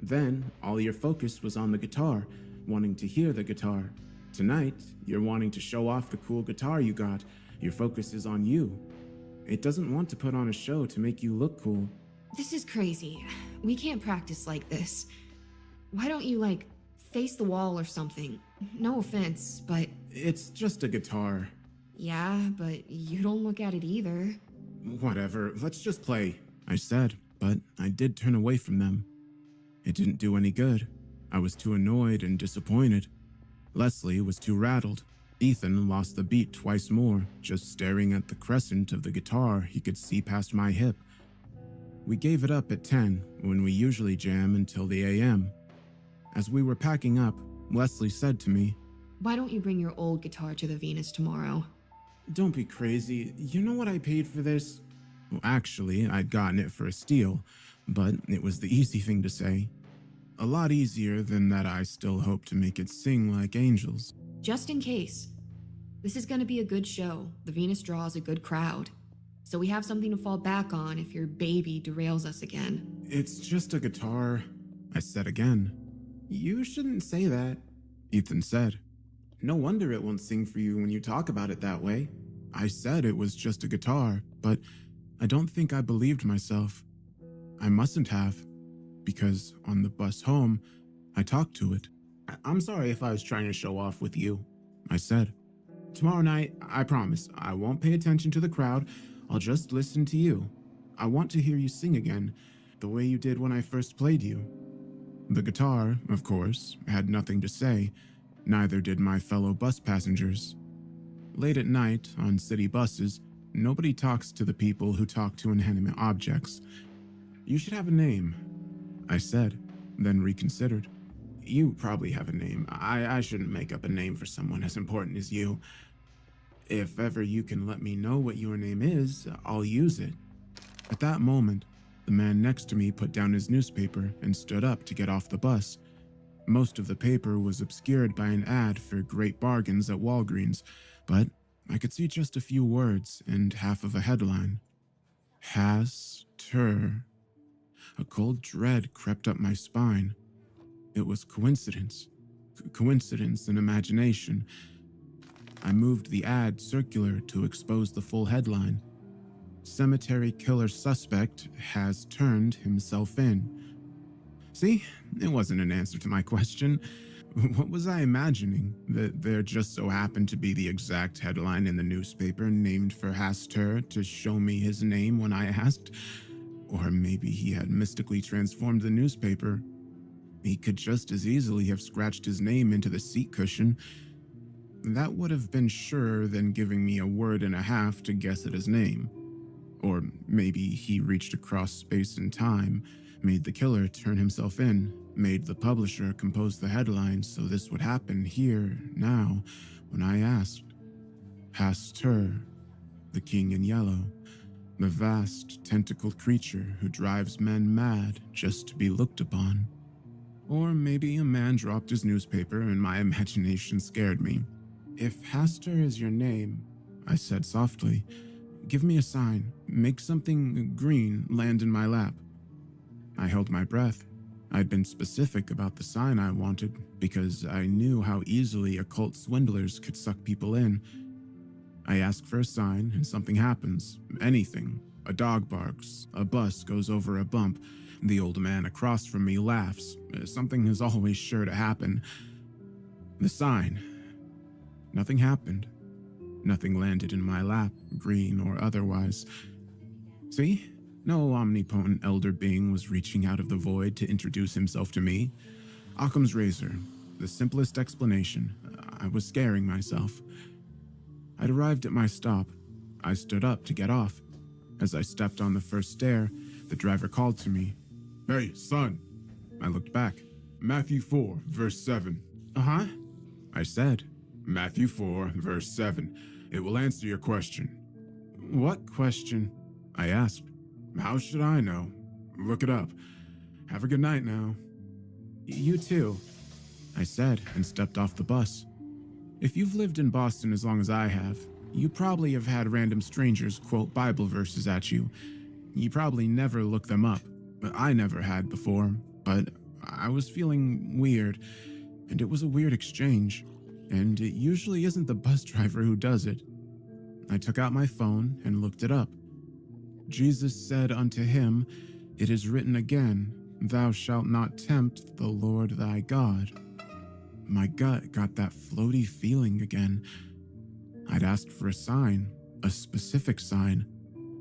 Then, all your focus was on the guitar, wanting to hear the guitar. Tonight, you're wanting to show off the cool guitar you got. Your focus is on you. It doesn't want to put on a show to make you look cool. This is crazy. We can't practice like this. Why don't you, face the wall or something? No offense, but... It's just a guitar. Yeah, but you don't look at it either. Whatever, let's just play, I said, but I did turn away from them. It didn't do any good. I was too annoyed and disappointed. Leslie was too rattled. Ethan lost the beat twice more, just staring at the crescent of the guitar he could see past my hip. We gave it up at 10, when we usually jam until the AM. As we were packing up, Leslie said to me, Why don't you bring your old guitar to the Venus tomorrow? Don't be crazy. You know what I paid for this? Well, actually, I'd gotten it for a steal, but it was the easy thing to say. A lot easier than that I still hope to make it sing like angels. Just in case. This is gonna be a good show. The Venus draws a good crowd. So we have something to fall back on if your baby derails us again. It's just a guitar, I said again. You shouldn't say that, Ethan said. No wonder it won't sing for you when you talk about it that way. I said it was just a guitar, but I don't think I believed myself. I mustn't have, because on the bus home, I talked to it. I'm sorry if I was trying to show off with you, I said. Tomorrow night, I promise, I won't pay attention to the crowd. I'll just listen to you. I want to hear you sing again. the way you did when I first played you. The guitar, of course, had nothing to say, neither did my fellow bus passengers. Late at night, on city buses, nobody talks to the people who talk to inanimate objects. You should have a name, I said, then reconsidered. You probably have a name. I shouldn't make up a name for someone as important as you. If ever you can let me know what your name is, I'll use it. At that moment, the man next to me put down his newspaper and stood up to get off the bus. Most of the paper was obscured by an ad for great bargains at Walgreens, but I could see just a few words and half of a headline. Has-ter. A cold dread crept up my spine. It was coincidence. Coincidence and imagination. I moved the ad circular to expose the full headline. Cemetery killer suspect has turned himself in. See, it wasn't an answer to my question. What was I imagining? That there just so happened to be the exact headline in the newspaper named for Has-ter to show me his name when I asked? Or maybe he had mystically transformed the newspaper. He could just as easily have scratched his name into the seat cushion. That would have been surer than giving me a word and a half to guess at his name. Or maybe he reached across space and time, made the killer turn himself in, made the publisher compose the headline so this would happen here, now, when I asked. Has-ter, the king in yellow, the vast, tentacled creature who drives men mad just to be looked upon. Or maybe a man dropped his newspaper and my imagination scared me. If Has-ter is your name, I said softly, give me a sign. Make something green land in my lap. I held my breath. I'd been specific about the sign I wanted because I knew how easily occult swindlers could suck people in. I ask for a sign and something happens. Anything. A dog barks. A bus goes over a bump. The old man across from me laughs. Something is always sure to happen. The sign. Nothing happened. Nothing landed in my lap, green or otherwise. See? No omnipotent elder being was reaching out of the void to introduce himself to me. Occam's razor. The simplest explanation. I was scaring myself. I'd arrived at my stop. I stood up to get off. As I stepped on the first stair, the driver called to me. Hey, son. I looked back. Matthew 4, verse 7. Uh-huh, I said. Matthew 4, verse 7. It will answer your question. What question? I asked. How should I know? Look it up. Have a good night now. You too, I said and stepped off the bus. If you've lived in Boston as long as I have, you probably have had random strangers quote Bible verses at you. You probably never look them up. I never had before, but I was feeling weird, and it was a weird exchange, and it usually isn't the bus driver who does it. I took out my phone and looked it up. Jesus said unto him, It is written again, Thou shalt not tempt the Lord thy God. My gut got that floaty feeling again. I'd asked for a sign, a specific sign.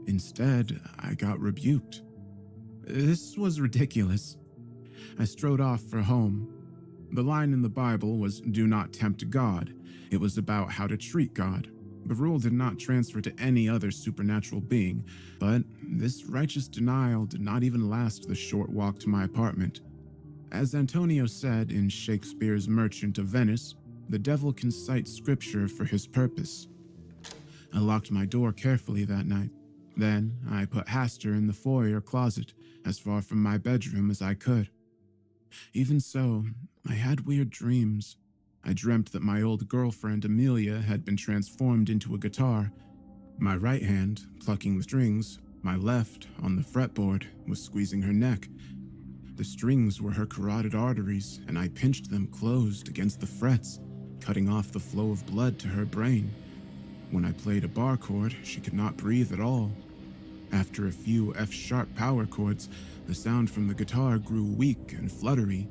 Instead, I got rebuked. This was ridiculous. I strode off for home. The line in the Bible was, Do not tempt God. It was about how to treat God. The rule did not transfer to any other supernatural being, but this righteous denial did not even last the short walk to my apartment. As Antonio said in Shakespeare's Merchant of Venice, the devil can cite scripture for his purpose. I locked my door carefully that night. Then I put Has-ter in the foyer closet, as far from my bedroom as I could. Even so, I had weird dreams. I dreamt that my old girlfriend Amelia had been transformed into a guitar. My right hand, plucking the strings, my left, on the fretboard, was squeezing her neck. The strings were her carotid arteries, and I pinched them closed against the frets, cutting off the flow of blood to her brain. When I played a bar chord, she could not breathe at all. After a few F-sharp power chords, the sound from the guitar grew weak and fluttery.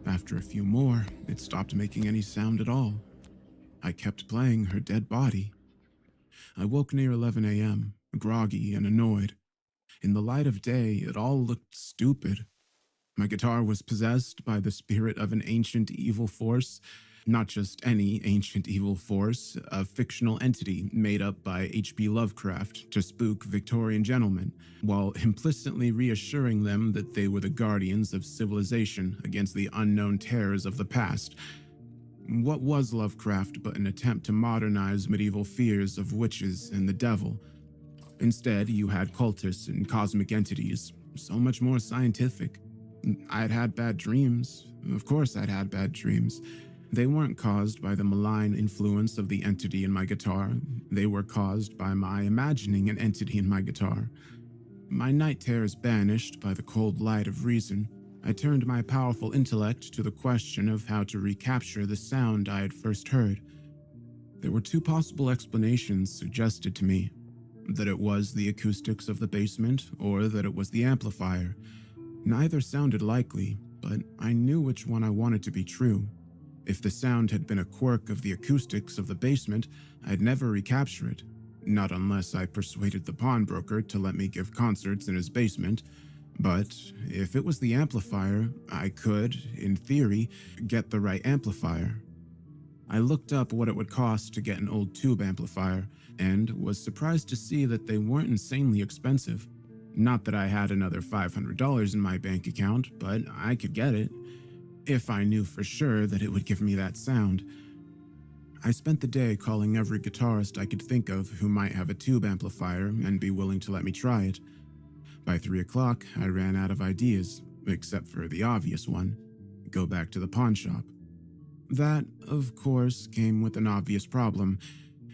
After a few more, it stopped making any sound at all. I kept playing her dead body. I woke near 11 a.m., groggy and annoyed. In the light of day, it all looked stupid. My guitar was possessed by the spirit of an ancient evil force. Not just any ancient evil force, a fictional entity made up by H.P. Lovecraft to spook Victorian gentlemen, while implicitly reassuring them that they were the guardians of civilization against the unknown terrors of the past. What was Lovecraft but an attempt to modernize medieval fears of witches and the devil? Instead, you had cultists and cosmic entities, so much more scientific. I'd had bad dreams. Of course I'd had bad dreams. They weren't caused by the malign influence of the entity in my guitar. They were caused by my imagining an entity in my guitar. My night terrors banished by the cold light of reason, I turned my powerful intellect to the question of how to recapture the sound I had first heard. There were two possible explanations suggested to me: that it was the acoustics of the basement, or that it was the amplifier. Neither sounded likely, but I knew which one I wanted to be true. If the sound had been a quirk of the acoustics of the basement, I'd never recapture it. Not unless I persuaded the pawnbroker to let me give concerts in his basement. But if it was the amplifier, I could, in theory, get the right amplifier. I looked up what it would cost to get an old tube amplifier, and was surprised to see that they weren't insanely expensive. Not that I had another $500 in my bank account, but I could get it, if I knew for sure that it would give me that sound. I spent the day calling every guitarist I could think of who might have a tube amplifier and be willing to let me try it. By 3 o'clock, I ran out of ideas, except for the obvious one: go back to the pawn shop. That, of course, came with an obvious problem: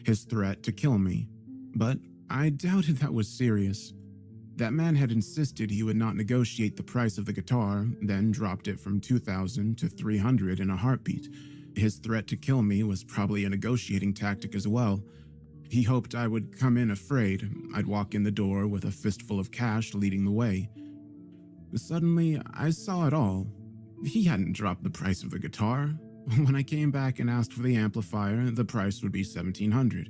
his threat to kill me. But I doubted that was serious. That man had insisted he would not negotiate the price of the guitar, then dropped it from $2,000 to $300 in a heartbeat. His threat to kill me was probably a negotiating tactic as well. He hoped I would come in afraid. I'd walk in the door with a fistful of cash leading the way. Suddenly, I saw it all. He hadn't dropped the price of the guitar. When I came back and asked for the amplifier, the price would be $1,700.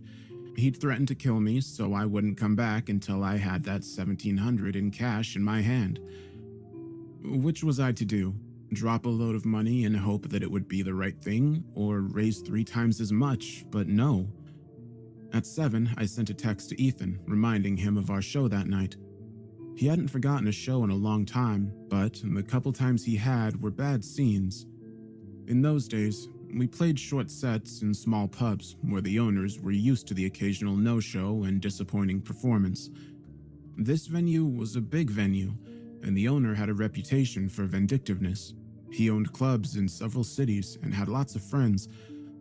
He'd threatened to kill me, so I wouldn't come back until I had that $1,700 in cash in my hand. Which was I to do? Drop a load of money and hope that it would be the right thing, or raise 3 times as much, but no. At 7, I sent a text to Ethan, reminding him of our show that night. He hadn't forgotten a show in a long time, but the couple times he had were bad scenes. In those days, we played short sets in small pubs where the owners were used to the occasional no-show and disappointing performance. This venue was a big venue, and the owner had a reputation for vindictiveness. He owned clubs in several cities and had lots of friends,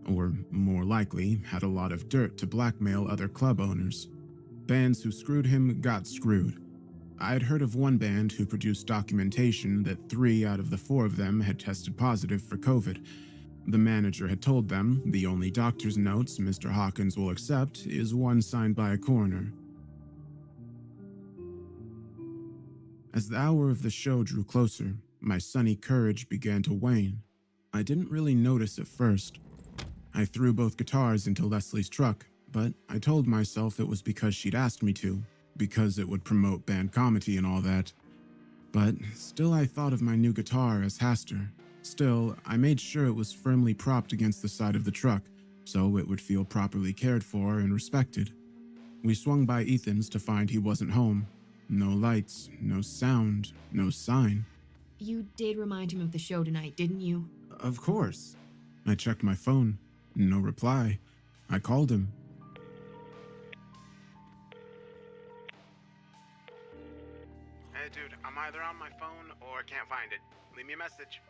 or more likely, had a lot of dirt to blackmail other club owners. Bands who screwed him got screwed. I had heard of one band who produced documentation that 3 out of the 4 of them had tested positive for COVID. The manager had told them the only doctor's notes Mr. Hawkins will accept is one signed by a coroner. As the hour of the show drew closer, my sunny courage began to wane. I didn't really notice at first. I threw both guitars into Leslie's truck, but I told myself it was because she'd asked me to, because it would promote band comedy and all that. But still, I thought of my new guitar as Hastur. Still, I made sure it was firmly propped against the side of the truck, so it would feel properly cared for and respected. We swung by Ethan's to find he wasn't home. No lights, no sound, no sign. You did remind him of the show tonight, didn't you? Of course. I checked my phone. No reply. I called him. Hey dude, I'm either on my phone or can't find it. Leave me a message.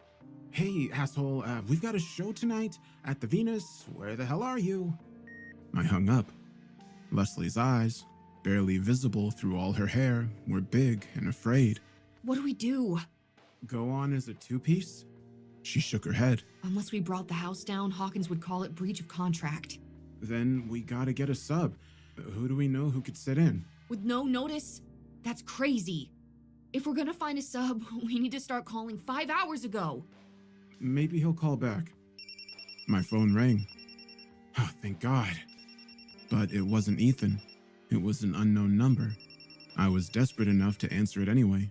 Hey, asshole, we've got a show tonight at the Venus. Where the hell are you? I hung up. Leslie's eyes, barely visible through all her hair, were big and afraid. What do we do? Go on as a 2-piece? She shook her head. Unless we brought the house down, Hawkins would call it breach of contract. Then we gotta get a sub. Who do we know who could sit in? With no notice? That's crazy. If we're gonna find a sub, we need to start calling 5 hours ago. Maybe he'll call back. My phone rang. Oh, thank God. But it wasn't Ethan. It was an unknown number. I was desperate enough to answer it anyway.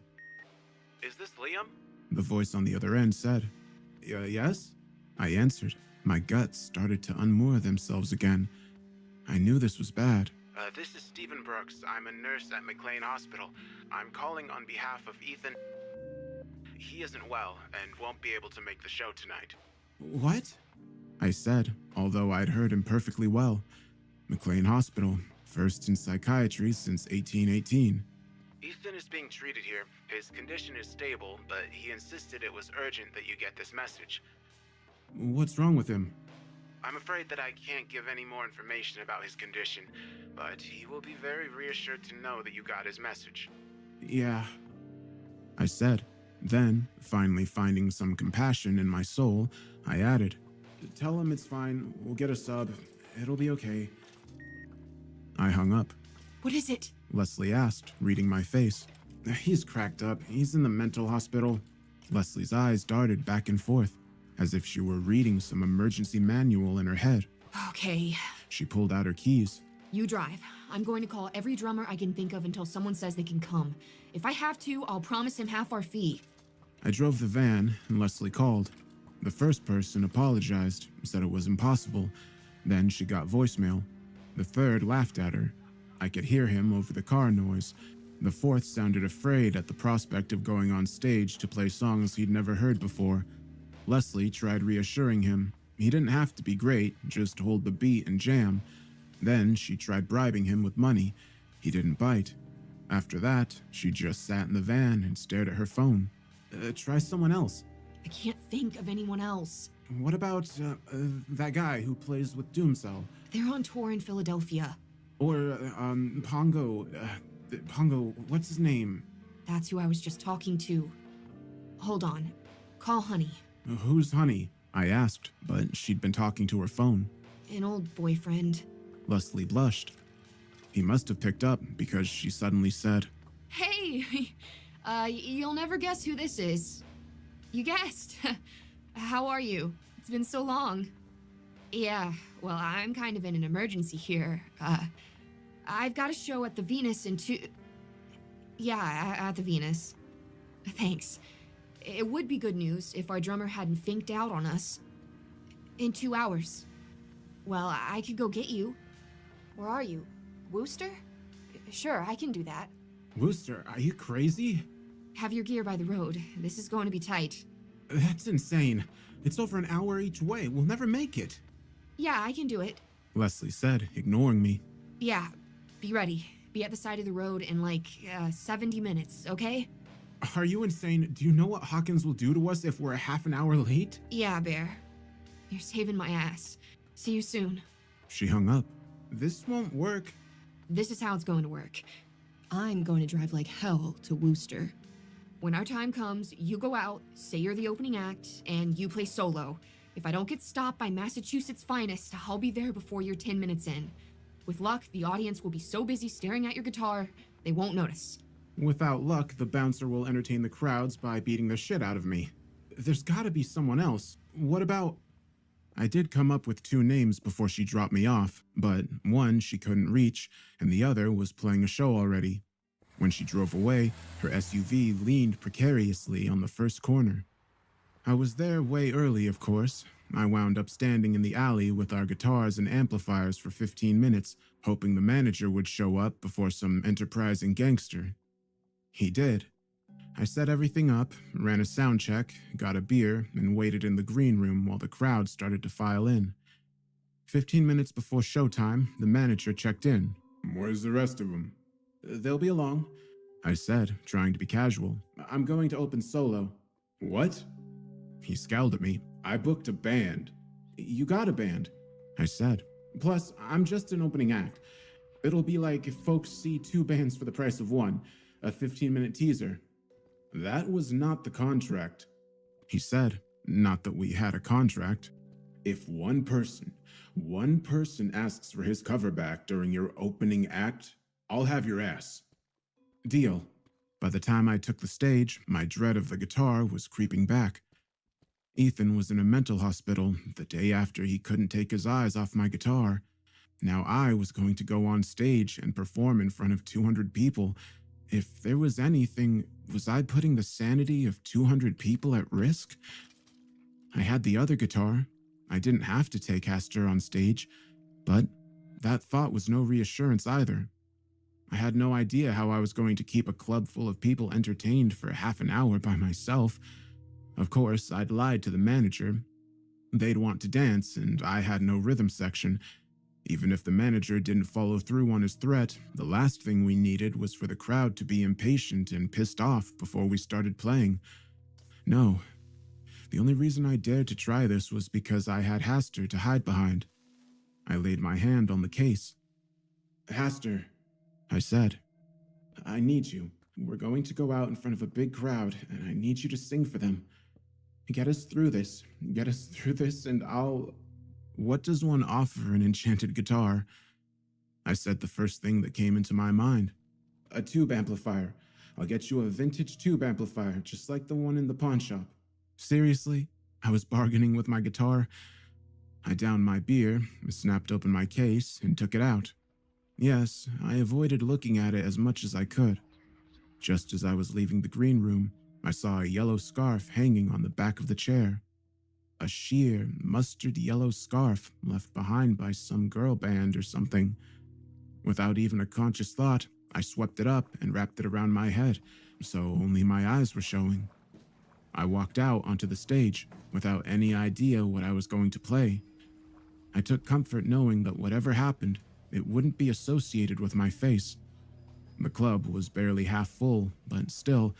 Is this Liam? The voice on the other end said. Yes? I answered. My guts started to unmoor themselves again. I knew this was bad. This is Stephen Brooks. I'm a nurse at McLean Hospital. I'm calling on behalf of Ethan. He isn't well and won't be able to make the show tonight. What? I said, although I'd heard him perfectly well. McLean Hospital, first in psychiatry since 1818. Ethan is being treated here. His condition is stable, but he insisted it was urgent that you get this message. What's wrong with him? I'm afraid that I can't give any more information about his condition, but he will be very reassured to know that you got his message. Yeah, I said. Then, finally finding some compassion in my soul, I added, Tell him it's fine. We'll get a sub. It'll be okay. I hung up. What is it? Leslie asked, reading my face. He's cracked up. He's in the mental hospital. Leslie's eyes darted back and forth, as if she were reading some emergency manual in her head. Okay. She pulled out her keys. You drive. I'm going to call every drummer I can think of until someone says they can come. If I have to, I'll promise him half our fee. I drove the van, and Leslie called. The first person apologized, said it was impossible. Then she got voicemail. The third laughed at her. I could hear him over the car noise. The fourth sounded afraid at the prospect of going on stage to play songs he'd never heard before. Leslie tried reassuring him. He didn't have to be great, just hold the beat and jam. Then she tried bribing him with money. He didn't bite. After that, she just sat in the van and stared at her phone. Try someone else. I can't think of anyone else. What about that guy who plays with Doomcell? They're on tour in Philadelphia. Or Pongo. Pongo, what's his name? That's who I was just talking to. Hold on. Call Honey. Who's Honey? I asked, but she'd been talking to her phone. An old boyfriend. Leslie blushed. He must have picked up because she suddenly said, Hey! You'll never guess who this is. You guessed. How are you? It's been so long. Yeah, well, I'm kind of in an emergency here. I've got a show at the Venus in Yeah, at the Venus. Thanks. It would be good news if our drummer hadn't finked out on us. In 2 hours. Well, I could go get you. Where are you? Wooster? Sure, I can do that. Wooster, are you crazy? Have your gear by the road. This is going to be tight. That's insane. It's over an hour each way. We'll never make it. Yeah, I can do it. Leslie said, ignoring me. Yeah, be ready. Be at the side of the road in like 70 minutes, okay? Are you insane? Do you know what Hawkins will do to us if we're a half an hour late? Yeah, Bear. You're saving my ass. See you soon. She hung up. This won't work. This is how it's going to work. I'm going to drive like hell to Wooster. When our time comes, you go out, say you're the opening act, and you play solo. If I don't get stopped by Massachusetts' finest, I'll be there before you're 10 minutes in. With luck, the audience will be so busy staring at your guitar, they won't notice. Without luck, the bouncer will entertain the crowds by beating the shit out of me. There's gotta be someone else. What about... I did come up with 2 names before she dropped me off, but one she couldn't reach, and the other was playing a show already. When she drove away, her SUV leaned precariously on the first corner. I was there way early, of course. I wound up standing in the alley with our guitars and amplifiers for 15 minutes, hoping the manager would show up before some enterprising gangster. He did. I set everything up, ran a sound check, got a beer, and waited in the green room while the crowd started to file in. 15 minutes before showtime, the manager checked in. Where's the rest of them? They'll be along, I said, trying to be casual. I'm going to open solo. What? He scowled at me. I booked a band. You got a band, I said. Plus, I'm just an opening act. It'll be like if folks see 2 bands for the price of 1, a 15-minute teaser. That was not the contract, he said. Not that we had a contract. If one person asks for his cover back during your opening act, I'll have your ass. Deal. By the time I took the stage, my dread of the guitar was creeping back. Ethan was in a mental hospital the day after he couldn't take his eyes off my guitar. Now I was going to go on stage and perform in front of 200 people, If there was anything, was I putting the sanity of 200 people at risk? I had the other guitar. I didn't have to take Hastur on stage, but that thought was no reassurance either. I had no idea how I was going to keep a club full of people entertained for half an hour by myself. Of course, I'd lied to the manager. They'd want to dance, and I had no rhythm section. Even if the manager didn't follow through on his threat, the last thing we needed was for the crowd to be impatient and pissed off before we started playing. No. The only reason I dared to try this was because I had Hastur to hide behind. I laid my hand on the case. "Hastur," I said, "I need you. We're going to go out in front of a big crowd, and I need you to sing for them. Get us through this. Get us through this, and I'll..." What does one offer an enchanted guitar? I said the first thing that came into my mind. "A tube amplifier. I'll get you a vintage tube amplifier, just like the one in the pawn shop." Seriously? I was bargaining with my guitar. I downed my beer, snapped open my case, and took it out. Yes, I avoided looking at it as much as I could. Just as I was leaving the green room, I saw a yellow scarf hanging on the back of the chair. A sheer, mustard yellow scarf left behind by some girl band or something. Without even a conscious thought, I swept it up and wrapped it around my head, so only my eyes were showing. I walked out onto the stage without any idea what I was going to play. I took comfort knowing that whatever happened, it wouldn't be associated with my face. The club was barely half full, but still,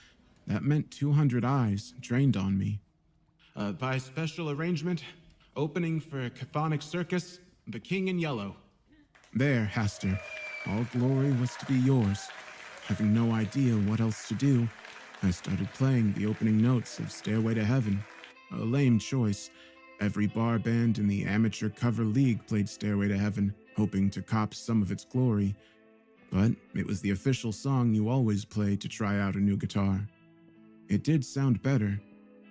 that meant 200 eyes trained on me. By special arrangement, opening for Chthonic Circus, The King in Yellow. There, Hastur, all glory was to be yours. Having no idea what else to do, I started playing the opening notes of Stairway to Heaven. A lame choice. Every bar band in the amateur cover league played Stairway to Heaven, hoping to cop some of its glory. But it was the official song you always play to try out a new guitar. It did sound better.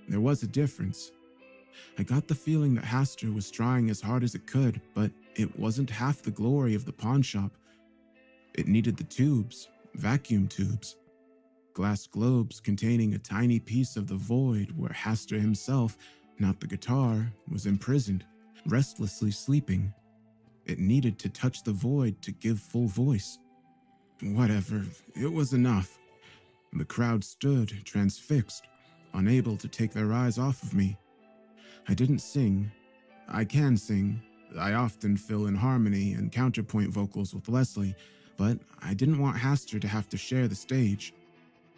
There was a difference. I got the feeling that Hastur was trying as hard as it could, but it wasn't half the glory of the pawn shop. It needed the tubes, vacuum tubes. Glass globes containing a tiny piece of the void where Hastur himself, not the guitar, was imprisoned, restlessly sleeping. It needed to touch the void to give full voice. Whatever, it was enough. The crowd stood, transfixed, unable to take their eyes off of me. I didn't sing. I can sing. I often fill in harmony and counterpoint vocals with Leslie, but I didn't want Hastur to have to share the stage.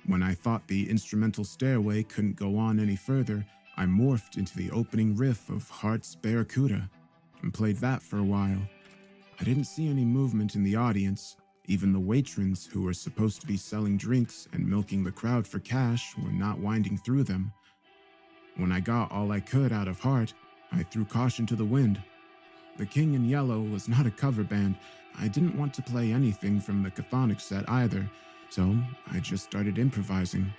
When I thought the instrumental stairway couldn't go on any further, I morphed into the opening riff of Heart's Barracuda and played that for a while. I didn't see any movement in the audience. Even the watrons who were supposed to be selling drinks and milking the crowd for cash were not winding through them. When I got all I could out of Heart, I threw caution to the wind. The King in Yellow was not a cover band. I didn't want to play anything from the Chthonic set either, so I just started improvising.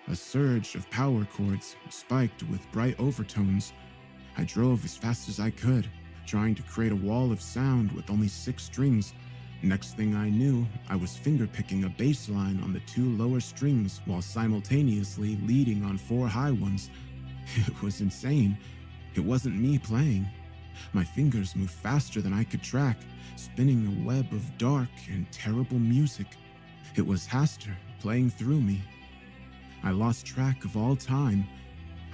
A surge of power chords, spiked with bright overtones. I drove as fast as I could, trying to create a wall of sound with only 6 strings. Next thing I knew, I was fingerpicking a bass line on the 2 lower strings while simultaneously leading on 4 high ones. It was insane. It wasn't me playing. My fingers moved faster than I could track, spinning a web of dark and terrible music. It was Hastur playing through me. I lost track of all time.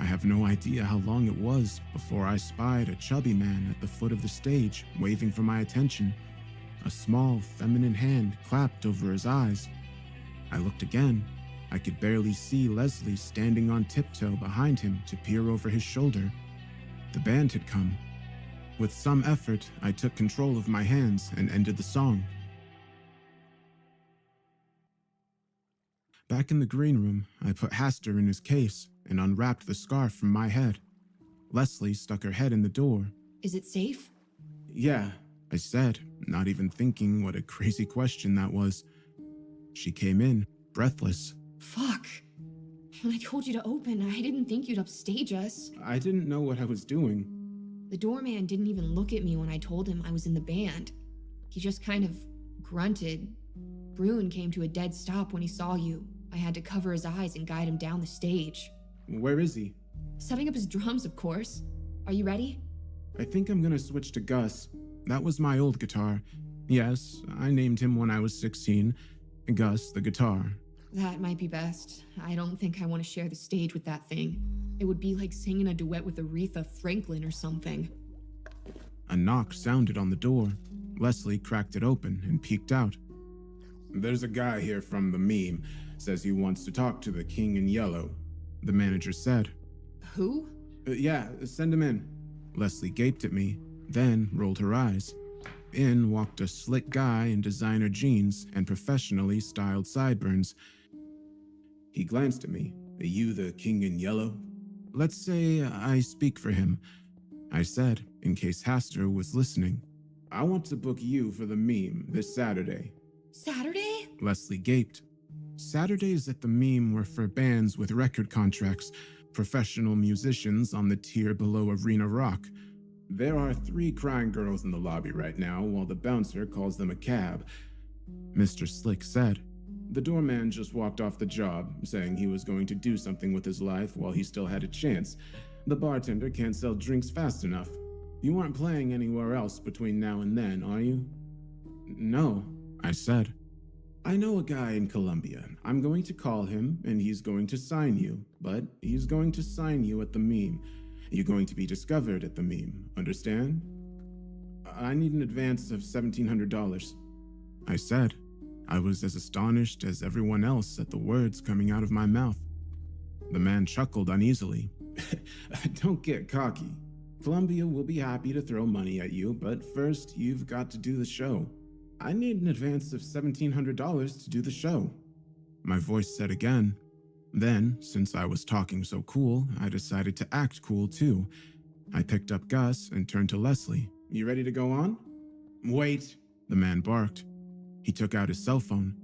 I have no idea how long it was before I spied a chubby man at the foot of the stage, waving for my attention. A small, feminine hand clapped over his eyes. I looked again. I could barely see Leslie standing on tiptoe behind him to peer over his shoulder. The band had come. With some effort, I took control of my hands and ended the song. Back in the green room, I put Hastur in his case and unwrapped the scarf from my head. Leslie stuck her head in the door. Is it safe? Yeah, I said, not even thinking what a crazy question that was. She came in, breathless. Fuck. When I told you to open, I didn't think you'd upstage us. I didn't know what I was doing. The doorman didn't even look at me when I told him I was in the band. He just kind of grunted. Bruin came to a dead stop when he saw you. I had to cover his eyes and guide him down the stage. Where is he? Setting up his drums, of course. Are you ready? I think I'm gonna switch to Gus. That was my old guitar. Yes, I named him when I was 16. Gus, the guitar. That might be best. I don't think I want to share the stage with that thing. It would be like singing a duet with Aretha Franklin or something. A knock sounded on the door. Leslie cracked it open and peeked out. There's a guy here from the meme. Says he wants to talk to the King in Yellow, the manager said. Who? Yeah, send him in. Leslie gaped at me, then rolled her eyes. In walked a slick guy in designer jeans and professionally styled sideburns. He glanced at me. Are you the King in Yellow? Let's say I speak for him, I said, in case Hastur was listening. I want to book you for the meme this Saturday. Saturday? Leslie gaped. Saturdays at the meme were for bands with record contracts, professional musicians on the tier below Arena Rock. There are 3 crying girls in the lobby right now while the bouncer calls them a cab, Mr. Slick said. The doorman just walked off the job, saying he was going to do something with his life while he still had a chance. The bartender can't sell drinks fast enough. You aren't playing anywhere else between now and then, are you? No, I said. I know a guy in Columbia. I'm going to call him, and he's going to sign you. But he's going to sign you at the meme. You're going to be discovered at the meme, understand? I need an advance of $1,700. I said. I was as astonished as everyone else at the words coming out of my mouth. The man chuckled uneasily. Don't get cocky. Columbia will be happy to throw money at you, but first you've got to do the show. I need an advance of $1,700 to do the show. My voice said again. Then, since I was talking so cool, I decided to act cool too. I picked up Gus and turned to Leslie. You ready to go on? Wait, the man barked. He took out his cell phone.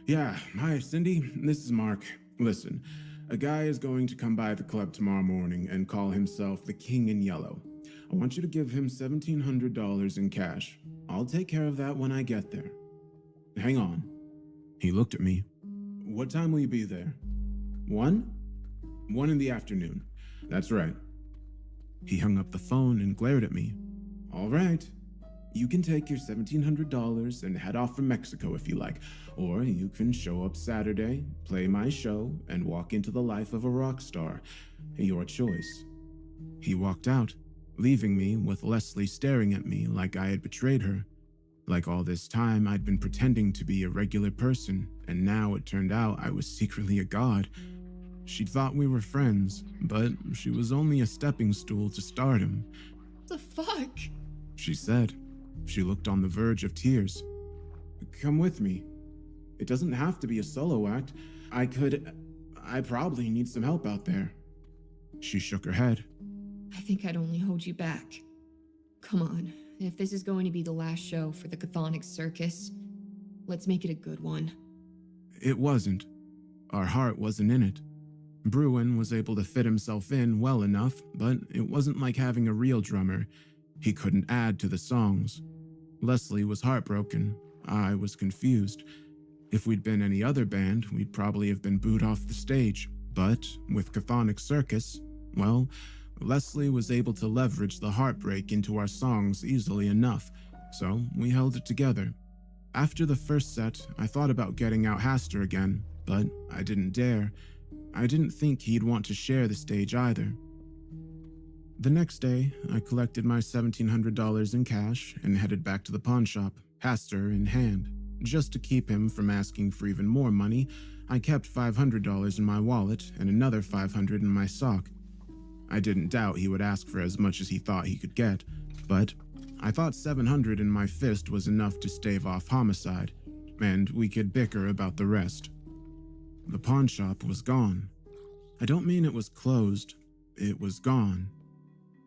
Yeah, hi Cindy, this is Mark. Listen, a guy is going to come by the club tomorrow morning and call himself the King in Yellow. I want you to give him $1,700 in cash. I'll take care of that when I get there. Hang on. He looked at me. What time will you be there? 1? 1 in the afternoon. That's right. He hung up the phone and glared at me. All right. You can take your $1,700 and head off for Mexico if you like, or you can show up Saturday, play my show, and walk into the life of a rock star. Your choice. He walked out, leaving me with Leslie staring at me like I had betrayed her. Like all this time I'd been pretending to be a regular person, and now it turned out I was secretly a god. She thought we were friends, but she was only a stepping stool to stardom. The fuck? She said. She looked on the verge of tears. Come with me. It doesn't have to be a solo act. I probably need some help out there. She shook her head. I think I'd only hold you back. Come on, if this is going to be the last show for the Chthonic Circus, let's make it a good one. It wasn't. Our heart wasn't in it. Bruin was able to fit himself in well enough, but it wasn't like having a real drummer. He couldn't add to the songs. Leslie was heartbroken. I was confused. If we'd been any other band, we'd probably have been booed off the stage. But with Chthonic Circus, well, Leslie was able to leverage the heartbreak into our songs easily enough, so we held it together. After the first set, I thought about getting out Hastur again, but I didn't dare. I didn't think he'd want to share the stage either. The next day, I collected my $1,700 in cash and headed back to the pawn shop, Hastur in hand. Just to keep him from asking for even more money, I kept $500 in my wallet and another $500 in my sock. I didn't doubt he would ask for as much as he thought he could get, but I thought $700 in my fist was enough to stave off homicide, and we could bicker about the rest. The pawn shop was gone. I don't mean it was closed, it was gone.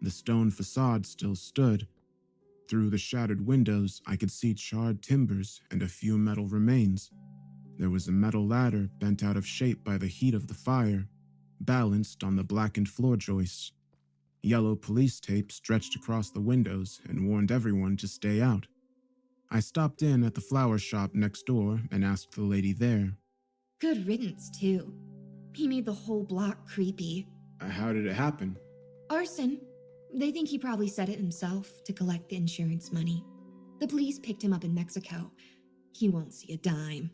The stone facade still stood. Through the shattered windows, I could see charred timbers and a few metal remains. There was a metal ladder bent out of shape by the heat of the fire, balanced on the blackened floor joists. Yellow police tape stretched across the windows and warned everyone to stay out. I stopped in at the flower shop next door and asked the lady there. Good riddance, too. He made the whole block creepy. How did it happen? Arson. They think he probably said it himself to collect the insurance money. The police picked him up in Mexico. He won't see a dime.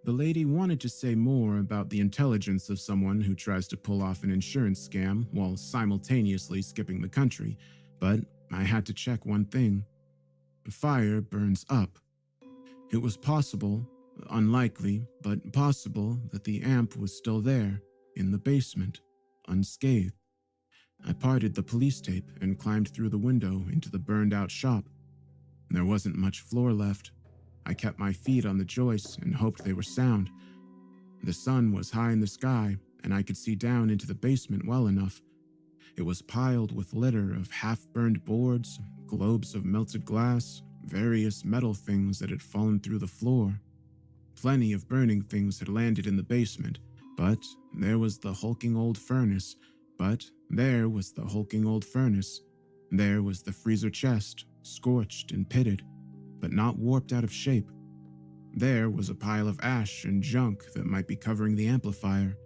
The lady wanted to say more about the intelligence of someone who tries to pull off an insurance scam while simultaneously skipping the country, but I had to check one thing. Fire burns up. It was possible, unlikely, but possible that the amp was still there, in the basement, unscathed. I parted the police tape and climbed through the window into the burned-out shop. There wasn't much floor left. I kept my feet on the joists and hoped they were sound. The sun was high in the sky, and I could see down into the basement well enough. It was piled with litter of half-burned boards, globes of melted glass, various metal things that had fallen through the floor. Plenty of burning things had landed in the basement, but there was the hulking old furnace. There was the freezer chest, scorched and pitted, but not warped out of shape. There was a pile of ash and junk that might be covering the amplifier.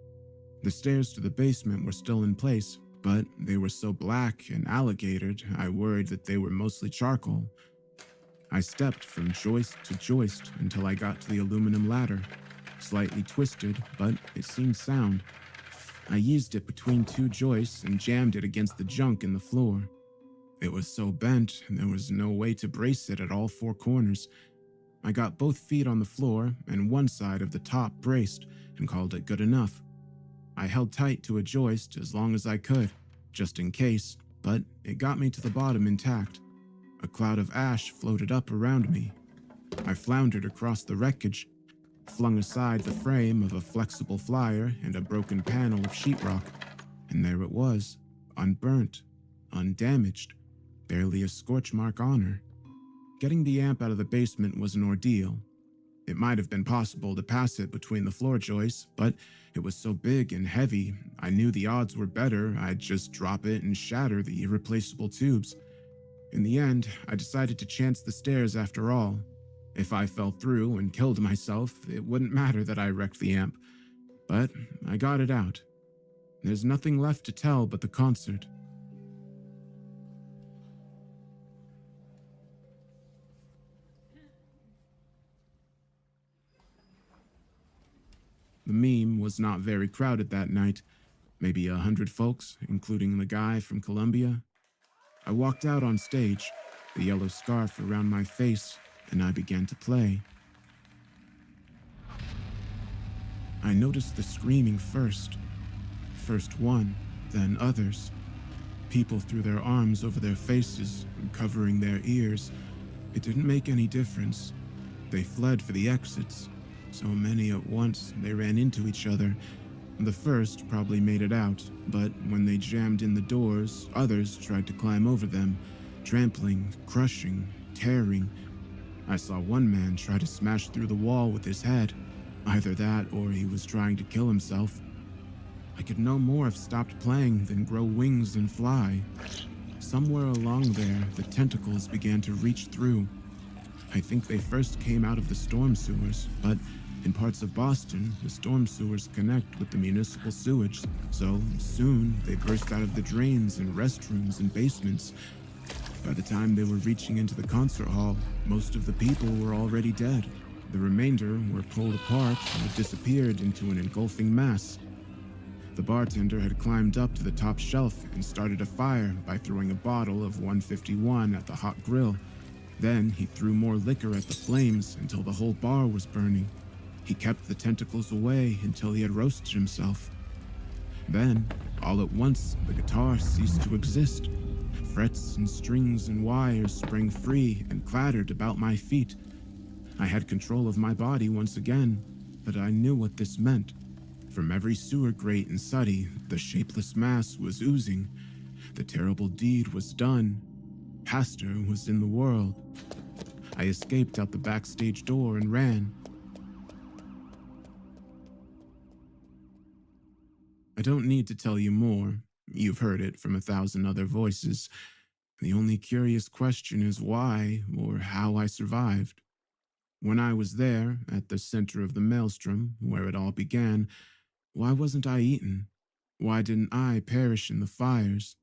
The stairs to the basement were still in place, but they were so black and alligatored, I worried that they were mostly charcoal. I stepped from joist to joist until I got to the aluminum ladder. Slightly twisted, but it seemed sound. I used it between two joists and jammed it against the junk in the floor. It was so bent, there was no way to brace it at all four corners. I got both feet on the floor and one side of the top braced and called it good enough. I held tight to a joist as long as I could, just in case, but it got me to the bottom intact. A cloud of ash floated up around me. I floundered across the wreckage, flung aside the frame of a flexible flyer and a broken panel of sheetrock, and there it was, unburnt, undamaged, barely a scorch mark on her. Getting the amp out of the basement was an ordeal. It might have been possible to pass it between the floor joists, but it was so big and heavy, I knew the odds were better I'd just drop it and shatter the irreplaceable tubes. In the end, I decided to chance the stairs after all. If I fell through and killed myself, it wouldn't matter that I wrecked the amp. But I got it out. There's nothing left to tell but the concert. The meme was not very crowded that night, maybe 100 folks, including the guy from Colombia. I walked out on stage, the yellow scarf around my face, and I began to play. I noticed the screaming first. First one, then others. People threw their arms over their faces, covering their ears. It didn't make any difference. They fled for the exits. So many at once, they ran into each other. The first probably made it out, but when they jammed in the doors, others tried to climb over them, trampling, crushing, tearing. I saw one man try to smash through the wall with his head. Either that or he was trying to kill himself. I could no more have stopped playing than grow wings and fly. Somewhere along there, the tentacles began to reach through. I think they first came out of the storm sewers, but in parts of Boston, the storm sewers connect with the municipal sewage, so soon they burst out of the drains and restrooms and basements. By the time they were reaching into the concert hall, most of the people were already dead. The remainder were pulled apart and disappeared into an engulfing mass. The bartender had climbed up to the top shelf and started a fire by throwing a bottle of 151 at the hot grill. Then he threw more liquor at the flames until the whole bar was burning. He kept the tentacles away until he had roasted himself. Then, all at once, the guitar ceased to exist. Frets and strings and wires sprang free and clattered about my feet. I had control of my body once again, but I knew what this meant. From every sewer grate in Suddy, the shapeless mass was oozing. The terrible deed was done. Pastor was in the world. I escaped out the backstage door and ran. I don't need to tell you more. You've heard it from 1,000 other voices. The only curious question is why or how I survived. When I was there, at the center of the maelstrom, where it all began, why wasn't I eaten? Why didn't I perish in the fires?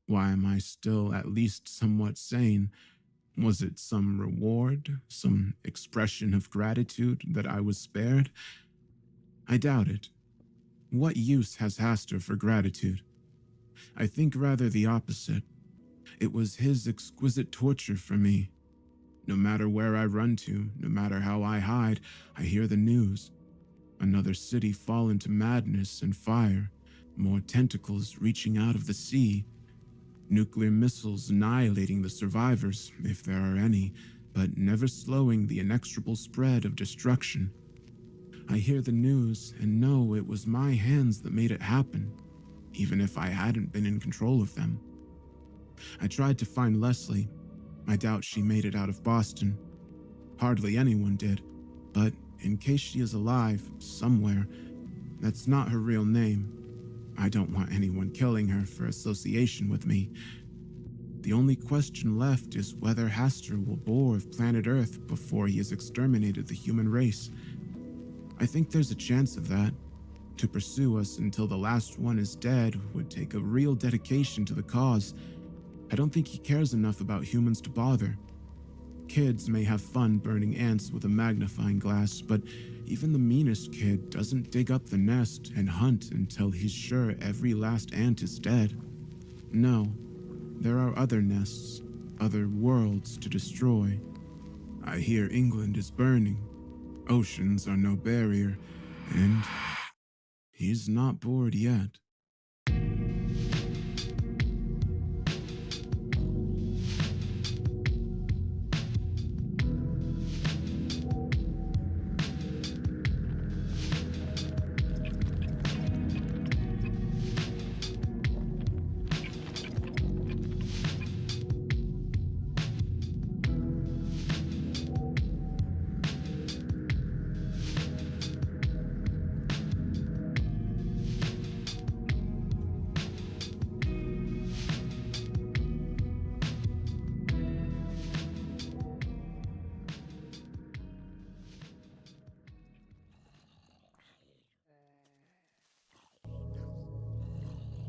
Why am I still at least somewhat sane? Was it some reward, some expression of gratitude that I was spared? I doubt it. What use has Hastur for gratitude? I think rather the opposite. It was his exquisite torture for me. No matter where I run to, no matter how I hide, I hear the news. Another city fallen to madness and fire, more tentacles reaching out of the sea, nuclear missiles annihilating the survivors, if there are any, but never slowing the inexorable spread of destruction. I hear the news and know it was my hands that made it happen, even if I hadn't been in control of them. I tried to find Leslie. I doubt she made it out of Boston. Hardly anyone did, but in case she is alive, somewhere, that's not her real name. I don't want anyone killing her for association with me. The only question left is whether Hastur will bore of planet Earth before he has exterminated the human race. I think there's a chance of that. To pursue us until the last one is dead would take a real dedication to the cause. I don't think he cares enough about humans to bother. Kids may have fun burning ants with a magnifying glass, but even the meanest kid doesn't dig up the nest and hunt until he's sure every last ant is dead. No, there are other nests, other worlds to destroy. I hear England is burning. Oceans are no barrier, and he's not bored yet.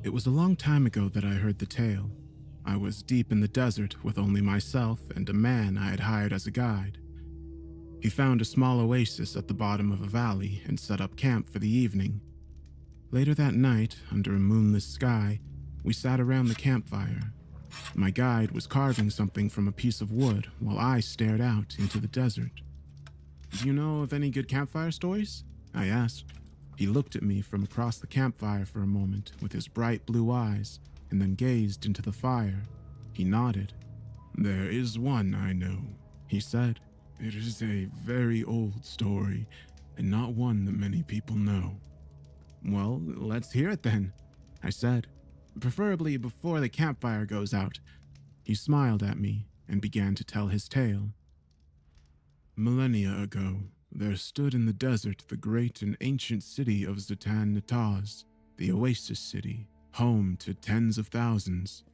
It was a long time ago that I heard the tale. I was deep in the desert with only myself and a man I had hired as a guide. He found a small oasis at the bottom of a valley and set up camp for the evening. Later that night, under a moonless sky, we sat around the campfire. My guide was carving something from a piece of wood while I stared out into the desert. "Do you know of any good campfire stories?" I asked. He looked at me from across the campfire for a moment with his bright blue eyes, and then gazed into the fire. He nodded. "There is one I know," he said. "It is a very old story, and not one that many people know." "Well, let's hear it then," I said. "Preferably before the campfire goes out." He smiled at me and began to tell his tale. "Millennia ago, there stood in the desert the great and ancient city of Zatan-Nataz, the Oasis City, home to tens of thousands.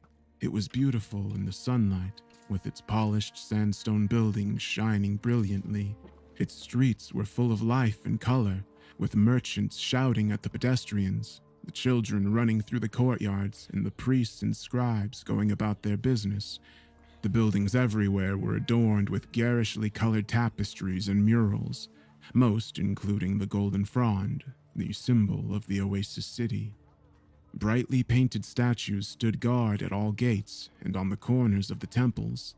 It was beautiful in the sunlight, with its polished sandstone buildings shining brilliantly. Its streets were full of life and color, with merchants shouting at the pedestrians, the children running through the courtyards, and the priests and scribes going about their business. The buildings everywhere were adorned with garishly colored tapestries and murals, most including the Golden Frond, the symbol of the Oasis City. Brightly painted statues stood guard at all gates and on the corners of the temples.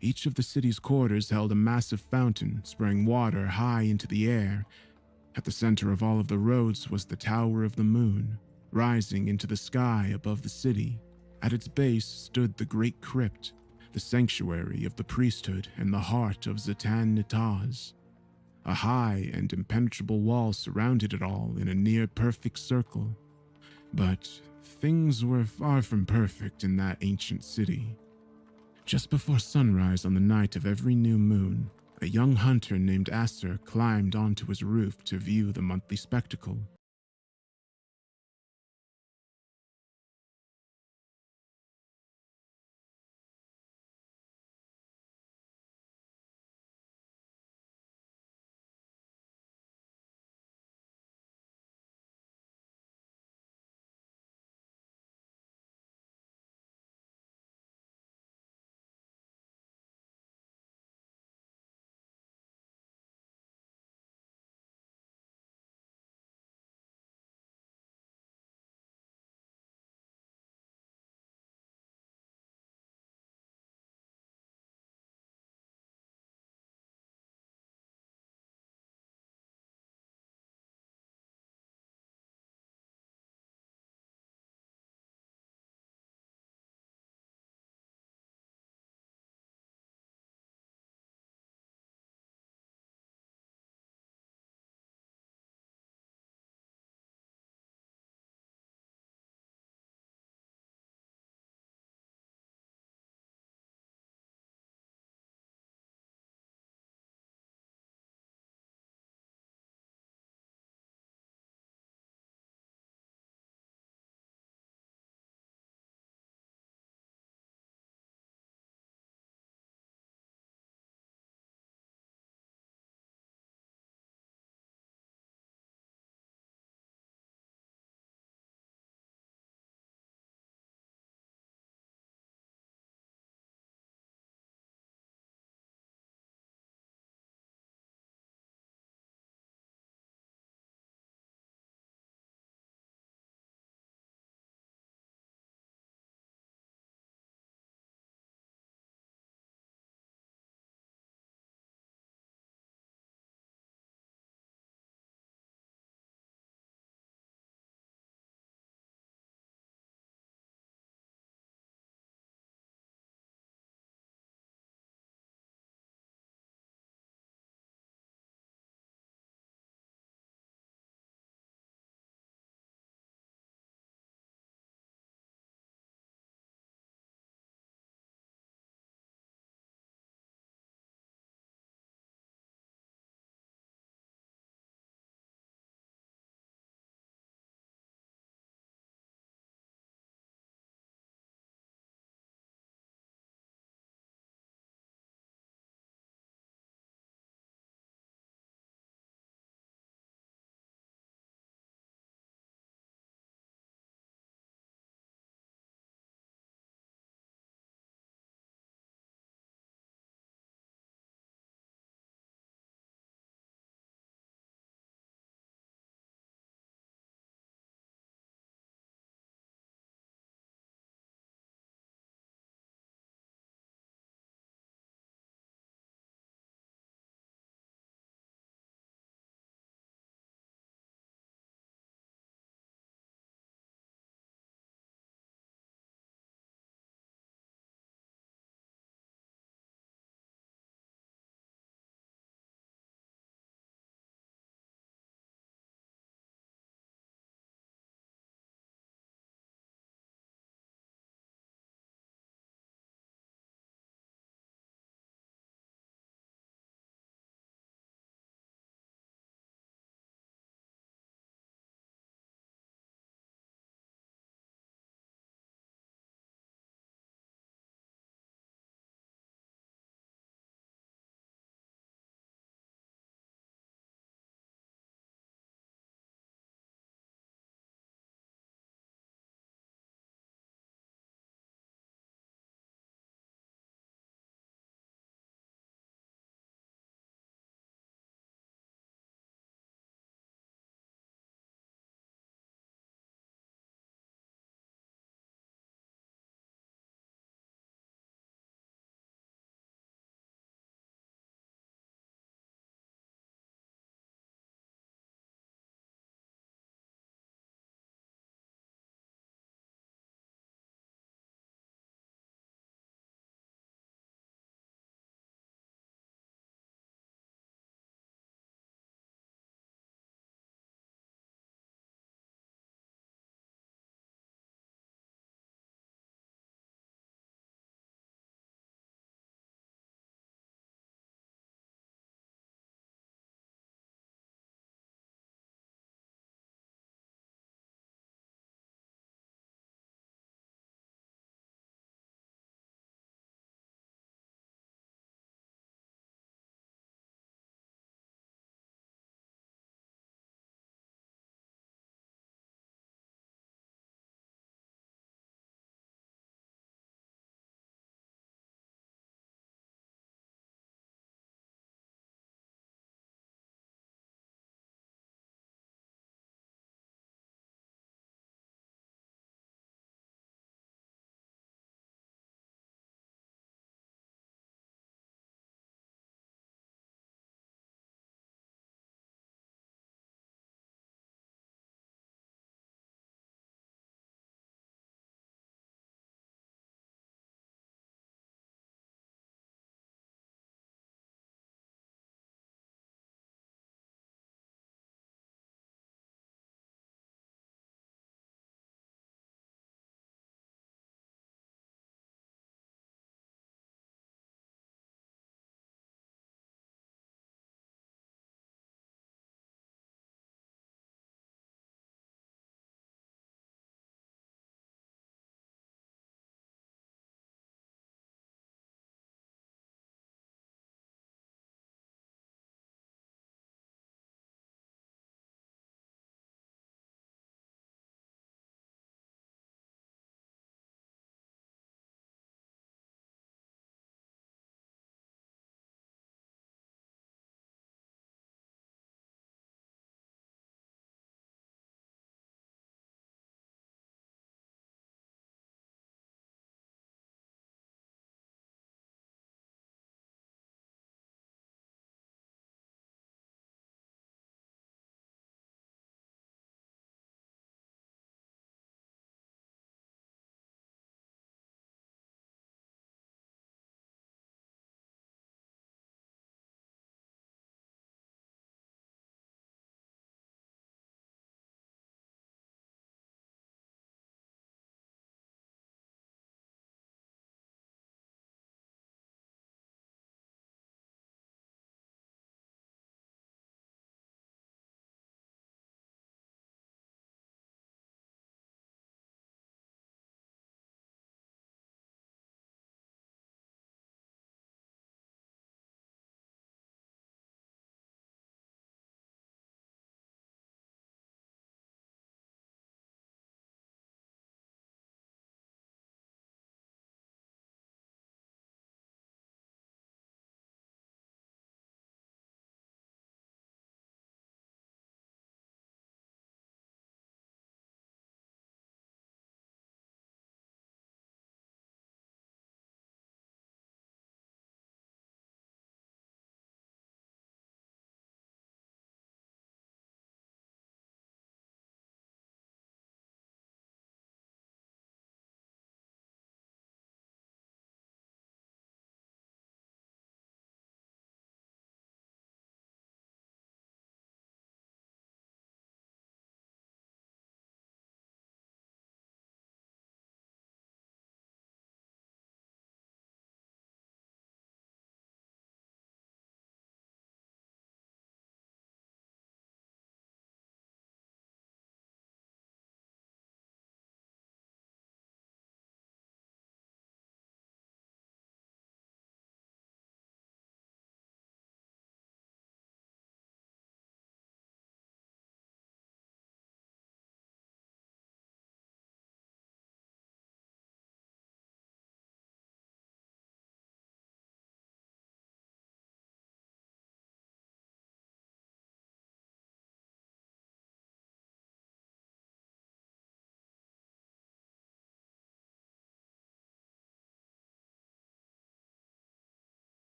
Each of the city's quarters held a massive fountain spraying water high into the air. At the center of all of the roads was the Tower of the Moon, rising into the sky above the city. At its base stood the Great Crypt, the sanctuary of the priesthood and the heart of Zatan-Nataz. A high and impenetrable wall surrounded it all in a near-perfect circle. But things were far from perfect in that ancient city. Just before sunrise on the night of every new moon, a young hunter named Asser climbed onto his roof to view the monthly spectacle.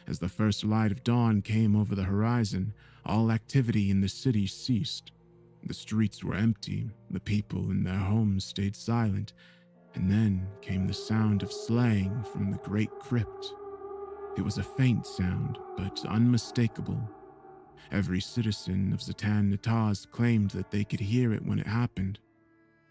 As the first light of dawn came over the horizon, all activity in the city ceased. The streets were empty, the people in their homes stayed silent, and then came the sound of slaying from the great crypt. It was a faint sound, but unmistakable. Every citizen of Zatan Nataz claimed that they could hear it when it happened.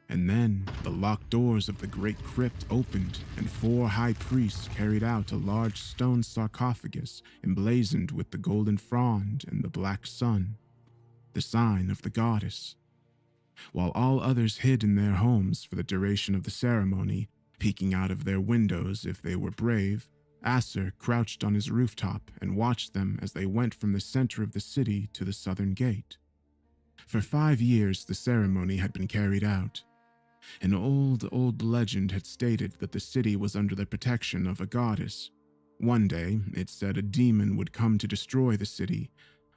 And then the locked doors of the great crypt opened, and 4 high priests carried out a large stone sarcophagus emblazoned with the golden frond and the black sun, the sign of the goddess. While all others hid in their homes for the duration of the ceremony, peeking out of their windows if they were brave, Acer crouched on his rooftop and watched them as they went from the center of the city to the southern gate. For 5 years, the ceremony had been carried out. An old legend had stated that the city was under the protection of a goddess. One day, it said a demon would come to destroy the city.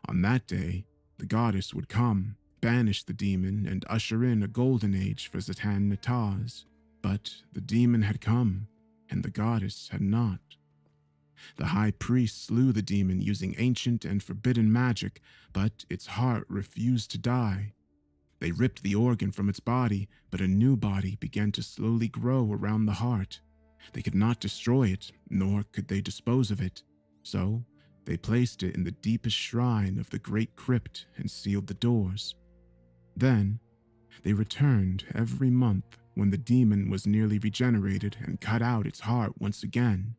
On that day, the goddess would come, banish the demon, and usher in a golden age for Zatan Nataz. But the demon had come, and the goddess had not. The high priest slew the demon using ancient and forbidden magic, but its heart refused to die. They ripped the organ from its body, but a new body began to slowly grow around the heart. They could not destroy it, nor could they dispose of it. So they placed it in the deepest shrine of the great crypt and sealed the doors. Then they returned every month when the demon was nearly regenerated and cut out its heart once again.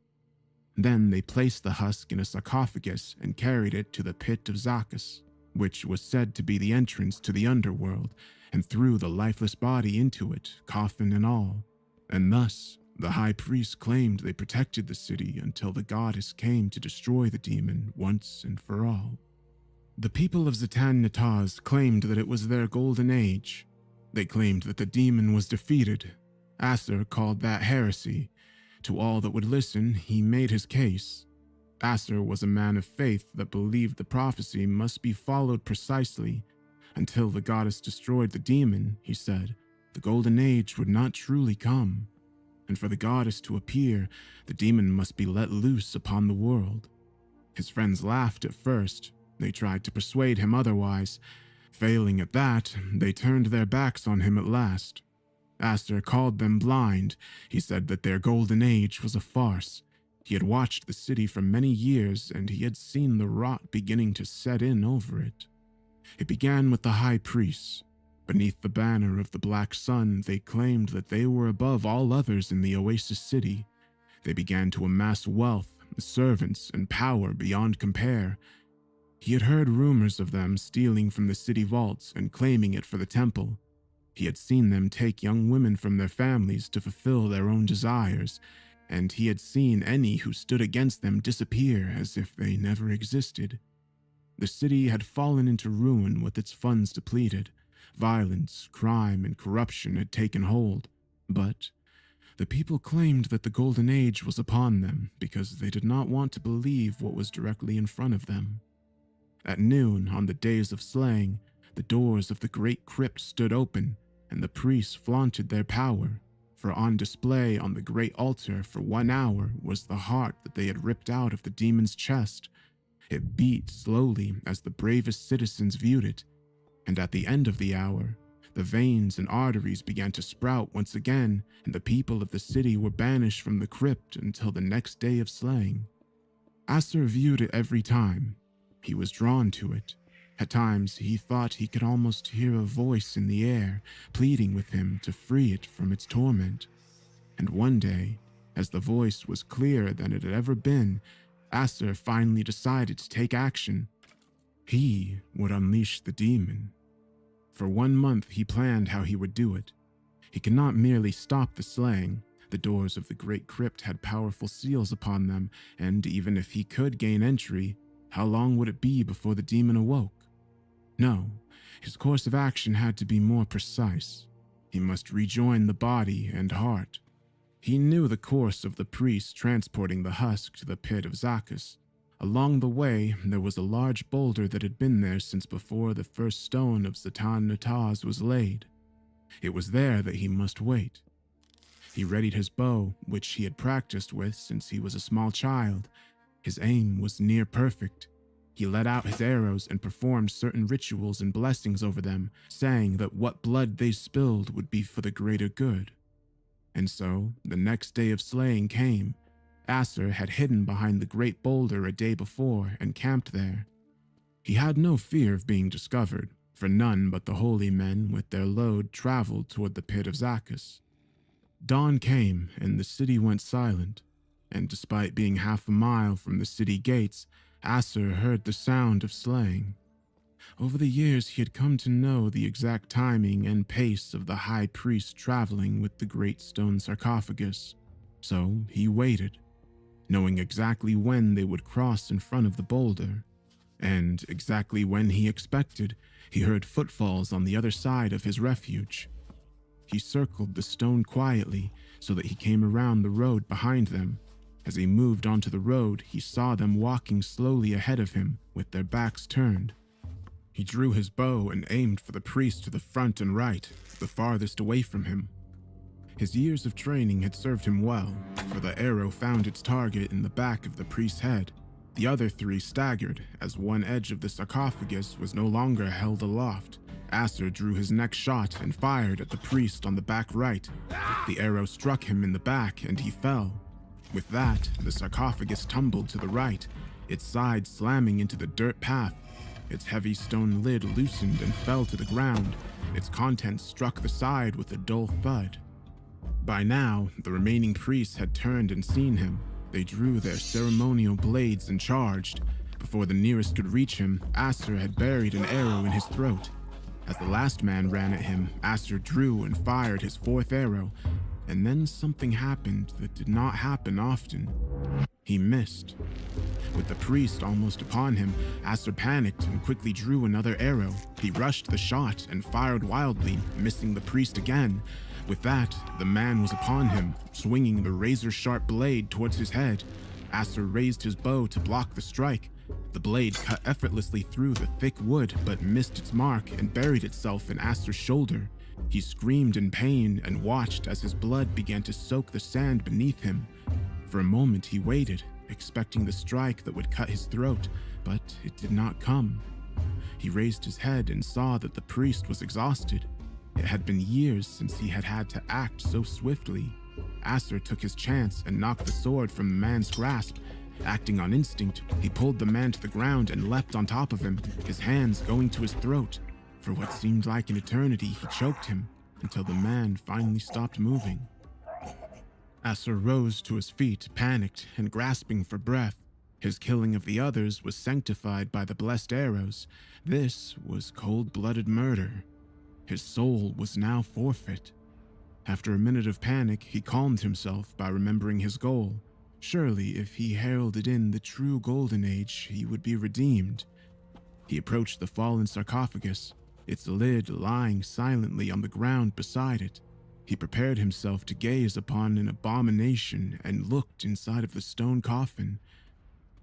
Then they placed the husk in a sarcophagus and carried it to the pit of Zacchus, which was said to be the entrance to the underworld, and threw the lifeless body into it, coffin and all. And thus, the high priest claimed they protected the city until the goddess came to destroy the demon once and for all. The people of Zatan Nataz claimed that it was their golden age. They claimed that the demon was defeated. Acer called that heresy. To all that would listen, he made his case. Acer was a man of faith that believed the prophecy must be followed precisely. Until the goddess destroyed the demon, he said, the golden age would not truly come. And for the goddess to appear, the demon must be let loose upon the world. His friends laughed at first. They tried to persuade him otherwise. Failing at that, they turned their backs on him at last. Acer called them blind. He said that their golden age was a farce. He had watched the city for many years, and he had seen the rot beginning to set in over it. It began with the high priests. Beneath the banner of the Black Sun, they claimed that they were above all others in the Oasis City. They began to amass wealth, servants, and power beyond compare. He had heard rumors of them stealing from the city vaults and claiming it for the temple. He had seen them take young women from their families to fulfill their own desires, and he had seen any who stood against them disappear as if they never existed. The city had fallen into ruin with its funds depleted. Violence, crime, and corruption had taken hold, but the people claimed that the Golden Age was upon them because they did not want to believe what was directly in front of them. At noon, on the days of slaying, the doors of the great crypt stood open, and the priests flaunted their power, for on display on the great altar for 1 hour was the heart that they had ripped out of the demon's chest. It beat slowly as the bravest citizens viewed it, and at the end of the hour, the veins and arteries began to sprout once again, and the people of the city were banished from the crypt until the next day of slaying. Acer viewed it every time. He was drawn to it. At times, he thought he could almost hear a voice in the air, pleading with him to free it from its torment. And one day, as the voice was clearer than it had ever been, Acer finally decided to take action. He would unleash the demon. For 1 month, he planned how he would do it. He could not merely stop the slaying. The doors of the great crypt had powerful seals upon them, and even if he could gain entry, how long would it be before the demon awoke? No, his course of action had to be more precise. He must rejoin the body and heart. He knew the course of the priest transporting the husk to the pit of Zacchus. Along the way, there was a large boulder that had been there since before the first stone of Zatan Nataz was laid. It was there that he must wait. He readied his bow, which he had practiced with since he was a small child. His aim was near perfect. He let out his arrows and performed certain rituals and blessings over them, saying that what blood they spilled would be for the greater good. And so, the next day of slaying came. Acer had hidden behind the great boulder a day before and camped there. He had no fear of being discovered, for none but the holy men with their load traveled toward the pit of Zacchus. Dawn came, and the city went silent, and despite being half a mile from the city gates, Acer heard the sound of slaying. Over the years, he had come to know the exact timing and pace of the high priest traveling with the great stone sarcophagus, so he waited, knowing exactly when they would cross in front of the boulder. And exactly when he expected, he heard footfalls on the other side of his refuge. He circled the stone quietly so that he came around the road behind them. As he moved onto the road, he saw them walking slowly ahead of him with their backs turned. He drew his bow and aimed for the priest to the front and right, the farthest away from him. His years of training had served him well, for the arrow found its target in the back of the priest's head. The other three staggered, as one edge of the sarcophagus was no longer held aloft. Acer drew his next shot and fired at the priest on the back right. The arrow struck him in the back and he fell. With that, the sarcophagus tumbled to the right, its side slamming into the dirt path. Its heavy stone lid loosened and fell to the ground. Its contents struck the side with a dull thud. By now, the remaining priests had turned and seen him. They drew their ceremonial blades and charged. Before the nearest could reach him, Acer had buried an arrow in his throat. As the last man ran at him, Acer drew and fired his fourth arrow, and then something happened that did not happen often. He missed. With the priest almost upon him, Acer panicked and quickly drew another arrow. He rushed the shot and fired wildly, missing the priest again. With that, the man was upon him, swinging the razor-sharp blade towards his head. Acer raised his bow to block the strike. The blade cut effortlessly through the thick wood, but missed its mark and buried itself in Acer's shoulder. He screamed in pain and watched as his blood began to soak the sand beneath him. For a moment he waited, expecting the strike that would cut his throat, but it did not come. He raised his head and saw that the priest was exhausted. It had been years since he had had to act so swiftly. Acer took his chance and knocked the sword from the man's grasp. Acting on instinct, he pulled the man to the ground and leapt on top of him, his hands going to his throat. For what seemed like an eternity, he choked him, until the man finally stopped moving. Acer rose to his feet, panicked and grasping for breath. His killing of the others was sanctified by the blessed arrows. This was cold-blooded murder. His soul was now forfeit. After a minute of panic, he calmed himself by remembering his goal. Surely, if he heralded in the true Golden Age, he would be redeemed. He approached the fallen sarcophagus, its lid lying silently on the ground beside it. He prepared himself to gaze upon an abomination and looked inside of the stone coffin.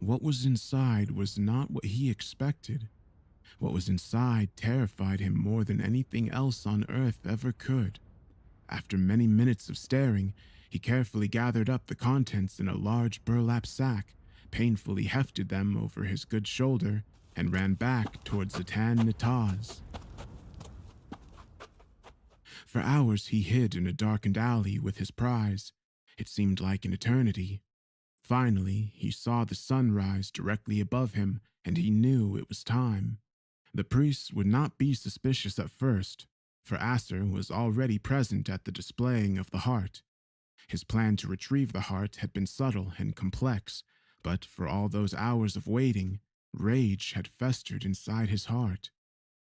What was inside was not what he expected. What was inside terrified him more than anything else on earth ever could. After many minutes of staring, he carefully gathered up the contents in a large burlap sack, painfully hefted them over his good shoulder, and ran back towards Zatan Nataz. For hours he hid in a darkened alley with his prize. It seemed like an eternity. Finally, he saw the sun rise directly above him, and he knew it was time. The priests would not be suspicious at first, for Acer was already present at the displaying of the heart. His plan to retrieve the heart had been subtle and complex, but for all those hours of waiting, rage had festered inside his heart.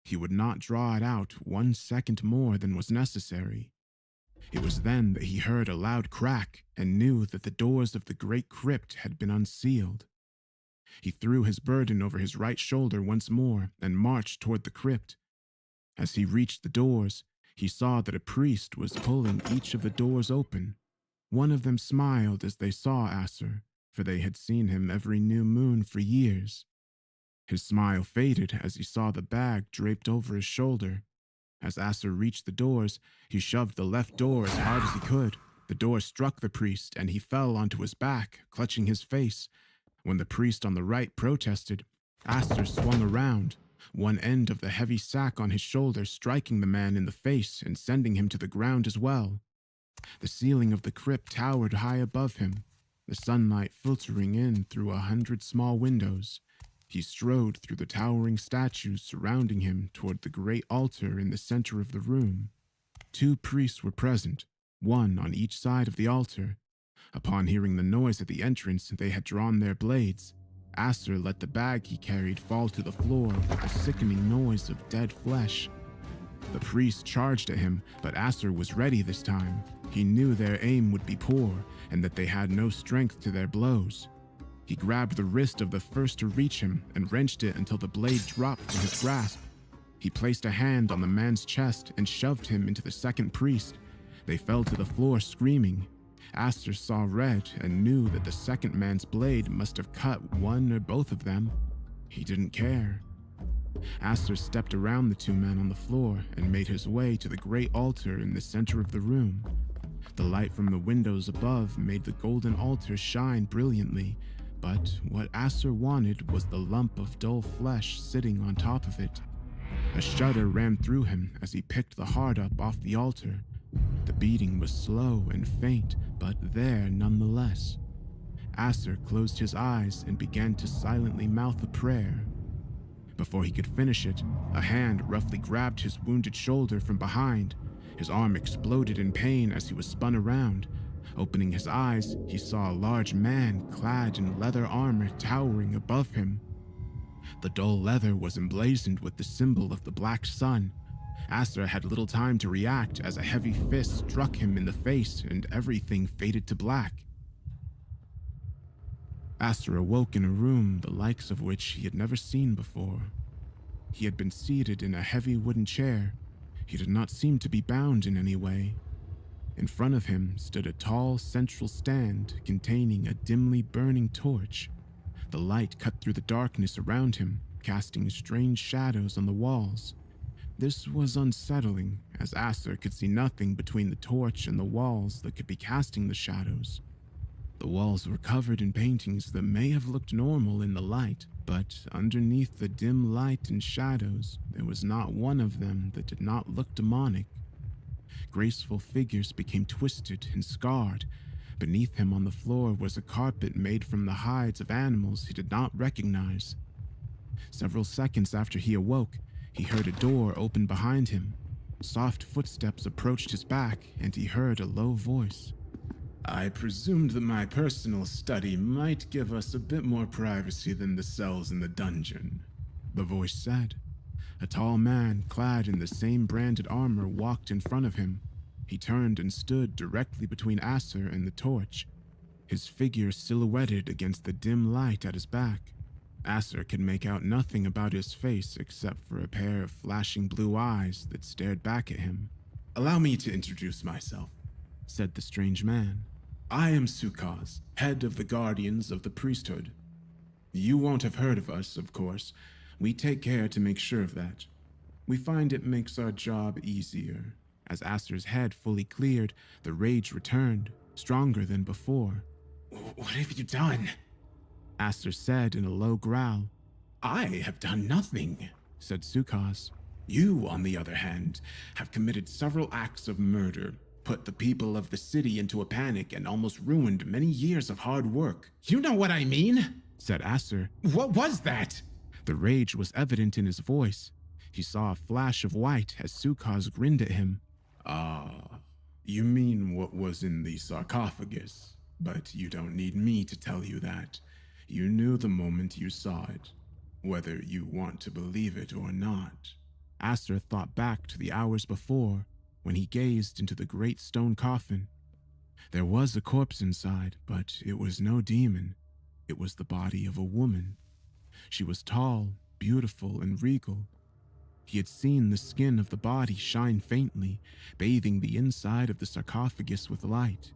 He would not draw it out 1 second more than was necessary. It was then that he heard a loud crack and knew that the doors of the great crypt had been unsealed. He threw his burden over his right shoulder once more and marched toward the crypt. As he reached the doors, he saw that a priest was pulling each of the doors open. One of them smiled as they saw Acer, for they had seen him every new moon for years. His smile faded as he saw the bag draped over his shoulder. As Acer reached the doors, he shoved the left door as hard as he could. The door struck the priest, and he fell onto his back, clutching his face. When the priest on the right protested, Aster swung around, one end of the heavy sack on his shoulder striking the man in the face and sending him to the ground as well. The ceiling of the crypt towered high above him, the sunlight filtering in through 100 small windows. He strode through the towering statues surrounding him toward the great altar in the center of the room. 2 priests were present, one on each side of the altar. Upon hearing the noise at the entrance, they had drawn their blades. Aster let the bag he carried fall to the floor with a sickening noise of dead flesh. The priest charged at him, but Aster was ready this time. He knew their aim would be poor and that they had no strength to their blows. He grabbed the wrist of the first to reach him and wrenched it until the blade dropped from his grasp. He placed a hand on the man's chest and shoved him into the second priest. They fell to the floor screaming. Aster saw red and knew that the second man's blade must have cut one or both of them. He didn't care. Aster stepped around the 2 men on the floor and made his way to the great altar in the center of the room. The light from the windows above made the golden altar shine brilliantly, but what Aster wanted was the lump of dull flesh sitting on top of it. A shudder ran through him as he picked the heart up off the altar. The beating was slow and faint, but there nonetheless. Aster closed his eyes and began to silently mouth a prayer. Before he could finish it, a hand roughly grabbed his wounded shoulder from behind. His arm exploded in pain as he was spun around. Opening his eyes, he saw a large man clad in leather armor towering above him. The dull leather was emblazoned with the symbol of the Black Sun. Aster had little time to react as a heavy fist struck him in the face and everything faded to black. Aster awoke in a room the likes of which he had never seen before. He had been seated in a heavy wooden chair. He did not seem to be bound in any way. In front of him stood a tall central stand containing a dimly burning torch. The light cut through the darkness around him, casting strange shadows on the walls. This was unsettling, as Aster could see nothing between the torch and the walls that could be casting the shadows. The walls were covered in paintings that may have looked normal in the light, but underneath the dim light and shadows, there was not one of them that did not look demonic. Graceful figures became twisted and scarred. Beneath him on the floor was a carpet made from the hides of animals he did not recognize. Several seconds after he awoke, he heard a door open behind him. Soft footsteps approached his back, and he heard a low voice. "I presumed that my personal study might give us a bit more privacy than the cells in the dungeon," the voice said. A tall man, clad in the same branded armor, walked in front of him. He turned and stood directly between Aster and the torch, his figure silhouetted against the dim light at his back. Aster could make out nothing about his face except for a pair of flashing blue eyes that stared back at him. "Allow me to introduce myself," said the strange man. "I am Sukaz, head of the Guardians of the Priesthood. You won't have heard of us, of course. We take care to make sure of that. We find it makes our job easier." As Aster's head fully cleared, the rage returned, stronger than before. "What have you done?" Aster said in a low growl. "I have done nothing," said Sukaz. "You, on the other hand, have committed several acts of murder, put the people of the city into a panic, and almost ruined many years of hard work." "You know what I mean," said Aster. "What was that?" The rage was evident in his voice. He saw a flash of white as Sukaz grinned at him. "Ah, you mean what was in the sarcophagus, but you don't need me to tell you that. You knew the moment you saw it, whether you want to believe it or not." Aster thought back to the hours before, when he gazed into the great stone coffin. There was a corpse inside, but it was no demon. It was the body of a woman. She was tall, beautiful, and regal. He had seen the skin of the body shine faintly, bathing the inside of the sarcophagus with light.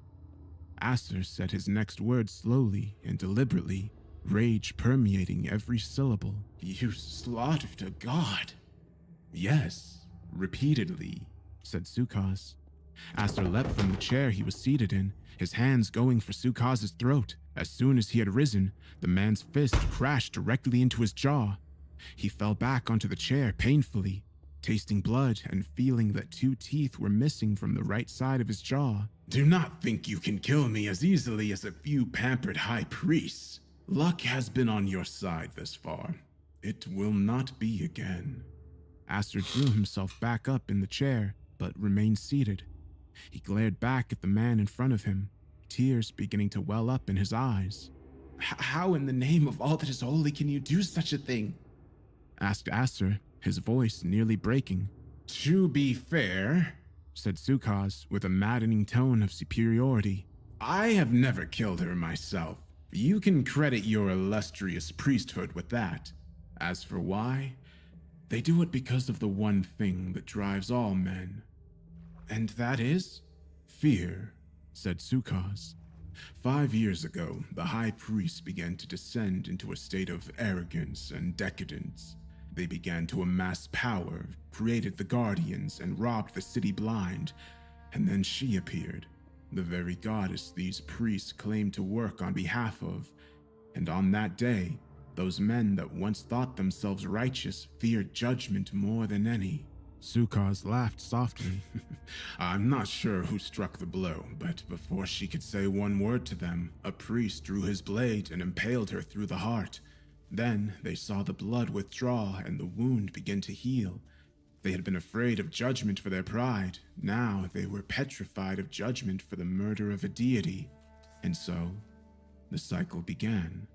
Aster said his next words slowly and deliberately, rage permeating every syllable. "You slaughtered a god." "Yes, repeatedly," said Sukaz. Aster leapt from the chair he was seated in, his hands going for Sukaz's throat. As soon as he had risen, the man's fist crashed directly into his jaw. He fell back onto the chair painfully, tasting blood and feeling that 2 teeth were missing from the right side of his jaw. Do not think you can kill me as easily as a few pampered high priests. Luck has been on your side thus far. It will not be again. Aster drew himself back up in the chair, but remained seated. He glared back at the man in front of him, tears beginning to well up in his eyes. How in the name of all that is holy can you do such a thing? Asked Aster, his voice nearly breaking. To be fair, said Sukaz with a maddening tone of superiority, I have never killed her myself. You can credit your illustrious priesthood with that. As for why, they do it because of the one thing that drives all men. And that is fear, said Sukaz. 5 years ago, the high priests began to descend into a state of arrogance and decadence. They began to amass power, created the Guardians, and robbed the city blind. And then she appeared, the very goddess these priests claimed to work on behalf of. And on that day, those men that once thought themselves righteous feared judgment more than any. Sukaz laughed softly. I'm not sure who struck the blow, but before she could say one word to them, a priest drew his blade and impaled her through the heart. Then they saw the blood withdraw and the wound begin to heal. They had been afraid of judgment for their pride. Now they were petrified of judgment for the murder of a deity. And so, the cycle began.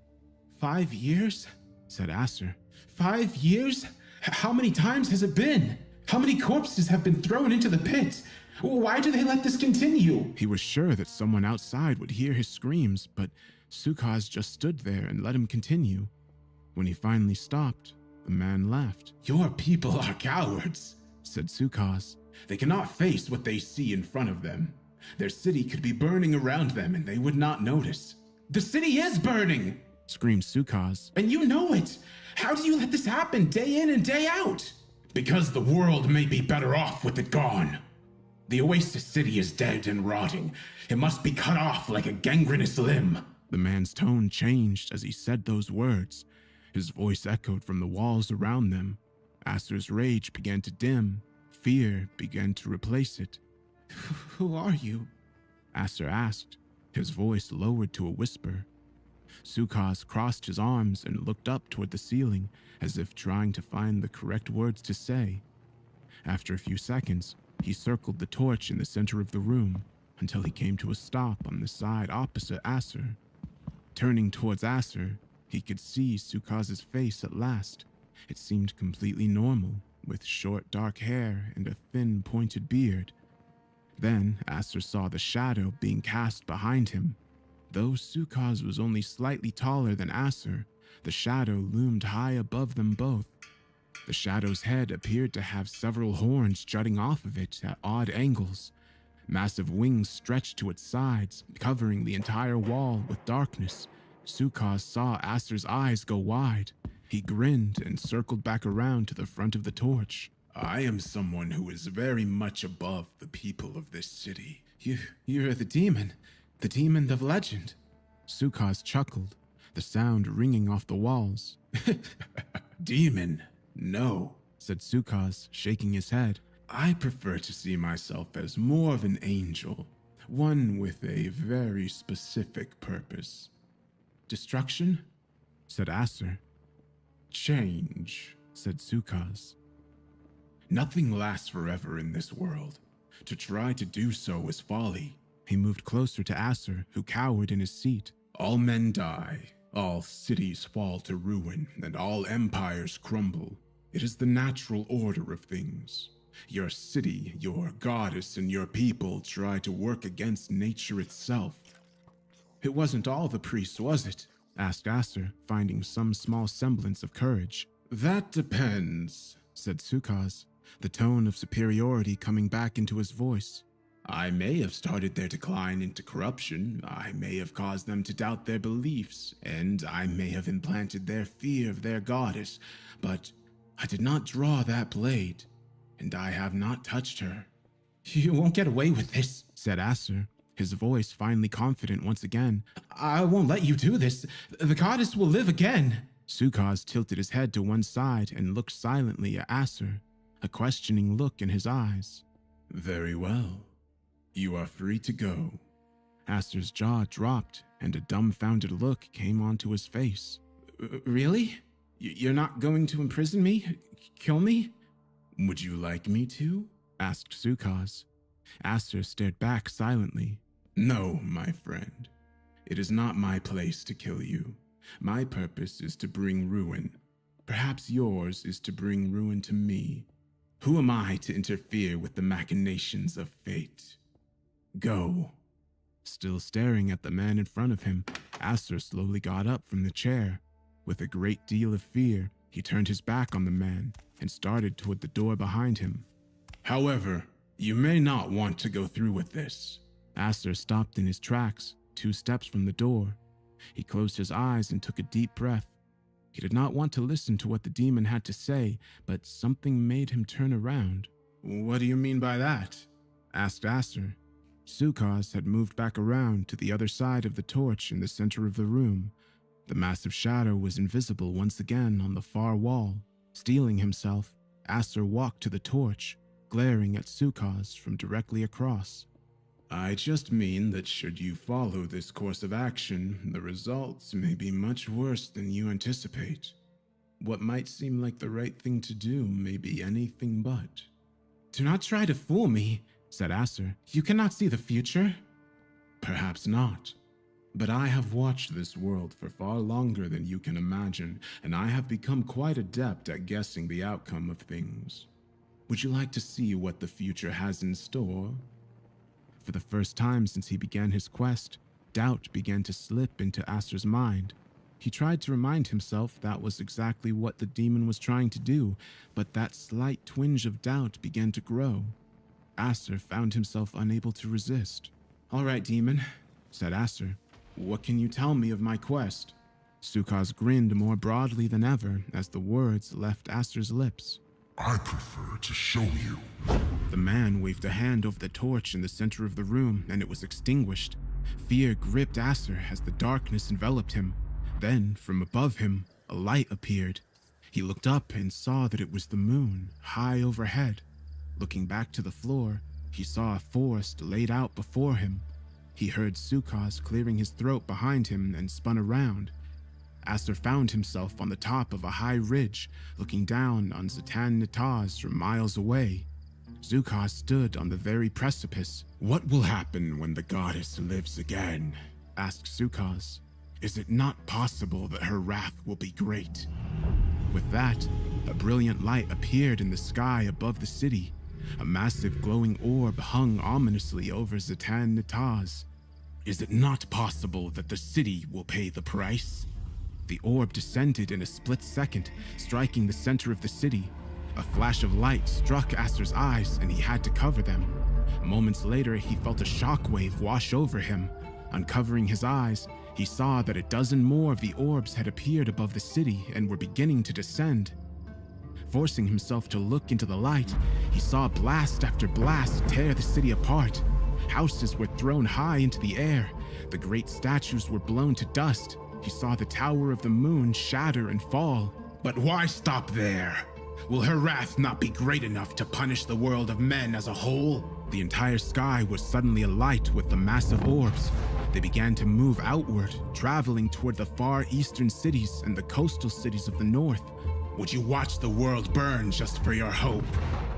5 years? Said Aster. 5 years? How many times has it been? How many corpses have been thrown into the pit? Why do they let this continue? He was sure that someone outside would hear his screams, but Sukaz just stood there and let him continue. When he finally stopped, the man laughed. Your people are cowards, said Sukaz. They cannot face what they see in front of them. Their city could be burning around them and they would not notice. The city is burning, screamed Sukaz. And you know it! How do you let this happen day in and day out? Because the world may be better off with it gone. The Oasis City is dead and rotting. It must be cut off like a gangrenous limb. The man's tone changed as he said those words. His voice echoed from the walls around them. Aster's rage began to dim. Fear began to replace it. Who are you? Aster asked, his voice lowered to a whisper. Sukaz crossed his arms and looked up toward the ceiling, as if trying to find the correct words to say. After a few seconds, he circled the torch in the center of the room until he came to a stop on the side opposite Aster. Turning towards Aster, he could see Sukaz's face at last. It seemed completely normal, with short dark hair and a thin pointed beard. Then Aster saw the shadow being cast behind him. Though Sukaz was only slightly taller than Aster, the shadow loomed high above them both. The shadow's head appeared to have several horns jutting off of it at odd angles. Massive wings stretched to its sides, covering the entire wall with darkness. Sukaz saw Aster's eyes go wide. He grinned and circled back around to the front of the torch. I am someone who is very much above the people of this city. You're the demon of legend. Sukaz chuckled, the sound ringing off the walls. Demon? No, said Sukaz, shaking his head. I prefer to see myself as more of an angel, one with a very specific purpose. Destruction? Said Aster. Change, said Sukaz. Nothing lasts forever in this world. To try to do so is folly. He moved closer to Aster, who cowered in his seat. All men die, all cities fall to ruin, and all empires crumble. It is the natural order of things. Your city, your goddess, and your people try to work against nature itself. It wasn't all the priests, was it? Asked Aster, finding some small semblance of courage. That depends, said Sukaz, the tone of superiority coming back into his voice. I may have started their decline into corruption, I may have caused them to doubt their beliefs, and I may have implanted their fear of their goddess, but I did not draw that blade, and I have not touched her. You won't get away with this, said Aster, his voice finally confident once again. I won't let you do this. The goddess will live again. Sukaz tilted his head to one side and looked silently at Aster, a questioning look in his eyes. Very well. You are free to go. Aster's jaw dropped and a dumbfounded look came onto his face. Really? You're not going to imprison me? Kill me? Would you like me to? Asked Sukaz. Aster stared back silently. No, my friend. It is not my place to kill you. My purpose is to bring ruin. Perhaps yours is to bring ruin to me. Who am I to interfere with the machinations of fate? Go. Still staring at the man in front of him, Aster slowly got up from the chair. With a great deal of fear, he turned his back on the man and started toward the door behind him. However, you may not want to go through with this. Aster stopped in his tracks, 2 steps from the door. He closed his eyes and took a deep breath. He did not want to listen to what the demon had to say, but something made him turn around. What do you mean by that? Asked Aster. Sukaz had moved back around to the other side of the torch in the center of the room. The massive shadow was invisible once again on the far wall. Steeling himself, Aster walked to the torch, glaring at Sukaz from directly across. I just mean that should you follow this course of action, the results may be much worse than you anticipate. What might seem like the right thing to do may be anything but. Do not try to fool me, said Aster. You cannot see the future. Perhaps not. But I have watched this world for far longer than you can imagine, and I have become quite adept at guessing the outcome of things. Would you like to see what the future has in store? For the first time since he began his quest, doubt began to slip into Aster's mind. He tried to remind himself that was exactly what the demon was trying to do, but that slight twinge of doubt began to grow. Aster found himself unable to resist. All right, demon, said Aster. What can you tell me of my quest? Sukaz grinned more broadly than ever as the words left Aster's lips. I prefer to show you. The man waved a hand over the torch in the center of the room, and it was extinguished. Fear gripped Aster as the darkness enveloped him. Then, from above him, a light appeared. He looked up and saw that it was the moon, high overhead. Looking back to the floor, he saw a forest laid out before him. He heard Sukaz clearing his throat behind him and spun around. Aster found himself on the top of a high ridge, looking down on Zatan Nataz from miles away. Sukaz stood on the very precipice. What will happen when the goddess lives again? Asked Sukaz. Is it not possible that her wrath will be great? With that, a brilliant light appeared in the sky above the city. A massive glowing orb hung ominously over Zatan Nataz. Is it not possible that the city will pay the price? The orb descended in a split second, striking the center of the city. A flash of light struck Aster's eyes, and he had to cover them. Moments later, he felt a shockwave wash over him. Uncovering his eyes, he saw that a dozen more of the orbs had appeared above the city and were beginning to descend. Forcing himself to look into the light, he saw blast after blast tear the city apart. Houses were thrown high into the air. The great statues were blown to dust. He saw the Tower of the Moon shatter and fall. But why stop there? Will her wrath not be great enough to punish the world of men as a whole? The entire sky was suddenly alight with the massive orbs. They began to move outward, traveling toward the far eastern cities and the coastal cities of the north. Would you watch the world burn just for your hope?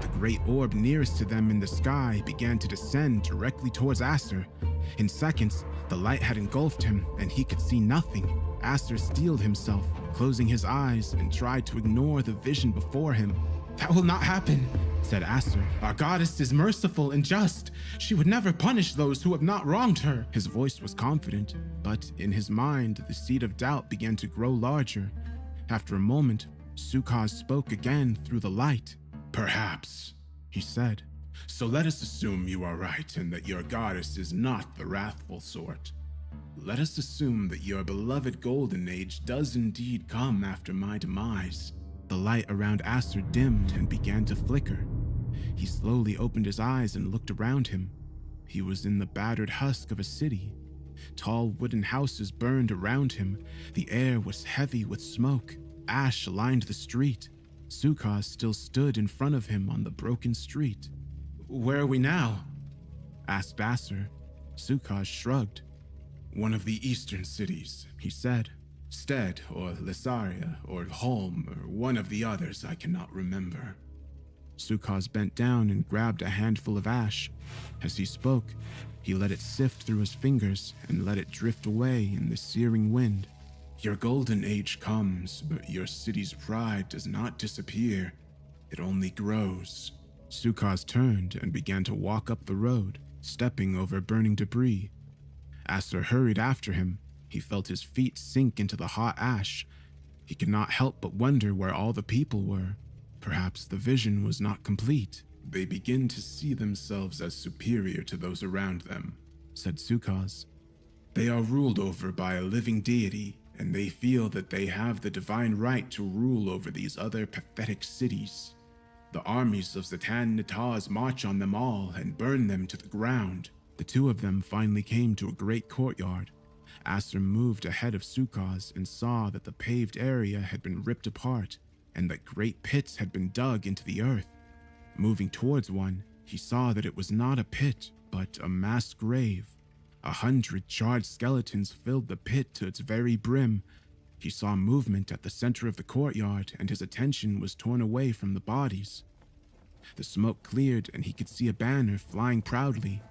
The great orb nearest to them in the sky began to descend directly towards Aster. In seconds, the light had engulfed him, and he could see nothing. Aster steeled himself, closing his eyes, and tried to ignore the vision before him. That will not happen, said Aster. Our goddess is merciful and just. She would never punish those who have not wronged her. His voice was confident, but in his mind, the seed of doubt began to grow larger. After a moment, Sukaz spoke again through the light. Perhaps, he said. So let us assume you are right and that your goddess is not the wrathful sort. Let us assume that your beloved golden age does indeed come after my demise. The light around Aster dimmed and began to flicker. He slowly opened his eyes and looked around him. He was in the battered husk of a city. Tall wooden houses burned around him. The air was heavy with smoke. Ash lined the street. Sukaz still stood in front of him on the broken street. "Where are we now?" asked Acer. Sukaz shrugged. "One of the eastern cities," he said. "Stead, or Lysaria, or Holm, or one of the others I cannot remember." Sukaz bent down and grabbed a handful of ash. As he spoke, he let it sift through his fingers and let it drift away in the searing wind. "Your golden age comes, but your city's pride does not disappear. It only grows." Sukaz turned and began to walk up the road, stepping over burning debris. Acer hurried after him. He felt his feet sink into the hot ash. He could not help but wonder where all the people were. Perhaps the vision was not complete. "They begin to see themselves as superior to those around them," said Sukaz. "They are ruled over by a living deity, and they feel that they have the divine right to rule over these other pathetic cities. The armies of Zatan Nataz march on them all and burn them to the ground." The two of them finally came to a great courtyard. Acer moved ahead of Sukaz and saw that the paved area had been ripped apart and that great pits had been dug into the earth. Moving towards one, he saw that it was not a pit, but a mass grave. 100 charred skeletons filled the pit to its very brim. He saw movement at the center of the courtyard, and his attention was torn away from the bodies. The smoke cleared, and he could see a banner flying proudly.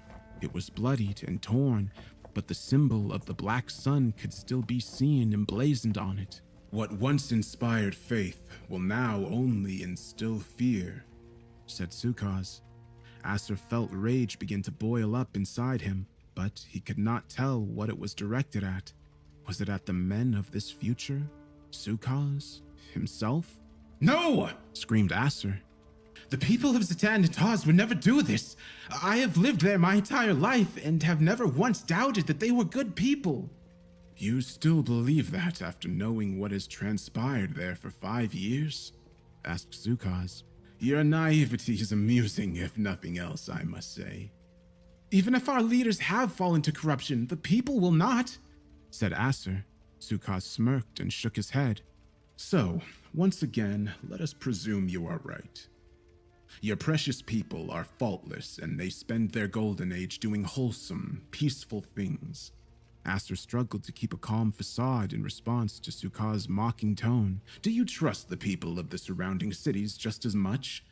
It was bloodied and torn, but the symbol of the black sun could still be seen emblazoned on it. "What once inspired faith will now only instill fear," said Sukaz. Acer felt rage begin to boil up inside him, but he could not tell what it was directed at. Was it at the men of this future? Sukaz? Himself? "No!" screamed Acer. "The people of Zatan Nataz would never do this. I have lived there my entire life and have never once doubted that they were good people." "You still believe that after knowing what has transpired there for 5 years?" asked Sukaz. "Your naivety is amusing, if nothing else, I must say." "Even if our leaders have fallen to corruption, the people will not," said Acer. Sukaz smirked and shook his head. "So, once again, let us presume you are right. Your precious people are faultless, and they spend their golden age doing wholesome, peaceful things." Acer struggled to keep a calm facade in response to Sukaz's mocking tone. "Do you trust the people of the surrounding cities just as much?"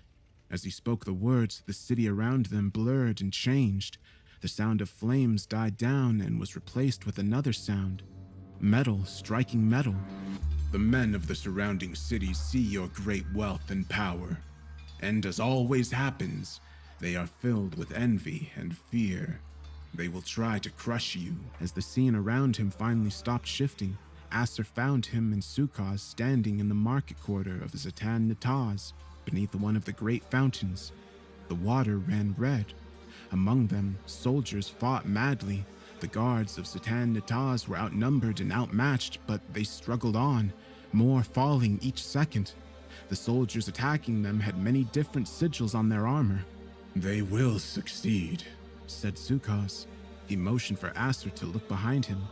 As he spoke the words, the city around them blurred and changed. The sound of flames died down and was replaced with another sound. Metal striking metal. "The men of the surrounding cities see your great wealth and power. And as always happens, they are filled with envy and fear. They will try to crush you." As the scene around him finally stopped shifting, Acer found him and Sukaz standing in the market quarter of Zatan Nataz, beneath one of the great fountains. The water ran red. Among them, soldiers fought madly. The guards of Zatan Nataz were outnumbered and outmatched, but they struggled on, more falling each second. The soldiers attacking them had many different sigils on their armor. "They will succeed," said Sukaz. He motioned for Acer to look behind him.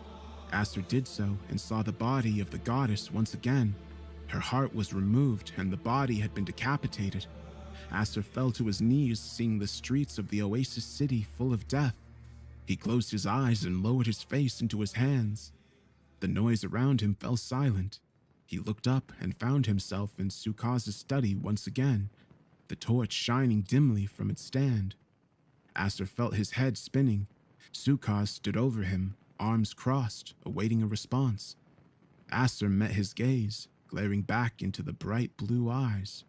Acer did so and saw the body of the goddess once again. Her heart was removed and the body had been decapitated. Acer fell to his knees, seeing the streets of the oasis city full of death. He closed his eyes and lowered his face into his hands. The noise around him fell silent. He looked up and found himself in Sukaz's study once again, the torch shining dimly from its stand. Acer felt his head spinning. Sukaz stood over him, arms crossed, awaiting a response. Acer met his gaze, glaring back into the bright blue eyes.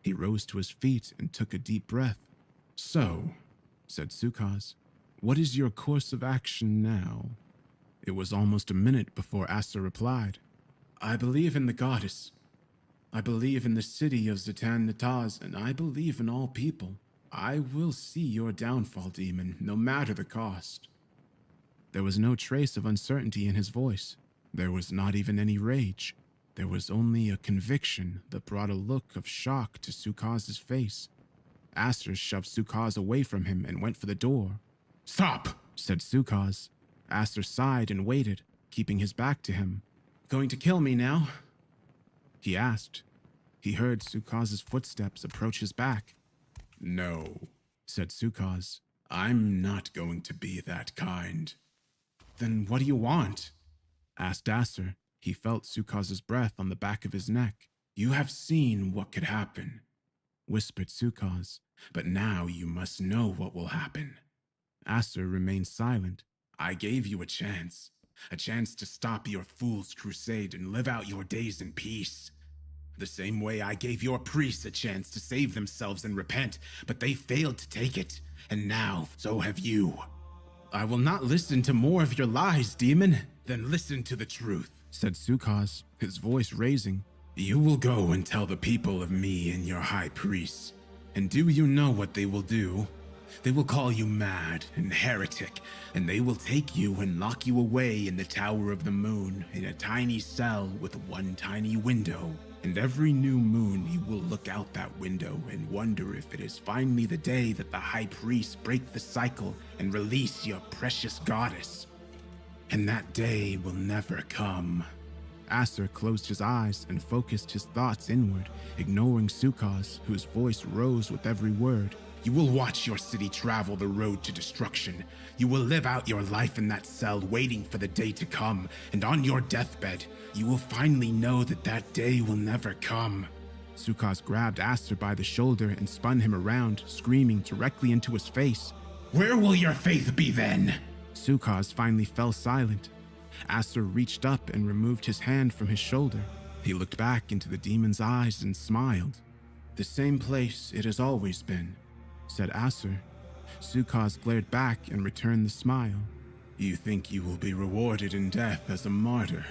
He rose to his feet and took a deep breath. "So," said Sukaz, "what is your course of action now?" It was almost a minute before Acer replied. "I believe in the goddess. I believe in the city of Zatan Nataz, and I believe in all people. I will see your downfall, demon, no matter the cost." There was no trace of uncertainty in his voice. There was not even any rage. There was only a conviction that brought a look of shock to Sukaz's face. Aster shoved Sukaz away from him and went for the door. "Stop," said Sukaz. Aster sighed and waited, keeping his back to him. "Going to kill me now?" he asked. He heard Sukaz's footsteps approach his back. "No," said Sukaz. "I'm not going to be that kind." "Then what do you want?" asked Aster. He felt Sukaz's breath on the back of his neck. "You have seen what could happen," whispered Sukaz, "but now you must know what will happen." Aster remained silent. "I gave you a chance to stop your fool's crusade and live out your days in peace. The same way I gave your priests a chance to save themselves and repent, but they failed to take it, and now so have you." "I will not listen to more of your lies, demon." "Then listen to the truth," said Sukaz, his voice raising. "You will go and tell the people of me and your high priests, and do you know what they will do? They will call you mad and heretic, and they will take you and lock you away in the Tower of the Moon in a tiny cell with one tiny window. And every new moon you will look out that window and wonder if it is finally the day that the high priests break the cycle and release your precious goddess. And that day will never come." Aster closed his eyes and focused his thoughts inward, ignoring Sukaz, whose voice rose with every word. "You will watch your city travel the road to destruction. You will live out your life in that cell waiting for the day to come, and on your deathbed, you will finally know that that day will never come." Sukaz grabbed Aster by the shoulder and spun him around, screaming directly into his face. "Where will your faith be then?" Sukaz finally fell silent. Aster reached up and removed his hand from his shoulder. He looked back into the demon's eyes and smiled. "The same place it has always been," said Aster. Sukaz glared back and returned the smile. "You think you will be rewarded in death as a martyr,"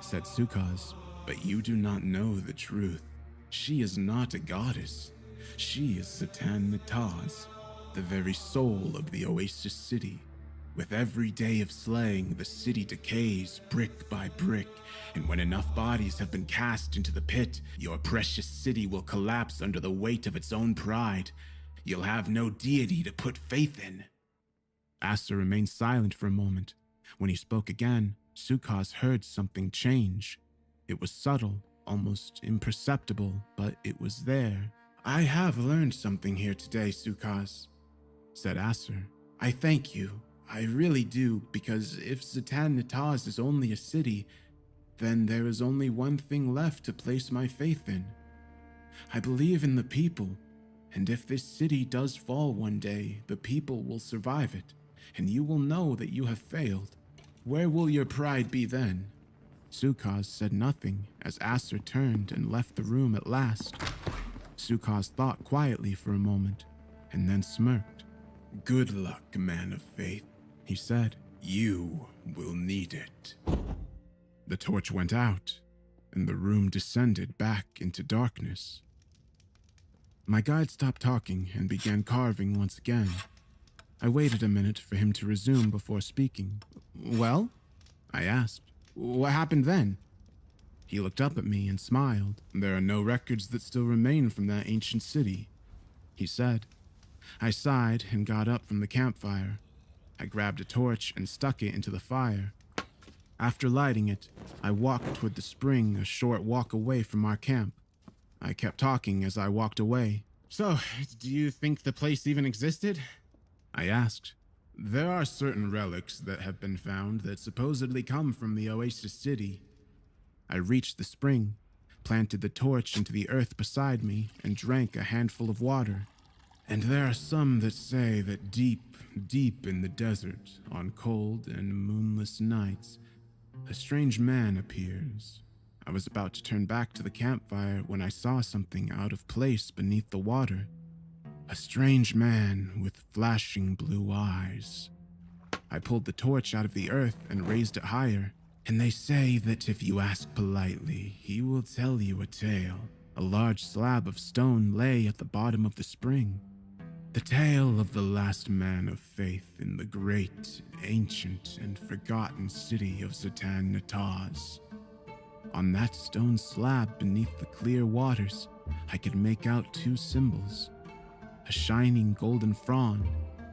said Sukaz, "but you do not know the truth. She is not a goddess. She is Zatan Nataz, the very soul of the Oasis City. With every day of slaying, the city decays brick by brick, and when enough bodies have been cast into the pit, your precious city will collapse under the weight of its own pride. You'll have no deity to put faith in." Aster remained silent for a moment. When he spoke again, Sukaz heard something change. It was subtle, almost imperceptible, but it was there. "I have learned something here today, Sukaz," said Aster. "I thank you. I really do, because if Zatan Nataz is only a city, then there is only one thing left to place my faith in. I believe in the people, and if this city does fall one day, the people will survive it, and you will know that you have failed. Where will your pride be then?" Sukaz said nothing as Aster turned and left the room at last. Sukaz thought quietly for a moment, and then smirked. "Good luck, man of faith," he said. "You will need it." The torch went out, and the room descended back into darkness. My guide stopped talking and began carving once again. I waited a minute for him to resume before speaking. "Well?" I asked. "What happened then?" He looked up at me and smiled. "There are no records that still remain from that ancient city," he said. I sighed and got up from the campfire. I grabbed a torch and stuck it into the fire. After lighting it, I walked toward the spring a short walk away from our camp. I kept talking as I walked away. "So, do you think the place even existed?" I asked. "There are certain relics that have been found that supposedly come from the Oasis City." I reached the spring, planted the torch into the earth beside me, and drank a handful of water. "And there are some that say that deep, deep in the desert, on cold and moonless nights, a strange man appears." I was about to turn back to the campfire when I saw something out of place beneath the water. A strange man with flashing blue eyes. I pulled the torch out of the earth and raised it higher, and they say that if you ask politely, he will tell you a tale. A large slab of stone lay at the bottom of the spring. The tale of the last man of faith in the great, ancient, and forgotten city of Zatan Nataz. On that stone slab beneath the clear waters, I could make out two symbols. a shining golden frond,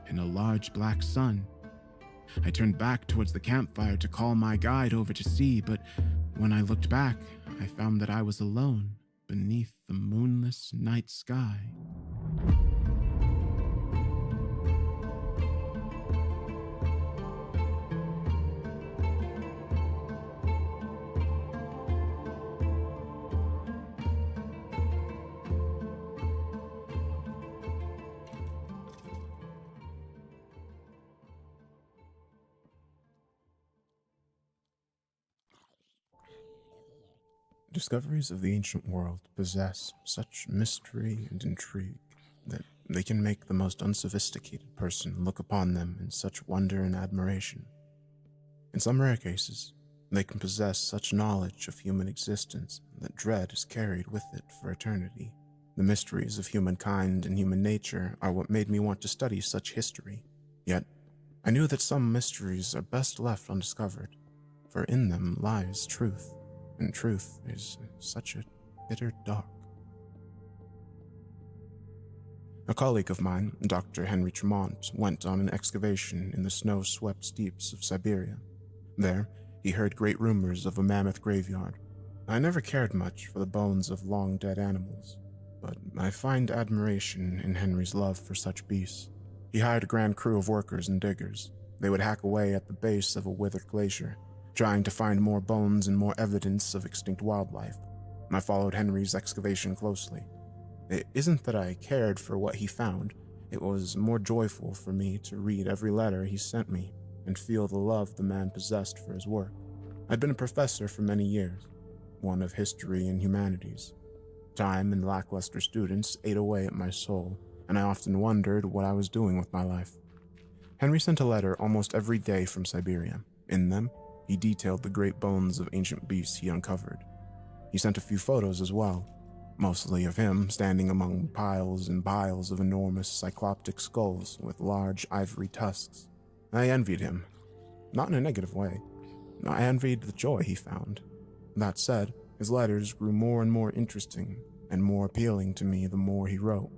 and a large black sun. I turned back towards the campfire to call my guide over to see, but when I looked back, I found that I was alone beneath the moonless night sky. Discoveries of the ancient world possess such mystery and intrigue that they can make the most unsophisticated person look upon them in such wonder and admiration. In some rare cases, they can possess such knowledge of human existence that dread is carried with it for eternity. The mysteries of humankind and human nature are what made me want to study such history. Yet, I knew that some mysteries are best left undiscovered, for in them lies truth. And truth is such a bitter dark. A colleague of mine, Dr. Henry Tremont, went on an excavation in the snow-swept steppes of Siberia. There, he heard great rumors of a mammoth graveyard. I never cared much for the bones of long-dead animals, but I find admiration in Henry's love for such beasts. He hired a grand crew of workers and diggers. They would hack away at the base of a withered glacier, trying to find more bones and more evidence of extinct wildlife. I followed Henry's excavation closely. It isn't that I cared for what he found, it was more joyful for me to read every letter he sent me and feel the love the man possessed for his work. I'd been a professor for many years, one of history and humanities. Time and lackluster students ate away at my soul, and I often wondered what I was doing with my life. Henry sent a letter almost every day from Siberia. In them, he detailed the great bones of ancient beasts he uncovered. He sent a few photos as well, mostly of him standing among piles and piles of enormous cycloptic skulls with large ivory tusks. I envied him, not in a negative way. I envied the joy he found. That said, his letters grew more and more interesting and more appealing to me the more he wrote.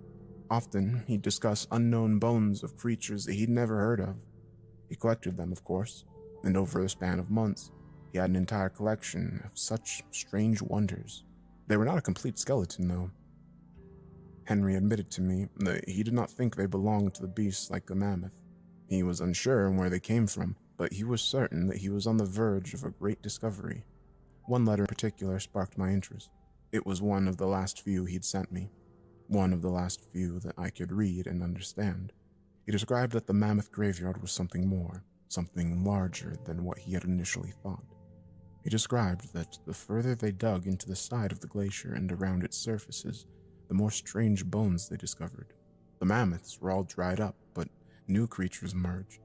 Often, he'd discuss unknown bones of creatures that he'd never heard of. He collected them, of course, and over the span of months, he had an entire collection of such strange wonders. They were not a complete skeleton, though. Henry admitted to me that he did not think they belonged to the beasts like the mammoth. He was unsure where they came from, but he was certain that he was on the verge of a great discovery. One letter in particular sparked my interest. It was one of the last few he'd sent me, one of the last few that I could read and understand. He described that the mammoth graveyard was something more, something larger than what he had initially thought. He described that the further they dug into the side of the glacier and around its surfaces, the more strange bones they discovered. The mammoths were all dried up, but new creatures emerged,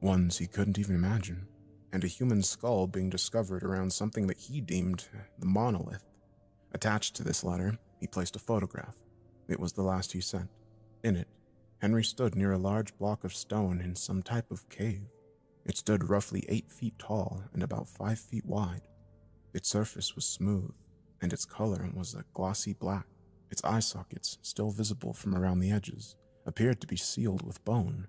ones he couldn't even imagine, and a human skull being discovered around something that he deemed the monolith. Attached to this letter, he placed a photograph. It was the last he sent. In it, Henry stood near a large block of stone in some type of cave. It stood roughly 8 feet tall and about 5 feet wide. Its surface was smooth, and its color was a glossy black. Its eye sockets, still visible from around the edges, appeared to be sealed with bone,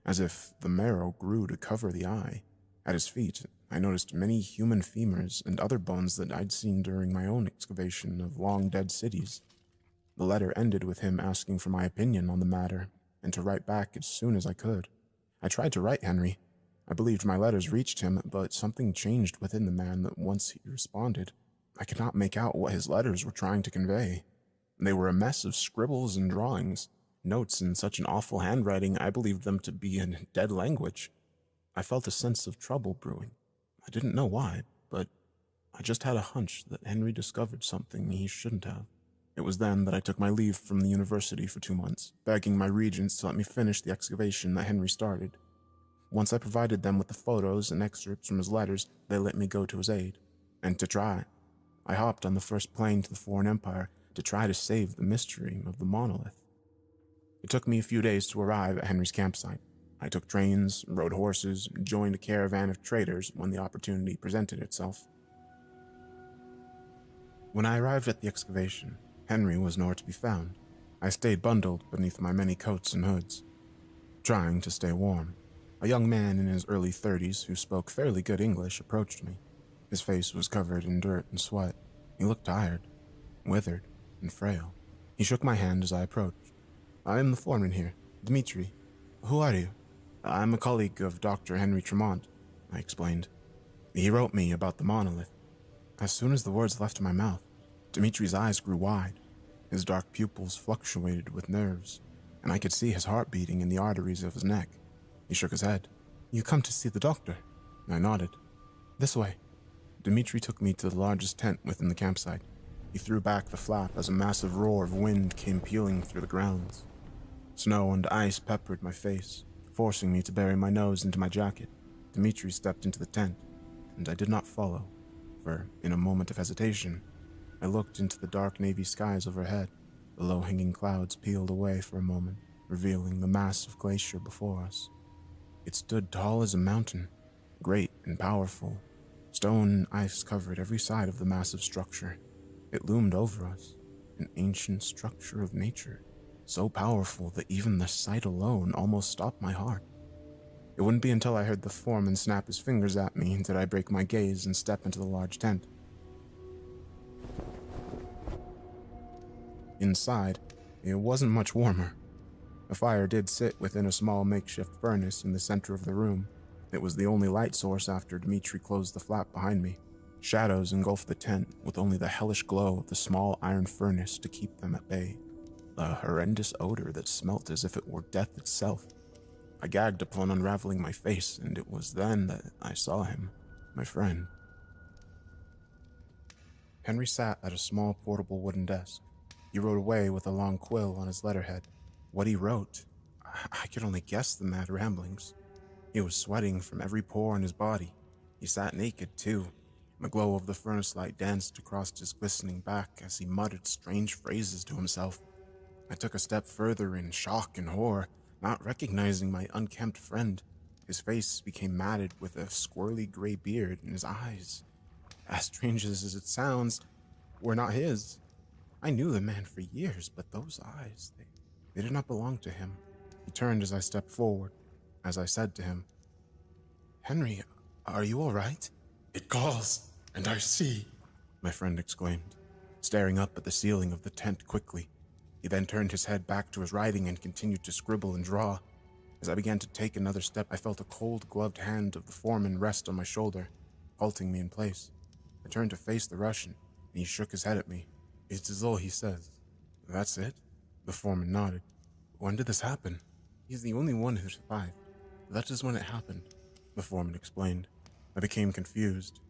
as if the marrow grew to cover the eye. At his feet, I noticed many human femurs and other bones that I'd seen during my own excavation of long-dead cities. The letter ended with him asking for my opinion on the matter, and to write back as soon as I could. I tried to write Henry. I believed my letters reached him, but something changed within the man that once he responded. I could not make out what his letters were trying to convey. They were a mess of scribbles and drawings, notes in such an awful handwriting I believed them to be in dead language. I felt a sense of trouble brewing. I didn't know why, but I just had a hunch that Henry discovered something he shouldn't have. It was then that I took my leave from the university for 2 months, begging my regents to let me finish the excavation that Henry started. Once I provided them with the photos and excerpts from his letters, they let me go to his aid. And to try, I hopped on the first plane to the foreign empire to try to save the mystery of the monolith. It took me a few days to arrive at Henry's campsite. I took trains, rode horses, and joined a caravan of traders when the opportunity presented itself. When I arrived at the excavation, Henry was nowhere to be found. I stayed bundled beneath my many coats and hoods, trying to stay warm. A young man in his early 30s who spoke fairly good English approached me. His face was covered in dirt and sweat. He looked tired, withered, and frail. He shook my hand as I approached. "I am the foreman here, Dmitri. Who are you?" "I'm a colleague of Dr. Henry Tremont," I explained. "He wrote me about the monolith." As soon as the words left my mouth, Dmitri's eyes grew wide. His dark pupils fluctuated with nerves, and I could see his heart beating in the arteries of his neck. He shook his head. "You come to see the doctor?" I nodded. "This way." Dmitri took me to the largest tent within the campsite. He threw back the flap as a massive roar of wind came pealing through the grounds. Snow and ice peppered my face, forcing me to bury my nose into my jacket. Dmitri stepped into the tent, and I did not follow, for, in a moment of hesitation, I looked into the dark navy skies overhead. The low-hanging clouds peeled away for a moment, revealing the massive glacier before us. It stood tall as a mountain, great and powerful. Stone and ice covered every side of the massive structure. It loomed over us, an ancient structure of nature, so powerful that even the sight alone almost stopped my heart. It wouldn't be until I heard the foreman snap his fingers at me did I break my gaze and step into the large tent. Inside, it wasn't much warmer. A fire did sit within a small makeshift furnace in the center of the room. It was the only light source after Dmitri closed the flap behind me. Shadows engulfed the tent, with only the hellish glow of the small iron furnace to keep them at bay. A horrendous odor that smelt as if it were death itself. I gagged upon unraveling my face, and it was then that I saw him, my friend. Henry sat at a small portable wooden desk. He wrote away with a long quill on his letterhead. What he wrote, I could only guess the mad ramblings. He was sweating from every pore in his body. He sat naked, too. The glow of the furnace light danced across his glistening back as he muttered strange phrases to himself. I took a step further in shock and horror, not recognizing my unkempt friend. His face became matted with a squirrely gray beard, and his eyes, as strange as it sounds, were not his. I knew the man for years, but those eyes, they did not belong to him. He turned as I stepped forward. As I said to him, "Henry, are you all right?" "It calls, and I see," my friend exclaimed, staring up at the ceiling of the tent quickly. He then turned his head back to his writing and continued to scribble and draw. As I began to take another step, I felt a cold, gloved hand of the foreman rest on my shoulder, halting me in place. I turned to face the Russian, and he shook his head at me. "It is all he says." "That's it?" The foreman nodded. "When did this happen?" "He's the only one who survived. That is when it happened," the foreman explained. I became confused,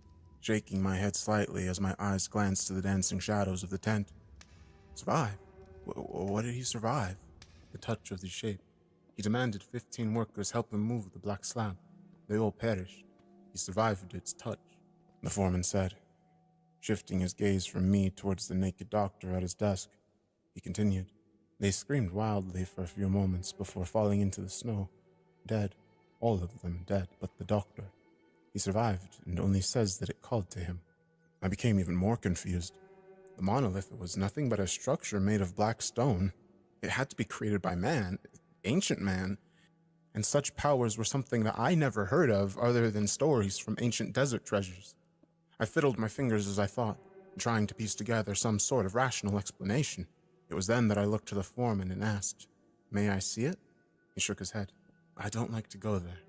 shaking my head slightly as my eyes glanced to the dancing shadows of the tent. Survive? What did he survive? The touch of the shape. He demanded 15 workers help him move the black slab. They all perished. He survived its touch, the foreman said, shifting his gaze from me towards the naked doctor at his desk. He continued. They screamed wildly for a few moments before falling into the snow. Dead. All of them dead, but the doctor. He survived and only says that it called to him. I became even more confused. The monolith was nothing but a structure made of black stone. It had to be created by man, ancient man, and such powers were something that I never heard of other than stories from ancient desert treasures. I fiddled my fingers as I thought, trying to piece together some sort of rational explanation. It was then that I looked to the foreman and asked, "May I see it?" He shook his head. "I don't like to go there."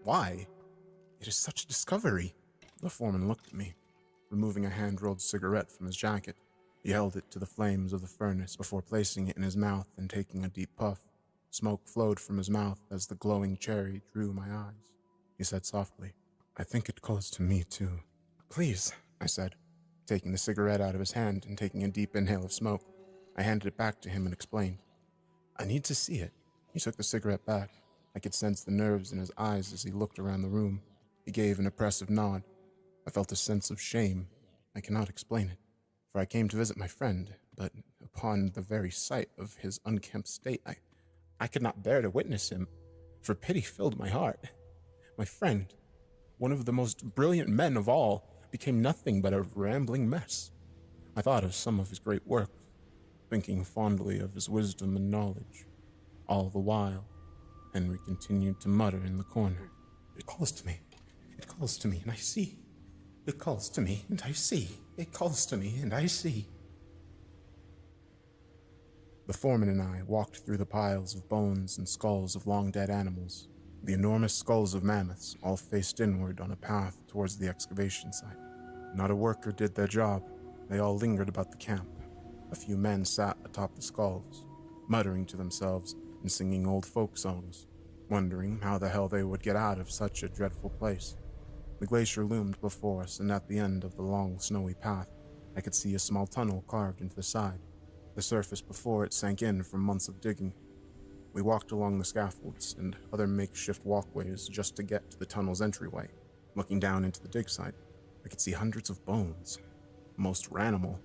"Why?" "It is such a discovery." The foreman looked at me, removing a hand-rolled cigarette from his jacket. He held it to the flames of the furnace before placing it in his mouth and taking a deep puff. Smoke flowed from his mouth as the glowing cherry drew my eyes. He said softly, "I think it calls to me, too." "Please," I said, taking the cigarette out of his hand and taking a deep inhale of smoke. I handed it back to him and explained, "I need to see it." He took the cigarette back. I could sense the nerves in his eyes as he looked around the room. He gave an oppressive nod. I felt a sense of shame. I cannot explain it, for I came to visit my friend, but upon the very sight of his unkempt state, I could not bear to witness him, for pity filled my heart. My friend, one of the most brilliant men of all, became nothing but a rambling mess. I thought of some of his great work, thinking fondly of his wisdom and knowledge. All the while, Henry continued to mutter in the corner. It calls to me. It calls to me, and I see. It calls to me, and I see. It calls to me, and I see. The foreman and I walked through the piles of bones and skulls of long-dead animals, the enormous skulls of mammoths all faced inward on a path towards the excavation site. Not a worker did their job. They all lingered about the camp. A few men sat atop the skulls, muttering to themselves and singing old folk songs, wondering how the hell they would get out of such a dreadful place. The glacier loomed before us, and at the end of the long, snowy path, I could see a small tunnel carved into the side. The surface before it sank in from months of digging. We walked along the scaffolds and other makeshift walkways just to get to the tunnel's entryway. Looking down into the dig site, I could see hundreds of bones. Most were animal.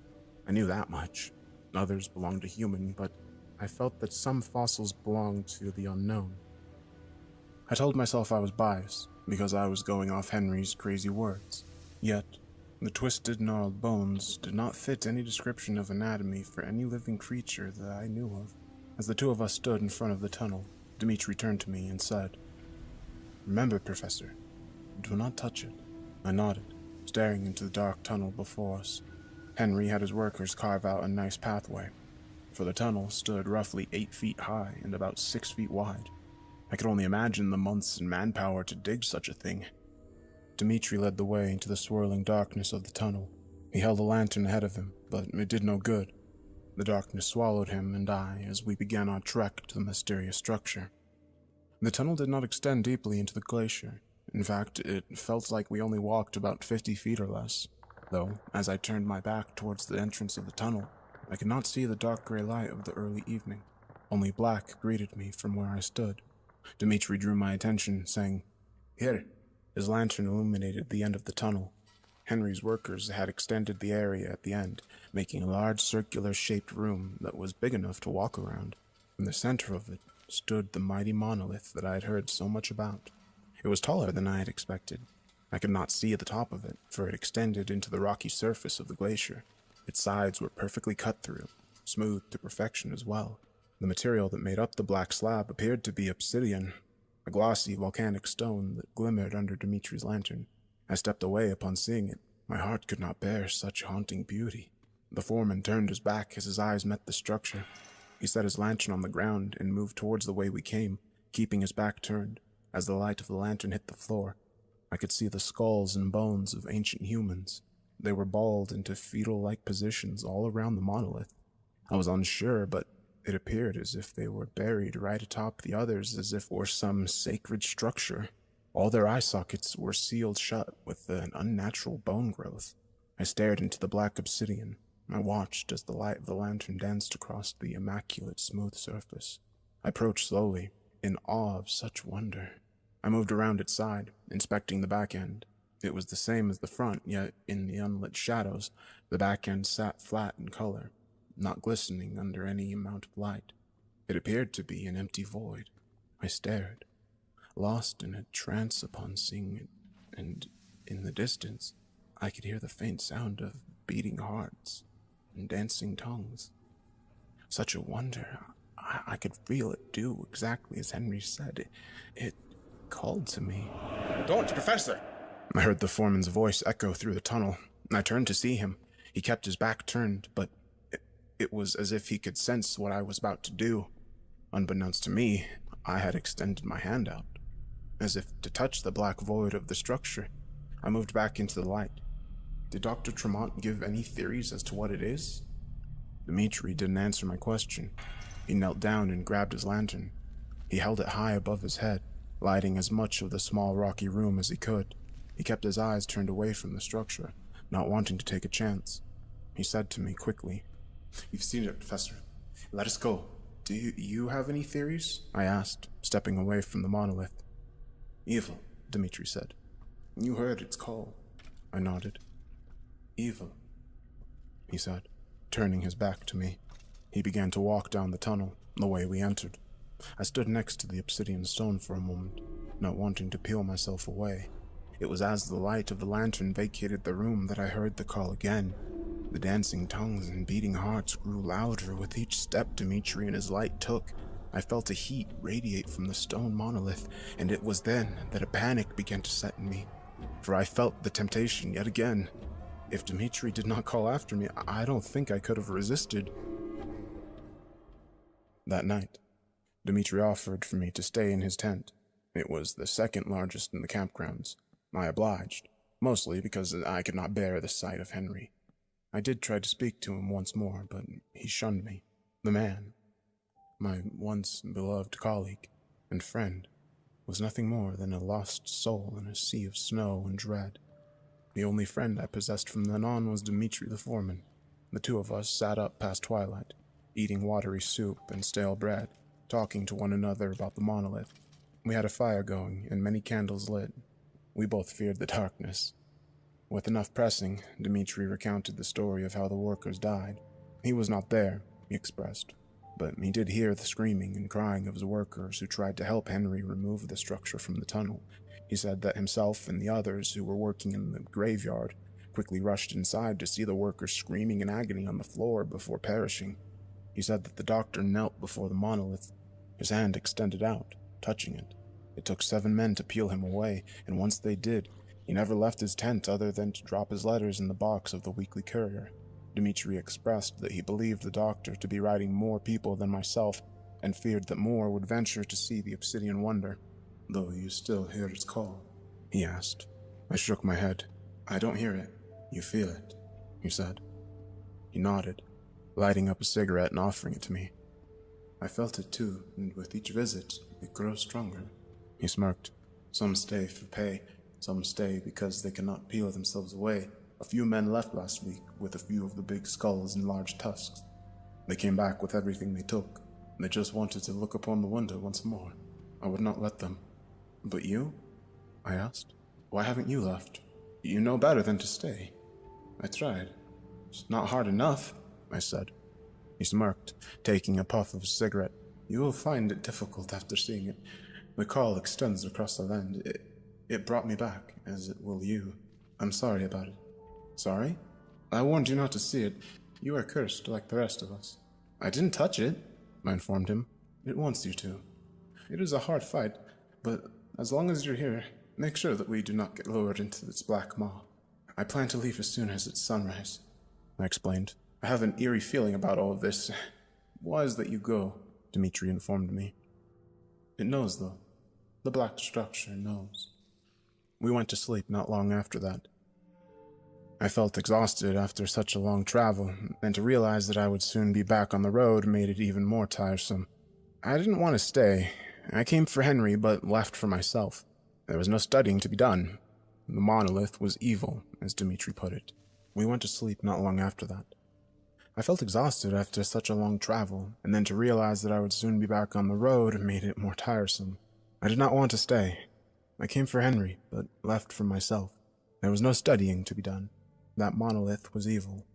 I knew that much. Others belonged to human, but I felt that some fossils belonged to the unknown. I told myself I was biased because I was going off Henry's crazy words. Yet, the twisted, gnarled bones did not fit any description of anatomy for any living creature that I knew of. As the two of us stood in front of the tunnel, Dimitri turned to me and said, "Remember, Professor, do not touch it." I nodded, staring into the dark tunnel before us. Henry had his workers carve out a nice pathway, for the tunnel stood roughly 8 feet high and about 6 feet wide. I could only imagine the months and manpower to dig such a thing. Dimitri led the way into the swirling darkness of the tunnel. He held a lantern ahead of him, but it did no good. The darkness swallowed him and I as we began our trek to the mysterious structure. The tunnel did not extend deeply into the glacier. In fact, it felt like we only walked about 50 feet or less, though as I turned my back towards the entrance of the tunnel, I could not see the dark gray light of the early evening. Only black greeted me from where I stood. Dimitri drew my attention, saying, "Here." His lantern illuminated the end of the tunnel. Henry's workers had extended the area at the end, making a large circular-shaped room that was big enough to walk around. In the center of it stood the mighty monolith that I had heard so much about. It was taller than I had expected. I could not see the top of it, for it extended into the rocky surface of the glacier. Its sides were perfectly cut through, smooth to perfection as well. The material that made up the black slab appeared to be obsidian, a glossy volcanic stone that glimmered under Dimitri's lantern. I stepped away upon seeing it. My heart could not bear such haunting beauty. The foreman turned his back as his eyes met the structure. He set his lantern on the ground and moved towards the way we came, keeping his back turned. As the light of the lantern hit the floor, I could see the skulls and bones of ancient humans. They were balled into fetal-like positions all around the monolith. I was unsure, but it appeared as if they were buried right atop the others, as if it were some sacred structure. All their eye sockets were sealed shut with an unnatural bone growth. I stared into the black obsidian. I watched as the light of the lantern danced across the immaculate, smooth surface. I approached slowly, in awe of such wonder. I moved around its side, inspecting the back end. It was the same as the front, yet in the unlit shadows, the back end sat flat in color, not glistening under any amount of light. It appeared to be an empty void. I stared, lost in a trance upon seeing it, and in the distance, I could hear the faint sound of beating hearts and dancing tongues. Such a wonder. I could feel it do exactly as Henry said. It called to me. "Don't, Professor!" I heard the foreman's voice echo through the tunnel. I turned to see him. He kept his back turned, but it was as if he could sense what I was about to do. Unbeknownst to me, I had extended my hand out, as if to touch the black void of the structure. I moved back into the light. Did Dr. Tremont give any theories as to what it is? Dimitri didn't answer my question. He knelt down and grabbed his lantern. He held it high above his head, lighting as much of the small rocky room as he could. He kept his eyes turned away from the structure, not wanting to take a chance. He said to me quickly, "You've seen it, Professor. Let us go." "Do you have any theories?" I asked, stepping away from the monolith. "Evil," Dimitri said. "You heard its call." I nodded. "Evil," he said, turning his back to me. He began to walk down the tunnel, the way we entered. I stood next to the obsidian stone for a moment, not wanting to peel myself away. It was as the light of the lantern vacated the room that I heard the call again. The dancing tongues and beating hearts grew louder with each step Dimitri and his light took. I felt a heat radiate from the stone monolith, and it was then that a panic began to set in me, for I felt the temptation yet again. If Dimitri did not call after me, I don't think I could have resisted. That night, Dimitri offered for me to stay in his tent. It was the second largest in the campgrounds. I obliged, mostly because I could not bear the sight of Henry. I did try to speak to him once more, but he shunned me. The man, my once beloved colleague and friend, was nothing more than a lost soul in a sea of snow and dread. The only friend I possessed from then on was Dimitri the foreman. The two of us sat up past twilight, eating watery soup and stale bread, talking to one another about the monolith. We had a fire going and many candles lit. We both feared the darkness. With enough pressing, Dimitri recounted the story of how the workers died. He was not there, he expressed, but he did hear the screaming and crying of the workers who tried to help Henry remove the structure from the tunnel. He said that himself and the others who were working in the graveyard quickly rushed inside to see the workers screaming in agony on the floor before perishing. He said that the doctor knelt before the monolith, his hand extended out, touching it. It took 7 men to peel him away, and once they did, he never left his tent other than to drop his letters in the box of the weekly courier. Dimitri expressed that he believed the doctor to be writing more people than myself, and feared that more would venture to see the obsidian wonder. Though you still hear its call? He asked. I shook my head. I don't hear it. You feel it, he said. He nodded, lighting up a cigarette and offering it to me. I felt it too, and with each visit, it grows stronger. He smirked. Some stay for pay, some stay because they cannot peel themselves away. A few men left last week with a few of the big skulls and large tusks. They came back with everything they took. They just wanted to look upon the wonder once more. I would not let them. But you? I asked. Why haven't you left? You know better than to stay. I tried. It's not hard enough, I said. He smirked, taking a puff of his cigarette. You will find it difficult after seeing it. The call extends across the land. It brought me back, as it will you. I'm sorry about it. Sorry? I warned you not to see it. You are cursed like the rest of us. I didn't touch it, I informed him. It wants you to. It is a hard fight, but as long as you're here, make sure that we do not get lowered into its black maw. I plan to leave as soon as it's sunrise, I explained. I have an eerie feeling about all of this. Wise that you go, Dimitri informed me. It knows, though. The black structure knows. We went to sleep not long after that. I felt exhausted after such a long travel, and to realize that I would soon be back on the road made it even more tiresome. I didn't want to stay. I came for Henry, but left for myself. There was no studying to be done. The monolith was evil, as Dimitri put it. We went to sleep not long after that. I felt exhausted after such a long travel, and then to realize that I would soon be back on the road made it more tiresome. I did not want to stay. I came for Henry, but left for myself. There was no studying to be done. That monolith was evil,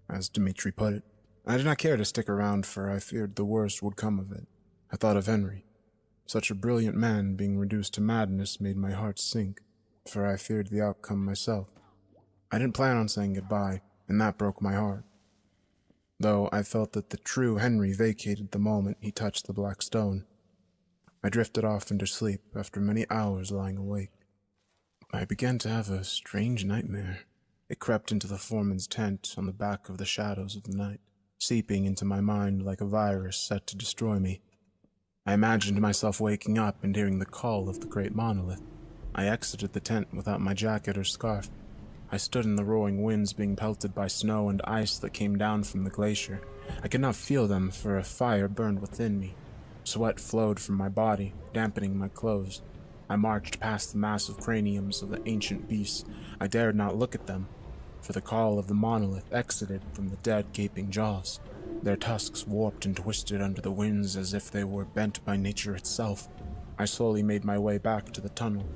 as Dimitri put it. I did not care to stick around, for I feared the worst would come of it. I thought of Henry. Such a brilliant man being reduced to madness made my heart sink, for I feared the outcome myself. I didn't plan on saying goodbye, and that broke my heart. Though I felt that the true Henry vacated the moment he touched the black stone. I drifted off into sleep after many hours lying awake. I began to have a strange nightmare. It crept into the foreman's tent on the back of the shadows of the night, seeping into my mind like a virus set to destroy me. I imagined myself waking up and hearing the call of the great monolith. I exited the tent without my jacket or scarf. I stood in the roaring winds being pelted by snow and ice that came down from the glacier. I could not feel them, for a fire burned within me. Sweat flowed from my body, dampening my clothes. I marched past the massive craniums of the ancient beasts. I dared not look at them, for the call of the monolith exited from the dead gaping jaws. Their tusks warped and twisted under the winds as if they were bent by nature itself. I slowly made my way back to the tunnel,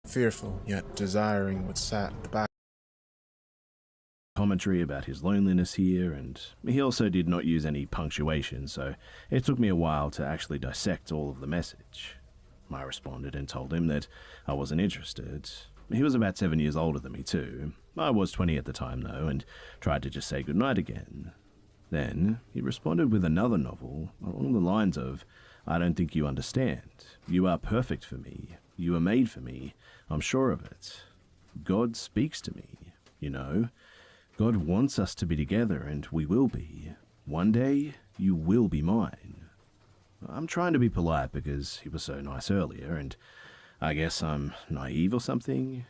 Fearful, yet desiring what sat at the back. Commentary about his loneliness here, and he also did not use any punctuation, so it took me a while to actually dissect all of the message. I responded and told him that I wasn't interested. He was about 7 years older than me too. I was 20 at the time though, and tried to just say goodnight again. Then he responded with another novel along the lines of, "I don't think you understand. You are perfect for me. You were made for me. I'm sure of it. God speaks to me, you know. God wants us to be together, and we will be. One day, you will be mine." I'm trying to be polite because he was so nice earlier, and I guess I'm naive or something.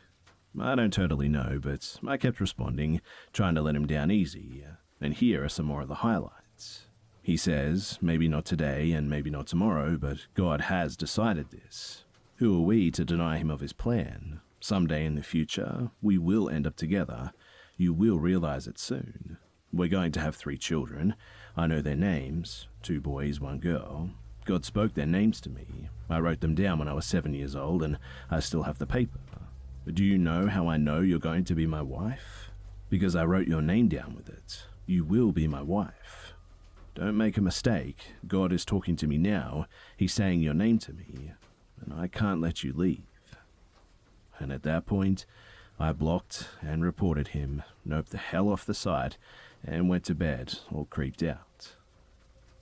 I don't totally know, but I kept responding, trying to let him down easy. And here are some more of the highlights. He says, maybe not today and maybe not tomorrow, but God has decided this. Who are we to deny him of his plan? Someday in the future, we will end up together. You will realize it soon. We're going to have 3 children. I know their names, 2 boys, 1 girl. God spoke their names to me. I wrote them down when I was 7 years old, and I still have the paper. Do you know how I know you're going to be my wife? Because I wrote your name down with it. You will be my wife. Don't make a mistake. God is talking to me now. He's saying your name to me, and I can't let you leave. And at that point, I blocked and reported him, noped the hell off the site, and went to bed, all creeped out.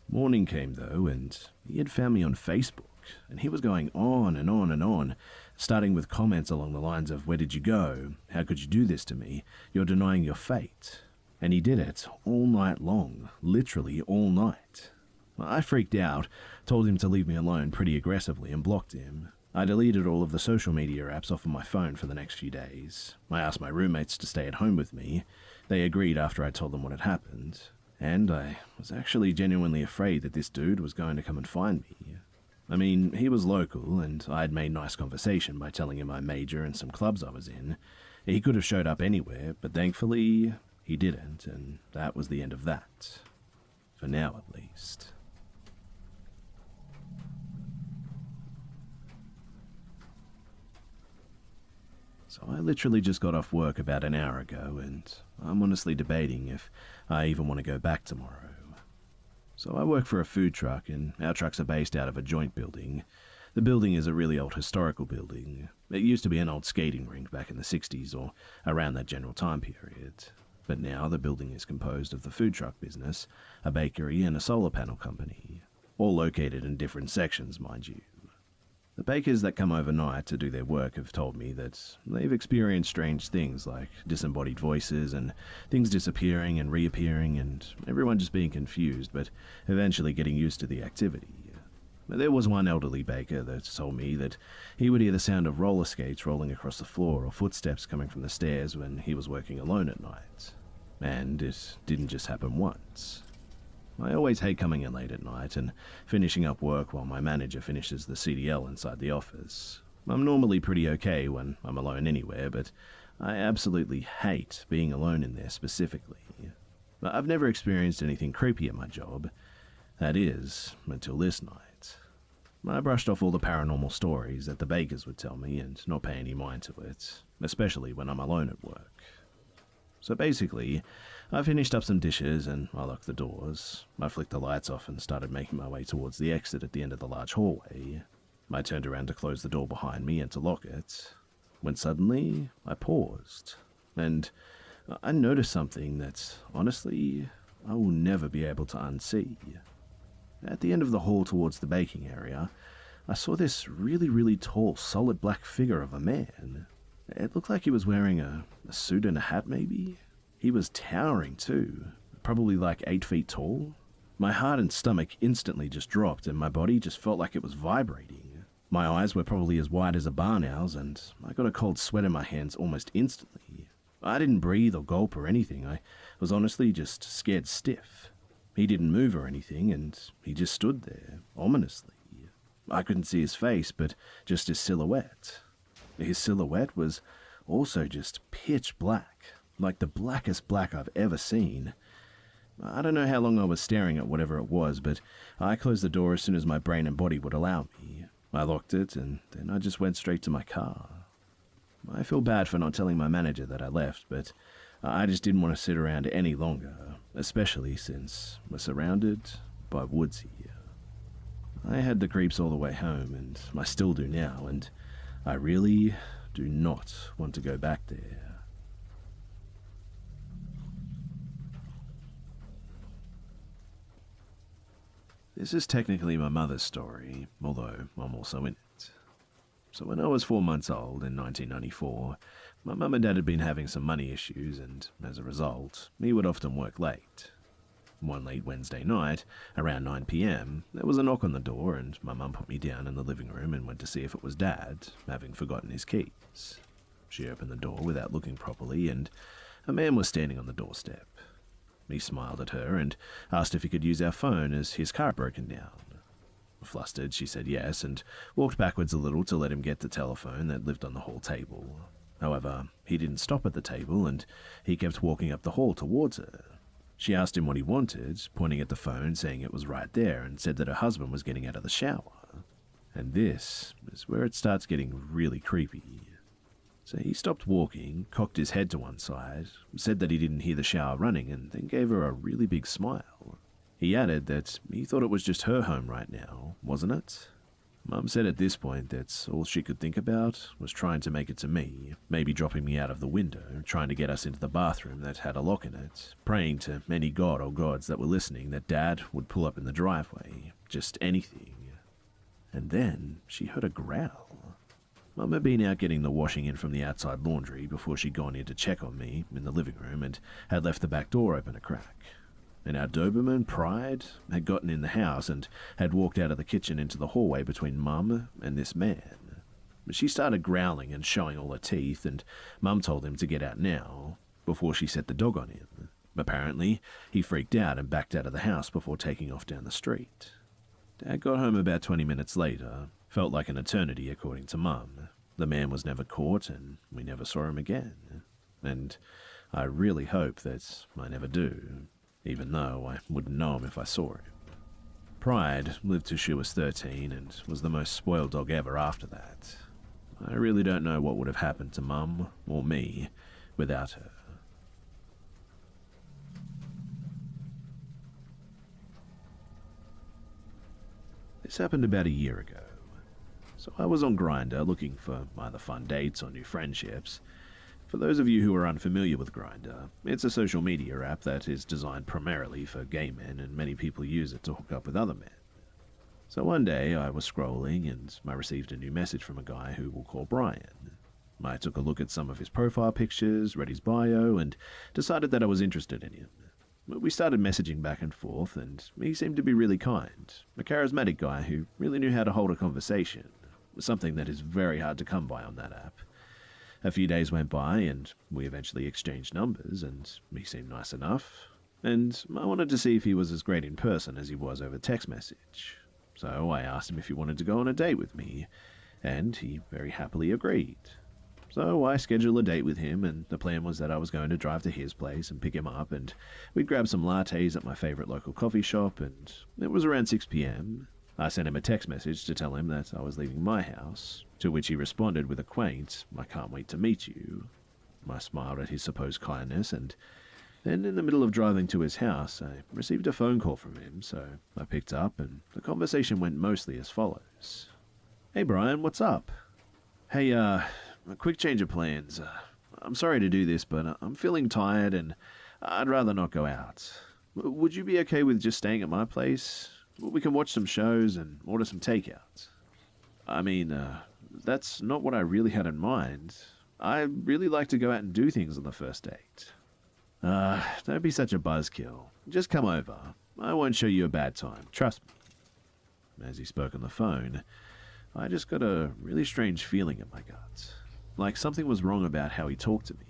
Morning came though, and he had found me on Facebook, and he was going on and on and on, starting with comments along the lines of, "Where did you go? How could you do this to me? You're denying your fate." And he did it all night long, literally all night. I freaked out, told him to leave me alone pretty aggressively, and blocked him. I deleted all of the social media apps off of my phone for the next few days. I asked my roommates to stay at home with me. They agreed after I told them what had happened. And I was actually genuinely afraid that this dude was going to come and find me. I mean, he was local, and I had made nice conversation by telling him my major and some clubs I was in. He could have showed up anywhere, but thankfully, he didn't, and that was the end of that. For now, at least. So I literally just got off work about an hour ago, and I'm honestly debating if I even want to go back tomorrow. So I work for a food truck, and our trucks are based out of a joint building. The building is a really old historical building. It used to be an old skating rink back in the 60s or around that general time period. But now the building is composed of the food truck business, a bakery, and a solar panel company, all located in different sections, mind you. The bakers that come overnight to do their work have told me that they've experienced strange things like disembodied voices and things disappearing and reappearing and everyone just being confused but eventually getting used to the activity. There was one elderly baker that told me that he would hear the sound of roller skates rolling across the floor or footsteps coming from the stairs when he was working alone at night. And it didn't just happen once. I always hate coming in late at night and finishing up work while my manager finishes the CDL inside the office. I'm normally pretty okay when I'm alone anywhere, but I absolutely hate being alone in there specifically. I've never experienced anything creepy at my job. That is, until this night. I brushed off all the paranormal stories that the bakers would tell me and not pay any mind to it, especially when I'm alone at work. So basically, I finished up some dishes and I locked the doors. I flicked the lights off and started making my way towards the exit at the end of the large hallway. I turned around to close the door behind me and to lock it, when suddenly I paused, and I noticed something that, honestly, I will never be able to unsee. At the end of the hall towards the baking area, I saw this really tall, solid black figure of a man. It looked like he was wearing a suit and a hat, maybe? He was towering, too. Probably like 8 feet tall. My heart and stomach instantly just dropped, and my body just felt like it was vibrating. My eyes were probably as wide as a barn owl's, and I got a cold sweat in my hands almost instantly. I didn't breathe or gulp or anything. I was honestly just scared stiff. He didn't move or anything, and he just stood there, ominously. I couldn't see his face, but just his silhouette. His silhouette was also just pitch black, like the blackest black I've ever seen. I don't know how long I was staring at whatever it was, but I closed the door as soon as my brain and body would allow me. I locked it, and then I just went straight to my car. I feel bad for not telling my manager that I left, but I just didn't want to sit around any longer, especially since we're surrounded by woods here. I had the creeps all the way home, and I still do now, and I really do not want to go back there. This is technically my mother's story, although I'm also in it. So when I was 4 months old in 1994, my mum and dad had been having some money issues, and as a result, he would often work late. One late Wednesday night, around 9 p.m, there was a knock on the door, and my mum put me down in the living room and went to see if it was Dad, having forgotten his keys. She opened the door without looking properly, and a man was standing on the doorstep. He smiled at her and asked if he could use our phone as his car had broken down. Flustered, she said yes and walked backwards a little to let him get the telephone that lived on the hall table. However, he didn't stop at the table, and he kept walking up the hall towards her. She asked him what he wanted, pointing at the phone, saying it was right there, and said that her husband was getting out of the shower. And this is where it starts getting really creepy. So he stopped walking, cocked his head to one side, said that he didn't hear the shower running, and then gave her a really big smile. He added that he thought it was just her home right now, wasn't it? Mum said at this point that all she could think about was trying to make it to me, maybe dropping me out of the window, trying to get us into the bathroom that had a lock in it, praying to any god or gods that were listening that Dad would pull up in the driveway, just anything. And then she heard a growl. Mum had been out getting the washing in from the outside laundry before she'd gone in to check on me in the living room and had left the back door open a crack. And our Doberman, Pride, had gotten in the house and had walked out of the kitchen into the hallway between Mum and this man. She started growling and showing all her teeth, and Mum told him to get out now, before she set the dog on him. Apparently, he freaked out and backed out of the house before taking off down the street. Dad got home about 20 minutes later. Felt like an eternity, according to Mum. The man was never caught, and we never saw him again. And I really hope that I never do, even though I wouldn't know him if I saw him. Pride lived till she was 13 and was the most spoiled dog ever after that. I really don't know what would have happened to Mum or me without her. This happened about a year ago. So I was on Grindr looking for either fun dates or new friendships. For those of you who are unfamiliar with Grindr, it's a social media app that is designed primarily for gay men, and many people use it to hook up with other men. So one day I was scrolling and I received a new message from a guy who we'll call Brian. I took a look at some of his profile pictures, read his bio, and decided that I was interested in him. We started messaging back and forth, and he seemed to be really kind, a charismatic guy who really knew how to hold a conversation, something that is very hard to come by on that app. A few days went by, and we eventually exchanged numbers, and he seemed nice enough, and I wanted to see if he was as great in person as he was over text message. So I asked him if he wanted to go on a date with me, and he very happily agreed. So I scheduled a date with him, and the plan was that I was going to drive to his place and pick him up, and we'd grab some lattes at my favorite local coffee shop, and it was around 6 p.m. I sent him a text message to tell him that I was leaving my house, to which he responded with a quaint, "I can't wait to meet you." I smiled at his supposed kindness, and then in the middle of driving to his house, I received a phone call from him, so I picked up, and the conversation went mostly as follows. "Hey Brian, what's up? Hey, a quick change of plans. I'm sorry to do this, but I'm feeling tired and I'd rather not go out. Would you be okay with just staying at my place? We can watch some shows and order some takeout." I mean, that's not what I really had in mind. I really like to go out and do things on the first date. Don't be such a buzzkill. Just come over. I won't show you a bad time, trust me. As he spoke on the phone, I just got a really strange feeling in my gut. Like something was wrong about how he talked to me.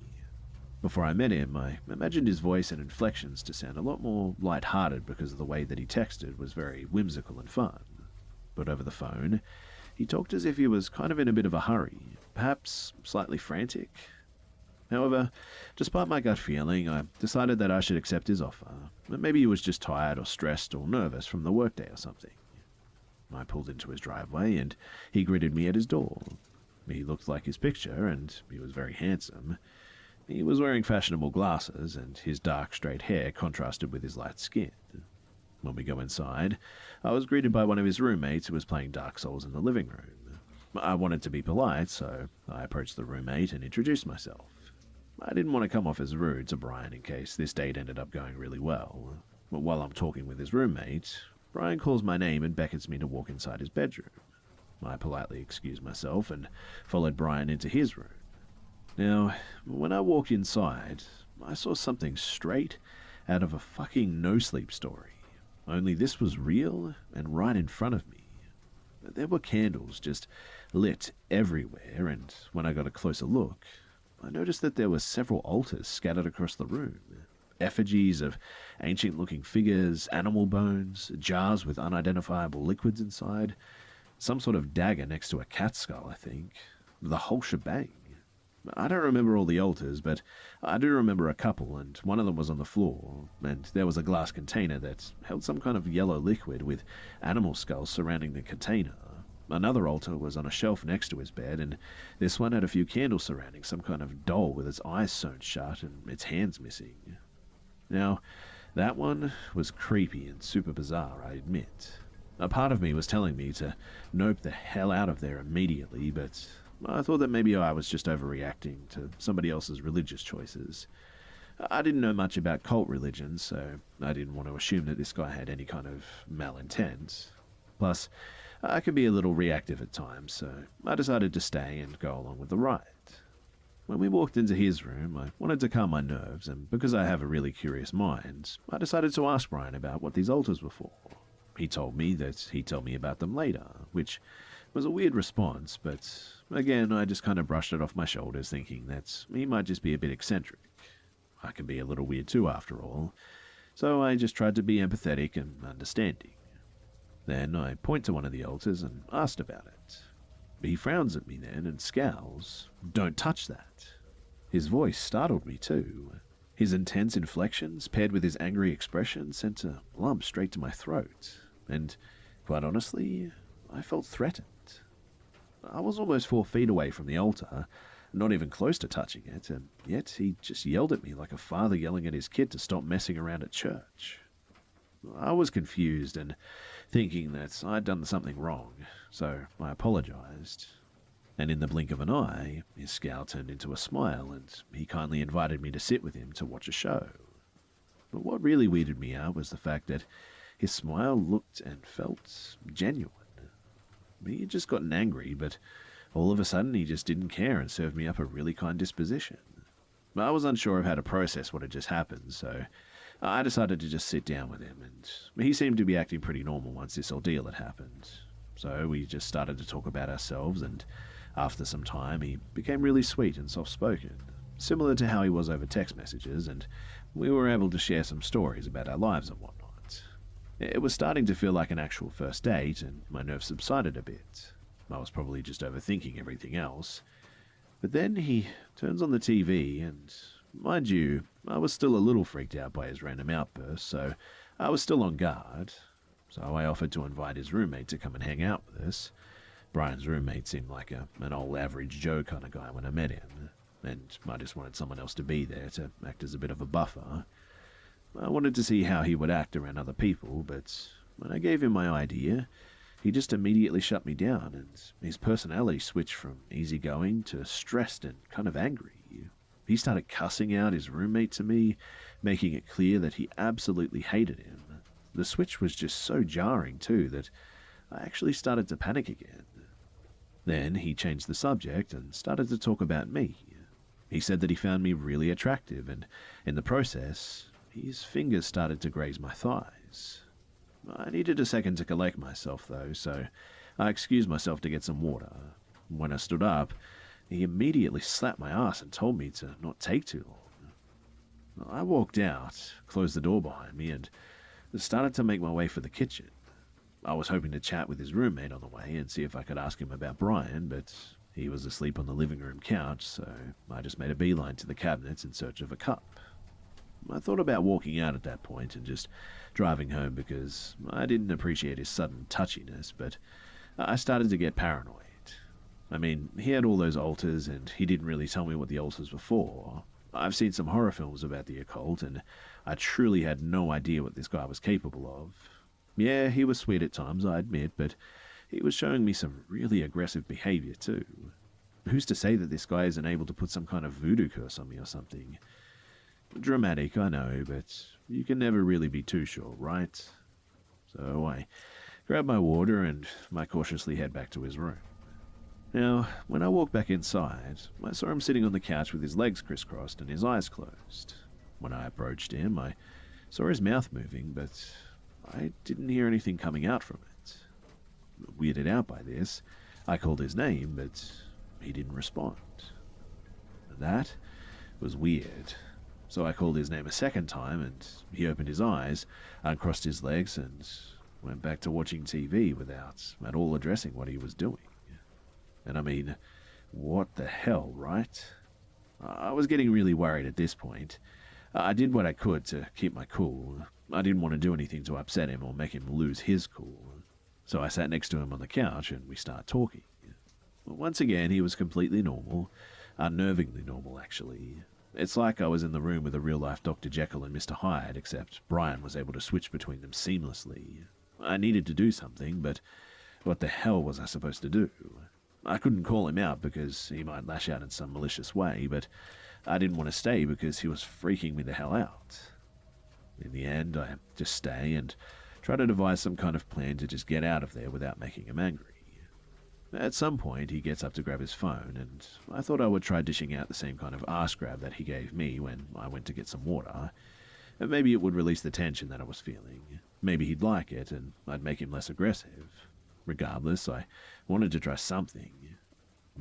Before I met him, I imagined his voice and inflections to sound a lot more light-hearted because of the way that he texted was very whimsical and fun. But over the phone, he talked as if he was kind of in a bit of a hurry, perhaps slightly frantic. However, despite my gut feeling, I decided that I should accept his offer. Maybe he was just tired or stressed or nervous from the workday or something. I pulled into his driveway and he greeted me at his door. He looked like his picture and he was very handsome. He was wearing fashionable glasses and his dark straight hair contrasted with his light skin. When we go inside, I was greeted by one of his roommates who was playing Dark Souls in the living room. I wanted to be polite, so I approached the roommate and introduced myself. I didn't want to come off as rude to Brian in case this date ended up going really well. But while I'm talking with his roommate, Brian calls my name and beckons me to walk inside his bedroom. I politely excused myself and followed Brian into his room. Now, when I walked inside, I saw something straight out of a fucking no-sleep story. Only this was real and right in front of me. There were candles just lit everywhere, and when I got a closer look, I noticed that there were several altars scattered across the room. Effigies of ancient-looking figures, animal bones, jars with unidentifiable liquids inside, some sort of dagger next to a cat skull, I think. The whole shebang. I don't remember all the altars, but I do remember a couple, and one of them was on the floor, and there was a glass container that held some kind of yellow liquid with animal skulls surrounding the container. Another altar was on a shelf next to his bed, and this one had a few candles surrounding some kind of doll with its eyes sewn shut and its hands missing. Now, that one was creepy and super bizarre, I admit. A part of me was telling me to nope the hell out of there immediately, but I thought that maybe I was just overreacting to somebody else's religious choices. I didn't know much about cult religions, so I didn't want to assume that this guy had any kind of malintent. Plus, I can be a little reactive at times, so I decided to stay and go along with the ride. When we walked into his room, I wanted to calm my nerves, and because I have a really curious mind, I decided to ask Brian about what these altars were for. He told me that he'd tell me about them later, which was a weird response, but again, I just kind of brushed it off my shoulders, thinking that he might just be a bit eccentric. I can be a little weird too, after all, so I just tried to be empathetic and understanding. Then I point to one of the altars and asked about it. He frowns at me then and scowls. "Don't touch that." His voice startled me too. His intense inflections, paired with his angry expression, sent a lump straight to my throat. And, quite honestly, I felt threatened. I was almost 4 feet away from the altar, not even close to touching it, and yet he just yelled at me like a father yelling at his kid to stop messing around at church. I was confused and thinking that I'd done something wrong, so I apologized. And in the blink of an eye, his scowl turned into a smile, and he kindly invited me to sit with him to watch a show. But what really weirded me out was the fact that his smile looked and felt genuine. He had just gotten angry, but all of a sudden he just didn't care and served me up a really kind disposition. I was unsure of how to process what had just happened, so I decided to just sit down with him, and he seemed to be acting pretty normal once this ordeal had happened. So we just started to talk about ourselves, and after some time he became really sweet and soft-spoken, similar to how he was over text messages, and we were able to share some stories about our lives and whatnot. It was starting to feel like an actual first date, and my nerves subsided a bit. I was probably just overthinking everything else. But then he turns on the TV, and mind you, I was still a little freaked out by his random outbursts, so I was still on guard. So I offered to invite his roommate to come and hang out with us. Brian's roommate seemed like an old average Joe kind of guy when I met him, and I just wanted someone else to be there to act as a bit of a buffer. I wanted to see how he would act around other people, but when I gave him my idea, he just immediately shut me down, and his personality switched from easygoing to stressed and kind of angry. He started cussing out his roommate to me, making it clear that he absolutely hated him. The switch was just so jarring too that I actually started to panic again. Then he changed the subject and started to talk about me. He said that he found me really attractive, and in the process, his fingers started to graze my thighs. I needed a second to collect myself, though, so I excused myself to get some water. When I stood up, he immediately slapped my ass and told me to not take too long. I walked out, closed the door behind me, and started to make my way for the kitchen. I was hoping to chat with his roommate on the way and see if I could ask him about Brian, but He was asleep on the living room couch, so I just made a beeline to the cabinets in search of a cup. I thought about walking out at that point and just driving home because I didn't appreciate his sudden touchiness, but I started to get paranoid. I mean, he had all those altars and he didn't really tell me what the altars were for. I've seen some horror films about the occult and I truly had no idea what this guy was capable of. Yeah, he was sweet at times, I admit, but he was showing me some really aggressive behavior too. Who's to say that this guy isn't able to put some kind of voodoo curse on me or something? Dramatic, I know, but you can never really be too sure, right? So I grab my water and I cautiously head back to his room. Now, when I walked back inside, I saw him sitting on the couch with his legs crisscrossed and his eyes closed. When I approached him, I saw his mouth moving, but I didn't hear anything coming out from it. Weirded out by this, I called his name, but he didn't respond. That was weird. So I called his name a second time, and he opened his eyes, uncrossed his legs, and went back to watching TV without at all addressing what he was doing. And I mean, what the hell, right? I was getting really worried at this point. I did what I could to keep my cool. I didn't want to do anything to upset him or make him lose his cool. So I sat next to him on the couch and we started talking. Once again, he was completely normal. Unnervingly normal, actually. It's like I was in the room with a real-life Dr. Jekyll and Mr. Hyde, except Brian was able to switch between them seamlessly. I needed to do something, but what the hell was I supposed to do? I couldn't call him out because he might lash out in some malicious way, but I didn't want to stay because he was freaking me the hell out. In the end, I just stay and try to devise some kind of plan to just get out of there without making him angry. At some point, he gets up to grab his phone, and I thought I would try dishing out the same kind of arse grab that he gave me when I went to get some water. Maybe it would release the tension that I was feeling. Maybe he'd like it, and I'd make him less aggressive. Regardless, I wanted to try something.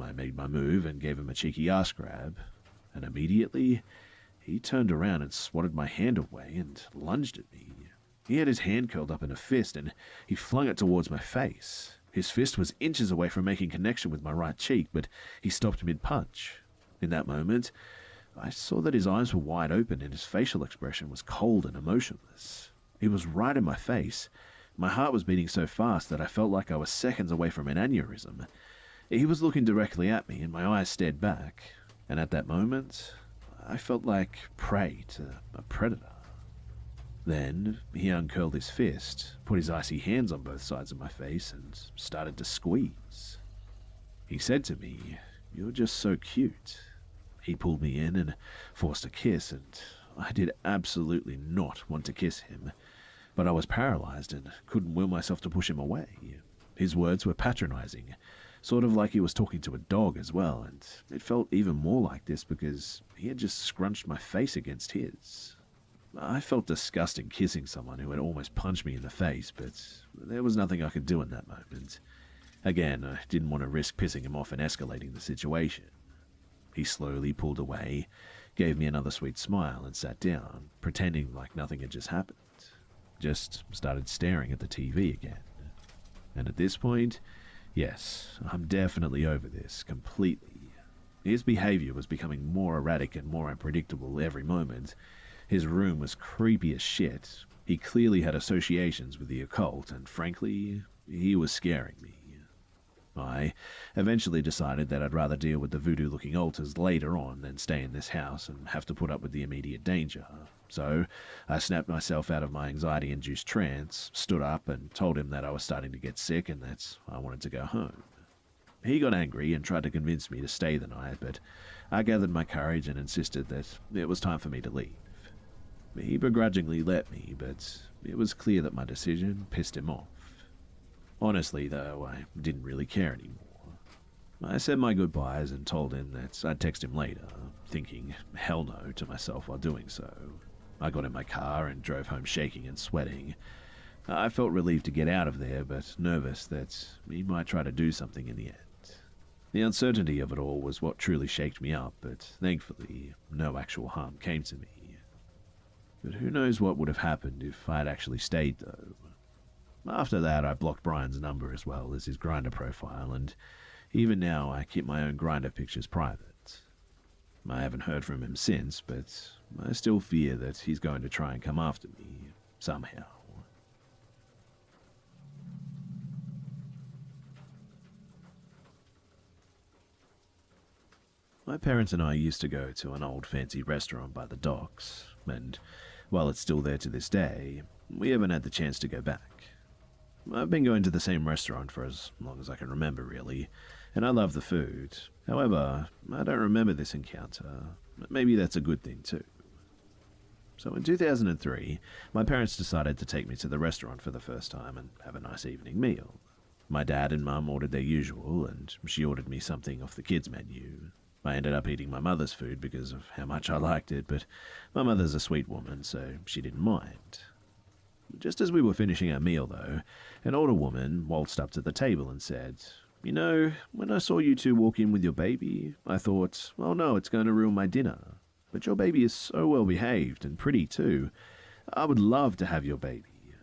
I made my move and gave him a cheeky arse grab, and immediately he turned around and swatted my hand away and lunged at me. He had his hand curled up in a fist, and he flung it towards my face. His fist was inches away from making connection with my right cheek, but he stopped mid-punch. In that moment, I saw that his eyes were wide open and his facial expression was cold and emotionless. He was right in my face. My heart was beating so fast that I felt like I was seconds away from an aneurysm. He was looking directly at me, and my eyes stared back. And at that moment, I felt like prey to a predator. Then he uncurled his fist, put his icy hands on both sides of my face, and started to squeeze. He said to me, "You're just so cute." He pulled me in and forced a kiss, and I did absolutely not want to kiss him. But I was paralyzed and couldn't will myself to push him away. His words were patronizing, sort of like he was talking to a dog as well, and it felt even more like this because he had just scrunched my face against his. I felt disgusting kissing someone who had almost punched me in the face, but there was nothing I could do in that moment. Again, I didn't want to risk pissing him off and escalating the situation. He slowly pulled away, gave me another sweet smile, and sat down, pretending like nothing had just happened. Just started staring at the TV again. And at this point, yes, I'm definitely over this, completely. His behavior was becoming more erratic and more unpredictable every moment. His room was creepy as shit. He clearly had associations with the occult, and frankly, he was scaring me. I eventually decided that I'd rather deal with the voodoo-looking altars later on than stay in this house and have to put up with the immediate danger. So I snapped myself out of my anxiety-induced trance, stood up, and told him that I was starting to get sick and that I wanted to go home. He got angry and tried to convince me to stay the night, but I gathered my courage and insisted that it was time for me to leave. He begrudgingly let me, but it was clear that my decision pissed him off. Honestly, though, I didn't really care anymore. I said my goodbyes and told him that I'd text him later, thinking hell no to myself while doing so. I got in my car and drove home shaking and sweating. I felt relieved to get out of there, but nervous that he might try to do something in the end. The uncertainty of it all was what truly shaken me up, but thankfully, no actual harm came to me. But who knows what would have happened if I had actually stayed, though. After that, I blocked Brian's number as well as his Grindr profile, and Even now, I keep my own Grindr pictures private. I haven't heard from him since, but I still fear that he's going to try and come after me, somehow. My parents and I used to go to an old fancy restaurant by the docks, and while it's still there to this day, we haven't had the chance to go back. I've been going to the same restaurant for as long as I can remember, really, and I love the food. However, I don't remember this encounter. Maybe that's a good thing, too. So in 2003, my parents decided to take me to the restaurant for the first time and have a nice evening meal. My dad and mum ordered their usual, and she ordered me something off the kids' menu. I ended up eating my mother's food because of how much I liked it, but my mother's a sweet woman, so she didn't mind. Just as we were finishing our meal, though, an older woman waltzed up to the table and said, "You know, when I saw you two walk in with your baby, I thought, oh no, it's going to ruin my dinner. But your baby is so well behaved and pretty too. I would love to have your baby."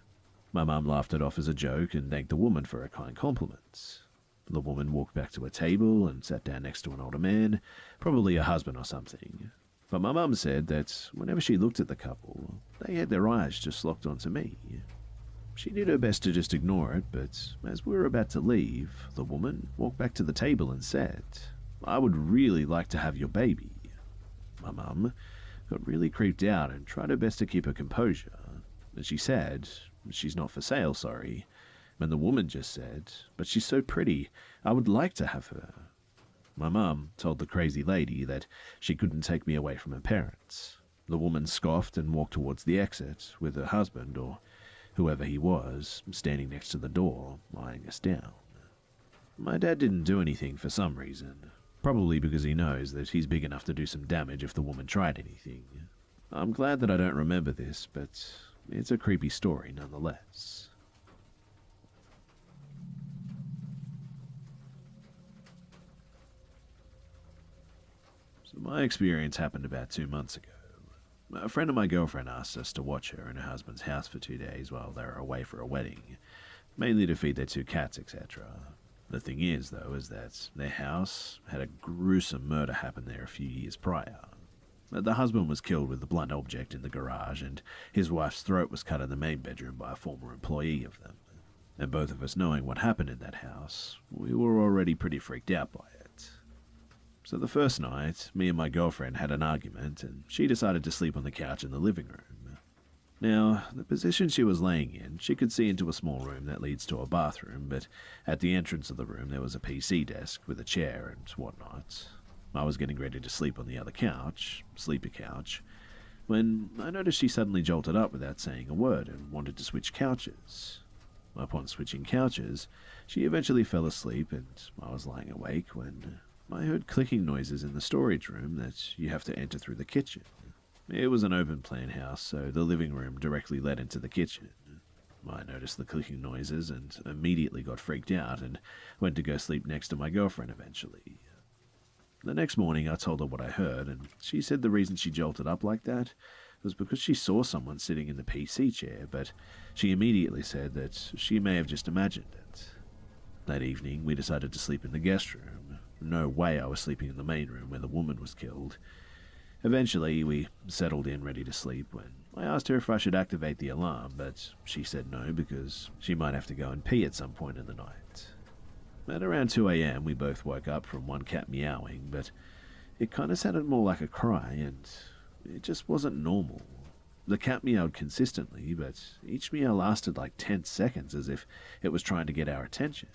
My mum laughed it off as a joke and thanked the woman for her kind compliments. The woman walked back to her table and sat down next to an older man, probably a husband or something. But my mum said that whenever she looked at the couple, they had their eyes just locked onto me. She did her best to just ignore it, but as we were about to leave, the woman walked back to the table and said, "I would really like to have your baby." My mum got really creeped out and tried her best to keep her composure. And she said, "She's not for sale, sorry." And the woman just said, "But she's so pretty, I would like to have her." My mum told the crazy lady that she couldn't take me away from her parents. The woman scoffed and walked towards the exit, with her husband, or whoever he was, standing next to the door, eyeing us down. My dad didn't do anything for some reason, probably because he knows that he's big enough to do some damage if the woman tried anything. I'm glad that I don't remember this, but it's a creepy story nonetheless. So my experience happened about 2 months ago. A friend of my girlfriend asked us to watch her and her husband's house for 2 days while they were away for a wedding, mainly to feed their 2 cats, etc. The thing is, though, is that their house had a gruesome murder happen there a few years prior. The husband was killed with a blunt object in the garage, and his wife's throat was cut in the main bedroom by a former employee of them. And both of us knowing what happened in that house, we were already pretty freaked out by it. So the first night, me and my girlfriend had an argument, and she decided to sleep on the couch in the living room. Now, the position she was laying in, she could see into a small room that leads to a bathroom, but at the entrance of the room there was a PC desk with a chair and whatnot. I was getting ready to sleep on the other couch, sleeper couch, when I noticed she suddenly jolted up without saying a word and wanted to switch couches. Upon switching couches, she eventually fell asleep, and I was lying awake when I heard clicking noises in the storage room that you have to enter through the kitchen. It was an open plan house, so the living room directly led into the kitchen. I noticed the clicking noises and immediately got freaked out and went to go sleep next to my girlfriend eventually. The next morning I told her what I heard, and she said the reason she jolted up like that was because she saw someone sitting in the PC chair, but she immediately said that she may have just imagined it. That evening we decided to sleep in the guest room. No way I was sleeping in the main room where the woman was killed. Eventually, we settled in ready to sleep when I asked her if I should activate the alarm, but she said no because she might have to go and pee at some point in the night. At around 2 a.m, we both woke up from one cat meowing, but it kind of sounded more like a cry, and it just wasn't normal. The cat meowed consistently, but each meow lasted like 10 seconds as if it was trying to get our attention.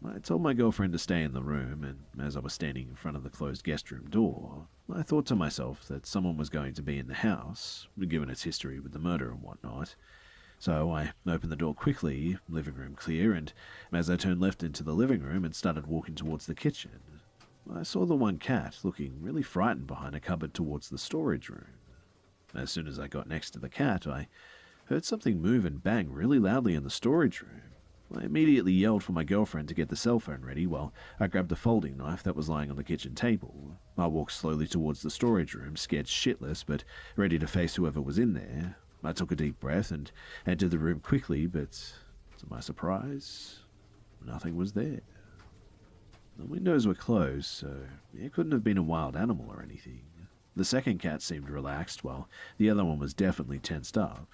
I told my girlfriend to stay in the room, and as I was standing in front of the closed guest room door, I thought to myself that someone was going to be in the house, given its history with the murder and whatnot. So I opened the door quickly, living room clear, and as I turned left into the living room and started walking towards the kitchen, I saw the one cat looking really frightened behind a cupboard towards the storage room. As soon as I got next to the cat, I heard something move and bang really loudly in the storage room. I immediately yelled for my girlfriend to get the cell phone ready while I grabbed a folding knife that was lying on the kitchen table. I walked slowly towards the storage room, scared shitless, but ready to face whoever was in there. I took a deep breath and entered the room quickly, but to my surprise, nothing was there. The windows were closed, so it couldn't have been a wild animal or anything. The second cat seemed relaxed, while the other one was definitely tensed up.